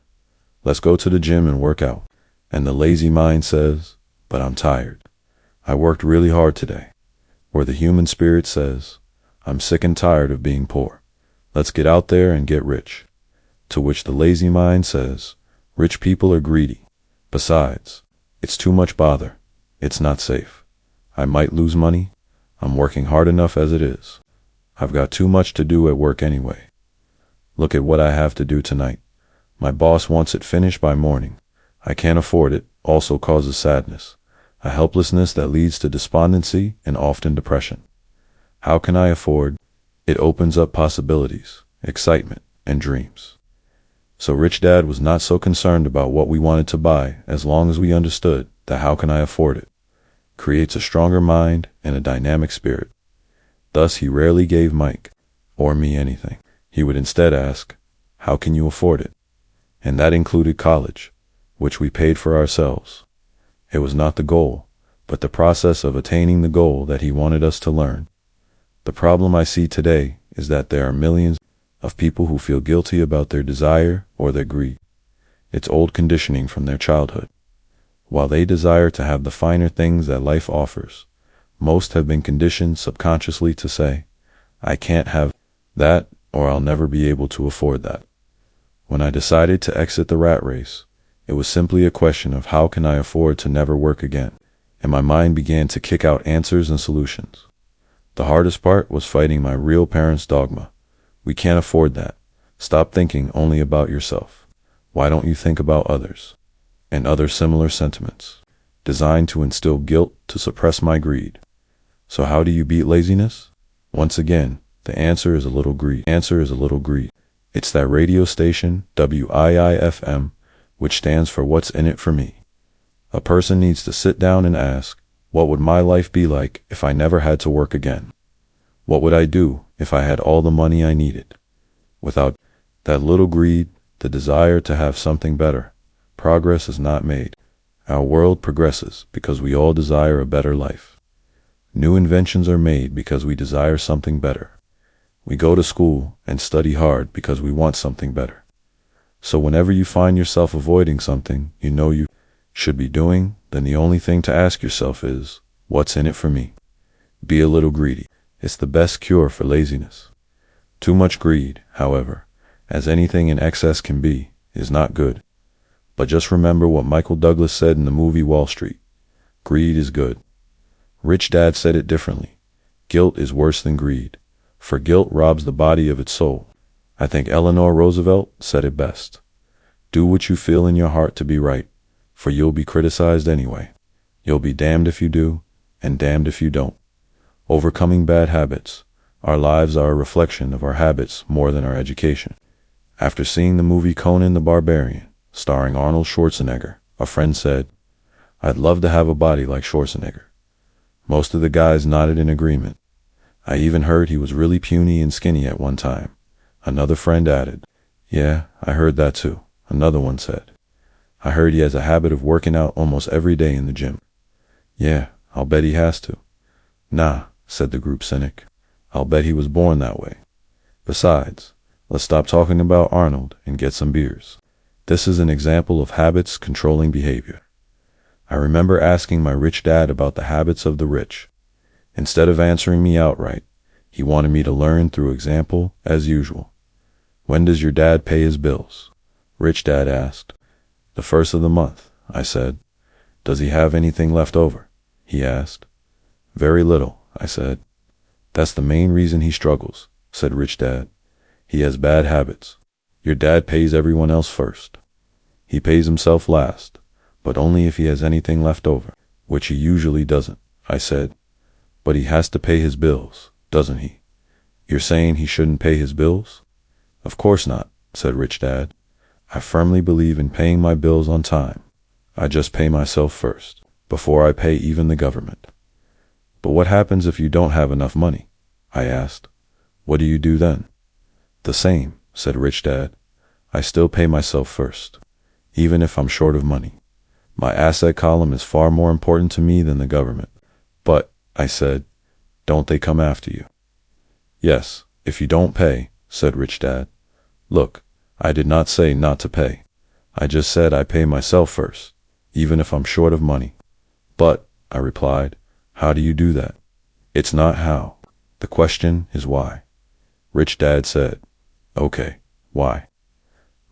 let's go to the gym and work out. And the lazy mind says, but I'm tired. I worked really hard today. Or the human spirit says, I'm sick and tired of being poor. Let's get out there and get rich. To which the lazy mind says, rich people are greedy. Besides, it's too much bother. It's not safe. I might lose money. I'm working hard enough as it is. I've got too much to do at work anyway. Look at what I have to do tonight. My boss wants it finished by morning. I can't afford it also causes sadness, a helplessness that leads to despondency and often depression. How can I afford? It opens up possibilities, excitement, and dreams. So Rich Dad was not so concerned about what we wanted to buy as long as we understood that how can I afford it creates a stronger mind and a dynamic spirit. Thus he rarely gave Mike or me anything. He would instead ask, how can you afford it? And that included college, which we paid for ourselves. It was not the goal, but the process of attaining the goal that he wanted us to learn. The problem I see today is that there are millions of people who feel guilty about their desire or their greed. It's old conditioning from their childhood. While they desire to have the finer things that life offers, most have been conditioned subconsciously to say, I can't have that or I'll never be able to afford that. When I decided to exit the rat race, It was simply a question of how can I afford to never work again, and my mind began to kick out answers and solutions. The hardest part was fighting my real parents' dogma. We can't afford that. Stop thinking only about yourself. Why don't you think about others? And other similar sentiments, designed to instill guilt to suppress my greed. So how do you beat laziness? Once again, the answer is a little greed. It's that radio station, WIIFM, which stands for What's in It for Me. A person needs to sit down and ask, what would my life be like if I never had to work again? What would I do if I had all the money I needed? Without that little greed, the desire to have something better, progress is not made. Our world progresses because we all desire a better life. New inventions are made because we desire something better. We go to school and study hard because we want something better. So whenever you find yourself avoiding something you know you should be doing, then the only thing to ask yourself is, what's in it for me? Be a little greedy. It's the best cure for laziness. Too much greed, however, as anything in excess can be, is not good. But just remember what Michael Douglas said in the movie Wall Street. Greed is good. Rich Dad said it differently. Guilt is worse than greed, for guilt robs the body of its soul. I think Eleanor Roosevelt said it best. Do what you feel in your heart to be right, for you'll be criticized anyway. You'll be damned if you do, and damned if you don't. Overcoming bad habits. Our lives are a reflection of our habits more than our education. After seeing the movie Conan the Barbarian, starring Arnold Schwarzenegger, a friend said, I'd love to have a body like Schwarzenegger. Most of the guys nodded in agreement. I even heard he was really puny and skinny at one time. Another friend added, yeah, I heard that too. Another one said, I heard he has a habit of working out almost every day in the gym. Yeah, I'll bet he has to. Nah, said the group cynic. I'll bet he was born that way. Besides, let's stop talking about Arnold and get some beers. This is an example of habits controlling behavior. I remember asking my rich dad about the habits of the rich. Instead of answering me outright, he wanted me to learn through example as usual. When does your dad pay his bills? Rich Dad asked. The first of the month, I said. Does he have anything left over? He asked. Very little, I said. That's the main reason he struggles, said Rich Dad. He has bad habits. Your dad pays everyone else first. He pays himself last, but only if he has anything left over, which he usually doesn't, I said. But he has to pay his bills, doesn't he? You're saying he shouldn't pay his bills? Of course not, said Rich Dad. I firmly believe in paying my bills on time. I just pay myself first, before I pay even the government. But what happens if you don't have enough money? I asked. What do you do then? The same, said Rich Dad. I still pay myself first, even if I'm short of money. My asset column is far more important to me than the government. But, I said, don't they come after you? Yes, if you don't pay, said Rich Dad. Look, I did not say not to pay. I just said I pay myself first, even if I'm short of money. But, I replied, how do you do that? It's not how. The question is why. Rich Dad said, okay, why?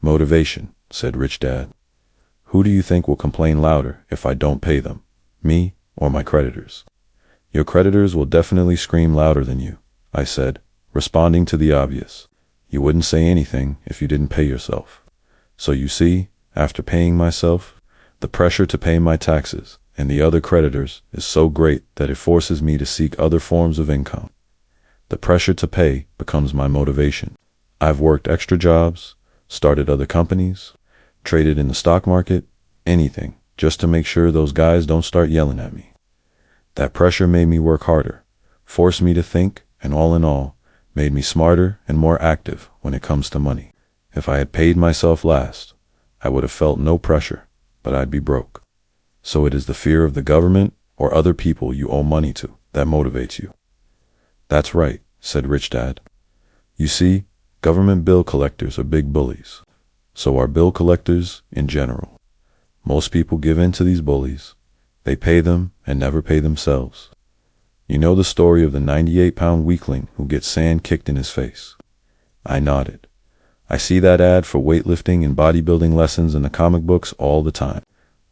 Motivation, said Rich Dad. Who do you think will complain louder if I don't pay them? Me or my creditors? Your creditors will definitely scream louder than you, I said, responding to the obvious. You wouldn't say anything if you didn't pay yourself. So you see, after paying myself, the pressure to pay my taxes and the other creditors is so great that it forces me to seek other forms of income. The pressure to pay becomes my motivation. I've worked extra jobs, started other companies, traded in the stock market, anything, just to make sure those guys don't start yelling at me. That pressure made me work harder, forced me to think, and all in all, made me smarter and more active when it comes to money. If I had paid myself last, I would have felt no pressure, but I'd be broke. So it is the fear of the government or other people you owe money to that motivates you. That's right, said Rich Dad. You see, government bill collectors are big bullies. So are bill collectors in general. Most people give in to these bullies. They pay them and never pay themselves. You know the story of the 98-pound weakling who gets sand kicked in his face. I nodded. I see that ad for weightlifting and bodybuilding lessons in the comic books all the time.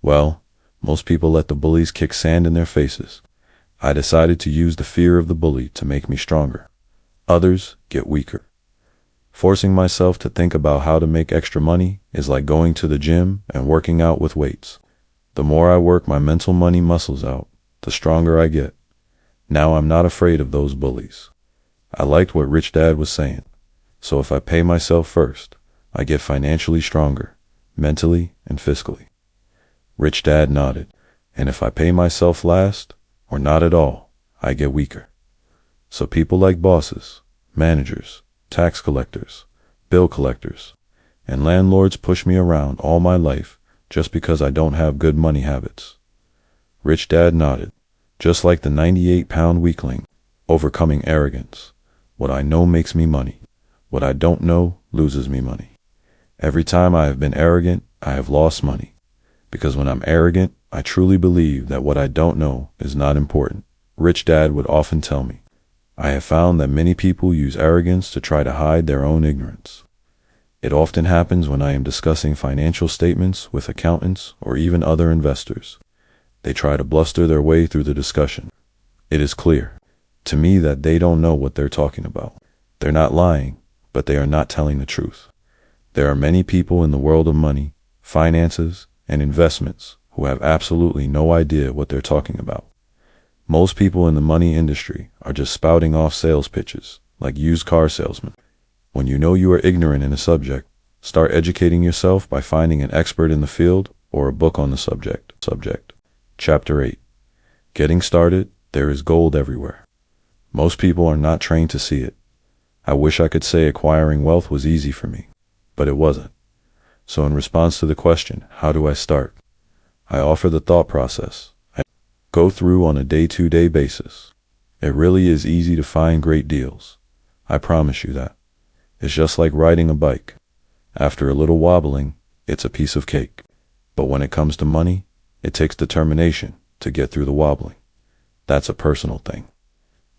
Well, most people let the bullies kick sand in their faces. I decided to use the fear of the bully to make me stronger. Others get weaker. Forcing myself to think about how to make extra money is like going to the gym and working out with weights. The more I work my mental money muscles out, the stronger I get. Now I'm not afraid of those bullies. I liked what Rich Dad was saying. So if I pay myself first, I get financially stronger, mentally and fiscally. Rich Dad nodded. And if I pay myself last, or not at all, I get weaker. So people like bosses, managers, tax collectors, bill collectors, and landlords push me around all my life just because I don't have good money habits. Rich Dad nodded, just like the 98-pound weakling, overcoming arrogance. What I know makes me money. What I don't know loses me money. Every time I have been arrogant, I have lost money. Because when I'm arrogant, I truly believe that what I don't know is not important. Rich Dad would often tell me, I have found that many people use arrogance to try to hide their own ignorance. It often happens when I am discussing financial statements with accountants or even other investors. They try to bluster their way through the discussion. It is clear to me that they don't know what they're talking about. They're not lying, but they are not telling the truth. There are many people in the world of money, finances, and investments who have absolutely no idea what they're talking about. Most people in the money industry are just spouting off sales pitches, like used car salesmen. When you know you are ignorant in a subject, start educating yourself by finding an expert in the field or a book on the subject. Chapter 8. Getting started, there is gold everywhere. Most people are not trained to see it. I wish I could say acquiring wealth was easy for me, but it wasn't. So in response to the question, how do I start? I offer the thought process I go through on a day-to-day basis. It really is easy to find great deals. I promise you that. It's just like riding a bike. After a little wobbling, it's a piece of cake. But when it comes to money, it takes determination to get through the wobbling. That's a personal thing.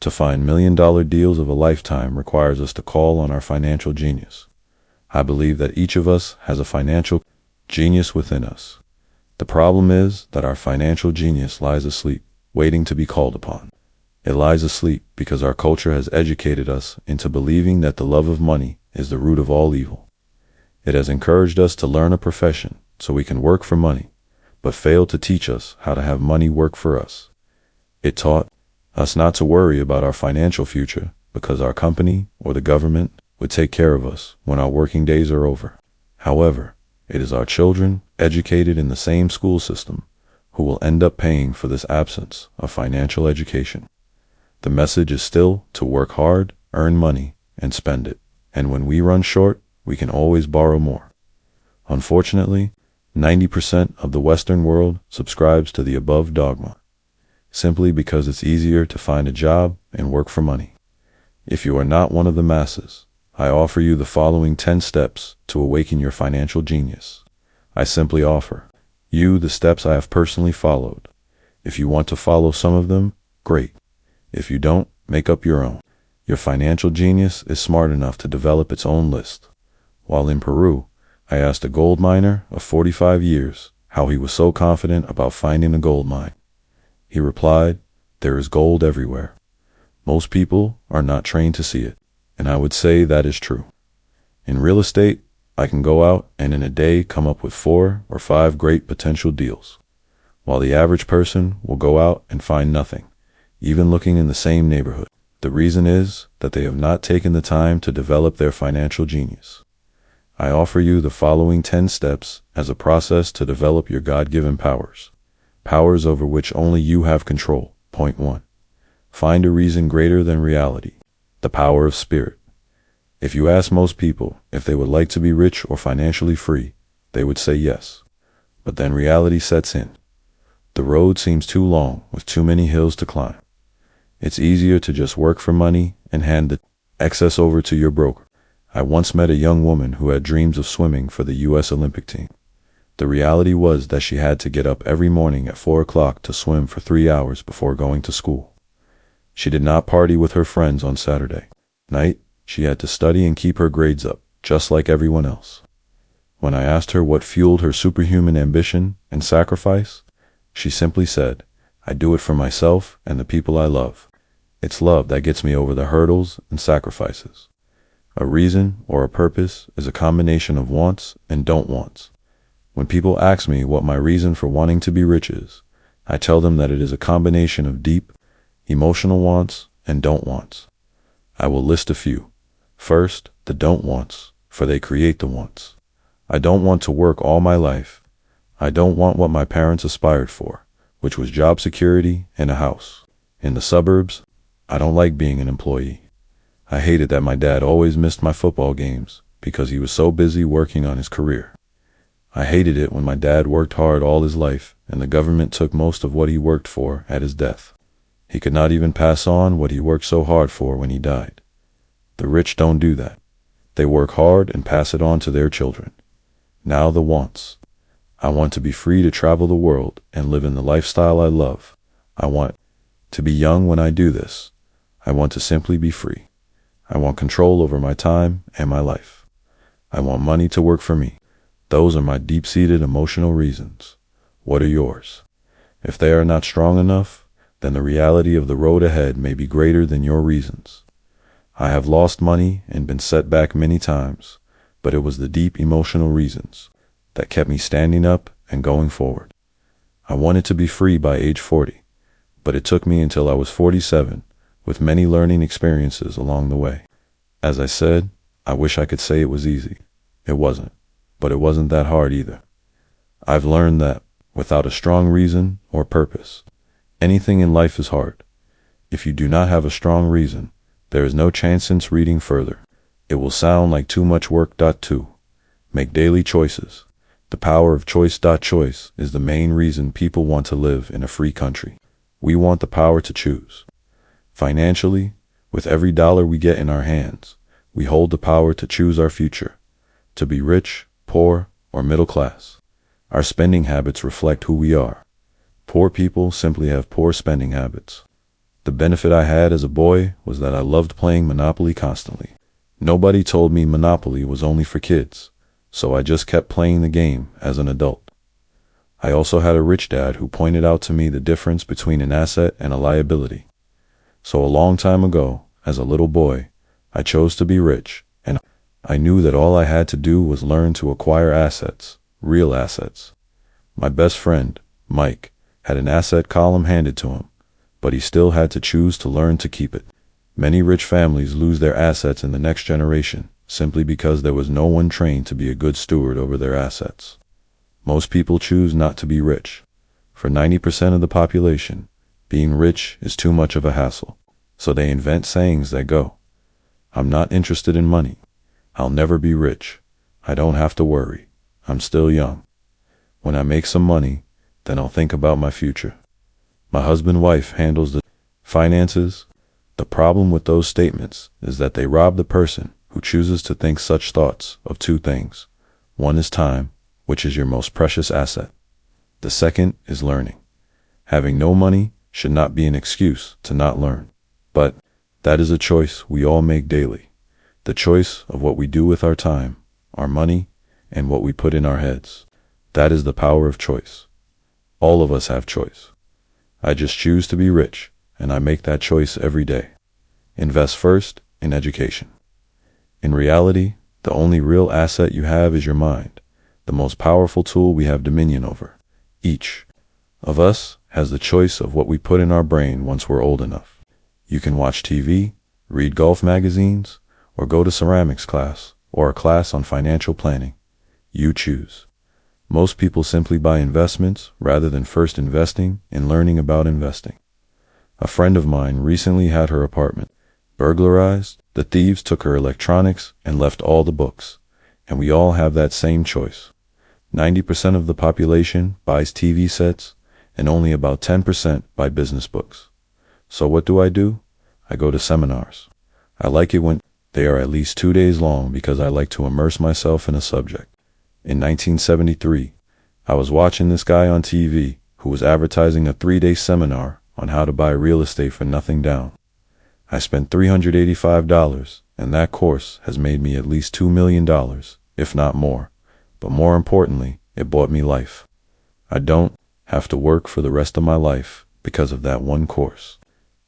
To find million-dollar deals of a lifetime requires us to call on our financial genius. I believe that each of us has a financial genius within us. The problem is that our financial genius lies asleep, waiting to be called upon. It lies asleep because our culture has educated us into believing that the love of money is the root of all evil. It has encouraged us to learn a profession so we can work for money, but failed to teach us how to have money work for us. It taught us not to worry about our financial future because our company or the government would take care of us when our working days are over. However, it is our children, educated in the same school system, who will end up paying for this absence of financial education. The message is still to work hard, earn money, and spend it. And when we run short, we can always borrow more. Unfortunately, 90% of the Western world subscribes to the above dogma, simply because it's easier to find a job and work for money. If you are not one of the masses, I offer you the following 10 steps to awaken your financial genius. I simply offer you the steps I have personally followed. If you want to follow some of them, great. If you don't, make up your own. Your financial genius is smart enough to develop its own list. While in Peru, I asked a gold miner of 45 years how he was so confident about finding a gold mine. He replied, "There is gold everywhere. Most people are not trained to see it." And I would say that is true. In real estate, I can go out and in a day come up with 4 or 5 great potential deals, while the average person will go out and find nothing, even looking in the same neighborhood. The reason is that they have not taken the time to develop their financial genius. I offer you the following 10 steps as a process to develop your God-given powers, powers over which only you have control. Point 1. Find a reason greater than reality. The power of spirit. If you ask most people if they would like to be rich or financially free, they would say yes. But then reality sets in. The road seems too long with too many hills to climb. It's easier to just work for money and hand the excess over to your broker. I once met a young woman who had dreams of swimming for the U.S. Olympic team. The reality was that she had to get up every morning at 4 o'clock to swim for 3 hours before going to school. She did not party with her friends on Saturday night. She had to study and keep her grades up just like everyone else. When I asked her what fueled her superhuman ambition and sacrifice, she simply said, "I do it for myself and the people I love. It's love that gets me over the hurdles and sacrifices." A reason or a purpose is a combination of wants and don't wants. When people ask me what my reason for wanting to be rich is, I tell them that it is a combination of deep, emotional wants and don't wants. I will list a few. First, the don't wants, for they create the wants. I don't want to work all my life. I don't want what my parents aspired for, which was job security and a house. In the suburbs, I don't like being an employee. I hated that my dad always missed my football games because he was so busy working on his career. I hated it when my dad worked hard all his life and the government took most of what he worked for at his death. He could not even pass on what he worked so hard for when he died. The rich don't do that. They work hard and pass it on to their children. Now the wants. I want to be free to travel the world and live in the lifestyle I love. I want to be young when I do this. I want to simply be free. I want control over my time and my life. I want money to work for me. Those are my deep-seated emotional reasons. What are yours? If they are not strong enough, then the reality of the road ahead may be greater than your reasons. I have lost money and been set back many times, but it was the deep emotional reasons that kept me standing up and going forward. I wanted to be free by age 40, but it took me until I was 47, with many learning experiences along the way. As I said, I wish I could say it was easy. It wasn't, but it wasn't that hard either. I've learned that, without a strong reason or purpose, anything in life is hard. If you do not have a strong reason, there is no chance in reading further. It will sound like too much work. 2. Make daily choices. The power of choice. Choice is the main reason people want to live in a free country. We want the power to choose. Financially, with every dollar we get in our hands, we hold the power to choose our future, to be rich, poor, or middle class. Our spending habits reflect who we are. Poor people simply have poor spending habits. The benefit I had as a boy was that I loved playing Monopoly constantly. Nobody told me Monopoly was only for kids, so I just kept playing the game as an adult. I also had a rich dad who pointed out to me the difference between an asset and a liability. So a long time ago, as a little boy, I chose to be rich, and I knew that all I had to do was learn to acquire assets, real assets. My best friend, Mike, had an asset column handed to him, but he still had to choose to learn to keep it. Many rich families lose their assets in the next generation simply because there was no one trained to be a good steward over their assets. Most people choose not to be rich. For 90% of the population, being rich is too much of a hassle, so they invent sayings that go, "I'm not interested in money. I'll never be rich. I don't have to worry. I'm still young. When I make some money, then I'll think about my future. My husband-wife handles the finances." The problem with those statements is that they rob the person who chooses to think such thoughts of two things. One is time, which is your most precious asset. The second is learning. Having no money should not be an excuse to not learn. But that is a choice we all make daily. The choice of what we do with our time, our money, and what we put in our heads. That is the power of choice. All of us have choice. I just choose to be rich, and I make that choice every day. Invest first in education. In reality, the only real asset you have is your mind, the most powerful tool we have dominion over. Each of us has the choice of what we put in our brain once we're old enough. You can watch TV, read golf magazines, or go to ceramics class, or a class on financial planning. You choose. Most people simply buy investments rather than first investing and learning about investing. A friend of mine recently had her apartment burglarized. The thieves took her electronics and left all the books, and we all have that same choice. 90% of the population buys TV sets, and only about 10% buy business books. So what do? I go to seminars. I like it when they are at least 2 days long because I like to immerse myself in a subject. In 1973, I was watching this guy on TV who was advertising a 3-day seminar on how to buy real estate for nothing down. I spent $385, and that course has made me at least $2 million, if not more. But more importantly, it bought me life. I don't have to work for the rest of my life because of that one course.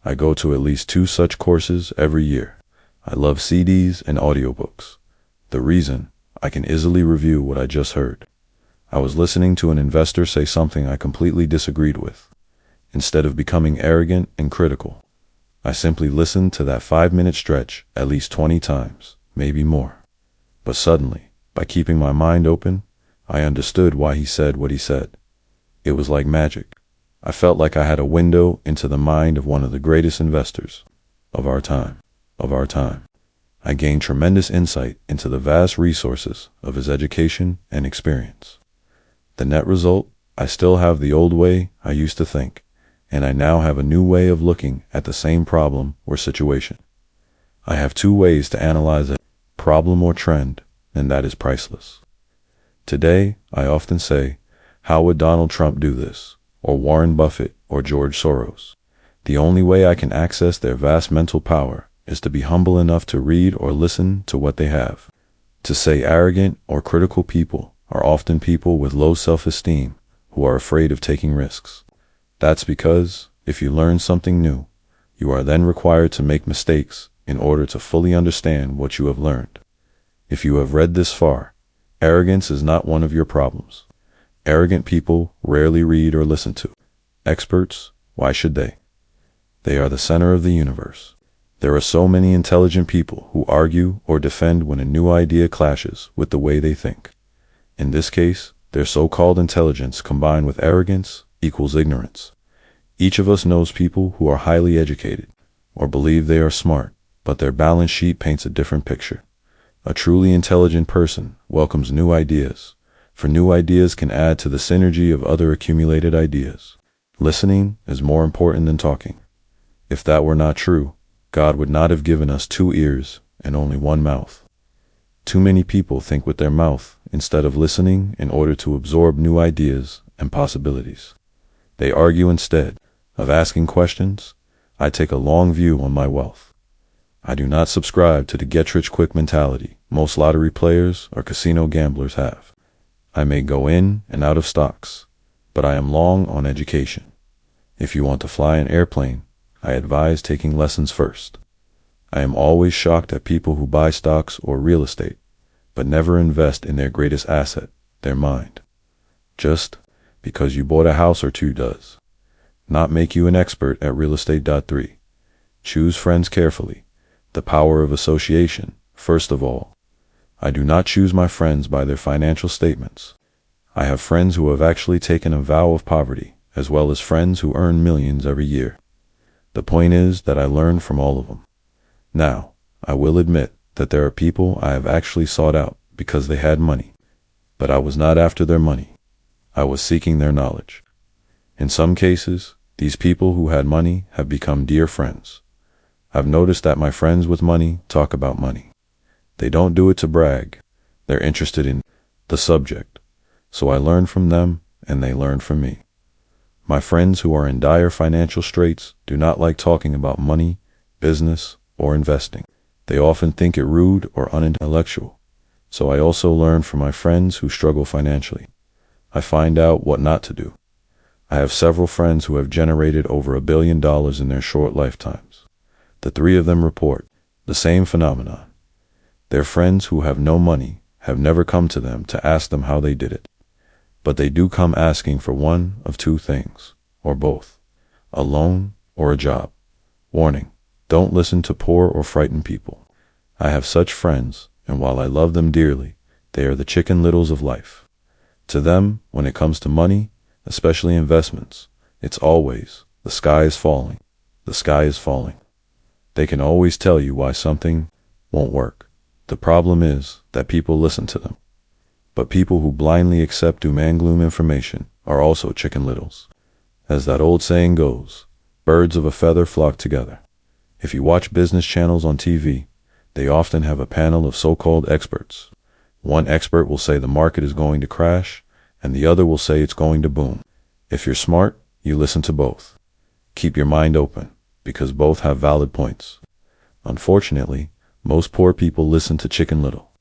I go to at least 2 such courses every year. I love CDs and audiobooks. The reason, I can easily review what I just heard. I was listening to an investor say something I completely disagreed with. Instead of becoming arrogant and critical, I simply listened to that 5-minute stretch at least 20 times, maybe more. But suddenly, by keeping my mind open, I understood why he said what he said. It was like magic. I felt like I had a window into the mind of one of the greatest investors of our time. I gained tremendous insight into the vast resources of his education and experience. The net result, I still have the old way I used to think, and I now have a new way of looking at the same problem or situation. I have 2 ways to analyze a problem or trend, and that is priceless. Today, I often say, how would Donald Trump do this? Or Warren Buffett or George Soros? The only way I can access their vast mental power is to be humble enough to read or listen to what they have. To say arrogant or critical people are often people with low self-esteem who are afraid of taking risks. That's because, if you learn something new, you are then required to make mistakes in order to fully understand what you have learned. If you have read this far, arrogance is not one of your problems. Arrogant people rarely read or listen to experts. Why should they? They are the center of the universe. There are so many intelligent people who argue or defend when a new idea clashes with the way they think. In this case, their so-called intelligence combined with arrogance equals ignorance. Each of us knows people who are highly educated or believe they are smart, but their balance sheet paints a different picture. A truly intelligent person welcomes new ideas, for new ideas can add to the synergy of other accumulated ideas. Listening is more important than talking. If that were not true, God would not have given us 2 ears and only 1 mouth. Too many people think with their mouth instead of listening in order to absorb new ideas and possibilities. They argue instead of asking questions. I take a long view on my wealth. I do not subscribe to the get-rich-quick mentality most lottery players or casino gamblers have. I may go in and out of stocks, but I am long on education. If you want to fly an airplane, I advise taking lessons first. I am always shocked at people who buy stocks or real estate, but never invest in their greatest asset, their mind. Just because you bought a house or 2 does not make you an expert at real estate. 3. Choose friends carefully. The power of association. First of all, I do not choose my friends by their financial statements. I have friends who have actually taken a vow of poverty, as well as friends who earn millions every year. The point is that I learn from all of them. Now, I will admit that there are people I have actually sought out because they had money, but I was not after their money. I was seeking their knowledge. In some cases, these people who had money have become dear friends. I've noticed that my friends with money talk about money. They don't do it to brag. They're interested in the subject. So I learn from them and they learn from me. My friends who are in dire financial straits do not like talking about money, business, or investing. They often think it rude or unintellectual. So I also learn from my friends who struggle financially. I find out what not to do. I have several friends who have generated over $1 billion in their short lifetimes. The 3 of them report the same phenomenon. Their friends who have no money have never come to them to ask them how they did it. But they do come asking for one of 2 things, or both, a loan or a job. Warning, don't listen to poor or frightened people. I have such friends, and while I love them dearly, they are the Chicken Littles of life. To them, when it comes to money, especially investments, it's always, the sky is falling, the sky is falling. They can always tell you why something won't work. The problem is that people listen to them. But people who blindly accept doom and gloom information are also chicken littles. As that old saying goes, birds of a feather flock together. If you watch business channels on TV, they often have a panel of so-called experts. One expert will say the market is going to crash, and the other will say it's going to boom. If you're smart, you listen to both. Keep your mind open, because both have valid points. Unfortunately, Most poor people listen to Chicken Little.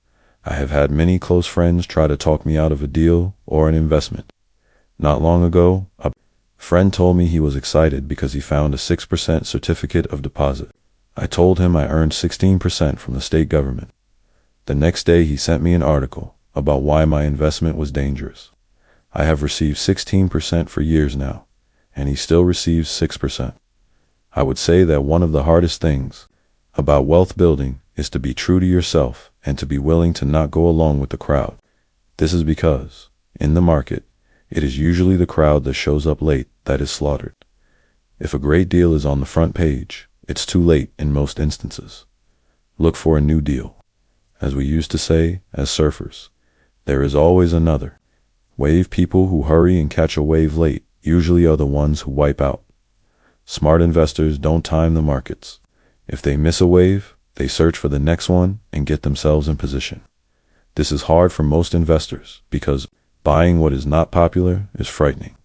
I have had many close friends try to talk me out of a deal or an investment. Not long ago, a friend told me he was excited because he found a 6% certificate of deposit. I told him I earned 16% from the state government. The next day he sent me an article about why my investment was dangerous. I have received 16% for years now, and he still receives 6%. I would say that one of the hardest things about wealth building is to be true to yourself and to be willing to not go along with the crowd. This is because, in the market, it is usually the crowd that shows up late that is slaughtered. If a great deal is on the front page, it's too late in most instances. Look for a new deal. As we used to say as surfers, there is always another. Wave people who hurry and catch a wave late usually are the ones who wipe out. Smart investors don't time the markets. If they miss a wave, they search for the next one and get themselves in position. This is hard for most investors because buying what is not popular is frightening.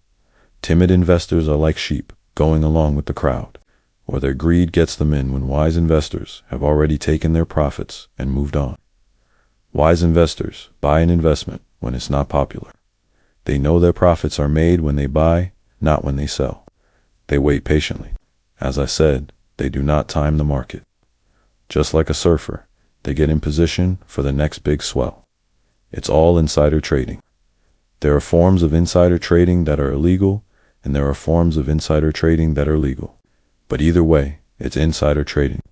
Timid investors are like sheep going along with the crowd, or their greed gets them in when wise investors have already taken their profits and moved on. Wise investors buy an investment when it's not popular. They know their profits are made when they buy, not when they sell. They wait patiently. As I said, they do not time the market. Just like a surfer, they get in position for the next big swell. It's all insider trading. There are forms of insider trading that are illegal, and there are forms of insider trading that are legal. But either way, it's insider trading.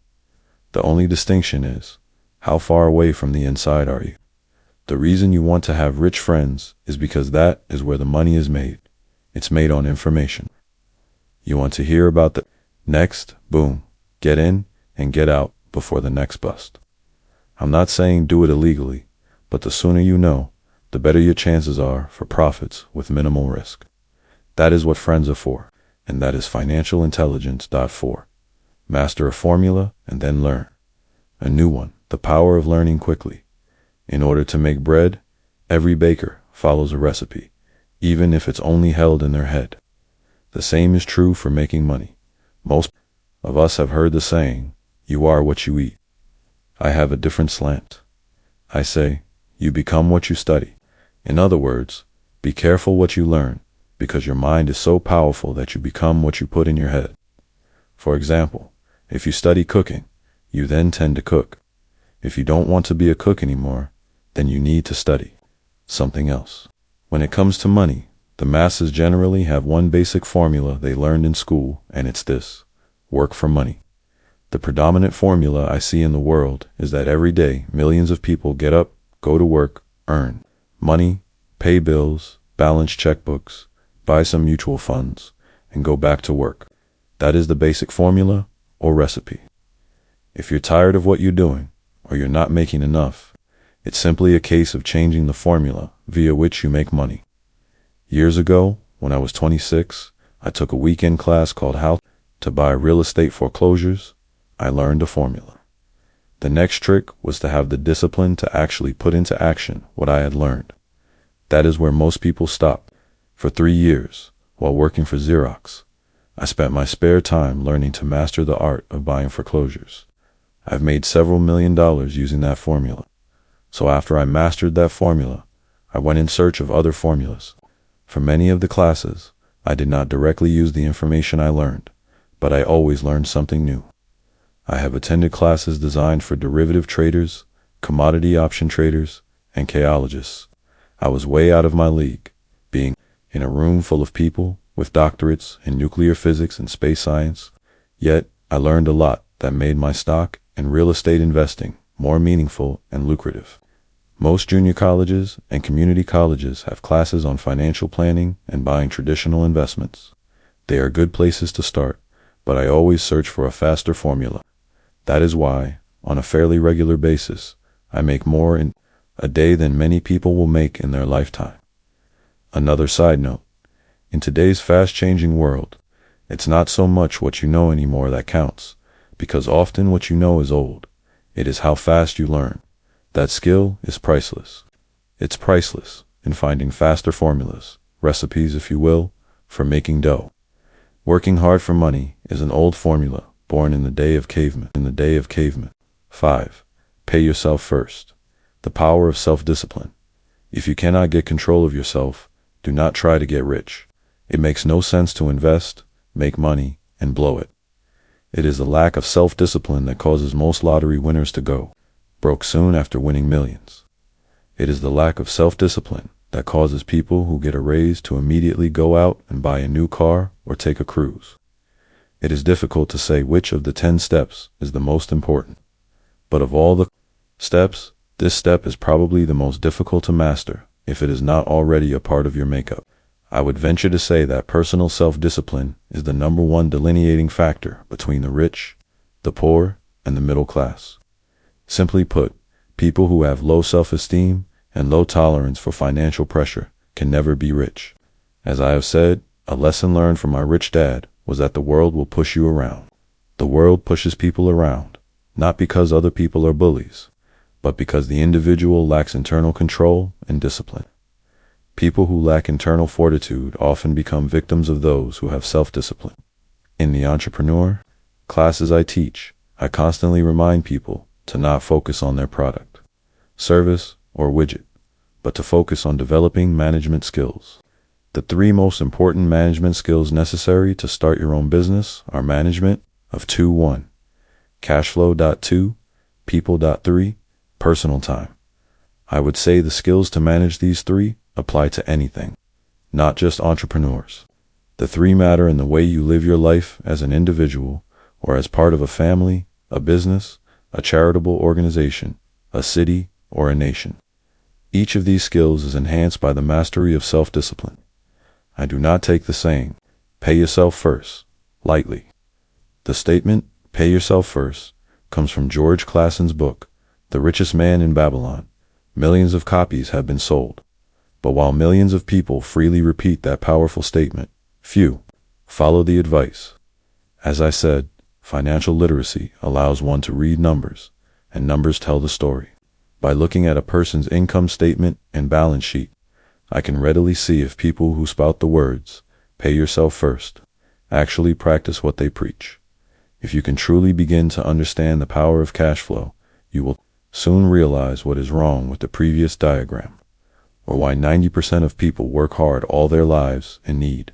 The only distinction is, how far away from the inside are you? The reason you want to have rich friends is because that is where the money is made. It's made on information. You want to hear about the next boom, get in and get out before the next bust. I'm not saying do it illegally, but the sooner you know, the better your chances are for profits with minimal risk. That is what friends are for, and that is financial intelligence. 4. Master a formula and then learn. A new one, the power of learning quickly. In order to make bread, every baker follows a recipe, even if it's only held in their head. The same is true for making money. Most of us have heard the saying, you are what you eat. I have a different slant. I say, you become what you study. In other words, be careful what you learn, because your mind is so powerful that you become what you put in your head. For example, if you study cooking, you then tend to cook. If you don't want to be a cook anymore, then you need to study something else. When it comes to money, the masses generally have one basic formula they learned in school, and it's this: work for money. The predominant formula I see in the world is that every day millions of people get up, go to work, earn money, pay bills, balance checkbooks, buy some mutual funds, and go back to work. That is the basic formula or recipe. If you're tired of what you're doing, or you're not making enough, it's simply a case of changing the formula via which you make money. Years ago, when I was 26, I took a weekend class called How to Buy Real Estate Foreclosures. I learned a formula. The next trick was to have the discipline to actually put into action what I had learned. That is where most people stop. For 3 years, while working for Xerox, I spent my spare time learning to master the art of buying foreclosures. I've made several $1,000,000 using that formula. So after I mastered that formula, I went in search of other formulas. For many of the classes, I did not directly use the information I learned, but I always learned something new. I have attended classes designed for derivative traders, commodity option traders, and chaologists. I was way out of my league, being in a room full of people with doctorates in nuclear physics and space science. Yet, I learned a lot that made my stock and real estate investing more meaningful and lucrative. Most junior colleges and community colleges have classes on financial planning and buying traditional investments. They are good places to start, but I always search for a faster formula. That is why, on a fairly regular basis, I make more in a day than many people will make in their lifetime. Another side note, in today's fast-changing world, it's not so much what you know anymore that counts, because often what you know is old. It is how fast you learn. That skill is priceless. It's priceless in finding faster formulas, recipes if you will, for making dough. Working hard for money is an old formula born in the day of cavemen. 5. Pay yourself first. The power of self-discipline. If you cannot get control of yourself, do not try to get rich. It makes no sense to invest, make money, and blow it. It is the lack of self-discipline that causes most lottery winners to go broke soon after winning millions. It is the lack of self-discipline that causes people who get a raise to immediately go out and buy a new car or take a cruise. It is difficult to say which of the 10 steps is the most important. But of all the steps, this step is probably the most difficult to master if it is not already a part of your makeup. I would venture to say that personal self-discipline is the #1 delineating factor between the rich, the poor, and the middle class. Simply put, people who have low self-esteem and low tolerance for financial pressure can never be rich. As I have said, a lesson learned from my rich dad was that the world will push you around. The world pushes people around, not because other people are bullies, but because the individual lacks internal control and discipline. People who lack internal fortitude often become victims of those who have self-discipline. In the entrepreneur classes I teach, I constantly remind people to not focus on their product, service, or widget, but to focus on developing management skills. The 3 most important management skills necessary to start your own business are management of 1, cash flow. 2, people. 3, personal time. I would say the skills to manage these 3 apply to anything, not just entrepreneurs. The 3 matter in the way you live your life as an individual or as part of a family, a business, a charitable organization, a city, or a nation. Each of these skills is enhanced by the mastery of self-discipline. I do not take the saying, "Pay yourself first," lightly. The statement, "Pay yourself first," comes from George Clason's book, The Richest Man in Babylon. Millions of copies have been sold. But while millions of people freely repeat that powerful statement, few follow the advice. As I said, financial literacy allows one to read numbers, and numbers tell the story. By looking at a person's income statement and balance sheet, I can readily see if people who spout the words, "Pay yourself first," actually practice what they preach. If you can truly begin to understand the power of cash flow, you will soon realize what is wrong with the previous diagram, or why 90% of people work hard all their lives and need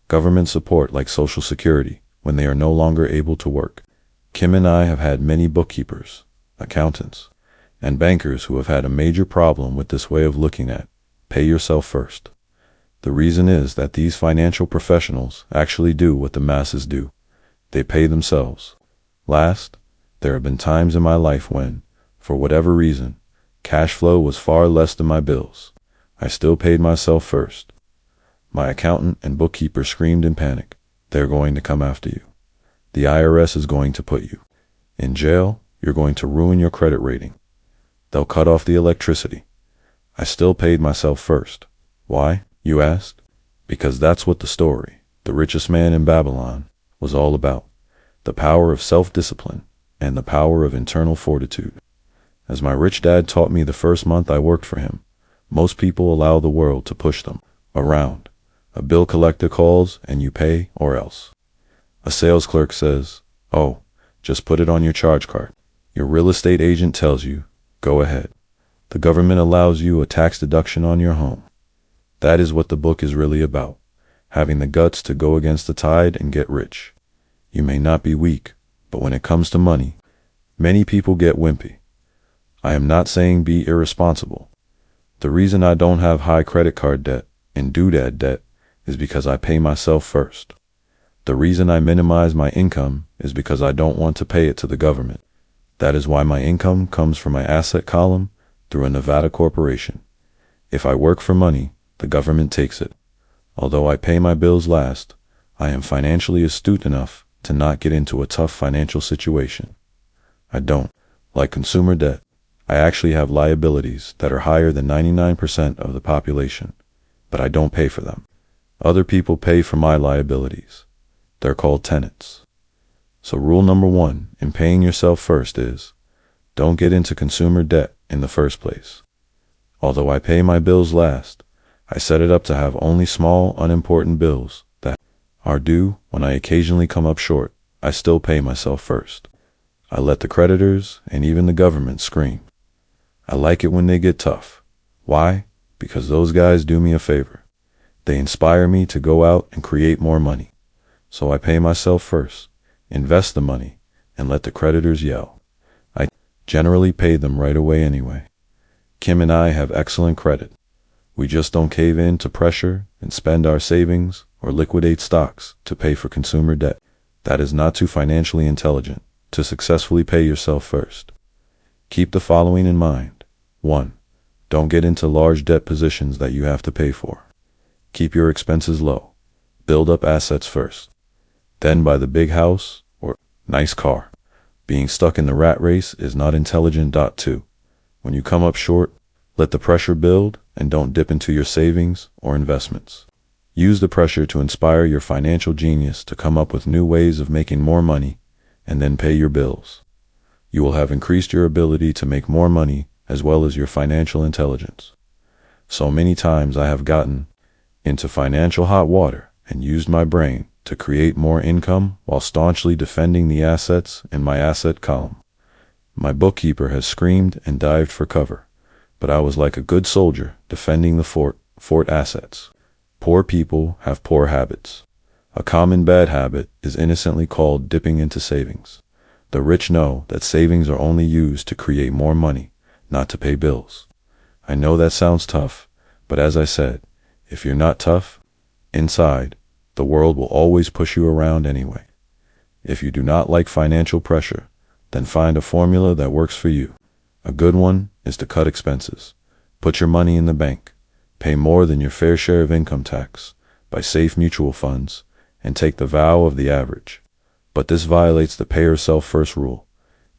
government support like Social Security when they are no longer able to work. Kim and I have had many bookkeepers, accountants, and bankers who have had a major problem with this way of looking at pay yourself first. The reason is that these financial professionals actually do what the masses do. They pay themselves. Last, there have been times in my life when, for whatever reason, cash flow was far less than my bills. I still paid myself first. My accountant and bookkeeper screamed in panic, "They're going to come after you. The IRS is going to put you in jail. You're going to ruin your credit rating. They'll cut off the electricity." I still paid myself first. Why, you asked? Because that's what the story, The Richest Man in Babylon, was all about. The power of self-discipline and the power of internal fortitude. As my rich dad taught me the first month I worked for him, most people allow the world to push them around. A bill collector calls and you pay or else. A sales clerk says, "Oh, just put it on your charge card." Your real estate agent tells you, "Go ahead." The government allows you a tax deduction on your home. That is what the book is really about, having the guts to go against the tide and get rich. You may not be weak, but when it comes to money, many people get wimpy. I am not saying be irresponsible. The reason I don't have high credit card debt and doodad debt is because I pay myself first. The reason I minimize my income is because I don't want to pay it to the government. That is why my income comes from my asset column through a Nevada corporation. If I work for money, the government takes it. Although I pay my bills last, I am financially astute enough to not get into a tough financial situation. I don't. Like consumer debt, I actually have liabilities that are higher than 99% of the population, but I don't pay for them. Other people pay for my liabilities. They're called tenants. So rule number 1 in paying yourself first is, don't get into consumer debt in the first place. Although I pay my bills last, I set it up to have only small, unimportant bills that are due. When I occasionally come up short, I still pay myself first. I let the creditors and even the government scream. I like it when they get tough. Why? Because those guys do me a favor. They inspire me to go out and create more money. So I pay myself first, invest the money, and let the creditors yell. I generally pay them right away anyway. Kim and I have excellent credit. We just don't cave in to pressure and spend our savings or liquidate stocks to pay for consumer debt. That is not too financially intelligent to successfully pay yourself first. Keep the following in mind. 1. Don't get into large debt positions that you have to pay for. Keep your expenses low. Build up assets first. Then buy the big house or nice car. Being stuck in the rat race is not intelligent. 2. When you come up short, let the pressure build and don't dip into your savings or investments. Use the pressure to inspire your financial genius to come up with new ways of making more money and then pay your bills. You will have increased your ability to make more money as well as your financial intelligence. So many times I have gotten into financial hot water and used my brain to create more income while staunchly defending the assets in my asset column. My bookkeeper has screamed and dived for cover, but I was like a good soldier defending the fort assets. Poor people have poor habits. A common bad habit is innocently called dipping into savings. The rich know that savings are only used to create more money, not to pay bills. I know that sounds tough, but as I said, if you're not tough inside, the world will always push you around anyway. If you do not like financial pressure, then find a formula that works for you. A good one is to cut expenses. Put your money in the bank. Pay more than your fair share of income tax. Buy safe mutual funds and take the vow of the average. But this violates the pay yourself first rule.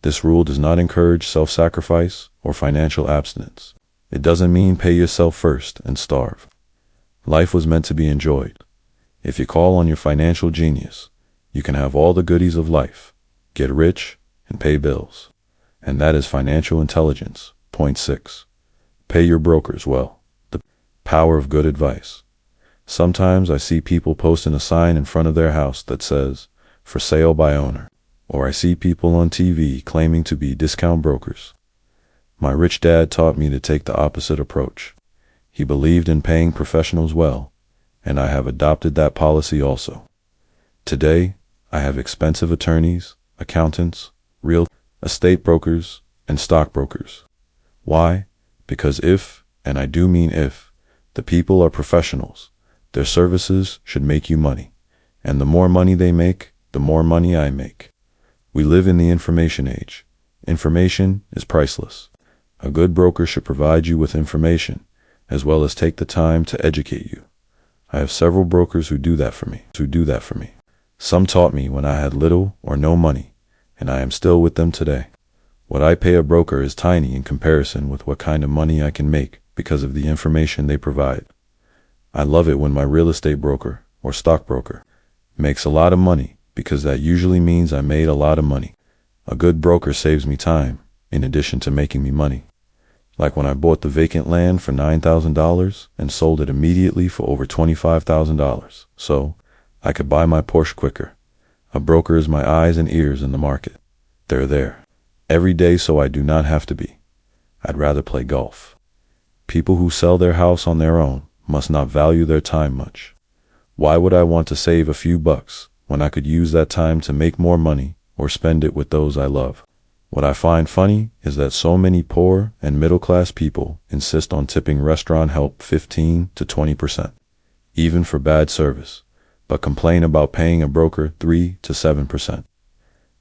This rule does not encourage self-sacrifice or financial abstinence. It doesn't mean pay yourself first and starve. Life was meant to be enjoyed. If you call on your financial genius, you can have all the goodies of life, get rich, and pay bills. And that is financial intelligence. Point 6. Pay your brokers well. The power of good advice. Sometimes I see people posting a sign in front of their house that says, "For sale by owner." Or I see people on TV claiming to be discount brokers. My rich dad taught me to take the opposite approach. He believed in paying professionals well, and I have adopted that policy also. Today, I have expensive attorneys, accountants, real estate brokers, and stockbrokers. Why? Because if, and I do mean if, the people are professionals, their services should make you money. And the more money they make, the more money I make. We live in the information age. Information is priceless. A good broker should provide you with information, as well as take the time to educate you. I have several brokers who do that for me. Some taught me when I had little or no money, and I am still with them today. What I pay a broker is tiny in comparison with what kind of money I can make because of the information they provide. I love it when my real estate broker or stockbroker makes a lot of money because that usually means I made a lot of money. A good broker saves me time in addition to making me money. Like when I bought the vacant land for $9,000 and sold it immediately for over $25,000, so I could buy my Porsche quicker. A broker is my eyes and ears in the market. They're there every day so I do not have to be. I'd rather play golf. People who sell their house on their own must not value their time much. Why would I want to save a few bucks when I could use that time to make more money or spend it with those I love? What I find funny is that so many poor and middle-class people insist on tipping restaurant help 15 to 20%, even for bad service, but complain about paying a broker 3 to 7%.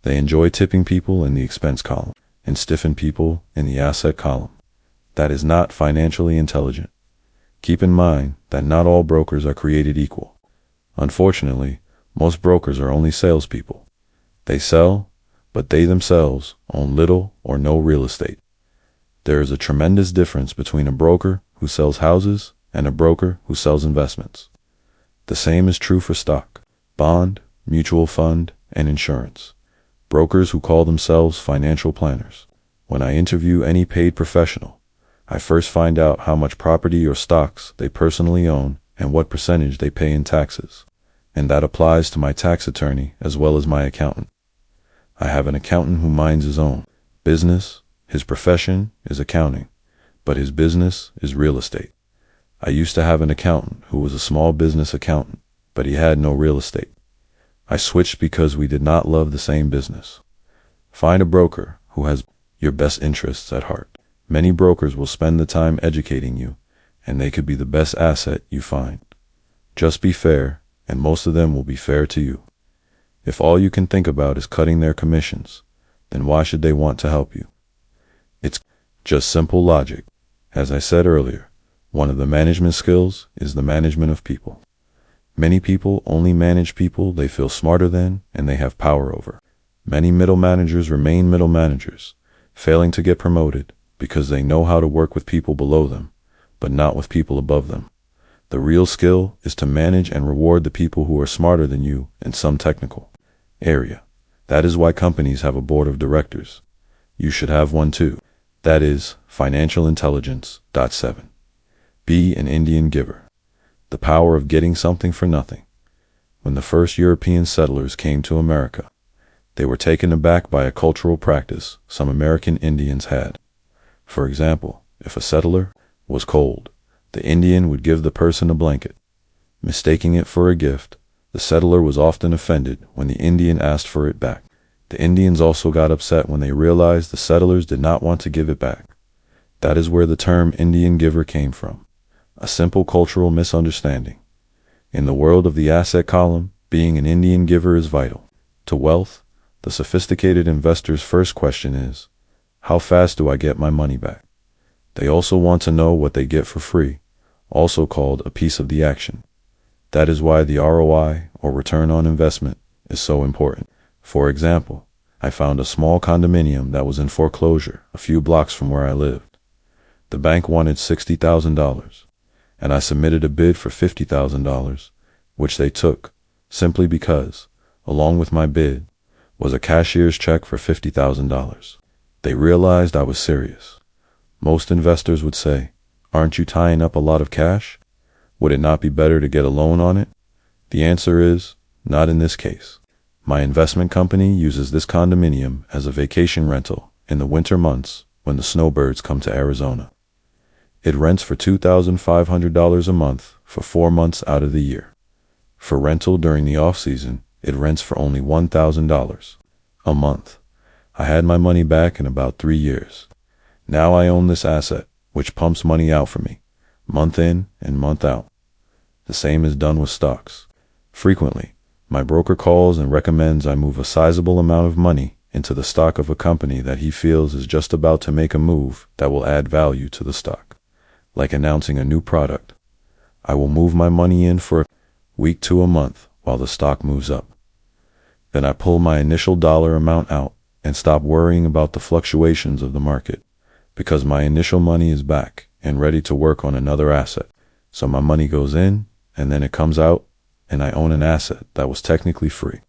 They enjoy tipping people in the expense column and stiffen people in the asset column. That is not financially intelligent. Keep in mind that not all brokers are created equal. Unfortunately, most brokers are only salespeople. They sell, but they themselves own little or no real estate. There is a tremendous difference between a broker who sells houses and a broker who sells investments. The same is true for stock, bond, mutual fund, and insurance. Brokers who call themselves financial planners. When I interview any paid professional, I first find out how much property or stocks they personally own and what percentage they pay in taxes. And that applies to my tax attorney as well as my accountant. I have an accountant who minds his own business. His profession is accounting, but his business is real estate. I used to have an accountant who was a small business accountant, but he had no real estate. I switched because we did not love the same business. Find a broker who has your best interests at heart. Many brokers will spend the time educating you, and they could be the best asset you find. Just be fair, and most of them will be fair to you. If all you can think about is cutting their commissions, then why should they want to help you? It's just simple logic. As I said earlier, one of the management skills is the management of people. Many people only manage people they feel smarter than and they have power over. Many middle managers remain middle managers, failing to get promoted because they know how to work with people below them, but not with people above them. The real skill is to manage and reward the people who are smarter than you in some technical area. That is why companies have a board of directors. You should have one too. That is financial intelligence. 7. Be an Indian giver. The power of getting something for nothing. When the first European settlers came to America, they were taken aback by a cultural practice some American Indians had. For example, if a settler was cold, the Indian would give the person a blanket. Mistaking it for a gift, the settler was often offended when the Indian asked for it back. The Indians also got upset when they realized the settlers did not want to give it back. That is where the term Indian giver came from, a simple cultural misunderstanding. In the world of the asset column, being an Indian giver is vital. To wealth, the sophisticated investor's first question is, how fast do I get my money back? They also want to know what they get for free, also called a piece of the action. That is why the ROI, or return on investment, is so important. For example, I found a small condominium that was in foreclosure a few blocks from where I lived. The bank wanted $60,000, and I submitted a bid for $50,000, which they took, simply because, along with my bid, was a cashier's check for $50,000. They realized I was serious. Most investors would say, aren't you tying up a lot of cash? Would it not be better to get a loan on it? The answer is, not in this case. My investment company uses this condominium as a vacation rental in the winter months when the snowbirds come to Arizona. It rents for $2,500 a month for 4 months out of the year. For rental during the off-season, it rents for only $1,000 a month. I had my money back in about 3 years. Now I own this asset, which pumps money out for me, month in and month out. The same is done with stocks. Frequently, my broker calls and recommends I move a sizable amount of money into the stock of a company that he feels is just about to make a move that will add value to the stock, like announcing a new product. I will move my money in for a week to a month while the stock moves up. Then I pull my initial dollar amount out and stop worrying about the fluctuations of the market, because my initial money is back and ready to work on another asset. So my money goes in and then it comes out, and I own an asset that was technically free.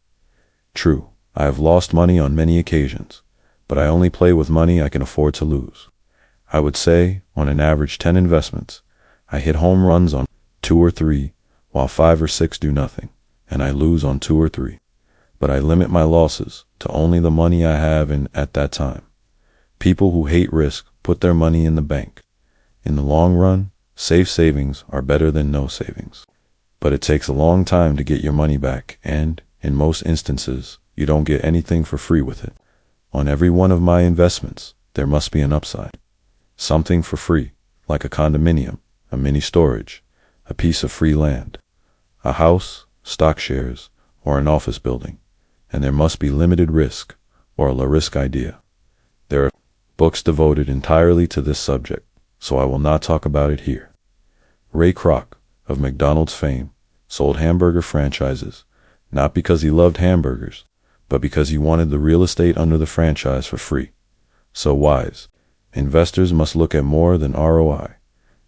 True, I have lost money on many occasions, but I only play with money I can afford to lose. I would say, on an average 10 investments, I hit home runs on 2 or 3, while 5 or 6 do nothing, and I lose on 2 or 3. But I limit my losses to only the money I have in at that time. People who hate risk put their money in the bank. In the long run, safe savings are better than no savings. But it takes a long time to get your money back, and, in most instances, you don't get anything for free with it. On every one of my investments, there must be an upside. Something for free, like a condominium, a mini storage, a piece of free land, a house, stock shares, or an office building. And there must be limited risk, or a low-risk idea. There are books devoted entirely to this subject, so I will not talk about it here. Ray Kroc, of McDonald's fame, sold hamburger franchises, not because he loved hamburgers, but because he wanted the real estate under the franchise for free. So wise. Investors must look at more than ROI.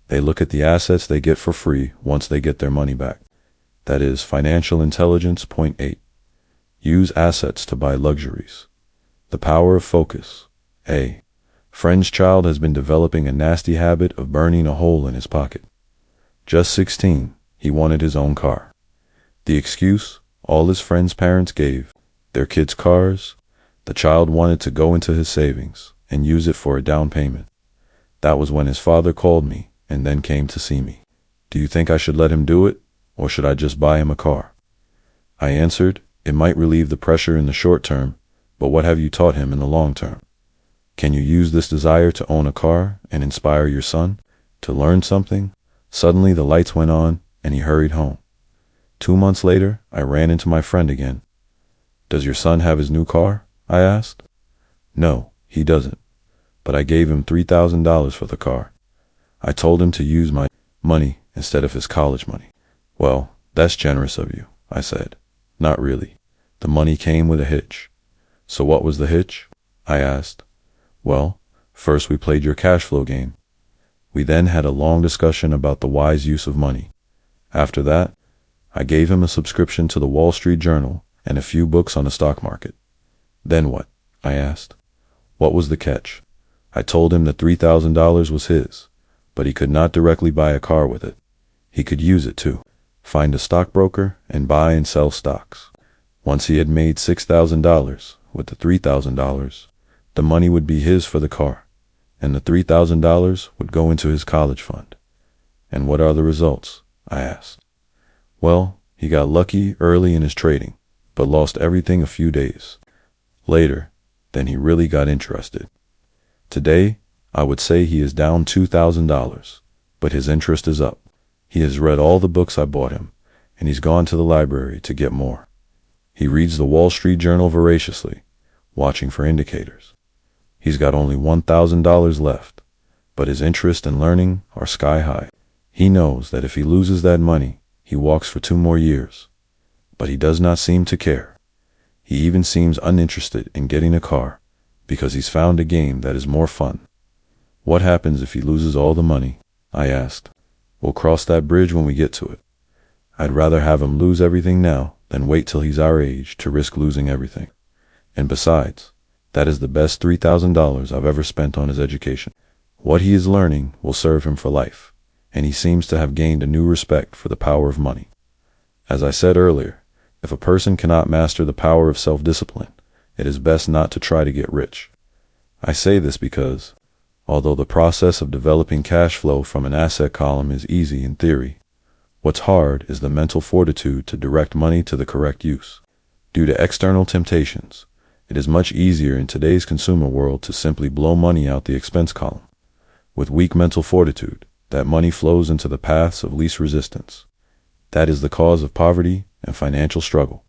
They look at the assets they get for free once they get their money back. That is financial intelligence. Point 8. Use assets to buy luxuries. The power of focus. A friend's child has been developing a nasty habit of burning a hole in his pocket. Just 16, he wanted his own car. The excuse all his friends' parents gave, their kids' cars, The child wanted to go into his savings and use it for a down payment. That was when his father called me and then came to see me. Do you think I should let him do it, or should I just buy him a car? I answered, it might relieve the pressure in the short term, but what have you taught him in the long term? Can you use this desire to own a car and inspire your son to learn something? Suddenly the lights went on and he hurried home. 2 months later, I ran into my friend again. Does your son have his new car? I asked. No, he doesn't, but I gave him $3,000 for the car. I told him to use my money instead of his college money. Well, that's generous of you, I said. Not really. The money came with a hitch. So what was the hitch? I asked. Well, first we played your cash flow game. We then had a long discussion about the wise use of money. After that, I gave him a subscription to the Wall Street Journal and a few books on the stock market. Then what? I asked. What was the catch? I told him that $3,000 was his, but he could not directly buy a car with it. He could use it to find a stockbroker and buy and sell stocks. Once he had made $6,000 with the $3,000, the money would be his for the car, and the $3,000 would go into his college fund. And what are the results? I asked. Well, he got lucky early in his trading, but lost everything a few days later. Then he really got interested. Today, I would say he is down $2,000, but his interest is up. He has read all the books I bought him, and he's gone to the library to get more. He reads the Wall Street Journal voraciously, watching for indicators. He's got only $1,000 left, but his interest and learning are sky high. He knows that if he loses that money, he walks for 2 more years. But he does not seem to care. He even seems uninterested in getting a car because he's found a game that is more fun. What happens if he loses all the money? I asked. We'll cross that bridge when we get to it. I'd rather have him lose everything now than wait till he's our age to risk losing everything. And besides, that is the best $3,000 I've ever spent on his education. What he is learning will serve him for life, and he seems to have gained a new respect for the power of money. As I said earlier, if a person cannot master the power of self-discipline, it is best not to try to get rich. I say this because, although the process of developing cash flow from an asset column is easy in theory, what's hard is the mental fortitude to direct money to the correct use. Due to external temptations, it is much easier in today's consumer world to simply blow money out the expense column. With weak mental fortitude, that money flows into the paths of least resistance. That is the cause of poverty and financial struggle.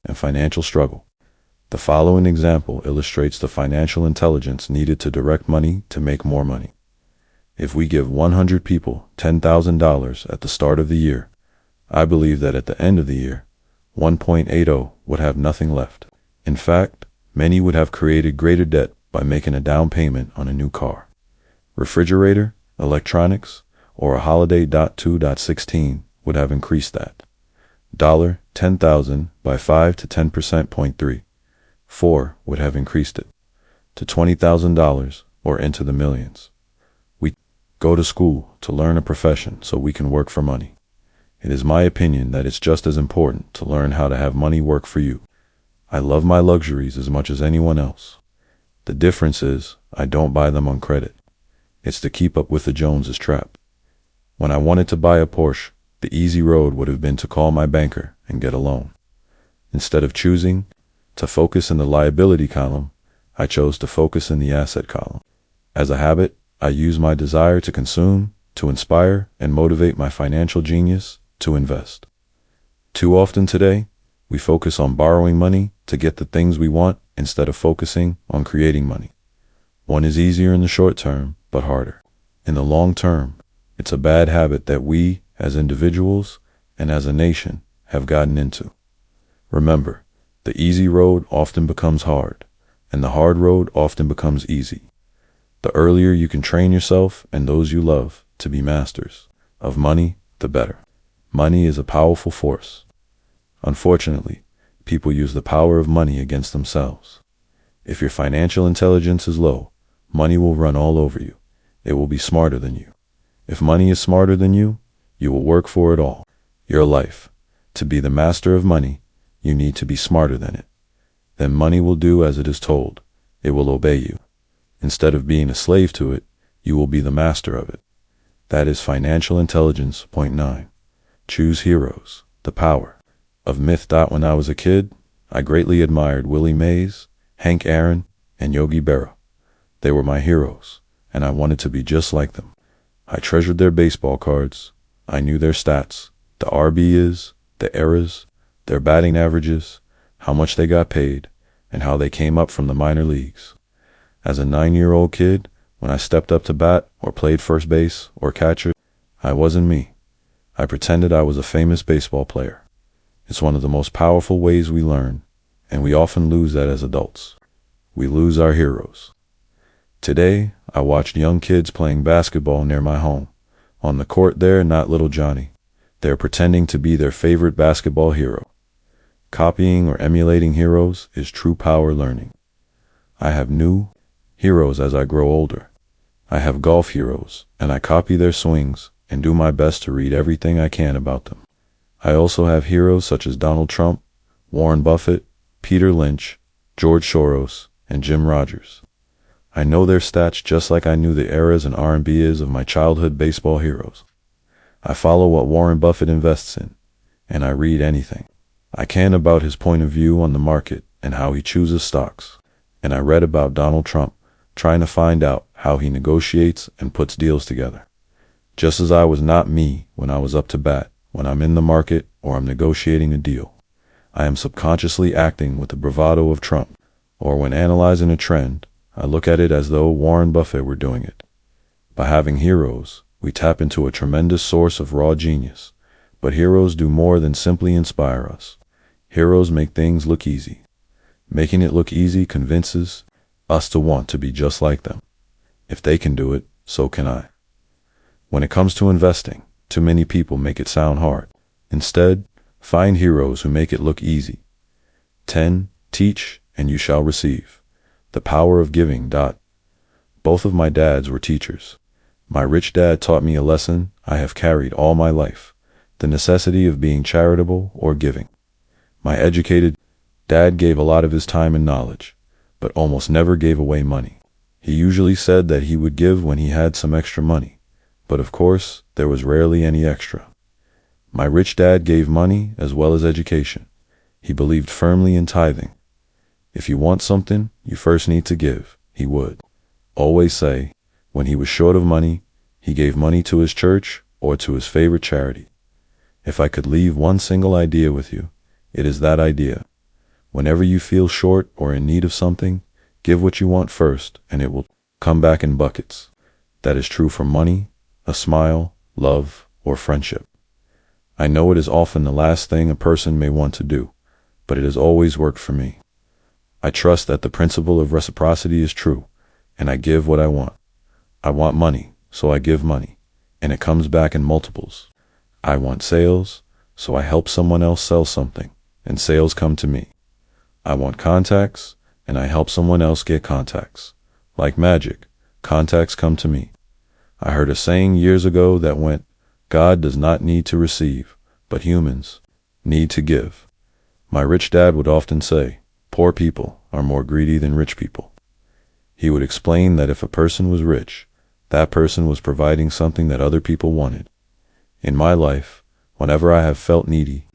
The following example illustrates the financial intelligence needed to direct money to make more money. If we give 100 people $10,000 at the start of the year, I believe that at the end of the year, 1.80 would have nothing left. In fact, many would have created greater debt by making a down payment on a new car, refrigerator, electronics, or a Holiday 2.16 would have increased that. $10,000 by 5 to 10%. 4 would have increased it to $20,000 or into the millions. We go to school to learn a profession so we can work for money. It is my opinion that it's just as important to learn how to have money work for you. I love my luxuries as much as anyone else. The difference is I don't buy them on credit. It's to keep up with the Joneses trap. When I wanted to buy a Porsche, the easy road would have been to call my banker and get a loan. Instead of choosing to focus in the liability column, I chose to focus in the asset column. As a habit, I use my desire to consume, to inspire, and motivate my financial genius to invest. Too often today, we focus on borrowing money to get the things we want instead of focusing on creating money. One is easier in the short term, but harder. In the long term, it's a bad habit that we, as individuals and as a nation, have gotten into. Remember, the easy road often becomes hard, and the hard road often becomes easy. The earlier you can train yourself and those you love to be masters of money, the better. Money is a powerful force. Unfortunately, people use the power of money against themselves. If your financial intelligence is low, money will run all over you. It will be smarter than you. If money is smarter than you will work for it all. Your life. To be the master of money, you need to be smarter than it. Then money will do as it is told, it will obey you. Instead of being a slave to it, you will be the master of it. That is financial intelligence. Point 9. Choose heroes. The power of myth. When I was a kid, I greatly admired Willie Mays, Hank Aaron, and Yogi Berra. They were my heroes, and I wanted to be just like them. I treasured their baseball cards. I knew their stats, the RBs, the eras, their batting averages, how much they got paid, and how they came up from the minor leagues. As a 9-year-old kid, when I stepped up to bat or played first base or catcher, I wasn't me. I pretended I was a famous baseball player. It's one of the most powerful ways we learn, and we often lose that as adults. We lose our heroes. Today, I watched young kids playing basketball near my home. On the court there, not little Johnny. They're pretending to be their favorite basketball hero. Copying or emulating heroes is true power learning. I have new heroes as I grow older. I have golf heroes, and I copy their swings and do my best to read everything I can about them. I also have heroes such as Donald Trump, Warren Buffett, Peter Lynch, George Soros, and Jim Rogers. I know their stats just like I knew the eras and R&Bs of my childhood baseball heroes. I follow what Warren Buffett invests in, and I read anything I can about his point of view on the market and how he chooses stocks. And I read about Donald Trump, trying to find out how he negotiates and puts deals together. Just as I was not me when I was up to bat, when I'm in the market or I'm negotiating a deal, I am subconsciously acting with the bravado of Trump. Or when analyzing a trend, I look at it as though Warren Buffett were doing it. By having heroes, we tap into a tremendous source of raw genius. But heroes do more than simply inspire us. Heroes make things look easy. Making it look easy convinces us to want to be just like them. If they can do it, so can I. When it comes to investing, too many people make it sound hard. Instead, find heroes who make it look easy. 10. Teach, and you shall receive. The power of giving. Both of my dads were teachers. My rich dad taught me a lesson I have carried all my life, the necessity of being charitable or giving. My educated dad gave a lot of his time and knowledge, but almost never gave away money. He usually said that he would give when he had some extra money, but of course, there was rarely any extra. My rich dad gave money as well as education. He believed firmly in tithing. If you want something, you first need to give, he would always say. When he was short of money, he gave money to his church or to his favorite charity. If I could leave one single idea with you, it is that idea. Whenever you feel short or in need of something, give what you want first, and it will come back in buckets. That is true for money, a smile, love, or friendship. I know it is often the last thing a person may want to do, but it has always worked for me. I trust that the principle of reciprocity is true, and I give what I want. I want money, so I give money, and it comes back in multiples. I want sales, so I help someone else sell something, and sales come to me. I want contacts, and I help someone else get contacts. Like magic, contacts come to me. I heard a saying years ago that went, God does not need to receive, but humans need to give. My rich dad would often say, poor people are more greedy than rich people. He would explain that if a person was rich, that person was providing something that other people wanted. In my life, whenever I have felt needy,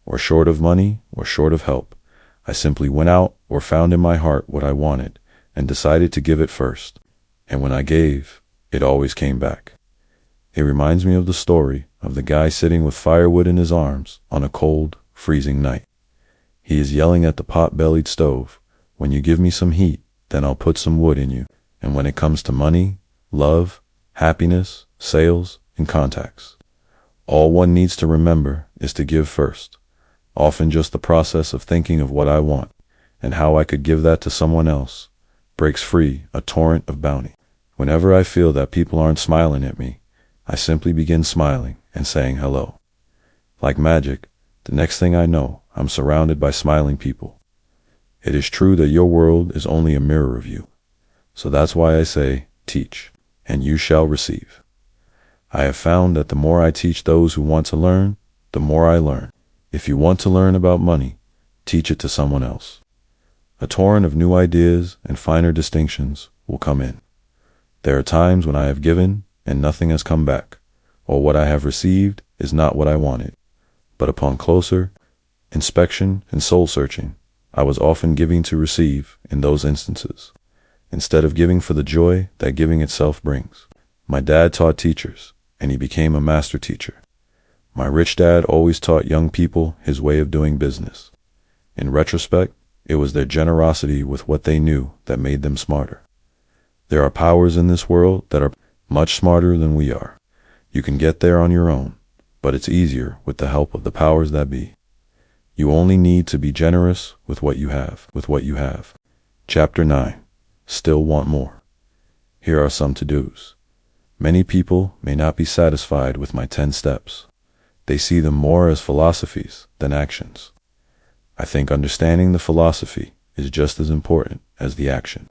or short of money, or short of help, I simply went out or found in my heart what I wanted and decided to give it first. And when I gave, it always came back. It reminds me of the story of the guy sitting with firewood in his arms on a cold, freezing night. He is yelling at the pot-bellied stove, when you give me some heat, then I'll put some wood in you. And when it comes to money, love, happiness, sales, and contacts, all one needs to remember is to give first. Often just the process of thinking of what I want and how I could give that to someone else breaks free a torrent of bounty. Whenever I feel that people aren't smiling at me, I simply begin smiling and saying hello. Like magic, the next thing I know, I'm surrounded by smiling people. It is true that your world is only a mirror of you. So that's why I say, teach, and you shall receive. I have found that the more I teach those who want to learn, the more I learn. If you want to learn about money, teach it to someone else. a torrent of new ideas and finer distinctions will come in. There are times when I have given and nothing has come back, or what I have received is not what I wanted. But upon closer inspection and soul searching, I was often giving to receive in those instances, instead of giving for the joy that giving itself brings. My dad taught teachers, and he became a master teacher. My rich dad always taught young people his way of doing business. In retrospect, it was their generosity with what they knew that made them smarter. There are powers in this world that are much smarter than we are. You can get there on your own, but it's easier with the help of the powers that be. You only need to be generous with what you have. Chapter 9. Still want more. Here are some to-dos. Many people may not be satisfied with my 10 steps. They see them more as philosophies than actions. I think understanding the philosophy is just as important as the action.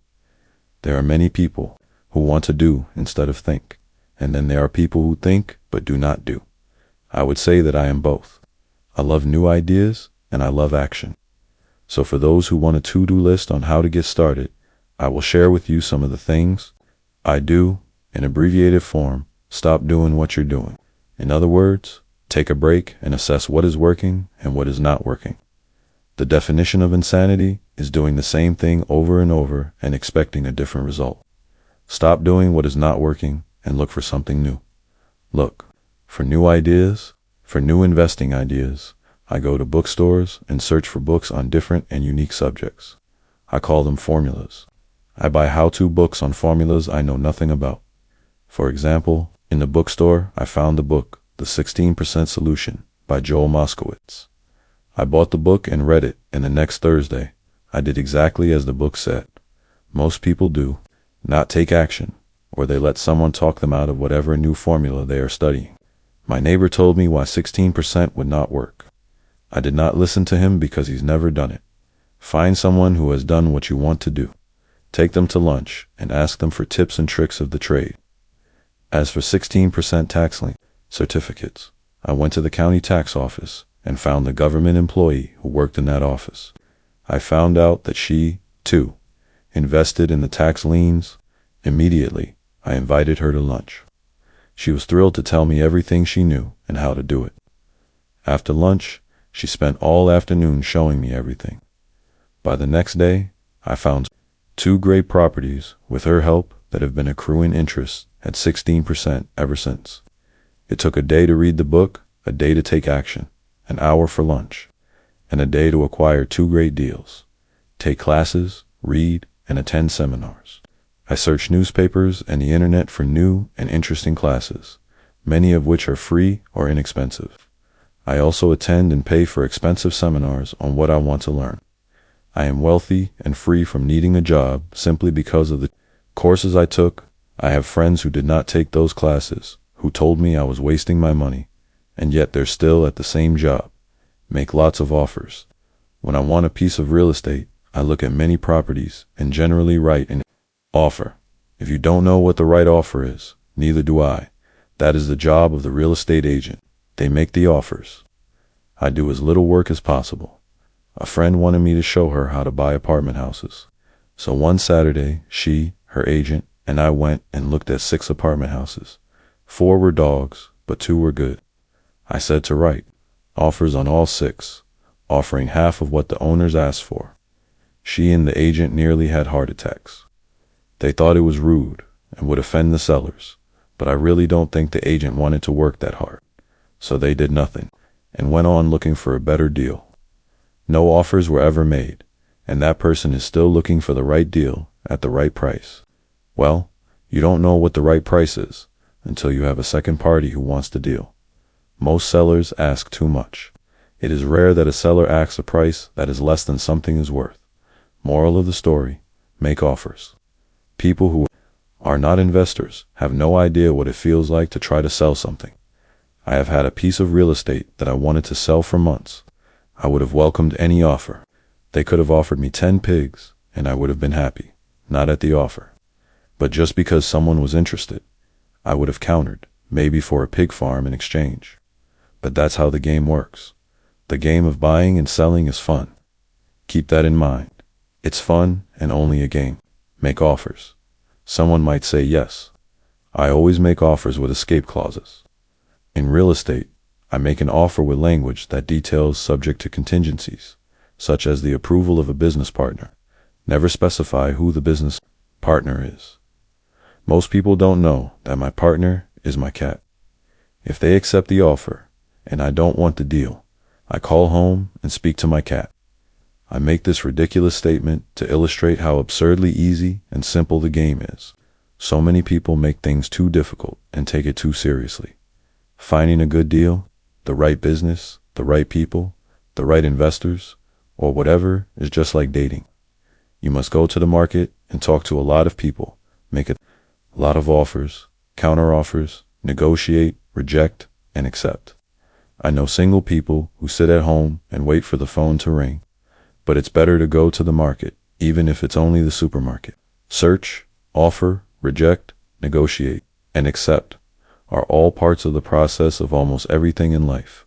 There are many people who want to do instead of think, and then there are people who think but do not do. I would say that I am both. I love new ideas and I love action. So for those who want a to-do list on how to get started, I will share with you some of the things I do in abbreviated form. Stop doing what you're doing. In other words, take a break and assess what is working and what is not working. The definition of insanity is doing the same thing over and over and expecting a different result. Stop doing what is not working and look for something new. Look for new ideas, for new investing ideas. I go to bookstores and search for books on different and unique subjects. I call them formulas. I buy how-to books on formulas I know nothing about. For example, in the bookstore, I found the book, The 16% Solution by Joel Moskowitz. I bought the book and read it, and the next Thursday, I did exactly as the book said. Most people do not take action, or they let someone talk them out of whatever new formula they are studying. My neighbor told me why 16% would not work. I did not listen to him because he's never done it. Find someone who has done what you want to do. Take them to lunch and ask them for tips and tricks of the trade. As for 16% tax lien certificates, I went to the county tax office and found the government employee who worked in that office. I found out that she, too, invested in the tax liens. Immediately, I invited her to lunch. She was thrilled to tell me everything she knew and how to do it. After lunch, she spent all afternoon showing me everything. By the next day, I found 2 great properties with her help that have been accruing interest at 16% ever since. It took a day to read the book, a day to take action, an hour for lunch, and a day to acquire 2 great deals. Take classes, read, and attend seminars. I search newspapers and the internet for new and interesting classes, many of which are free or inexpensive. I also attend and pay for expensive seminars on what I want to learn. I am wealthy and free from needing a job simply because of the courses I took. I have friends who did not take those classes, who told me I was wasting my money, and yet they're still at the same job, make lots of offers. When I want a piece of real estate, I look at many properties and generally write an offer. If you don't know what the right offer is, neither do I. That is the job of the real estate agent. They make the offers. I do as little work as possible. A friend wanted me to show her how to buy apartment houses. So one Saturday, she, her agent, and I went and looked at 6 apartment houses. 4 were dogs, but 2 were good. I said to write offers on all 6, offering half of what the owners asked for. She and the agent nearly had heart attacks. They thought it was rude and would offend the sellers, but I really don't think the agent wanted to work that hard. So they did nothing and went on looking for a better deal. No offers were ever made, and that person is still looking for the right deal at the right price. Well, you don't know what the right price is until you have a second party who wants the deal. Most sellers ask too much. It is rare that a seller asks a price that is less than something is worth. Moral of the story, make offers. People who are not investors have no idea what it feels like to try to sell something. I have had a piece of real estate that I wanted to sell for months. I would have welcomed any offer. They could have offered me 10 pigs, and I would have been happy, not at the offer. But just because someone was interested, I would have countered, maybe for a pig farm in exchange. But that's how the game works. The game of buying and selling is fun. Keep that in mind. It's fun and only a game. Make offers. Someone might say yes. I always make offers with escape clauses. In real estate, I make an offer with language that details subject to contingencies, such as the approval of a business partner. Never specify who the business partner is. Most people don't know that my partner is my cat. If they accept the offer and I don't want the deal, I call home and speak to my cat. I make this ridiculous statement to illustrate how absurdly easy and simple the game is. So many people make things too difficult and take it too seriously. Finding a good deal, the right business, the right people, the right investors, or whatever is just like dating. You must go to the market and talk to a lot of people, make a lot of offers, counter offers, negotiate, reject, and accept. I know single people who sit at home and wait for the phone to ring, but it's better to go to the market, even if it's only the supermarket. Search, offer, reject, negotiate, and accept are all parts of the process of almost everything in life.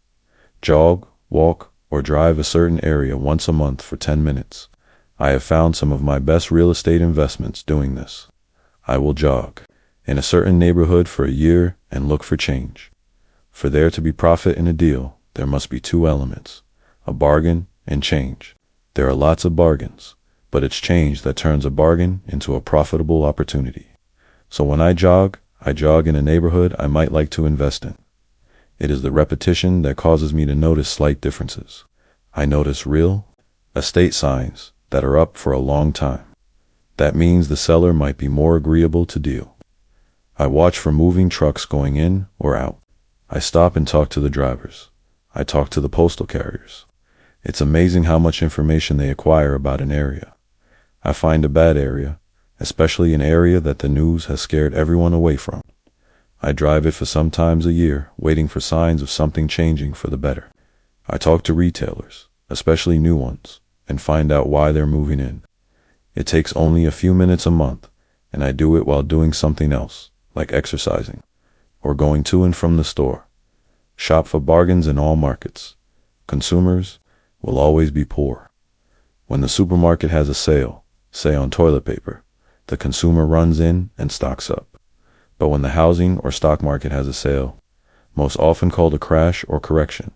Jog, walk, or drive a certain area once a month for 10 minutes. I have found some of my best real estate investments doing this. I will jog in a certain neighborhood for a year and look for change. For there to be profit in a deal, there must be two elements, a bargain and change. There are lots of bargains, but it's change that turns a bargain into a profitable opportunity. So when I jog in a neighborhood I might like to invest in. It is the repetition that causes me to notice slight differences. I notice real estate signs that are up for a long time. That means the seller might be more agreeable to deal. I watch for moving trucks going in or out. I stop and talk to the drivers. I talk to the postal carriers. It's amazing how much information they acquire about an area. I find a bad area, especially an area that the news has scared everyone away from. I drive it for sometimes a year, waiting for signs of something changing for the better. I talk to retailers, especially new ones, and find out why they're moving in. It takes only a few minutes a month, and I do it while doing something else, like exercising, or going to and from the store. Shop for bargains in all markets. Consumers will always be poor. When the supermarket has a sale, say on toilet paper, the consumer runs in and stocks up. But when the housing or stock market has a sale, most often called a crash or correction,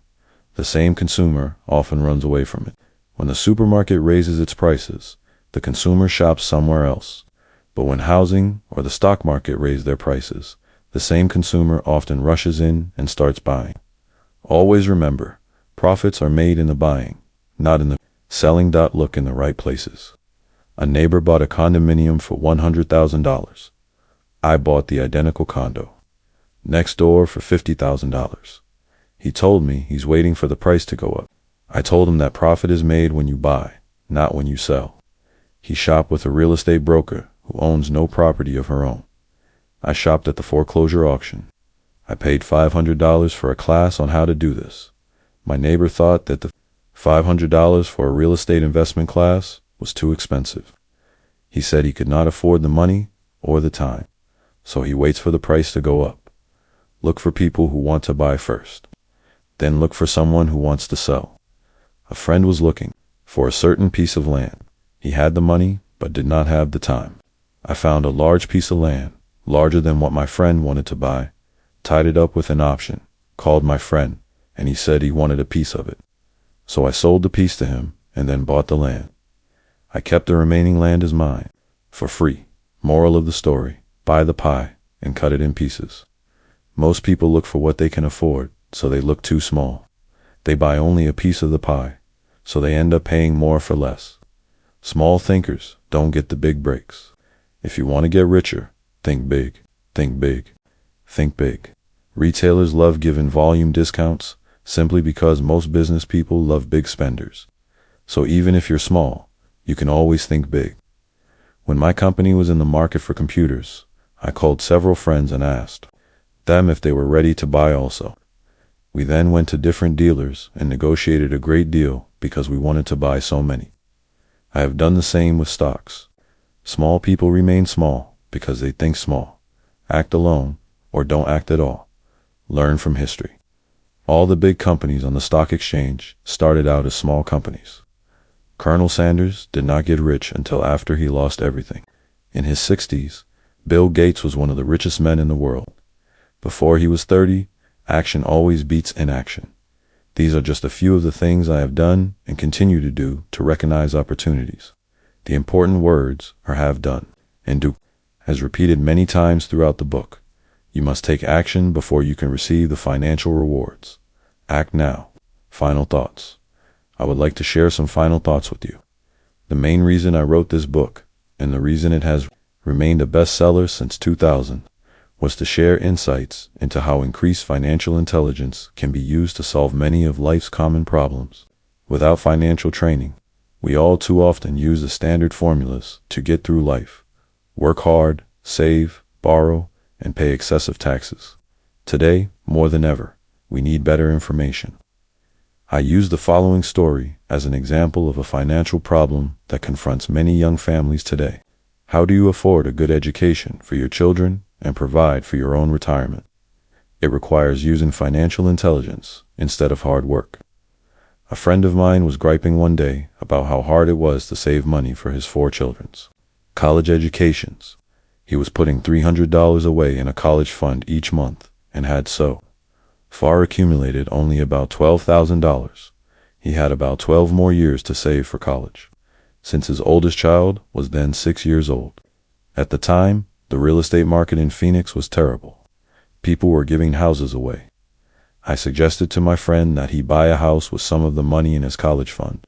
the same consumer often runs away from it. When the supermarket raises its prices, the consumer shops somewhere else. But when housing or the stock market raise their prices, the same consumer often rushes in and starts buying. Always remember, profits are made in the buying, not in the selling. Look in the right places. A neighbor bought a condominium for $100,000. I bought the identical condo next door for $50,000. He told me he's waiting for the price to go up. I told him that profit is made when you buy, not when you sell. He shopped with a real estate broker who owns no property of her own. I shopped at the foreclosure auction. I paid $500 for a class on how to do this. My neighbor thought that the $500 for a real estate investment class was too expensive. He said he could not afford the money or the time, so he waits for the price to go up. Look for people who want to buy first. Then look for someone who wants to sell. A friend was looking for a certain piece of land. He had the money, but did not have the time. I found a large piece of land, larger than what my friend wanted to buy, tied it up with an option, called my friend, and he said he wanted a piece of it. So I sold the piece to him and then bought the land. I kept the remaining land as mine, for free. Moral of the story, buy the pie and cut it in pieces. Most people look for what they can afford, so they look too small. They buy only a piece of the pie, so they end up paying more for less. Small thinkers don't get the big breaks. If you want to get richer, think big, think big, think big. Retailers love giving volume discounts simply because most business people love big spenders. So even if you're small, you can always think big. When my company was in the market for computers, I called several friends and asked them if they were ready to buy also. We then went to different dealers and negotiated a great deal because we wanted to buy so many. I have done the same with stocks. Small people remain small because they think small. Act alone or don't act at all. Learn from history. All the big companies on the stock exchange started out as small companies. Colonel Sanders did not get rich until after he lost everything. In his 60s, Bill Gates was one of the richest men in the world. Before he was 30, action always beats inaction. These are just a few of the things I have done and continue to do to recognize opportunities. The important words are have done and do, as repeated many times throughout the book. You must take action before you can receive the financial rewards. Act now. Final thoughts. I would like to share some final thoughts with you. The main reason I wrote this book, and the reason it has remained a bestseller since 2000, was to share insights into how increased financial intelligence can be used to solve many of life's common problems. Without financial training, we all too often use the standard formulas to get through life. Work hard, save, borrow, and pay excessive taxes. Today, more than ever, we need better information. I use the following story as an example of a financial problem that confronts many young families today. How do you afford a good education for your children and provide for your own retirement? It requires using financial intelligence instead of hard work. A friend of mine was griping one day about how hard it was to save money for his 4 children's college educations. He was putting $300 away in a college fund each month and had so far accumulated only about $12,000. He had about 12 more years to save for college, since his oldest child was then 6 years old. At the time, the real estate market in Phoenix was terrible. People were giving houses away. I suggested to my friend that he buy a house with some of the money in his college fund.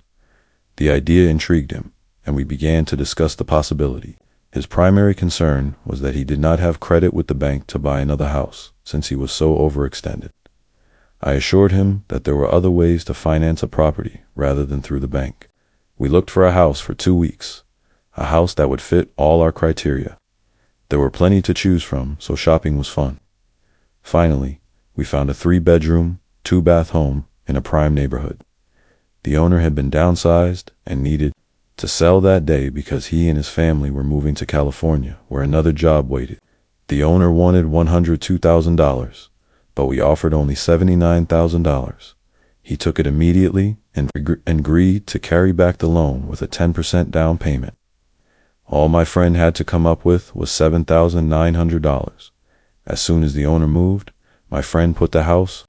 The idea intrigued him, and we began to discuss the possibility. His primary concern was that he did not have credit with the bank to buy another house, since he was so overextended. I assured him that there were other ways to finance a property rather than through the bank. We looked for a house for 2 weeks, a house that would fit all our criteria. There were plenty to choose from, so shopping was fun. Finally, we found a 3-bedroom, 2-bath home in a prime neighborhood. The owner had been downsized and needed to sell that day because he and his family were moving to California, where another job waited. The owner wanted $102,000, but we offered only $79,000. He took it immediately and agreed to carry back the loan with a 10% down payment. All my friend had to come up with was $7,900. As soon as the owner moved, my friend put the house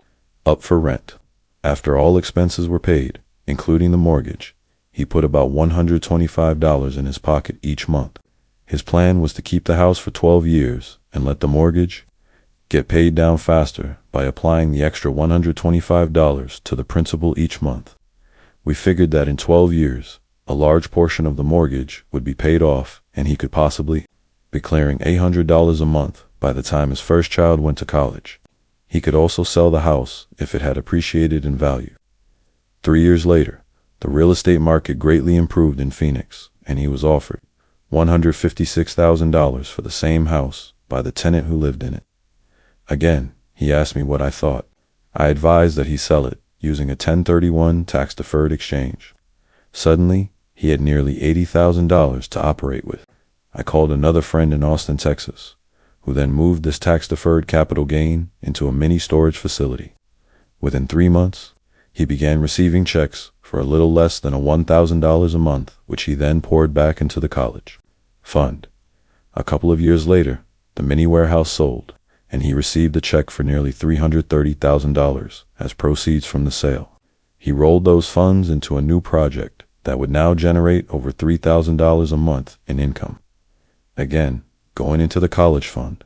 up for rent. After all expenses were paid, including the mortgage, he put about $125 in his pocket each month. His plan was to keep the house for 12 years and let the mortgage get paid down faster by applying the extra $125 to the principal each month. We figured that in 12 years, a large portion of the mortgage would be paid off and he could possibly be clearing $800 a month by the time his first child went to college. He could also sell the house if it had appreciated in value. 3 years later, the real estate market greatly improved in Phoenix, and he was offered $156,000 for the same house by the tenant who lived in it. Again, he asked me what I thought. I advised that he sell it using a 1031 tax-deferred exchange. Suddenly, he had nearly $80,000 to operate with. I called another friend in Austin, Texas, who then moved this tax-deferred capital gain into a mini storage facility. Within 3 months, he began receiving checks for a little less than $1,000 a month, which he then poured back into the college fund. A couple of years later, the mini warehouse sold, and he received a check for nearly $330,000 as proceeds from the sale. He rolled those funds into a new project that would now generate over $3,000 a month in income. Again, going into the college fund,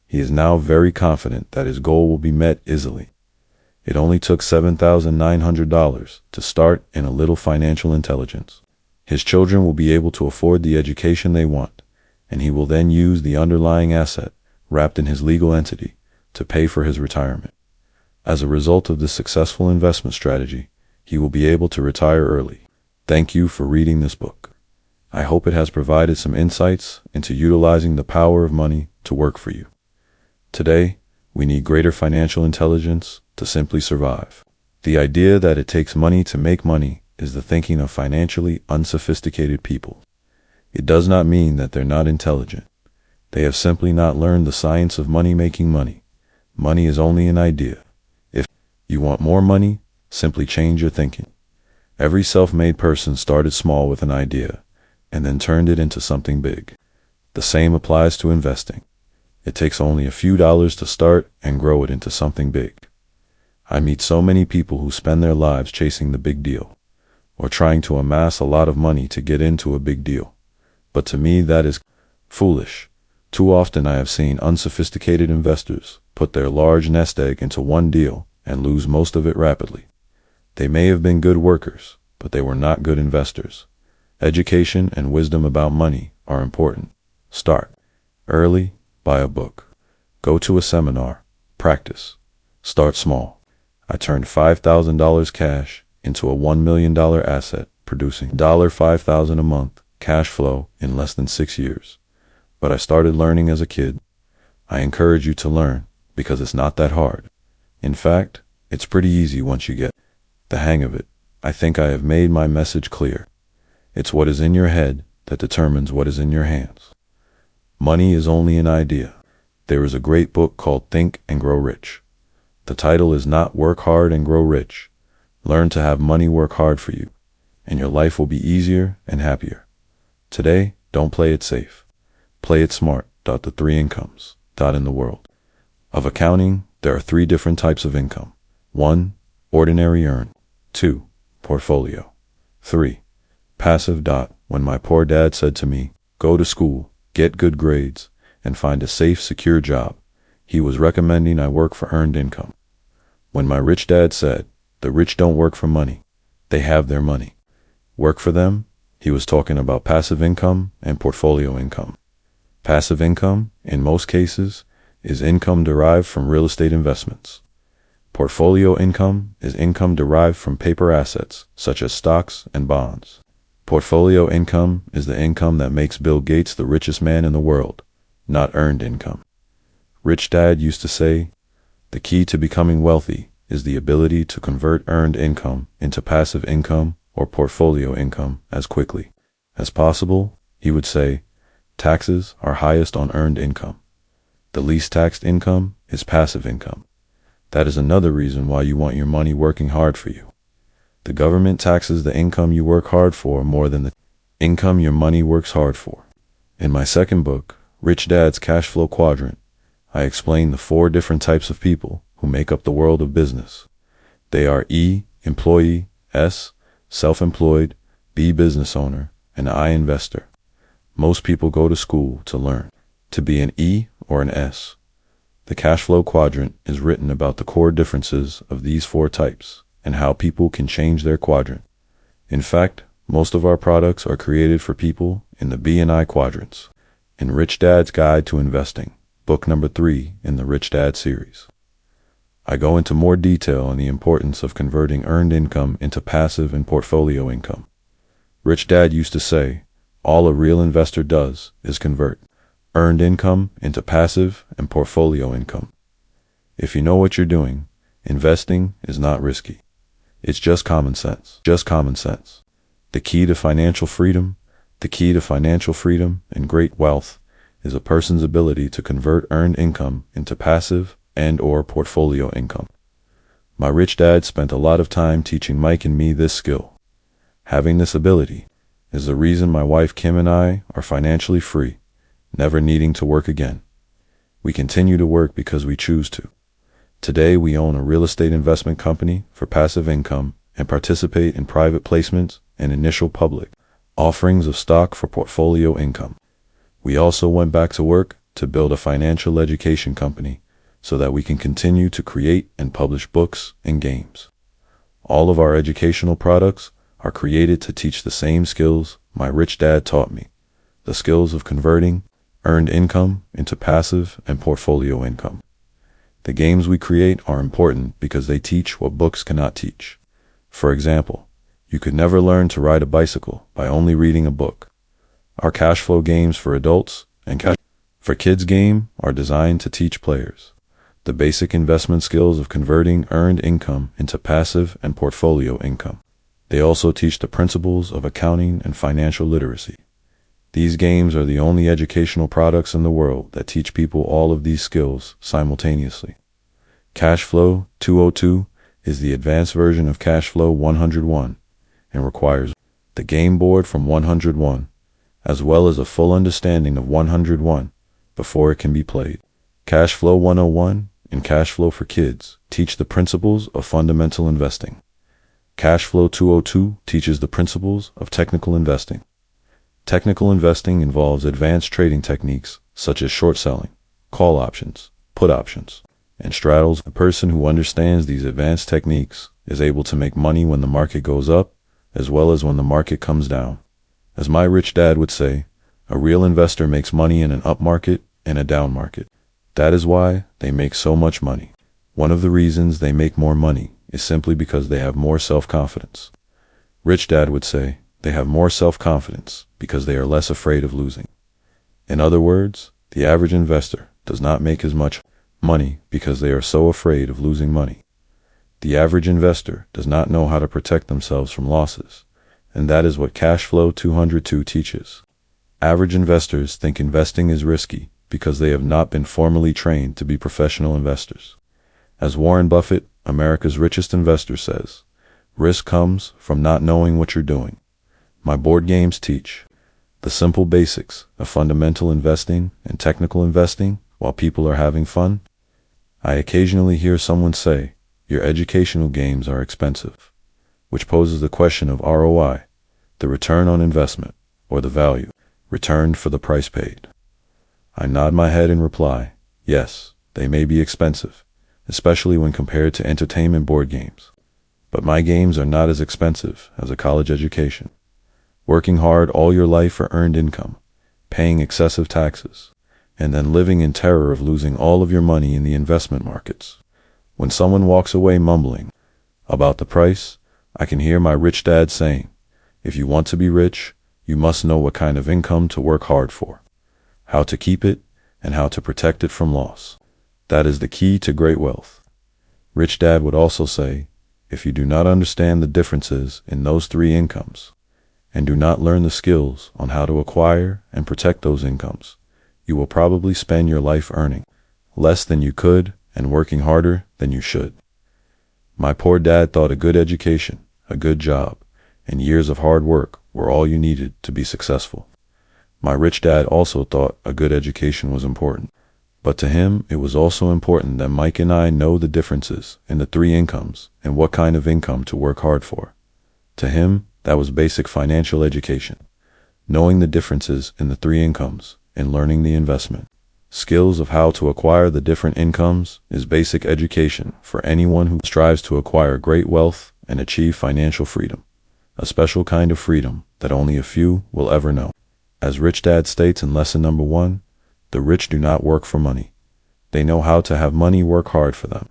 he is now very confident that his goal will be met easily. It only took $7,900 to start in a little financial intelligence. His children will be able to afford the education they want, and he will then use the underlying asset wrapped in his legal entity to pay for his retirement. As a result of this successful investment strategy, he will be able to retire early. Thank you for reading this book. I hope it has provided some insights into utilizing the power of money to work for you. Today, we need greater financial intelligence to simply survive. The idea that it takes money to make money is the thinking of financially unsophisticated people. It does not mean that they're not intelligent. They have simply not learned the science of money making money. Money is only an idea. If you want more money, simply change your thinking. Every self-made person started small with an idea and then turned it into something big. The same applies to investing. It takes only a few dollars to start and grow it into something big. I meet so many people who spend their lives chasing the big deal, or trying to amass a lot of money to get into a big deal. But to me, that is foolish. Too often I have seen unsophisticated investors put their large nest egg into one deal and lose most of it rapidly. They may have been good workers, but they were not good investors. Education and wisdom about money are important. Start early, buy a book, go to a seminar, practice, start small. I turned $5,000 cash into a $1 million asset, producing $5,000 a month cash flow in less than 6 years. But I started learning as a kid. I encourage you to learn because it's not that hard. In fact, it's pretty easy once you get the hang of it. I think I have made my message clear. It's what is in your head that determines what is in your hands. Money is only an idea. There is a great book called Think and Grow Rich. The title is not Work Hard and Grow Rich. Learn to have money work hard for you, and your life will be easier and happier. Today, don't play it safe. Play it smart. The 3 incomes. In the world of accounting, there are 3 different types of income. 1. Ordinary earn. 2. Portfolio. 3. Passive. When my poor dad said to me, go to school, get good grades, and find a safe, secure job, he was recommending I work for earned income. When my rich dad said, the rich don't work for money, they have their money. Work for them, he was talking about passive income and portfolio income. Passive income, in most cases, is income derived from real estate investments. Portfolio income is income derived from paper assets, such as stocks and bonds. Portfolio income is the income that makes Bill Gates the richest man in the world, not earned income. Rich Dad used to say, the key to becoming wealthy is the ability to convert earned income into passive income or portfolio income as quickly as possible. He would say, taxes are highest on earned income. The least taxed income is passive income. That is another reason why you want your money working hard for you. The government taxes the income you work hard for more than the income your money works hard for. In my second book, Rich Dad's Cash Flow Quadrant, I explain the 4 different types of people who make up the world of business. They are E, employee, S, self-employed, B, business owner, and I, investor. Most people go to school to learn to be an E or an S. The cash flow quadrant is written about the core differences of these 4 types and how people can change their quadrant. In fact, most of our products are created for people in the B and I quadrants. In Rich Dad's Guide to Investing, book number 3 in the Rich Dad series, I go into more detail on the importance of converting earned income into passive and portfolio income. Rich Dad used to say, all a real investor does is convert earned income into passive and portfolio income. If you know what you're doing, investing is not risky. It's just common sense. Just common sense. The key to financial freedom and great wealth is a person's ability to convert earned income into passive and or portfolio income. My rich dad spent a lot of time teaching Mike and me this skill. Having this ability is the reason my wife Kim and I are financially free, never needing to work again. We continue to work because we choose to. Today we own a real estate investment company for passive income and participate in private placements and initial public offerings of stock for portfolio income. We also went back to work to build a financial education company so that we can continue to create and publish books and games. All of our educational products are created to teach the same skills my rich dad taught me, the skills of converting earned income into passive and portfolio income. The games we create are important because they teach what books cannot teach. For example, you could never learn to ride a bicycle by only reading a book. Our cash flow games for adults and cash for kids game are designed to teach players the basic investment skills of converting earned income into passive and portfolio income. They also teach the principles of accounting and financial literacy. These games are the only educational products in the world that teach people all of these skills simultaneously. Cash Flow 202 is the advanced version of Cash Flow 101. and requires the game board from 101, as well as a full understanding of 101 before it can be played. Cash Flow 101 and Cash Flow for Kids teach the principles of fundamental investing. Cash Flow 202 teaches the principles of technical investing. Technical investing involves advanced trading techniques such as short selling, call options, put options, and straddles. A person who understands these advanced techniques is able to make money when the market goes up as well as when the market comes down. As my rich dad would say, a real investor makes money in an up market and a down market. That is why they make so much money. One of the reasons they make more money is simply because they have more self-confidence. Rich dad would say they have more self-confidence because they are less afraid of losing. In other words, the average investor does not make as much money because they are so afraid of losing money. The average investor does not know how to protect themselves from losses, and that is what Cash Flow 202 teaches. Average investors think investing is risky because they have not been formally trained to be professional investors. As Warren Buffett, America's richest investor, says, risk comes from not knowing what you're doing. My board games teach the simple basics of fundamental investing and technical investing while people are having fun. I occasionally hear someone say, your educational games are expensive, which poses the question of ROI, the return on investment, or the value returned for the price paid. I nod my head and reply, yes, they may be expensive, especially when compared to entertainment board games. But my games are not as expensive as a college education. Working hard all your life for earned income, paying excessive taxes, and then living in terror of losing all of your money in the investment markets. When someone walks away mumbling about the price, I can hear my rich dad saying, if you want to be rich, you must know what kind of income to work hard for, how to keep it, and how to protect it from loss. That is the key to great wealth. Rich dad would also say, if you do not understand the differences in those three incomes, and do not learn the skills on how to acquire and protect those incomes, you will probably spend your life earning less than you could and working harder than you should. My poor dad thought a good education, a good job, and years of hard work were all you needed to be successful. My rich dad also thought a good education was important, but to him it was also important that Mike and I know the differences in the three incomes and what kind of income to work hard for. To him, that was basic financial education, knowing the differences in the three incomes and learning the investment skills of how to acquire the different incomes is basic education for anyone who strives to acquire great wealth and achieve financial freedom, a special kind of freedom that only a few will ever know. As Rich Dad states in lesson number 1, the rich do not work for money. They know how to have money work hard for them.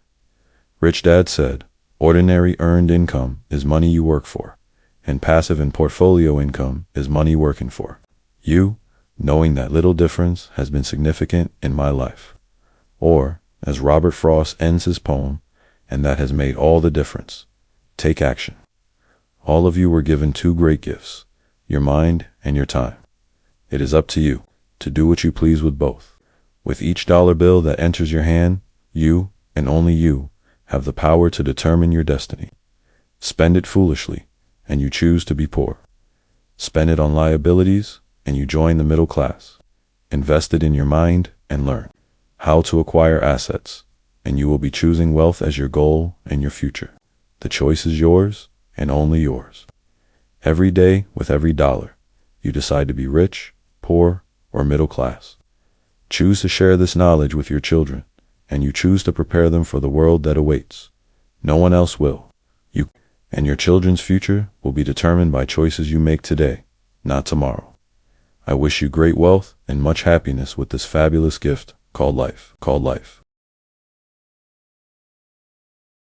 Rich Dad said, ordinary earned income is money you work for, and passive and portfolio income is money working for you. Knowing that little difference has been significant in my life. Or, as Robert Frost ends his poem, and that has made all the difference. Take action. All of you were given two great gifts, your mind and your time. It is up to you to do what you please with both. With each dollar bill that enters your hand, you, and only you, have the power to determine your destiny. Spend it foolishly, and you choose to be poor. Spend it on liabilities, and you join the middle class. Invest it in your mind and learn how to acquire assets, and you will be choosing wealth as your goal and your future. The choice is yours and only yours. Every day, with every dollar, you decide to be rich, poor, or middle class. Choose to share this knowledge with your children, and you choose to prepare them for the world that awaits. No one else will. You and your children's future will be determined by choices you make today, not tomorrow. I wish you great wealth and much happiness with this fabulous gift called life.